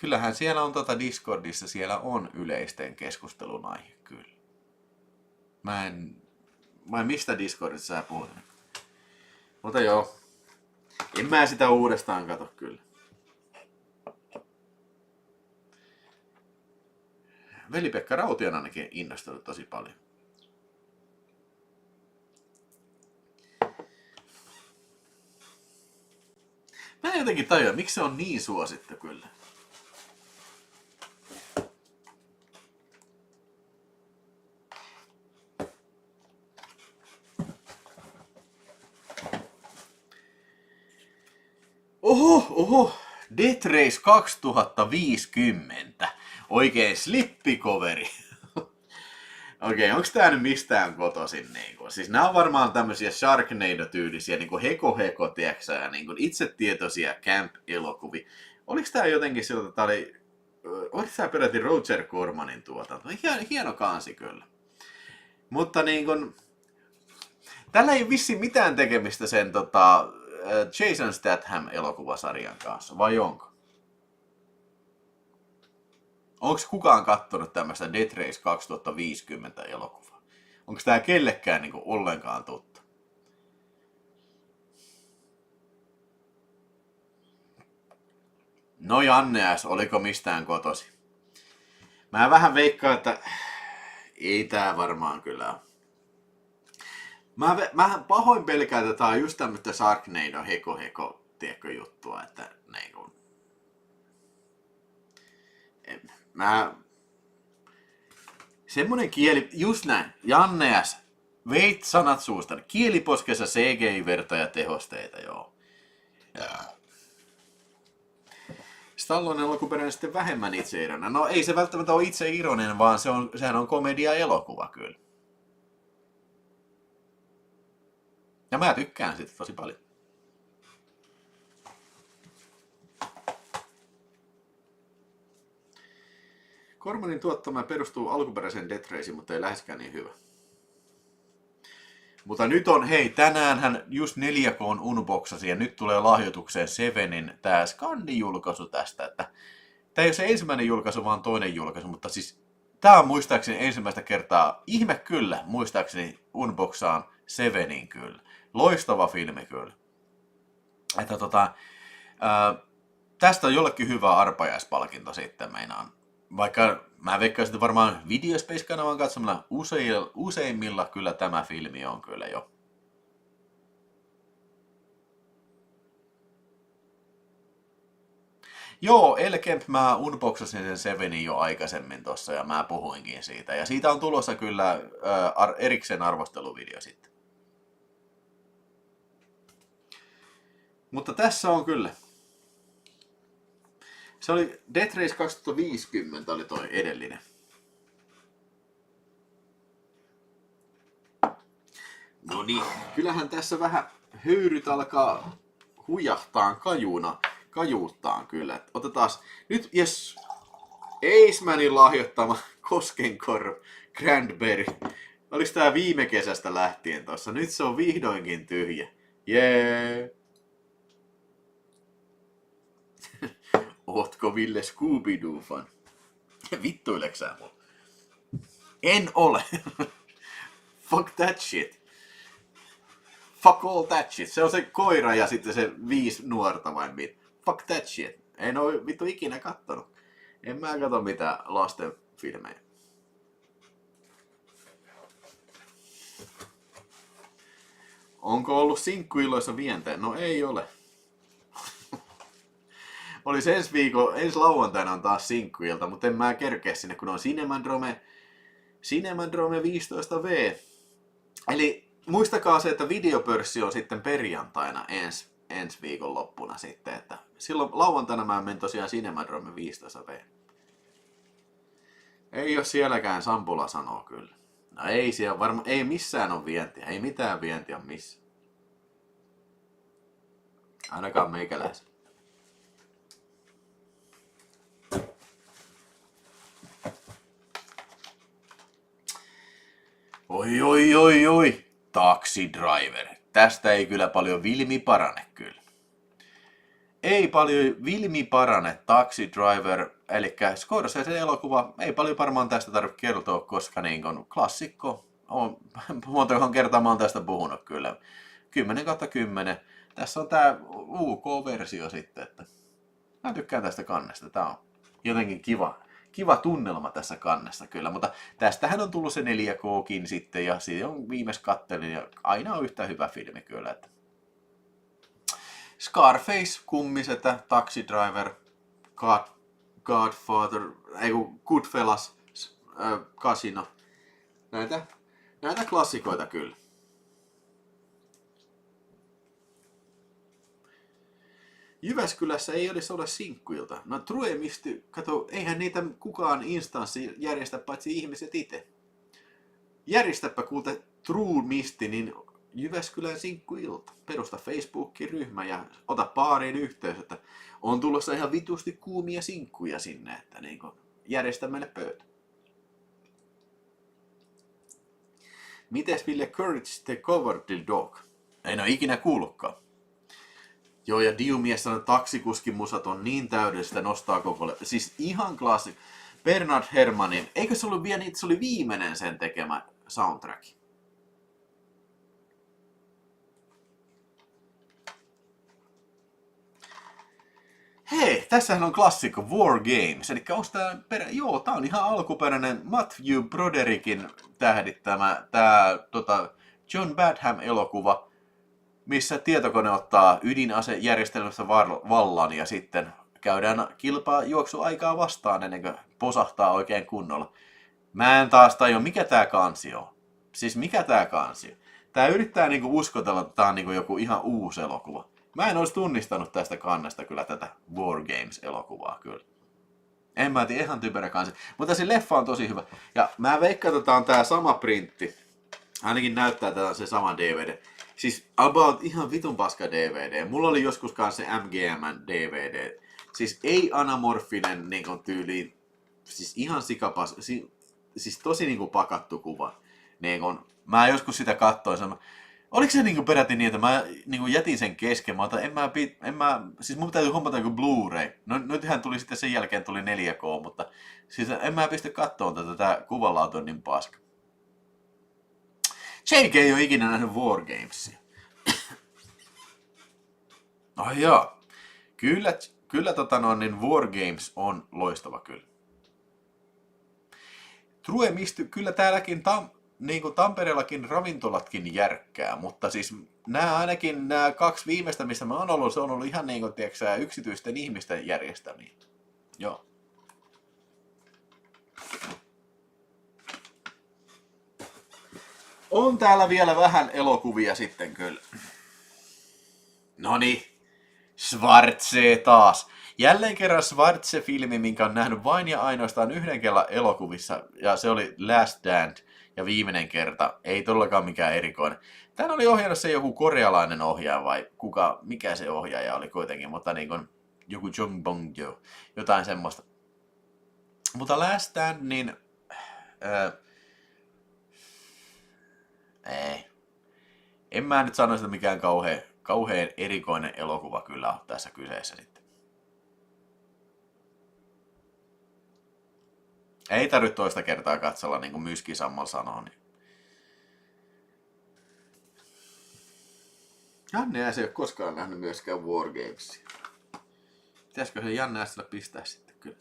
Kyllähän siellä on Discordissa, siellä on yleisten keskustelun aihe, kyllä. Mä en mistä Discordissa sä puhut. Mutta joo, en mä sitä uudestaan kato kyllä. Veli-Pekka Rauti on ainakin innostunut tosi paljon. Mä en jotenkin tajua, miksi se on niin suosittu kyllä. Oho, Death Race 2050. Oikein slippikoveri. Okei, onks tää nyt mistään kotoisin? Niinku? Siis nää on varmaan tämmösiä Sharknado-tyylisiä, niinku heko, tiiäksä, ja niinku itsetietoisia camp-elokuvia. Oliks tää jotenkin siltä, että tää oli... Oliks tää peräti Roger Cormanin tuotanto? Hieno kansi kyllä. Mutta niinkun... Tällä ei vissiin mitään tekemistä sen Jason Statham-elokuvasarjan kanssa, vai onko? Onko kukaan kattonut tämmöistä Death Race 2050 elokuvaa? Onko tää kellekään niinku ollenkaan tuttu? No Janne S, oliko mistään kotosi? Mä vähän veikkaan, että ei tää varmaan kyllä ole. Mä pahoin pelkään, että tää on just tämmöistä Sharknado heko tiekko juttua, että niinku... Semmonen kieli, just näin, Janne S, veit sanat suusta, kieliposkessa CGI-verta ja tehosteita, joo. Stallone alkuperäinen sitten vähemmän itseironen. No ei se välttämättä ole itseironen, vaan sehän on komedia-elokuva kyllä. Ja mä tykkään sitä tosi paljon. Cormanin tuottama perustuu alkuperäiseen Death Raceen, mutta ei läheskään niin hyvä. Mutta nyt on, hei, tänäänhän just 4K unboxasi ja nyt tulee lahjoitukseen Sevenin tää skandijulkaisu tästä, että tää ei ole se ensimmäinen julkaisu, vaan toinen julkaisu, mutta siis tää on muistaakseni ensimmäistä kertaa, ihme kyllä, muistaakseni unboxaan Sevenin kyllä. Loistava filmi kyllä. Että tästä on jollekin hyvä arpajaispalkinto sitten meinaan. Vaikka mä veikkaisin, että varmaan Videospace-kanavan katsomalla useimmilla kyllä tämä filmi on kyllä jo. Joo, Elkemp mä unboxasin sen Sevenin jo aikaisemmin tossa ja mä puhuinkin siitä. Ja siitä on tulossa kyllä erikseen arvosteluvideo sitten. Mutta tässä on kyllä. Se oli Death Race 2050 oli toi edellinen. No niin, kyllähän tässä vähän höyryt alkaa hujahtaa kajuuttaan kyllä. Otetaan nyt, jes, Eismanin lahjoittama Koskenkorv Grandberry. Olis tää viime kesästä lähtien tossa? Nyt se on vihdoinkin tyhjä. Jee! Ootko Ville Scooby-Doo-fan? Vittuileksää mulla? En ole. Fuck that shit. Fuck all that shit. Se on se koira ja sitten se 5 nuorta vai mit. Fuck that shit. En oo vittu ikinä kattonut. En mä katso mitään lasten filmejä. Onko ollut sinkkuilloissa vientejä? No ei ole. Olisi ensi lauantaina on taas sinkkuilta, mutta en mä kerkeä sinne, kun on Cinemadrome 15V. Eli muistakaa se, että videopörssi on sitten perjantaina ensi viikon loppuna sitten, että silloin lauantaina mä menen tosiaan Cinemadrome 15V. Ei ole sielläkään, Sampula sanoo kyllä. No ei siellä varmaan, ei missään ole vientiä, ei mitään vientiä missään. Ainakaan meikäläisen. Oi. Taxi Driver. Tästä ei kyllä paljon Vilmi parane kyllä. Ei paljon Vilmi parane Taxi Driver, eli Scorsese elokuva. Ei paljon varmaan tästä tarvitse kertoa, koska niin on klassikko. Montakohan kertaa mä oon tästä puhunut kyllä. 10/10. Tässä on tää UK-versio sitten, että mä tykkään tästä kannesta. Tää on jotenkin kiva tunnelma tässä kannessa kyllä, mutta tästähän on tullut se 4K:kin sitten ja siitä on viimeis kattelin ja aina on yhtä hyvä filmi kyllä. Että Scarface, Kummisetä, Taxi Driver, Godfather, Goodfellas, Casino. Näitä klassikoita kyllä. Jyväskylässä ei edes ole sinkkuilta. No True Misty, kato, eihän niitä kukaan instanssi järjestä paitsi ihmiset itse. Järjestäpä kuulte True Misty, niin Jyväskylän sinkkuilta. Perusta Facebook-ryhmä ja ota baariin yhteys, että on tulossa ihan vitusti kuumia sinkkuja sinne, että niin järjestä meille pöytä. Mites Ville Courage the Cowardly Dog? En ole ikinä kuullutkaan. Joo, ja Diumies sanoi, että taksikuskin musat on niin täydellistä, nostaa koko siis ihan klassik. Bernard Herrmannin, eikö se ollut vielä niitä, se oli viimeinen sen tekemä soundtrack. Hei, tässähän on klassikko War Games, eli onko tää joo, tää on ihan alkuperäinen Matthew Broderickin tähdittämä John Badham-elokuva, missä tietokone ottaa ydinasejärjestelmästä vallan ja sitten käydään kilpaa juoksuaikaa vastaan ennen kuin posahtaa oikein kunnolla. Mä en taas tajua, mikä tää kansi on. Siis mikä tää kansi on? Tää yrittää niinku uskotella, että tää on niinku joku ihan uusi elokuva. Mä en olisi tunnistanut tästä kannesta kyllä tätä War Games-elokuvaa kyllä. En mä tiedä, ihan typerä kansi. Mutta se leffa on tosi hyvä. Ja mä veikkaan, että tää on tää sama printti. Ainakin näyttää tätä se sama DVD. Siis about ihan vitun paska DVD. Mulla oli joskus kanssa se MGM:n DVD. Siis ei anamorfinen niin tyyliin siis ihan siis tosi niinku pakattu kuva. Niin kun, mä joskus sitä katsoin, oliko se niinku peräti niin, että mä niinku jätin sen kesken, siis mun täytyy hommata joku Blu-ray. No nythän tuli sitten sen jälkeen tuli 4K, mutta siis en mä pysty katsomaan tätä, tää kuvanlaatu on niin paska. JK ei ole ikinä nähnyt Wargamesia. No joo, kyllä niin Wargames on loistava kyllä. True Misty, kyllä täälläkin niin kuin Tampereellakin ravintolatkin järkkää, mutta siis nämä 2 viimeistä, missä mä oon ollut, se on ollut ihan niin kuin, tiedätkö, yksityisten ihmisten järjestämiä. Joo. On täällä vielä vähän elokuvia sitten kyllä. Noniin, Schwarze taas. Jälleen kerran Schwarze-filmi, minkä on nähnyt vain ja ainoastaan yhden kerran elokuvissa, ja se oli Last Stand, ja viimeinen kerta, ei todellakaan mikään erikoinen. Tän oli ohjannut se joku korealainen ohjaaja vai mikä se ohjaaja oli kuitenkin, mutta niin kuin joku Jong Bong-jo, jotain semmoista. Mutta Last Stand, niin en mä nyt sano sitä mikään kauhean erikoinen elokuva kyllä on tässä kyseessä sitten. Ei tarvitse toista kertaa katsella, niin kuin Myski Sammal sanoo. Niin. Janne ei ole koskaan nähnyt myöskään Wargamesia. Pitäisikö se Janne Ässillä pistää sitten kyllä?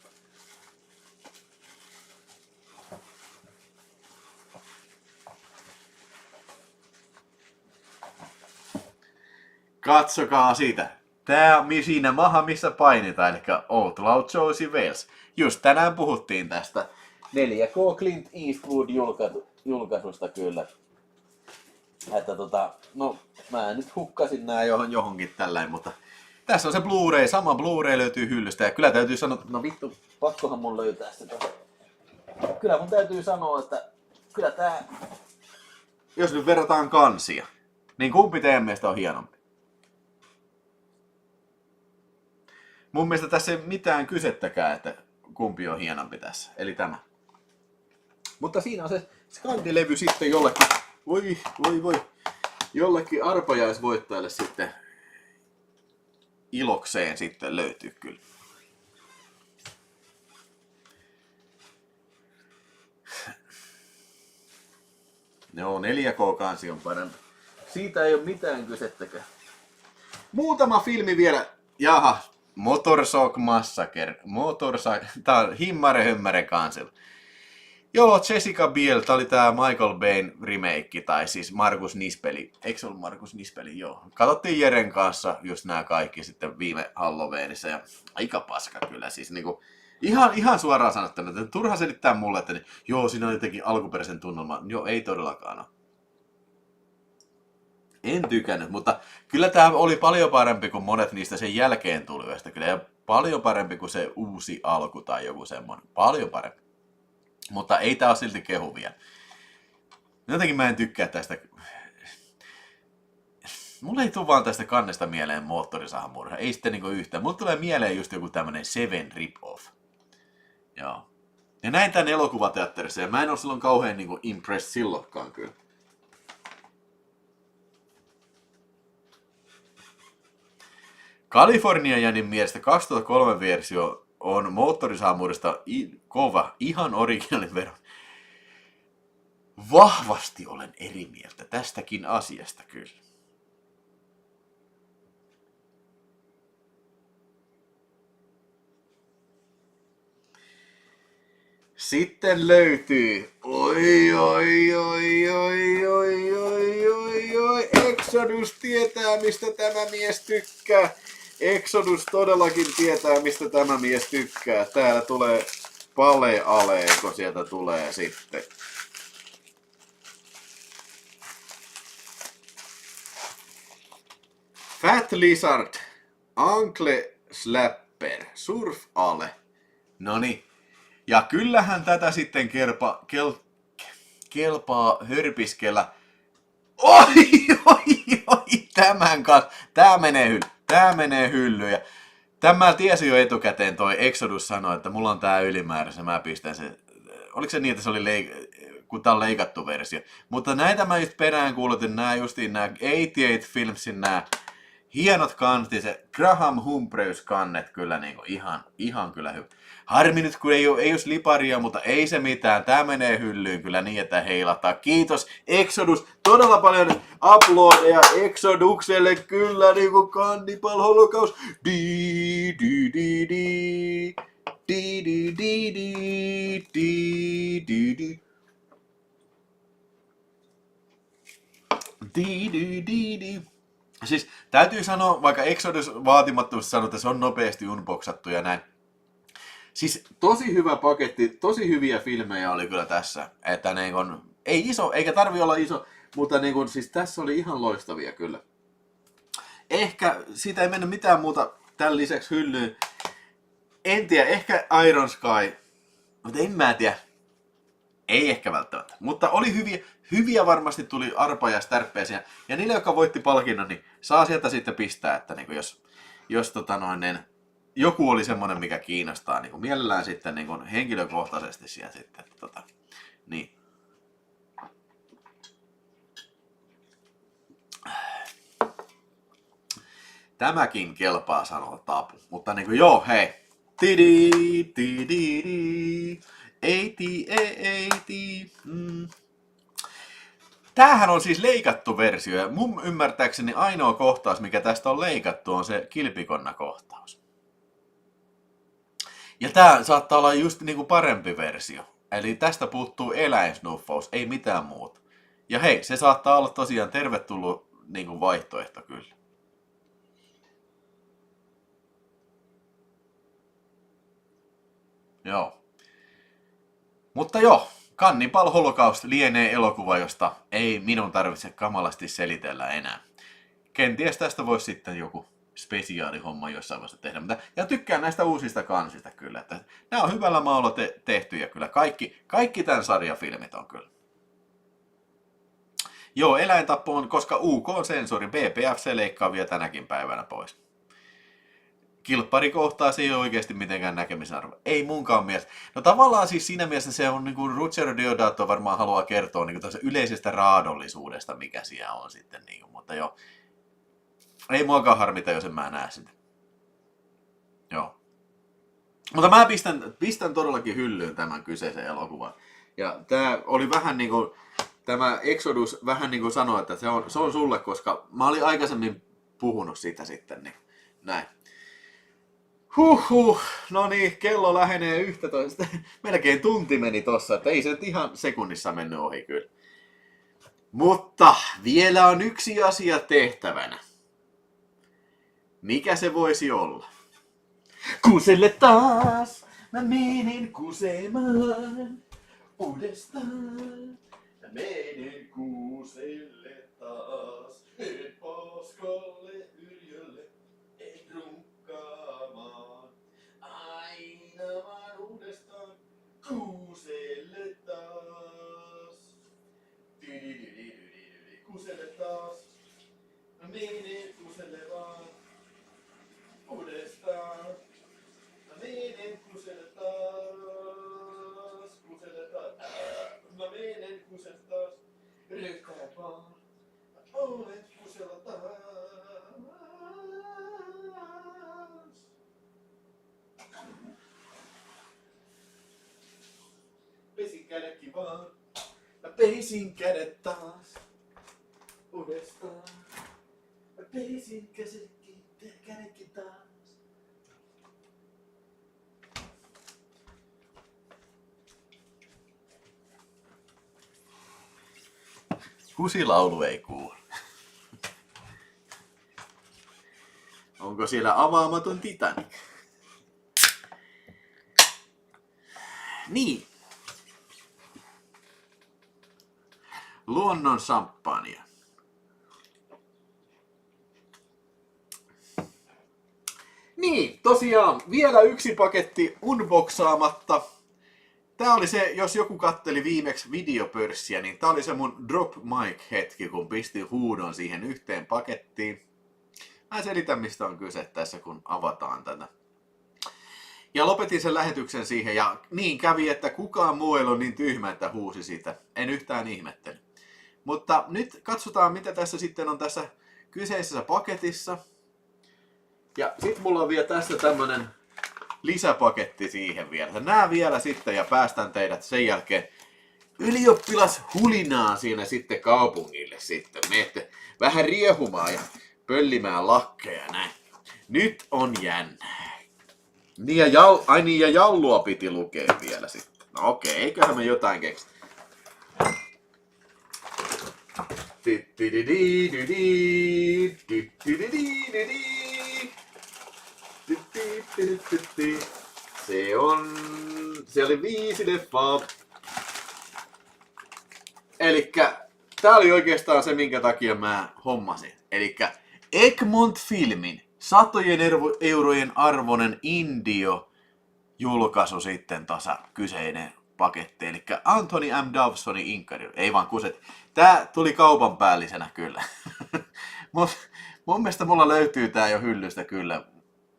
Katsokaa sitä. Tää on siinä maha, missä painitaan, eli Outlaw Josie Wales. Just tänään puhuttiin tästä 4K Clint Eastwood julkaisusta kyllä. Että no mä nyt hukkasin nää johonkin tällainen, mutta tässä on se Blu-ray, sama Blu-ray löytyy hyllystä ja kyllä täytyy sanoa, no vittu, pakkohan mun löytää sitä. Kyllä mun täytyy sanoa, että kyllä tää, jos nyt verrataan kansia, niin kumpi teidän mielestä on hienompi? Mun mielestä tässä ei mitään kysettäkään, että kumpi on hienompi tässä, eli tämä. Mutta siinä on se skandilevy sitten jollekin, jollekin arpajaisvoittajalle sitten ilokseen sitten löytyy kyllä. Joo, 4K-kansi on parempi. Siitä ei ole mitään kysettäkään. Muutama filmi vielä. Jaha, Motorshock Massacre. Tää on himmare kansilla. Joo, Jessica Biel, tää oli tää Michael Bayn remake, tai siis Markus Nispeli. Eikö se ollut Markus Nispeli? Joo. Katsottiin Jeren kanssa just nämä kaikki sitten viime Halloweenissa, ja aika paska kyllä. Siis niinku, ihan suoraan sanottuna, että turha selittää mulle, että joo, siinä on jotenkin alkuperäisen tunnelma. Joo, ei todellakaan ole. En tykännyt, mutta kyllä tämä oli paljon parempi kuin monet niistä sen jälkeen tulijoista. Kyllä, ja paljon parempi kuin se uusi alku tai joku semmoinen. Paljon parempi. Mutta ei tää ole silti kehu vielä. Jotenkin mä en tykkää tästä. Mulle ei tule vaan tästä kannesta mieleen moottorisahamurha. Ei sitten niinku yhtään. Mulle tulee mieleen just joku tämmönen Seven rip-off. Joo. Ja näin tän elokuvateatterissa. Ja mä en ole silloin kauhean niinku impressed silloinkaan kyllä. California Janin mielestä 2003 versio on moottorisahamurista kova, ihan originaalin veron. Vahvasti olen eri mieltä tästäkin asiasta kyllä. Sitten löytyy, Exodus tietää mistä tämä mies tykkää. Exodus todellakin tietää, mistä tämä mies tykkää. Täällä tulee Pale-Aleeko sieltä tulee sitten. Fat Lizard, Ankle Slapper, Surf Ale. Noniin. Ja kyllähän tätä sitten kelpaa hörpiskellä. Oi, tämän kanssa. Tää menee hyllyyn. Ja Tämän mä tiesin jo etukäteen, toi Exodus sanoi, että mulla on tää ylimääräisen, mä pistän sen. Oliko se niin, että se oli kun tää on leikattu versio. Mutta näitä mä just peräänkuulutin, nää 88 Filmsin nää hienot kantit, se Graham Humphreys kannet kyllä niinku ihan kyllä hyvä. Harmi nyt, kun ei ole liparia, mutta ei se mitään. Tää menee hyllyyn kyllä niin, että heilataan. Kiitos Exodus. Todella paljon uploadeja Exodukselle kyllä niinku Cannibal Holocaust. Di di di di di di di di di di di. Di di di di. Siis täytyy sanoa, vaikka Exodus vaatimattomasti sanoi, että se on nopeasti unboxattu ja näin. Siis tosi hyvä paketti, tosi hyviä filmejä oli kyllä tässä. Että niin kun, ei iso, eikä tarvi olla iso, mutta niin kun, siis tässä oli ihan loistavia kyllä. Ehkä siitä ei mennyt mitään muuta tämän lisäksi hyllyyn. En tiedä, ehkä Iron Sky, mutta en mä tiedä. Ei ehkä välttämättä, mutta oli hyviä varmasti tuli arpa ja stärppeisiä. Ja niille, jotka voitti palkinnon, niin saa sieltä sitten pistää, että niin jos joku oli semmoinen, mikä kiinnostaa, niin mielellään sitten niin henkilökohtaisesti siellä sitten. Niin. Tämäkin kelpaa sanoa tapu, mutta niin kuin joo, hei. Tidi, tidi, ei. Tämähän on siis leikattu versio ja mun ymmärtääkseni ainoa kohtaus, mikä tästä on leikattu, on se kilpikonna-kohtaus. Ja tää saattaa olla just niinku parempi versio. Eli tästä puuttuu eläinsnuffaus, ei mitään muuta. Ja hei, se saattaa olla tosiaan tervetullut niinku vaihtoehto kyllä. Joo. Mutta joo, Cannibal Holocaust lienee elokuva, josta ei minun tarvitse kamalasti selitellä enää. Kenties tästä voisi sitten joku spesiaalihomma jossain vaiheessa tehdä. Ja tykkään näistä uusista kansista kyllä. Että nämä on hyvällä maalla tehtyjä kyllä. Kaikki tämän sarjan filmit on kyllä. Joo, eläintappo on, koska UK-sensori, BPF se leikkaa vielä tänäkin päivänä pois. Kilpparikohtaa se ei ole oikeasti mitenkään näkemisen arvo. Ei munkaan mielestä. No tavallaan siis siinä mielessä se on, niin kuin Ruggero Deodato varmaan haluaa kertoa niin kuin yleisestä raadollisuudesta, mikä siellä on sitten. Niin kuin, mutta joo, ei muakaan harmita, jos en mä näe sitä. Joo. Mutta mä pistän todellakin hyllyyn tämän kyseisen elokuvan. Ja tää oli vähän niin kuin, tämä Exodus vähän niin kuin sanoi, että se on sulle, koska mä olin aikaisemmin puhunut sitä sitten. Niin näin. No niin, kello lähenee 11. Melkein tunti meni tossa, että ei se nyt ihan sekunnissa mennyt ohi kyllä. Mutta vielä on yksi asia tehtävänä. Mikä se voisi olla? Kuselle taas, mä menin kusemaan uudestaan. Mä menen kuselle taas, en paskalle yrjölle, en runkkaamaan. Aina vaan uudestaan kuselle taas. Kuselle taas, mä menen kuselle vaan. Uudestaan. Mä menen kuselle taas. Mä menen kuselle taas. Ryhtää vaan. Mä olen kusella taas. Pesin kädetkin vaan. Mä pesin kädet taas. Uudestaan. Mä pesin kädetkin taas. Kusilaulu ei kuulu. Onko siellä avaamaton Titanic? Niin. Luonnon champagnea. Niin, tosiaan vielä yksi paketti unboxaamatta. Tää oli se, jos joku katteli viimeksi videopörssiä, niin tää oli se mun drop mic hetki, kun pistin huudon siihen yhteen pakettiin. Mä selitän, mistä on kyse tässä, kun avataan tätä. Ja lopetin sen lähetyksen siihen, ja niin kävi, että kukaan muu ei ollut niin tyhmä, että huusi sitä. En yhtään ihmettele. Mutta nyt katsotaan, mitä tässä sitten on tässä kyseisessä paketissa. Ja sit mulla on vielä tässä tämmönen lisäpaketti siihen vielä. Nää vielä sitten ja päästän teidät sen jälkeen ylioppilashulinaa siinä sitten kaupungille sitten. Menette vähän riehumaan ja pöllimään lakkeja näin. Nyt on jännää. Niin ja jallua piti lukea vielä sitten. No okei, eiköhän me jotain keksi. Se oli 5 leffaa. Elikkä tää oli oikeastaan se, minkä takia mä hommasin. Elikkä Egmont-filmin satojen eurojen arvoinen Indio-julkaisu sitten tasa kyseinen paketti. Elikkä Anthony M. Dawsonin Inkari. Ei vaan kuset. Tää tuli kaupan päällisenä kyllä. Mun mielestä mulla löytyy tää jo hyllystä kyllä.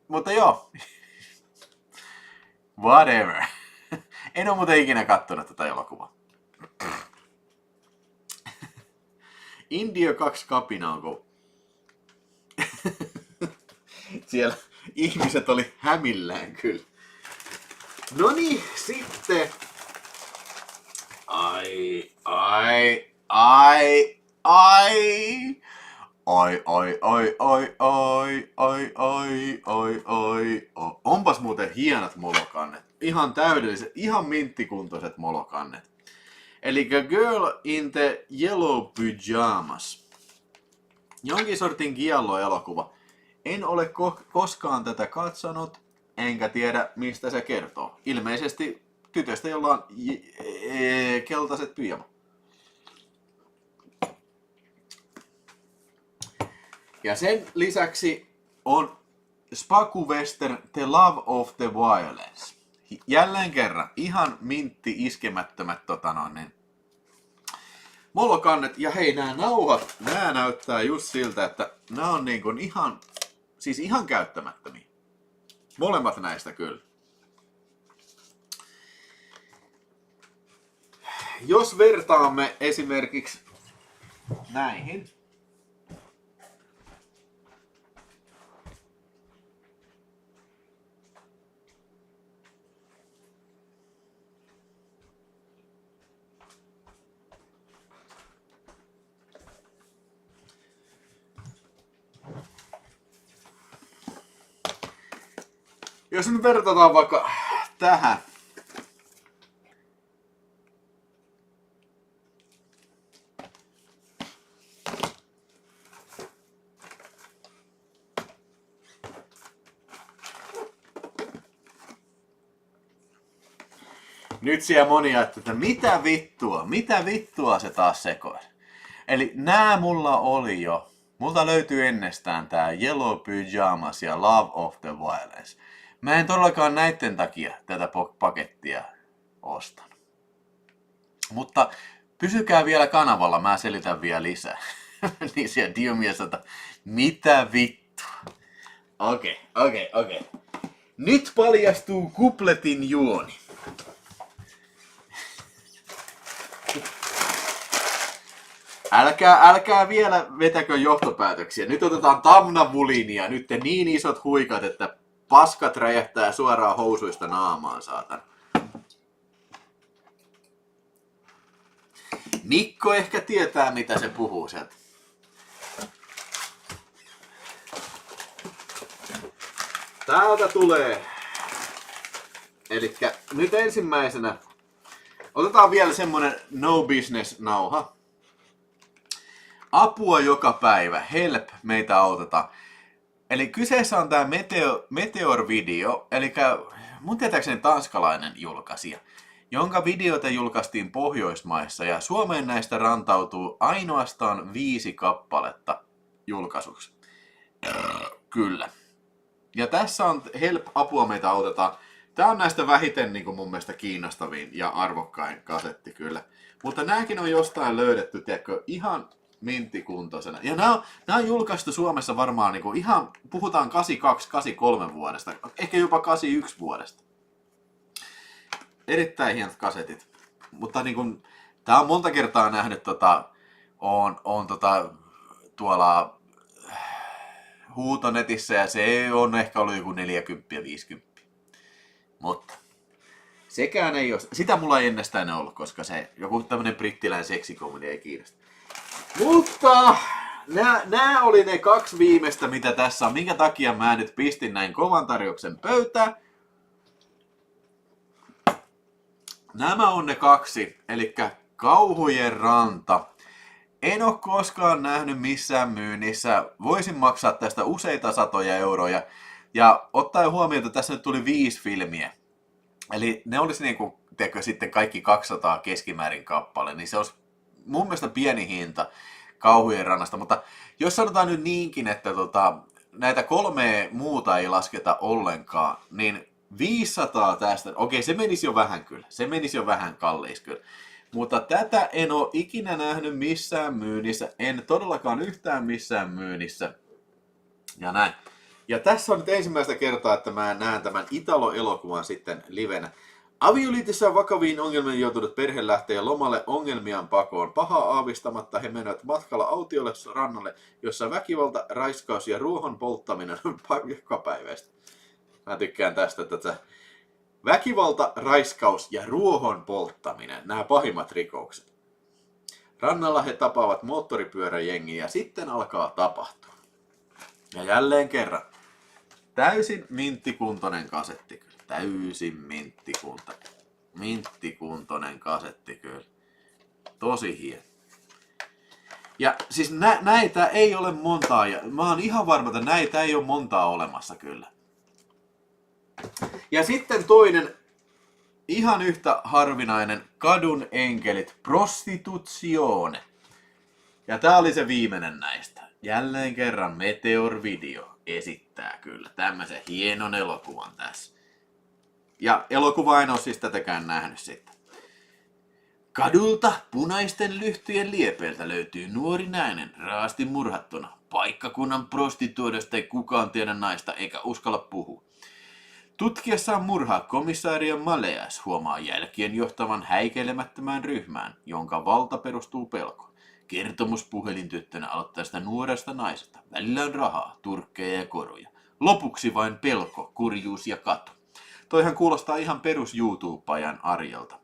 Mutta joo. Whatever. En oo muuten ikinä kattonut tätä elokuvaa. Indio 2 kapina on kun siellä ihmiset oli hämillään kyllä. No niin, sitten. Ai. Onpas muuten hienot molokannet. Ihan täydelliset, ihan minttikuntoiset molokannet. Eli Girl in the Yellow Pyjamas. Jonkin sortin giallo-elokuva. En ole koskaan tätä katsonut, enkä tiedä mistä se kertoo. Ilmeisesti tytöstä, jolla on keltaiset pyjamat. Ja sen lisäksi on Spaku Western The Love of the Violence. Jälleen kerran ihan mintti iskemättömät molokannet. Ja hei, nämä nauhat, nämä näyttää just siltä, että nämä on niin kuin ihan käyttämättömiä. Molemmat näistä kyllä. Jos vertaamme esimerkiksi näihin. Jos nyt vertataan vaikka tähän. Nyt siellä moni ajattelee, että mitä vittua se taas sekoili. Eli nää mulla oli jo. Multa löytyy ennestään tää Yellow Pyjamas ja Love of the Violence. Mä en todellakaan näitten takia tätä pakettia ostanut. Mutta pysykää vielä kanavalla, mä selitän vielä lisää. Niin siellä Diomies sanoo, mitä vittua. Okei. Nyt paljastuu kupletin juoni. Älkää vielä vetäkö johtopäätöksiä. Nyt otetaan tamnavulinia. Nyt te niin isot huikat, että paskat räjähtää suoraan housuista naamaan, saatan. Mikko ehkä tietää, mitä se puhuu sieltä. Täältä tulee. Elikkä nyt ensimmäisenä otetaan vielä semmonen no business nauha. Apua joka päivä, help, meitä autetaan. Eli kyseessä on tämä Meteor-video, eli mun tietääkseni tanskalainen julkaisija, jonka videota julkaistiin Pohjoismaissa ja Suomeen näistä rantautuu ainoastaan 5 kappaletta julkaisuksi. Kyllä. Ja tässä on help, apua, meitä autetaan. Tää on näistä vähiten niin kuin mun mielestä kiinnostavin ja arvokkain kasetti kyllä. Mutta nääkin on jostain löydetty, tiedätkö, ihan minttikuntoisena. Ja nämä on julkaistu Suomessa varmaan niinku ihan, puhutaan 82-83 vuodesta, ehkä jopa 81 vuodesta. Erittäin hienot kasetit. Mutta niinku, tää on monta kertaa nähnyt tuolla huutonetissä ja se on ehkä ollut joku 40-50. Mutta sekään ei ole, sitä mulla ei ennestään ollut, koska se joku tämmönen brittiläinen seksikomedia ei kiinnosta. Mutta nämä oli ne 2 viimeistä, mitä tässä on. Minkä takia mä nyt pistin näin kovan tarjouksen pöytään. Nämä on ne 2, eli Kauhujen ranta. En ole koskaan nähnyt missään myynnissä. Voisin maksaa tästä useita satoja euroja. Ja ottaen huomioon, että tässä nyt tuli 5 filmiä. Eli ne olisi niinku, sitten kaikki 200 keskimäärin kappale, niin se olisi mun mielestä pieni hinta Kauhujen rannasta. Mutta jos sanotaan nyt niinkin, että näitä 3 muuta ei lasketa ollenkaan, niin 500 tästä, okei se menisi jo vähän kyllä, se menisi jo vähän kalliiksi kyllä. Mutta tätä en ole ikinä nähnyt missään myynnissä, en todellakaan yhtään missään myynnissä. Ja näin. Ja tässä on nyt ensimmäistä kertaa, että mä näen tämän Italo-elokuvan sitten livenä. Avioliitossa vakaviin ongelmiin joutunut perhe lähtee lomalle ongelmiaan pakoon. Pahaa aavistamatta he menevät matkalla autiolle rannalle, jossa väkivalta, raiskaus ja ruohon polttaminen on jokapäiväistä. Mä tykkään tästä, että väkivalta, raiskaus ja ruohon polttaminen, nämä pahimmat rikokset. Rannalla he tapaavat moottoripyöräjengiä ja sitten alkaa tapahtua. Ja jälleen kerran, täysin minttikuntoinen kasetti kyllä. Täysin minttikuntoinen kasetti kyllä. Tosi hieno. Ja siis näitä ei ole montaa, ja mä oon ihan varma, että näitä ei ole montaa olemassa kyllä. Ja sitten toinen, ihan yhtä harvinainen, Kadun enkelit, Prostituzione. Ja tää oli se viimeinen näistä. Jälleen kerran Meteor Video esittää kyllä tämmöisen hienon elokuvan tässä. Ja elokuva en ole siis tätäkään nähnyt sitten. Kadulta punaisten lyhtyjen liepeiltä löytyy nuori nainen raasti murhattuna. Paikkakunnan prostituoidosta ei kukaan tiedä naista eikä uskalla puhua. Tutkiessaan murhaa komisario Maleas huomaa jälkien johtavan häikeilemättömään ryhmään, jonka valta perustuu pelkoon. Kertomus puhelintyttönä aloittaa sitä nuoresta naisesta. Välillä on rahaa, turkkeja ja koruja. Lopuksi vain pelko, kurjuus ja katu. Toihan kuulostaa ihan perus YouTube-ajan Arjelta.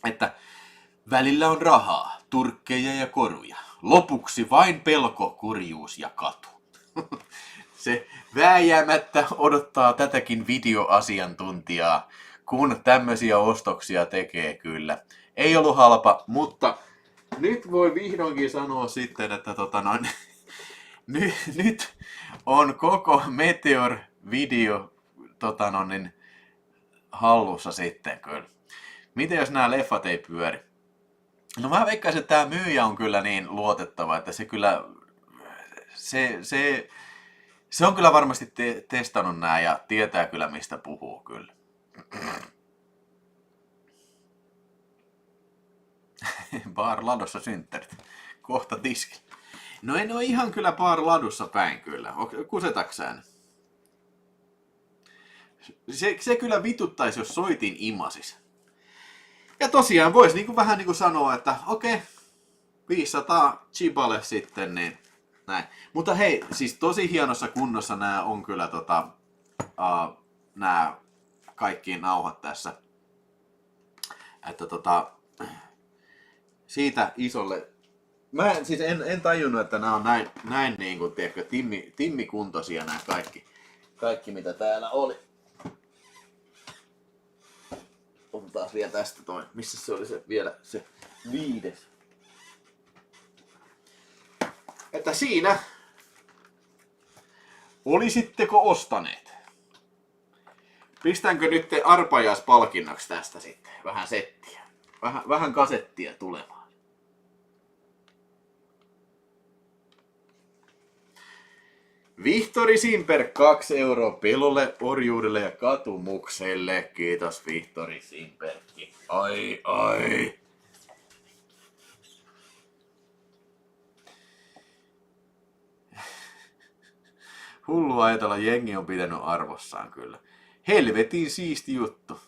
Että välillä on rahaa, turkkeja ja koruja. Lopuksi vain pelko, kurjuus ja katu. Se vääjäämättä odottaa tätäkin videoasiantuntijaa, kun tämmöisiä ostoksia tekee kyllä. Ei ollut halpa, mutta nyt voi vihdoinkin sanoa sitten, että nyt on koko Meteor Video hallussa sitten kyllä. Miten jos nämä leffat ei pyöri? No mä veikkaisin, että tämä myyjä on kyllä niin luotettava, että se kyllä, se on kyllä varmasti testannut nämä ja tietää kyllä mistä puhuu kyllä. Bar Ladossa synttärit. Kohta tiski. No en ole ihan kyllä Bar Ladussa päin kyllä. Kusetaksään? Se kyllä vituttaisi, jos soitin imasis. Ja tosiaan voisi niinku vähän niinku sanoa, että okei, 500 chibale sitten, niin näin. Mutta hei, siis tosi hienossa kunnossa nämä on kyllä nämä kaikki nauhat tässä. Että siitä isolle. Mä siis en tajunnut, että nämä on näin niin kuin, tiedätkö, timmikuntoisia nämä kaikki mitä täällä oli. Otetaan vielä tästä toi. Missä se oli se 5. Että siinä olisitteko ostaneet? Pistänkö nyt arpajaispalkinnoksi tästä sitten vähän settiä? Vähän kasettia tulemaan. Vihtori Simper 2 € pelolle, orjuudelle ja katumukselle. Kiitos Vihtori Simperki. Ai. Hullua ajatella, jengi on pitänyt arvossaan kyllä. Helvetin siisti juttu.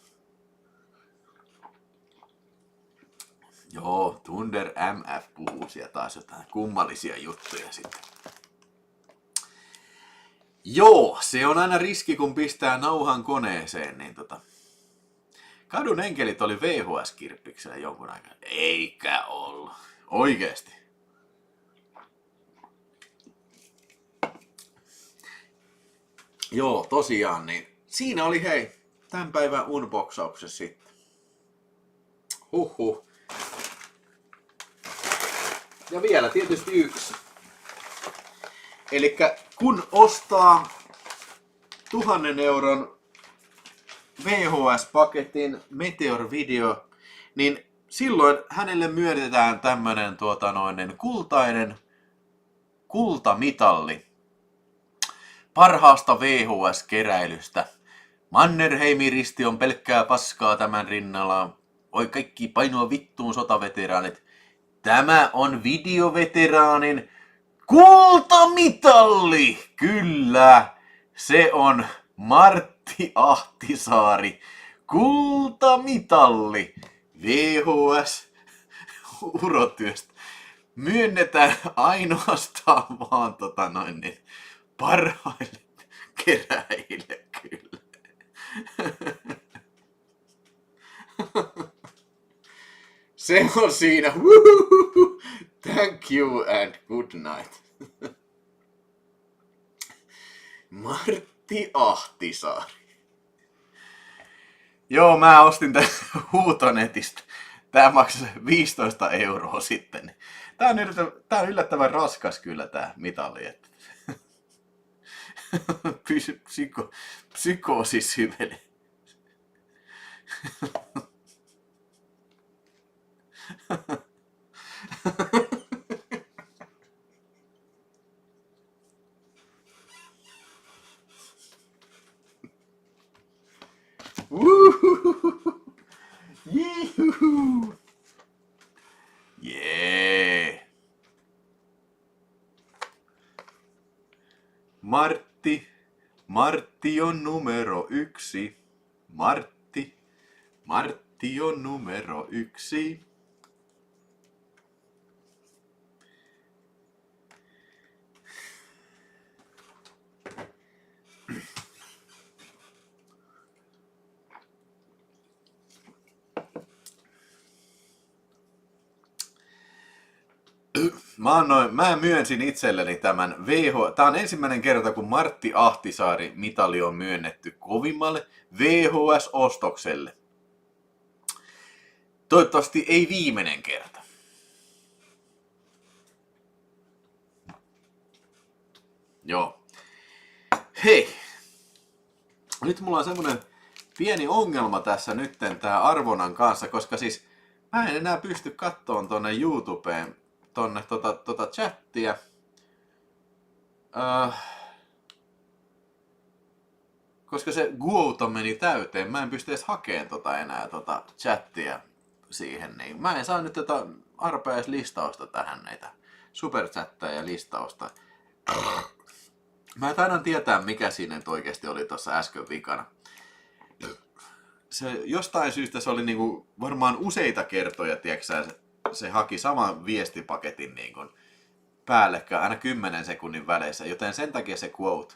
Joo, Thunder MF puhuu siellä taas jotain kummallisia juttuja sitten. Joo, se on aina riski, kun pistää nauhan koneeseen, niin Kadun enkelit oli VHS-kirppiksellä jonkun aikaa. Eikä ollut. Oikeesti. Joo, tosiaan, niin siinä oli hei, tämän päivän unboxauksessa sitten. Huhhuh. Ja vielä tietysti yksi. Elikkä kun ostaa 1 000 euron VHS-paketin Meteor Video, niin silloin hänelle myönnetään tämmönen kultainen kultamitalli parhaasta VHS-keräilystä. Mannerheimin risti on pelkkää paskaa tämän rinnalla. Oi kaikki painua vittuun sotaveteraanit. Tämä on videoveteraanin kultamitalli! Kyllä, se on Martti Ahtisaari. Kultamitalli VHS urotyöstä. Myönnetään ainoastaan vaan parhaille keräjille kyllä. Se on siinä. Woohoo! Thank you and good night. Martti Ahtisaari. Joo, mä ostin tän Huutonetistä. Tää maksaa 15 € sitten. Tää on yllättävän raskas kyllä tää mitalli. Psykoosi syvene. Jee. Martti on numero 1. Martti on numero 1. Mä myönsin itselleni tämän Tää on ensimmäinen kerta, kun Martti Ahtisaari mitali on myönnetty kovimmalle VHS-ostokselle. Toivottavasti ei viimeinen kerta. Joo. Hei. Nyt mulla on semmonen pieni ongelma tässä nytten tää arvonnan kanssa, koska siis mä en enää pysty kattoon tonne YouTubeen tonne chattia. Koska se Guouto meni täyteen, mä en pysty edes hakeen enää chattia siihen, niin mä en saa nyt arpajaislistausta tähän näitä superchatteja ja listausta. Mä taidan tietää, mikä siinä nyt oikeasti oli tuossa äsken vikana. Se, jostain syystä se oli niinku varmaan useita kertoja, tiiäksä, se haki saman viestipaketin niin kuin päällekkäin aina 10 sekunnin väleissä, joten sen takia se quote.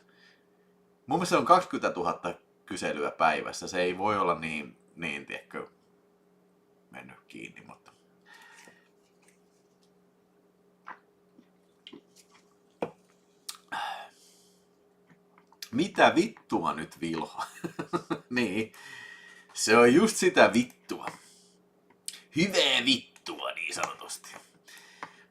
Mun mielestä se on 20 000 kyselyä päivässä, se ei voi olla niin tiedätkö, mennyt kiinni, mutta mitä vittua nyt, Vilho? Niin, se on just sitä vittua. Hyvää vittua niin sanotusti.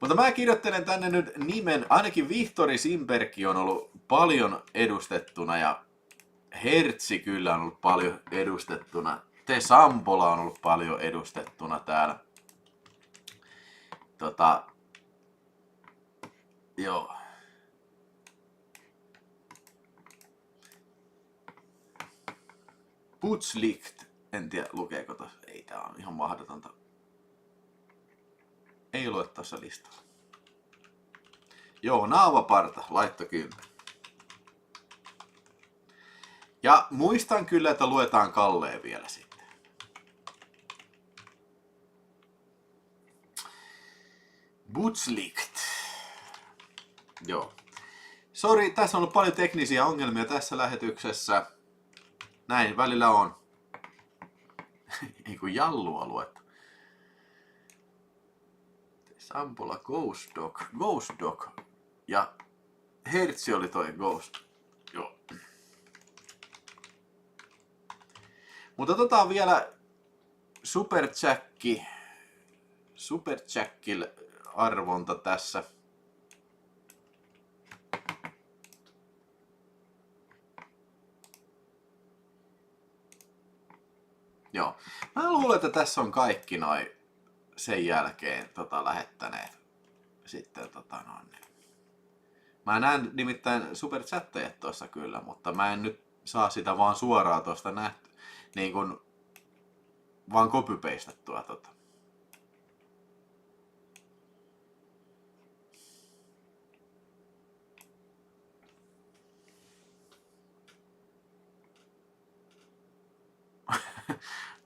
Mutta mä kirjoittelen tänne nyt nimen, ainakin Vihtori Simperkki on ollut paljon edustettuna ja Hertsi kyllä on ollut paljon edustettuna. Te Sampola on ollut paljon edustettuna täällä. Joo. Putzlicht. En tiedä lukeeko tossa. Ei, tää on ihan mahdotonta. Ei lue tossa listalla. Joo, naavaparta. Laitto 10. Ja muistan kyllä, että luetaan Kalleen vielä sitten. Butzlicht. Joo. Sori, tässä on ollut paljon teknisiä ongelmia tässä lähetyksessä. Näin välillä on. Ei kun jallua luettu. Sampola Ghost Dog. Ja Hertzi oli toi Ghost. Joo. Mutta otetaan vielä Super Jackil arvonta tässä. Joo. Mä luulen, että tässä on kaikki noin sen jälkeen lähettäneet. Sitten Mä näen nimittäin superchatteja tuossa kyllä, mutta mä en nyt saa sitä vaan suoraan tuosta nähty. Niin kun vaan copy-pastattua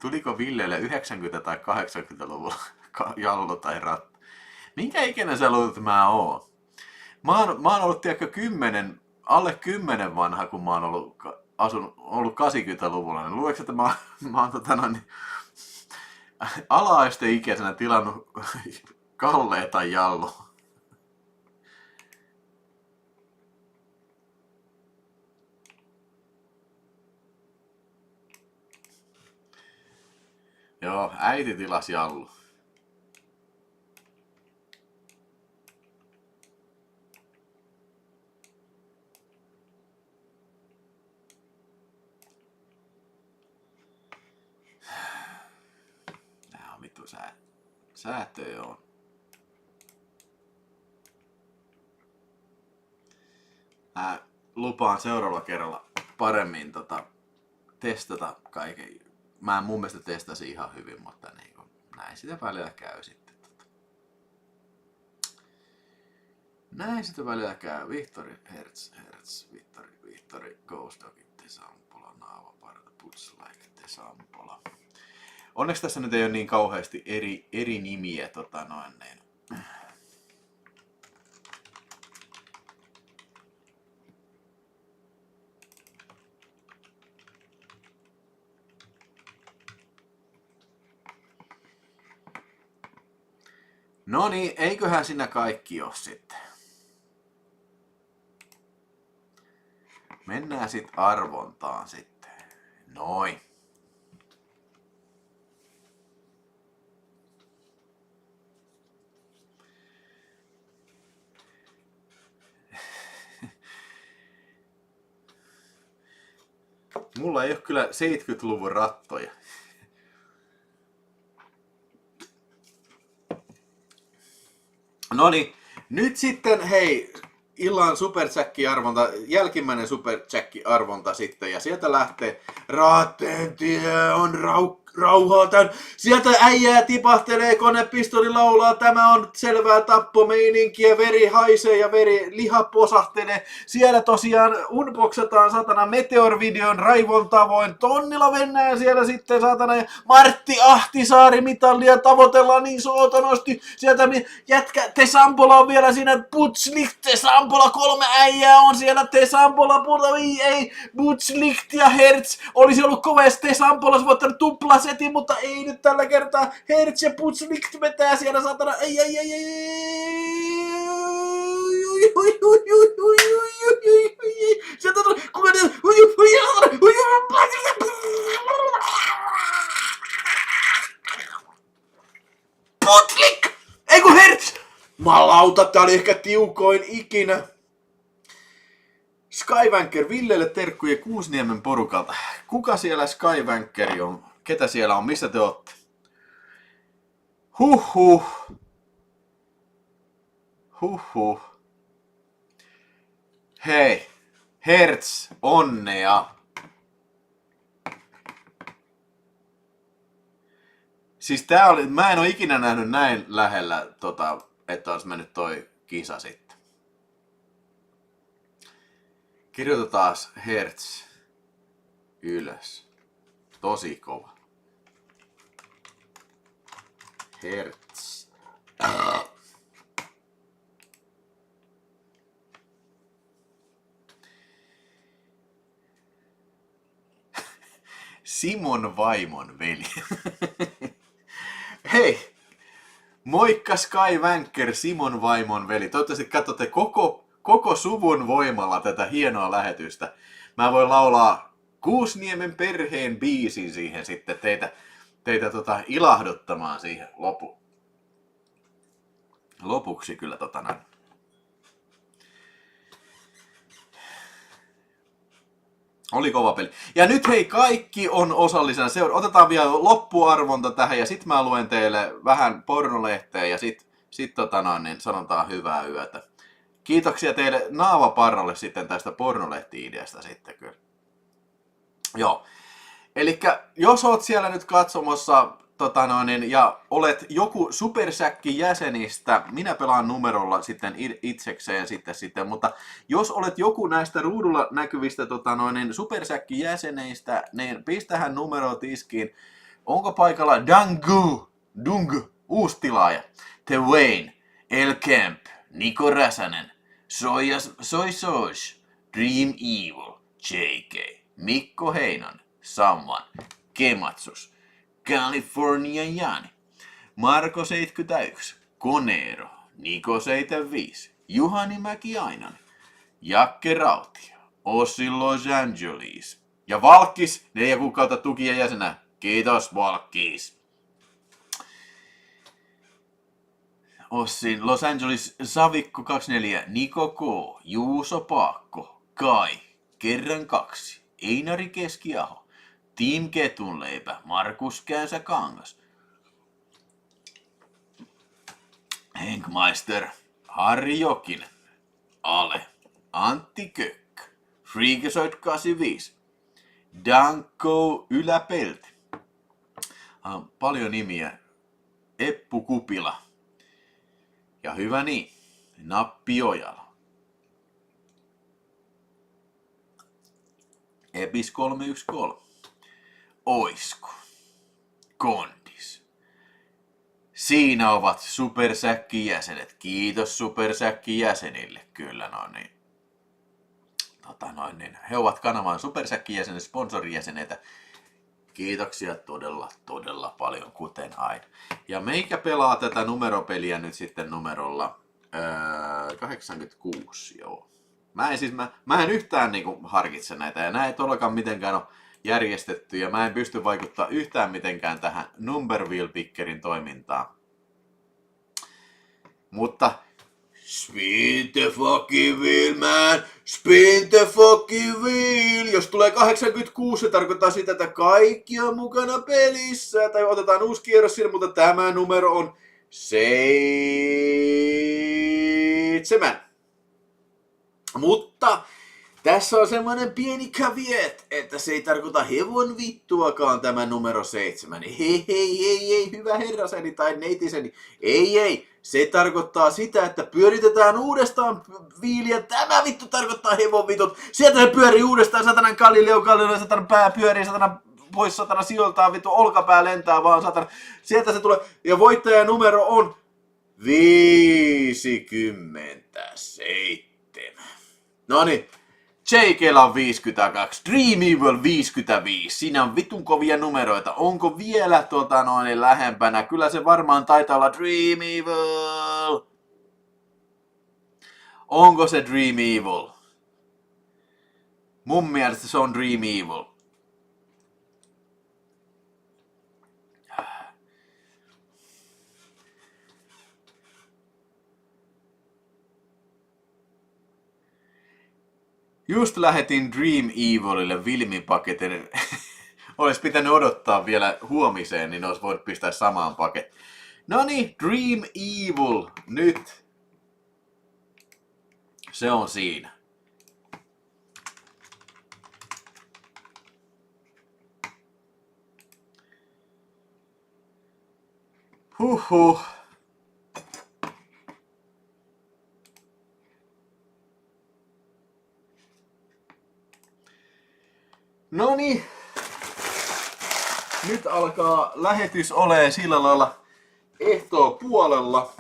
Tuliko Villelle 90- tai 80-luvulla jallo tai ratti? Minkä ikinä sä luulet, että mä oon? Mä oon ollut tiedätkö, alle 10 vanha, kun mä oon ollut 80-luvulla. Niin luuleeko, että mä oon ala-asteikäisenä tilannut Kalleen tai Jallo? Joo, äiti tilasi Jallu. Nää on vittu säätöjä on. Mä lupaan seuraavalla kerralla paremmin testata kaiken. Mä mun mielestä testasin ihan hyvin, mutta niin kuin, näin sitä välillä käy sitten. Näin sitä välillä käy. Victory, Hertz, Victory, Ghost Dog, Sampola, Naavaparta, Putzlaik, Sampola. Onneksi tässä nyt ei ole niin kauheasti eri nimiä niin. No niin, eiköhän siinä kaikki ole sitten. Mennään sitten arvontaan sitten. Noin. Mulla ei ole kyllä 70-luvun rattoja. Noniin, nyt sitten hei, illan superjack-arvonta, jälkimmäinen superjack-arvonta sitten, ja sieltä lähtee Raatteen tie on rauhaa tän. Sieltä äijää tipahtelee, konepistoli laulaa, tämä on selvää tappomeininkiä, veri haisee ja liha posahtelee. Siellä tosiaan unboxataan satana Meteor-videon raivon tavoin. Tonnilla mennään siellä sitten satana ja Martti Ahtisaari mitallia tavoitellaan niin sootonosti. Sieltä jätkä Tesampola on vielä siinä, Butzlicht, Tesampola, 3 äijää on siellä, Tesampola, ei, Butzlicht ja Hertz. Olisi ollut kovasti Tesampola, voittanut tuplasetin, mutta ei nyt tällä kertaa. Hertz ja Butzlicht vetää siellä satana, ei. Sieltä on, Butzlicht! Eiku Hertz! Malauta, tää oli ehkä tiukoin ikinä. Skywanker, Villelle terkkuja Kuusniemen porukalta. Kuka siellä Skywankeri on? Ketä siellä on? Missä te ootte? Huhhuh. Hei, Hertz, onnea. Siis tää oli, mä en oo ikinä nähnyt näin lähellä, että olisi mennyt toi kisa sitten. Kirjoitetaan Hertz. ylös. Tosi kova. Hertz. Simon vaimon veli. Hei! Moikka Sky Wanker, Simon vaimon veli. Toivottavasti katsotte koko suvun voimalla tätä hienoa lähetystä. Mä voin laulaa Kuusniemen perheen biisin siihen sitten teitä ilahduttamaan siihen lopuksi kyllä näin. Oli kova peli. Ja nyt hei, kaikki on osallisena. Otetaan vielä loppuarvonta tähän ja sit mä luen teille vähän pornolehteä ja sit niin sanotaan hyvää yötä. Kiitoksia teille Naavaparralle sitten tästä pornolehti-ideasta sitten kyllä. Joo. Elikkä jos oot siellä nyt katsomassa ja olet joku Supersäkki jäsenistä, minä pelaan numerolla sitten itsekseen sitten, mutta jos olet joku näistä ruudulla näkyvistä Supersäkki jäseneistä, niin pistähän numero tiskiin. Onko paikalla Dung, uusi tilaaja, The Wayne, El Kemp, Niko Räsänen, Soy, Dream Evil, JK, Mikko Heinonen, Samman, Kematsus, California Jani, Marko 71, Konero, Niko 75, Juhani Mäki Ainanen, Jakke Rautio, Ossi Los Angeles ja Valkkis 4 kuukautta tukia jäsenä. Kiitos Valkkis. Ossi Los Angeles, Savikko 24, Niko K, Juuso Paakko, Kai, kerran 2, Einari Keskiaho, Team Ketunleipä, Markus Käysä Kangas, Henkmeister, Harri Jokinen, Ale, Antti Kökkö, Freakazoid 85, Danko Yläpelti, paljon nimiä, Eppu Kupila ja hyvä niin, Nappi Ojala, Epis 313, Oisko, Kondis. Siinä ovat Supersäkki-jäsenet. Kiitos Supersäkki-jäsenille. Kyllä, niin. He ovat kanavan Supersäkki-jäsenet, sponsorijäseneitä. Kiitoksia todella paljon, kuten aina. Ja meikä pelaa tätä numeropeliä nyt sitten numerolla 86, joo. Mä en yhtään harkitse näitä, ja näin ei todellakaan mitenkään ole järjestetty, ja mä en pysty vaikuttaa yhtään mitenkään tähän Number Wheel Pickerin toimintaan. Mutta spin the fucking wheel, man! Spin the fucking wheel! Jos tulee 86, se tarkoittaa sitä, että kaikki on mukana pelissä. Tai otetaan uusi kierros siinä, mutta tämä numero on 7. Mutta tässä on semmoinen pieni caveat, että se ei tarkoita hevon vittuakaan tämä numero 7. Ei, hyvä herraseni tai neitiseni. Ei. Se tarkoittaa sitä, että pyöritetään uudestaan viiliä. Tämä vittu tarkoittaa hevon vitut. Sieltä se pyörii uudestaan, satanan Galileo, satanan pää pyörii, satanan pois, satana sijoiltaan, vittu olkapää lentää vaan, satana. Sieltä se tulee. Ja voittajan numero on 57. Noniin. JK:lla on 52, Dream Evil 55, siinä on vitun kovia numeroita. Onko vielä lähempänä? Kyllä se varmaan taitaa olla Dream Evil. Onko se Dream Evil? Mun mielestä se on Dream Evil. Just lähetin Dream Evilille Vilmi-paketin. Olisi pitänyt odottaa vielä huomiseen, niin olisi voinut pistää samaan pakettiin. Noniin, Dream Evil nyt. Se on siinä. Huhhuh. No niin. Nyt alkaa lähetys olee sillä lailla ehtoo puolella.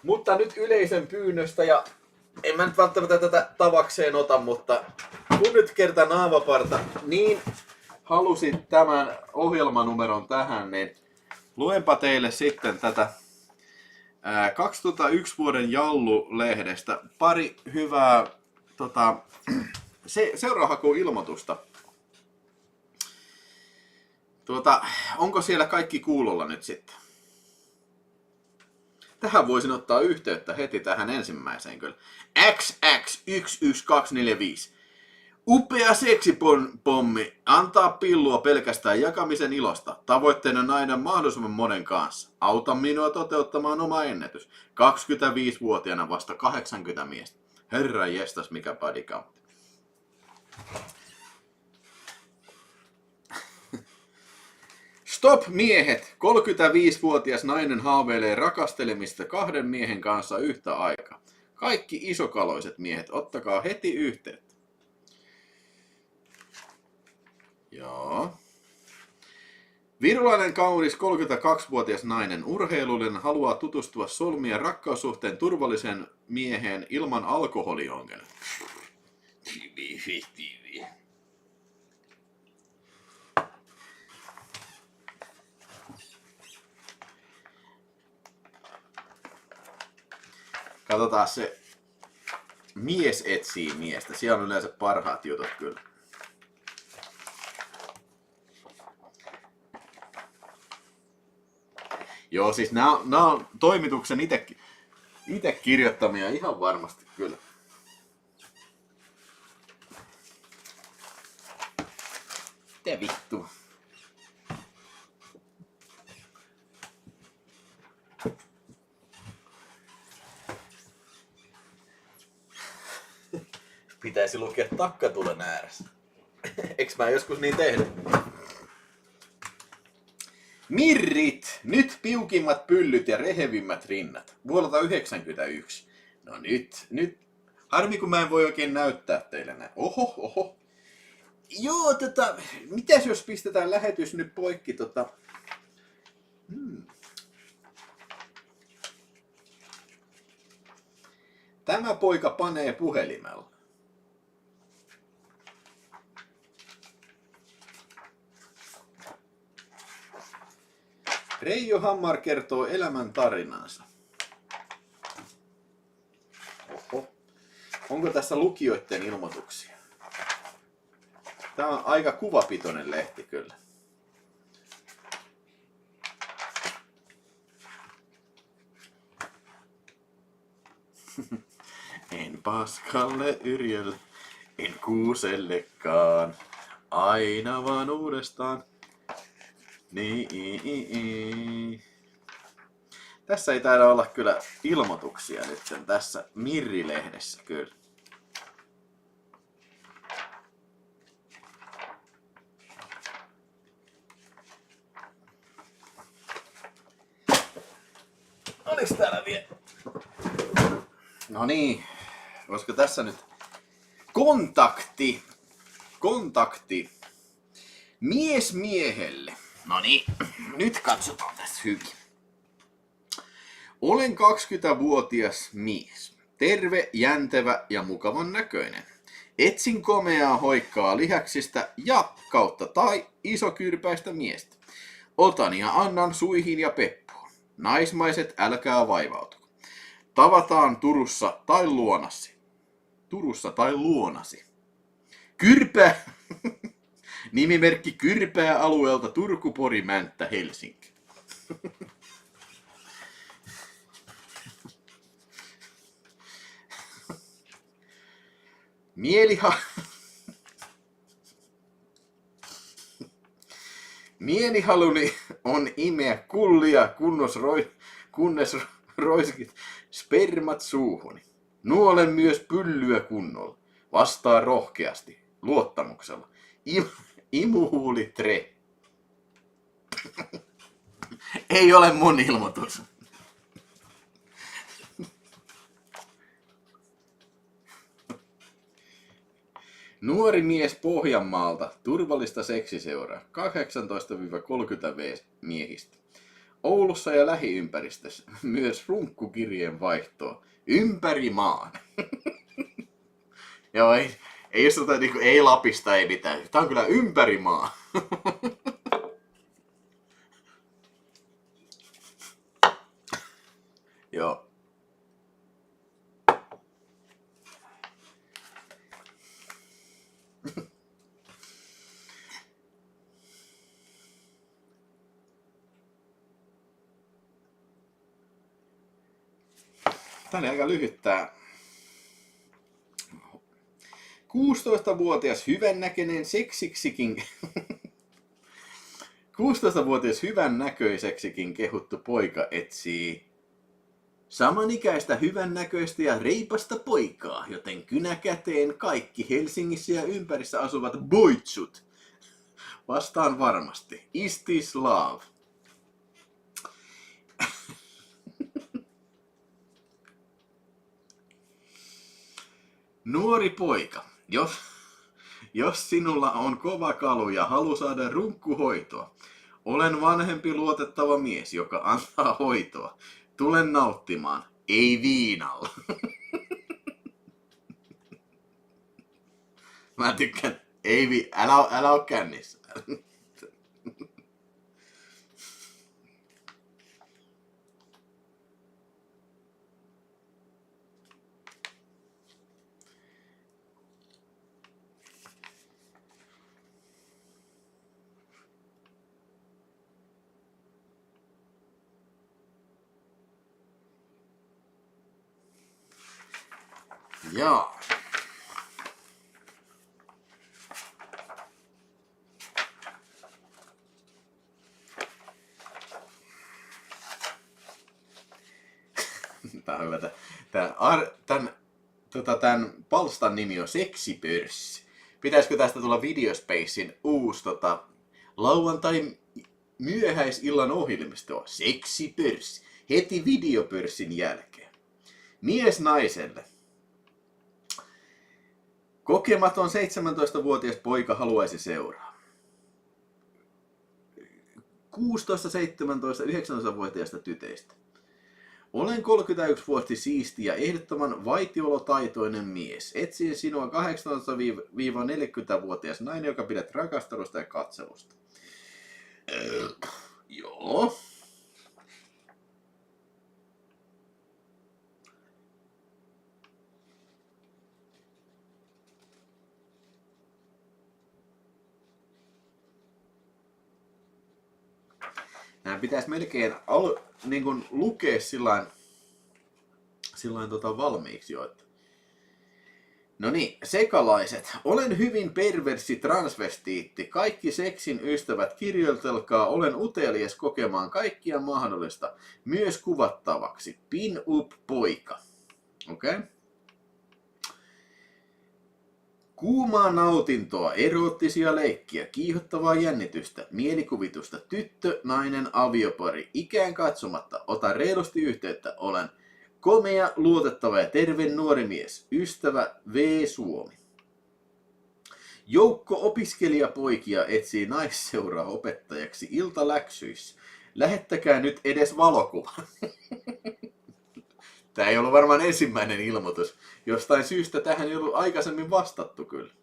Mutta nyt yleisön pyynnöstä, ja en mä nyt välttämättä tätä tavakseen ota, mutta kun nyt kerta Naavaparta niin halusit tämän ohjelmanumeron tähän, niin luenpa teille sitten tätä 2001 vuoden Jallu-lehdestä pari hyvää seuraahakuilmoitusta. Onko siellä kaikki kuulolla nyt sitten? Tähän voisin ottaa yhteyttä heti tähän ensimmäiseen kyllä. XX11245. Upea seksipommi antaa pillua pelkästään jakamisen ilosta. Tavoitteena nainen mahdollisimman monen kanssa. Auta minua toteuttamaan oma ennätys. 25-vuotiaana vasta 80 miestä. Herra jestas, mikä body count. Stop miehet! 35-vuotias nainen haaveilee rakastelemista 2 miehen kanssa yhtä aikaa. Kaikki isokaloiset miehet, ottakaa heti yhteyttä. Joo. Virulainen kaunis 32-vuotias nainen urheilullinen haluaa tutustua solmien rakkaussuhteen turvallisen mieheen ilman alkoholiongelmia. Katsotaan se mies etsii miestä. Siellä on yleensä parhaat jutut kyllä. Joo, siis nämä on toimituksen itse kirjoittamia ihan varmasti kyllä. Te vittu. Pitäisi lukea takkatulen ääressä. Eiks mä joskus niin tehnyt? Mirrit! Nyt piukimmat pyllyt ja rehevimmät rinnat. Vuodelta 1991. No nyt. Harmi kun mä en voi oikein näyttää teille näin. Oho. Joo, mitäs jos pistetään lähetys nyt poikki Tämä poika panee puhelimella. Reijo Hammar kertoo elämän tarinansa. Oho. Onko tässä lukijoiden ilmoituksia? Tämä on aika kuvapitoinen lehti kyllä. En Paskalle Yrjölle, en Kuusellekaan, aina vaan uudestaan. Niin. Tässä ei taida olla kyllä ilmoituksia nyt tässä Mirri-lehdessä kyllä. Oliks täällä vielä? No niin, olisiko tässä nyt kontakti mies miehelle. No niin, nyt katsotaan tässä hyvin. Olen 20-vuotias mies. Terve, jäntevä ja mukavan näköinen. Etsin komeaa hoikkaa lihaksista ja kautta tai isokyrpäistä miestä. Otan ja annan suihin ja peppuun. Naismaiset, älkää vaivautuko. Tavataan Turussa tai luonasi. Kyrpää! Nimimerkki Kyrpää alueelta Turku, Pori, Mänttä, Helsinki. Mielihaluni on imeä kullia, kunnes roiskit spermat suuhuni. Nuolen myös pyllyä kunnolla. Vastaa rohkeasti, luottamuksella. Imuhuuli tre. Ei ole mun ilmoitus. Nuori mies Pohjanmaalta, turvallista seksiseuraa, 18-30 miehistä. Oulussa ja lähiympäristössä myös runkkukirjeen vaihtoa ympäri maan. Joo, ei, jos niinku, ei Lapista, ei mitään. Tää on kyllä ympäri maan. Joo. Tää oli aika lyhyt tää. 16-vuotias hyvännäköinen seksiksikin. 16-vuotias hyvän näköiseksikin kehuttu poika etsii samanikäistä hyvännäköistä ja reipasta poikaa, joten kynä käteen kaikki Helsingissä ja ympärissä asuvat boitsut. Vastaan varmasti. Is this love? Nuori poika, jos sinulla on kova kalu ja halu saada runkkuhoitoa, olen vanhempi luotettava mies, joka antaa hoitoa. Tulen nauttimaan, ei viinalla. Mä tykkään, älä oo kännissä. Joo. Tää on hyvä. Tän palstan nimi on Seksipörssi. Pitäisikö tästä tulla Videospacein uusi lauantai myöhäisillan ohjelmistoa? Seksipörssi. Heti videopörssin jälkeen. Mies naiselle. Kokematon 17-vuotias poika haluaisi seuraa. 16, 17, 19-vuotiaista tytöistä. Olen 31-vuotias siisti ja ehdottoman vaitiolotaitoinen mies. Etsin sinua 18-40-vuotias nainen, joka pidät rakastelusta ja katselusta. Joo. Nämä pitäisi melkein niin kuin lukea sillain valmiiksi jo. No niin, sekalaiset. Olen hyvin perversi transvestiitti. Kaikki seksin ystävät kirjoitelkaa. Olen utelias kokemaan kaikkia mahdollista. Myös kuvattavaksi. Pin-up poika. Okei. Okay. Kuumaa nautintoa, eroottisia leikkiä, kiihottavaa jännitystä, mielikuvitusta, tyttö, nainen, aviopari, ikään katsomatta, ota reilusti yhteyttä, olen komea, luotettava ja terve nuori mies, ystävä V. Suomi. Joukko opiskelijapoikia etsii naisseuraa opettajaksi iltaläksyissä. Lähettäkää nyt edes valokuva. Tämä ei ollut varmaan ensimmäinen ilmoitus. Jostain syystä tähän ei ollut aikaisemmin vastattu kyllä.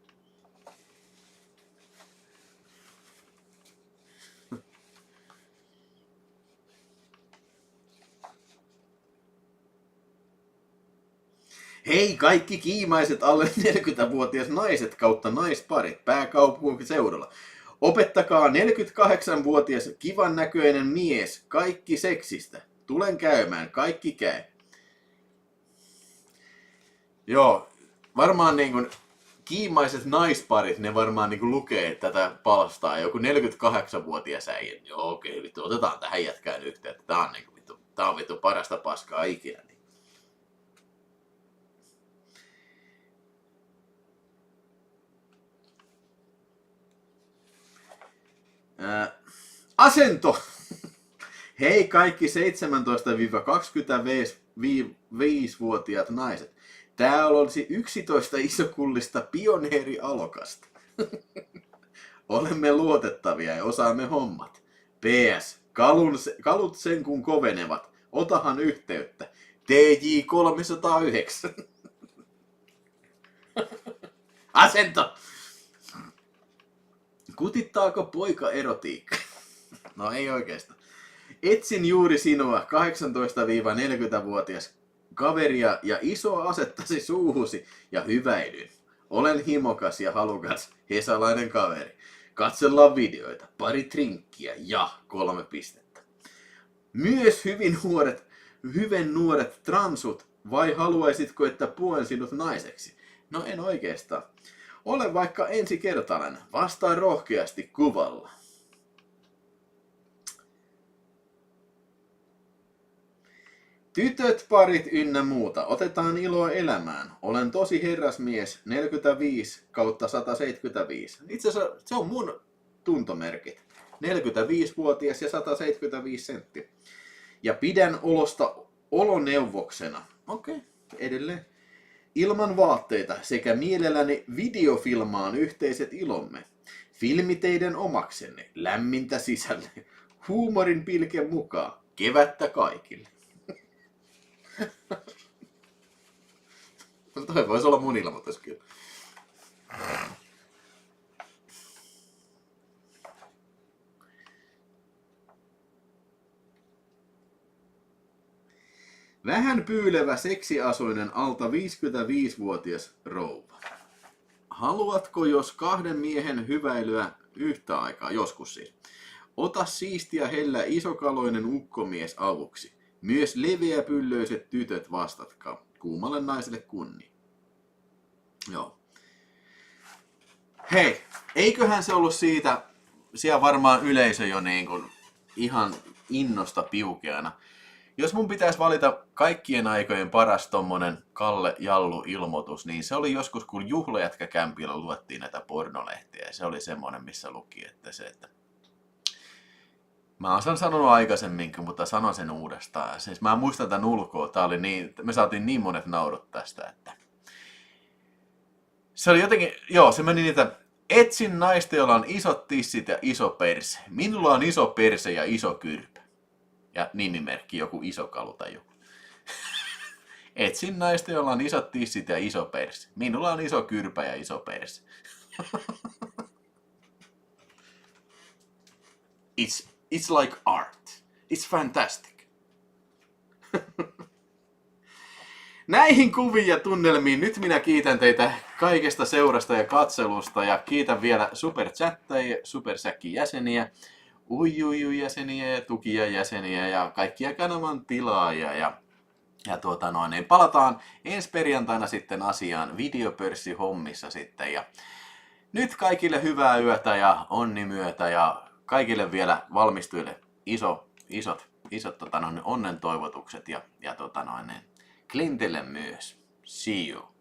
Hei kaikki kiimaiset alle 40-vuotias naiset kautta naisparit pääkaupunkiseudulla. Opettakaa 48-vuotias kivan näköinen mies kaikki seksistä. Tulen käymään, kaikki käy. Joo, varmaan niin kuin kiimaiset naisparit, ne varmaan niin kuin lukee tätä palstaa. Joku 48-vuotias äijä. Joo, okei, vittu, otetaan tähän jätkään yhteyttä. Tää on vittu parasta paskaa ikinä. Asento! Hei kaikki 17-25-vuotiaat naiset. Täällä olisi 11 isokullista pioneerialokasta. Olemme luotettavia ja osaamme hommat. PS. Kalut sen kun kovenevat. Otahan yhteyttä. TJ309. Asento! Kutittaako poika erotiikka? No ei oikeastaan. Etsin juuri sinua, 18-40-vuotias kaveria ja isoa asettasi suuhusi ja hyväilyn. Olen himokas ja halukas hesalainen kaveri. Katsellaan videoita, pari trinkkiä ja 3 pistettä. Myös hyvin nuoret transut, vai haluaisitko, että puen sinut naiseksi? No en oikeastaan. Ole vaikka ensikertalainen, vastaa rohkeasti kuvalla. Tytöt, parit ynnä muuta. Otetaan iloa elämään. Olen tosi herrasmies 45/175. Itse asiassa se on mun tuntomerkit. 45-vuotias ja 175 senttiä. Ja pidän olosta oloneuvoksena. Okei, edelleen. Ilman vaatteita sekä mielelläni videofilmaan yhteiset ilomme. Filmi teidän omaksenne. Lämmintä sisälle. Huumorin pilke mukaan. Kevättä kaikille. No toi voisi olla mun ilmoitus kyllä. Vähän pyylevä seksiasuinen alta 55-vuotias rouva. Haluatko jos 2 miehen hyväilyä yhtä aikaa? Joskus siis. Ota siistiä hellä isokaloinen ukkomies avuksi. Myös leveäpyllöiset tytöt vastatkaa. Kuumalle naiselle kunnia. Joo. Hei, eiköhän se ollut siitä, siellä varmaan yleisö jo niin kuin ihan innosta piukeana. Jos mun pitäisi valita kaikkien aikojen paras tommonen Kalle Jallu-ilmoitus, niin se oli joskus, kun juhlajätkäkämpillä luettiin näitä pornolehtiä. Ja se oli semmonen, missä luki, että mä oon sen sanonut aikaisemminkin, mutta sanon sen uudestaan. Siis mä muistan tämän ulkoa. Tää oli niin, me saatiin niin monet naurut tästä, että se oli jotenkin, joo, se meni niitä. Etsin naista, jolla on isot tissit ja iso perse. Minulla on iso perse ja iso kyrpä. Ja nimimerkki joku iso kalu tai joku. Etsin naista, jolla on isot tissit ja iso perse. Minulla on iso kyrpä ja iso perse. It's like art. It's fantastic. Näihin kuviin ja tunnelmiin nyt minä kiitän teitä kaikesta seurasta ja katselusta ja kiitän vielä superchattajia, supersäkki-jäseniä, uijuiju-jäseniä ja tukia-jäseniä ja kaikkia kanavan tilaajia niin palataan ensi perjantaina sitten asiaan videopörssihommissa sitten ja nyt kaikille hyvää yötä ja onnimyötä ja kaikille vielä valmistujille isot onnen toivotukset ja Clintille myös. See you.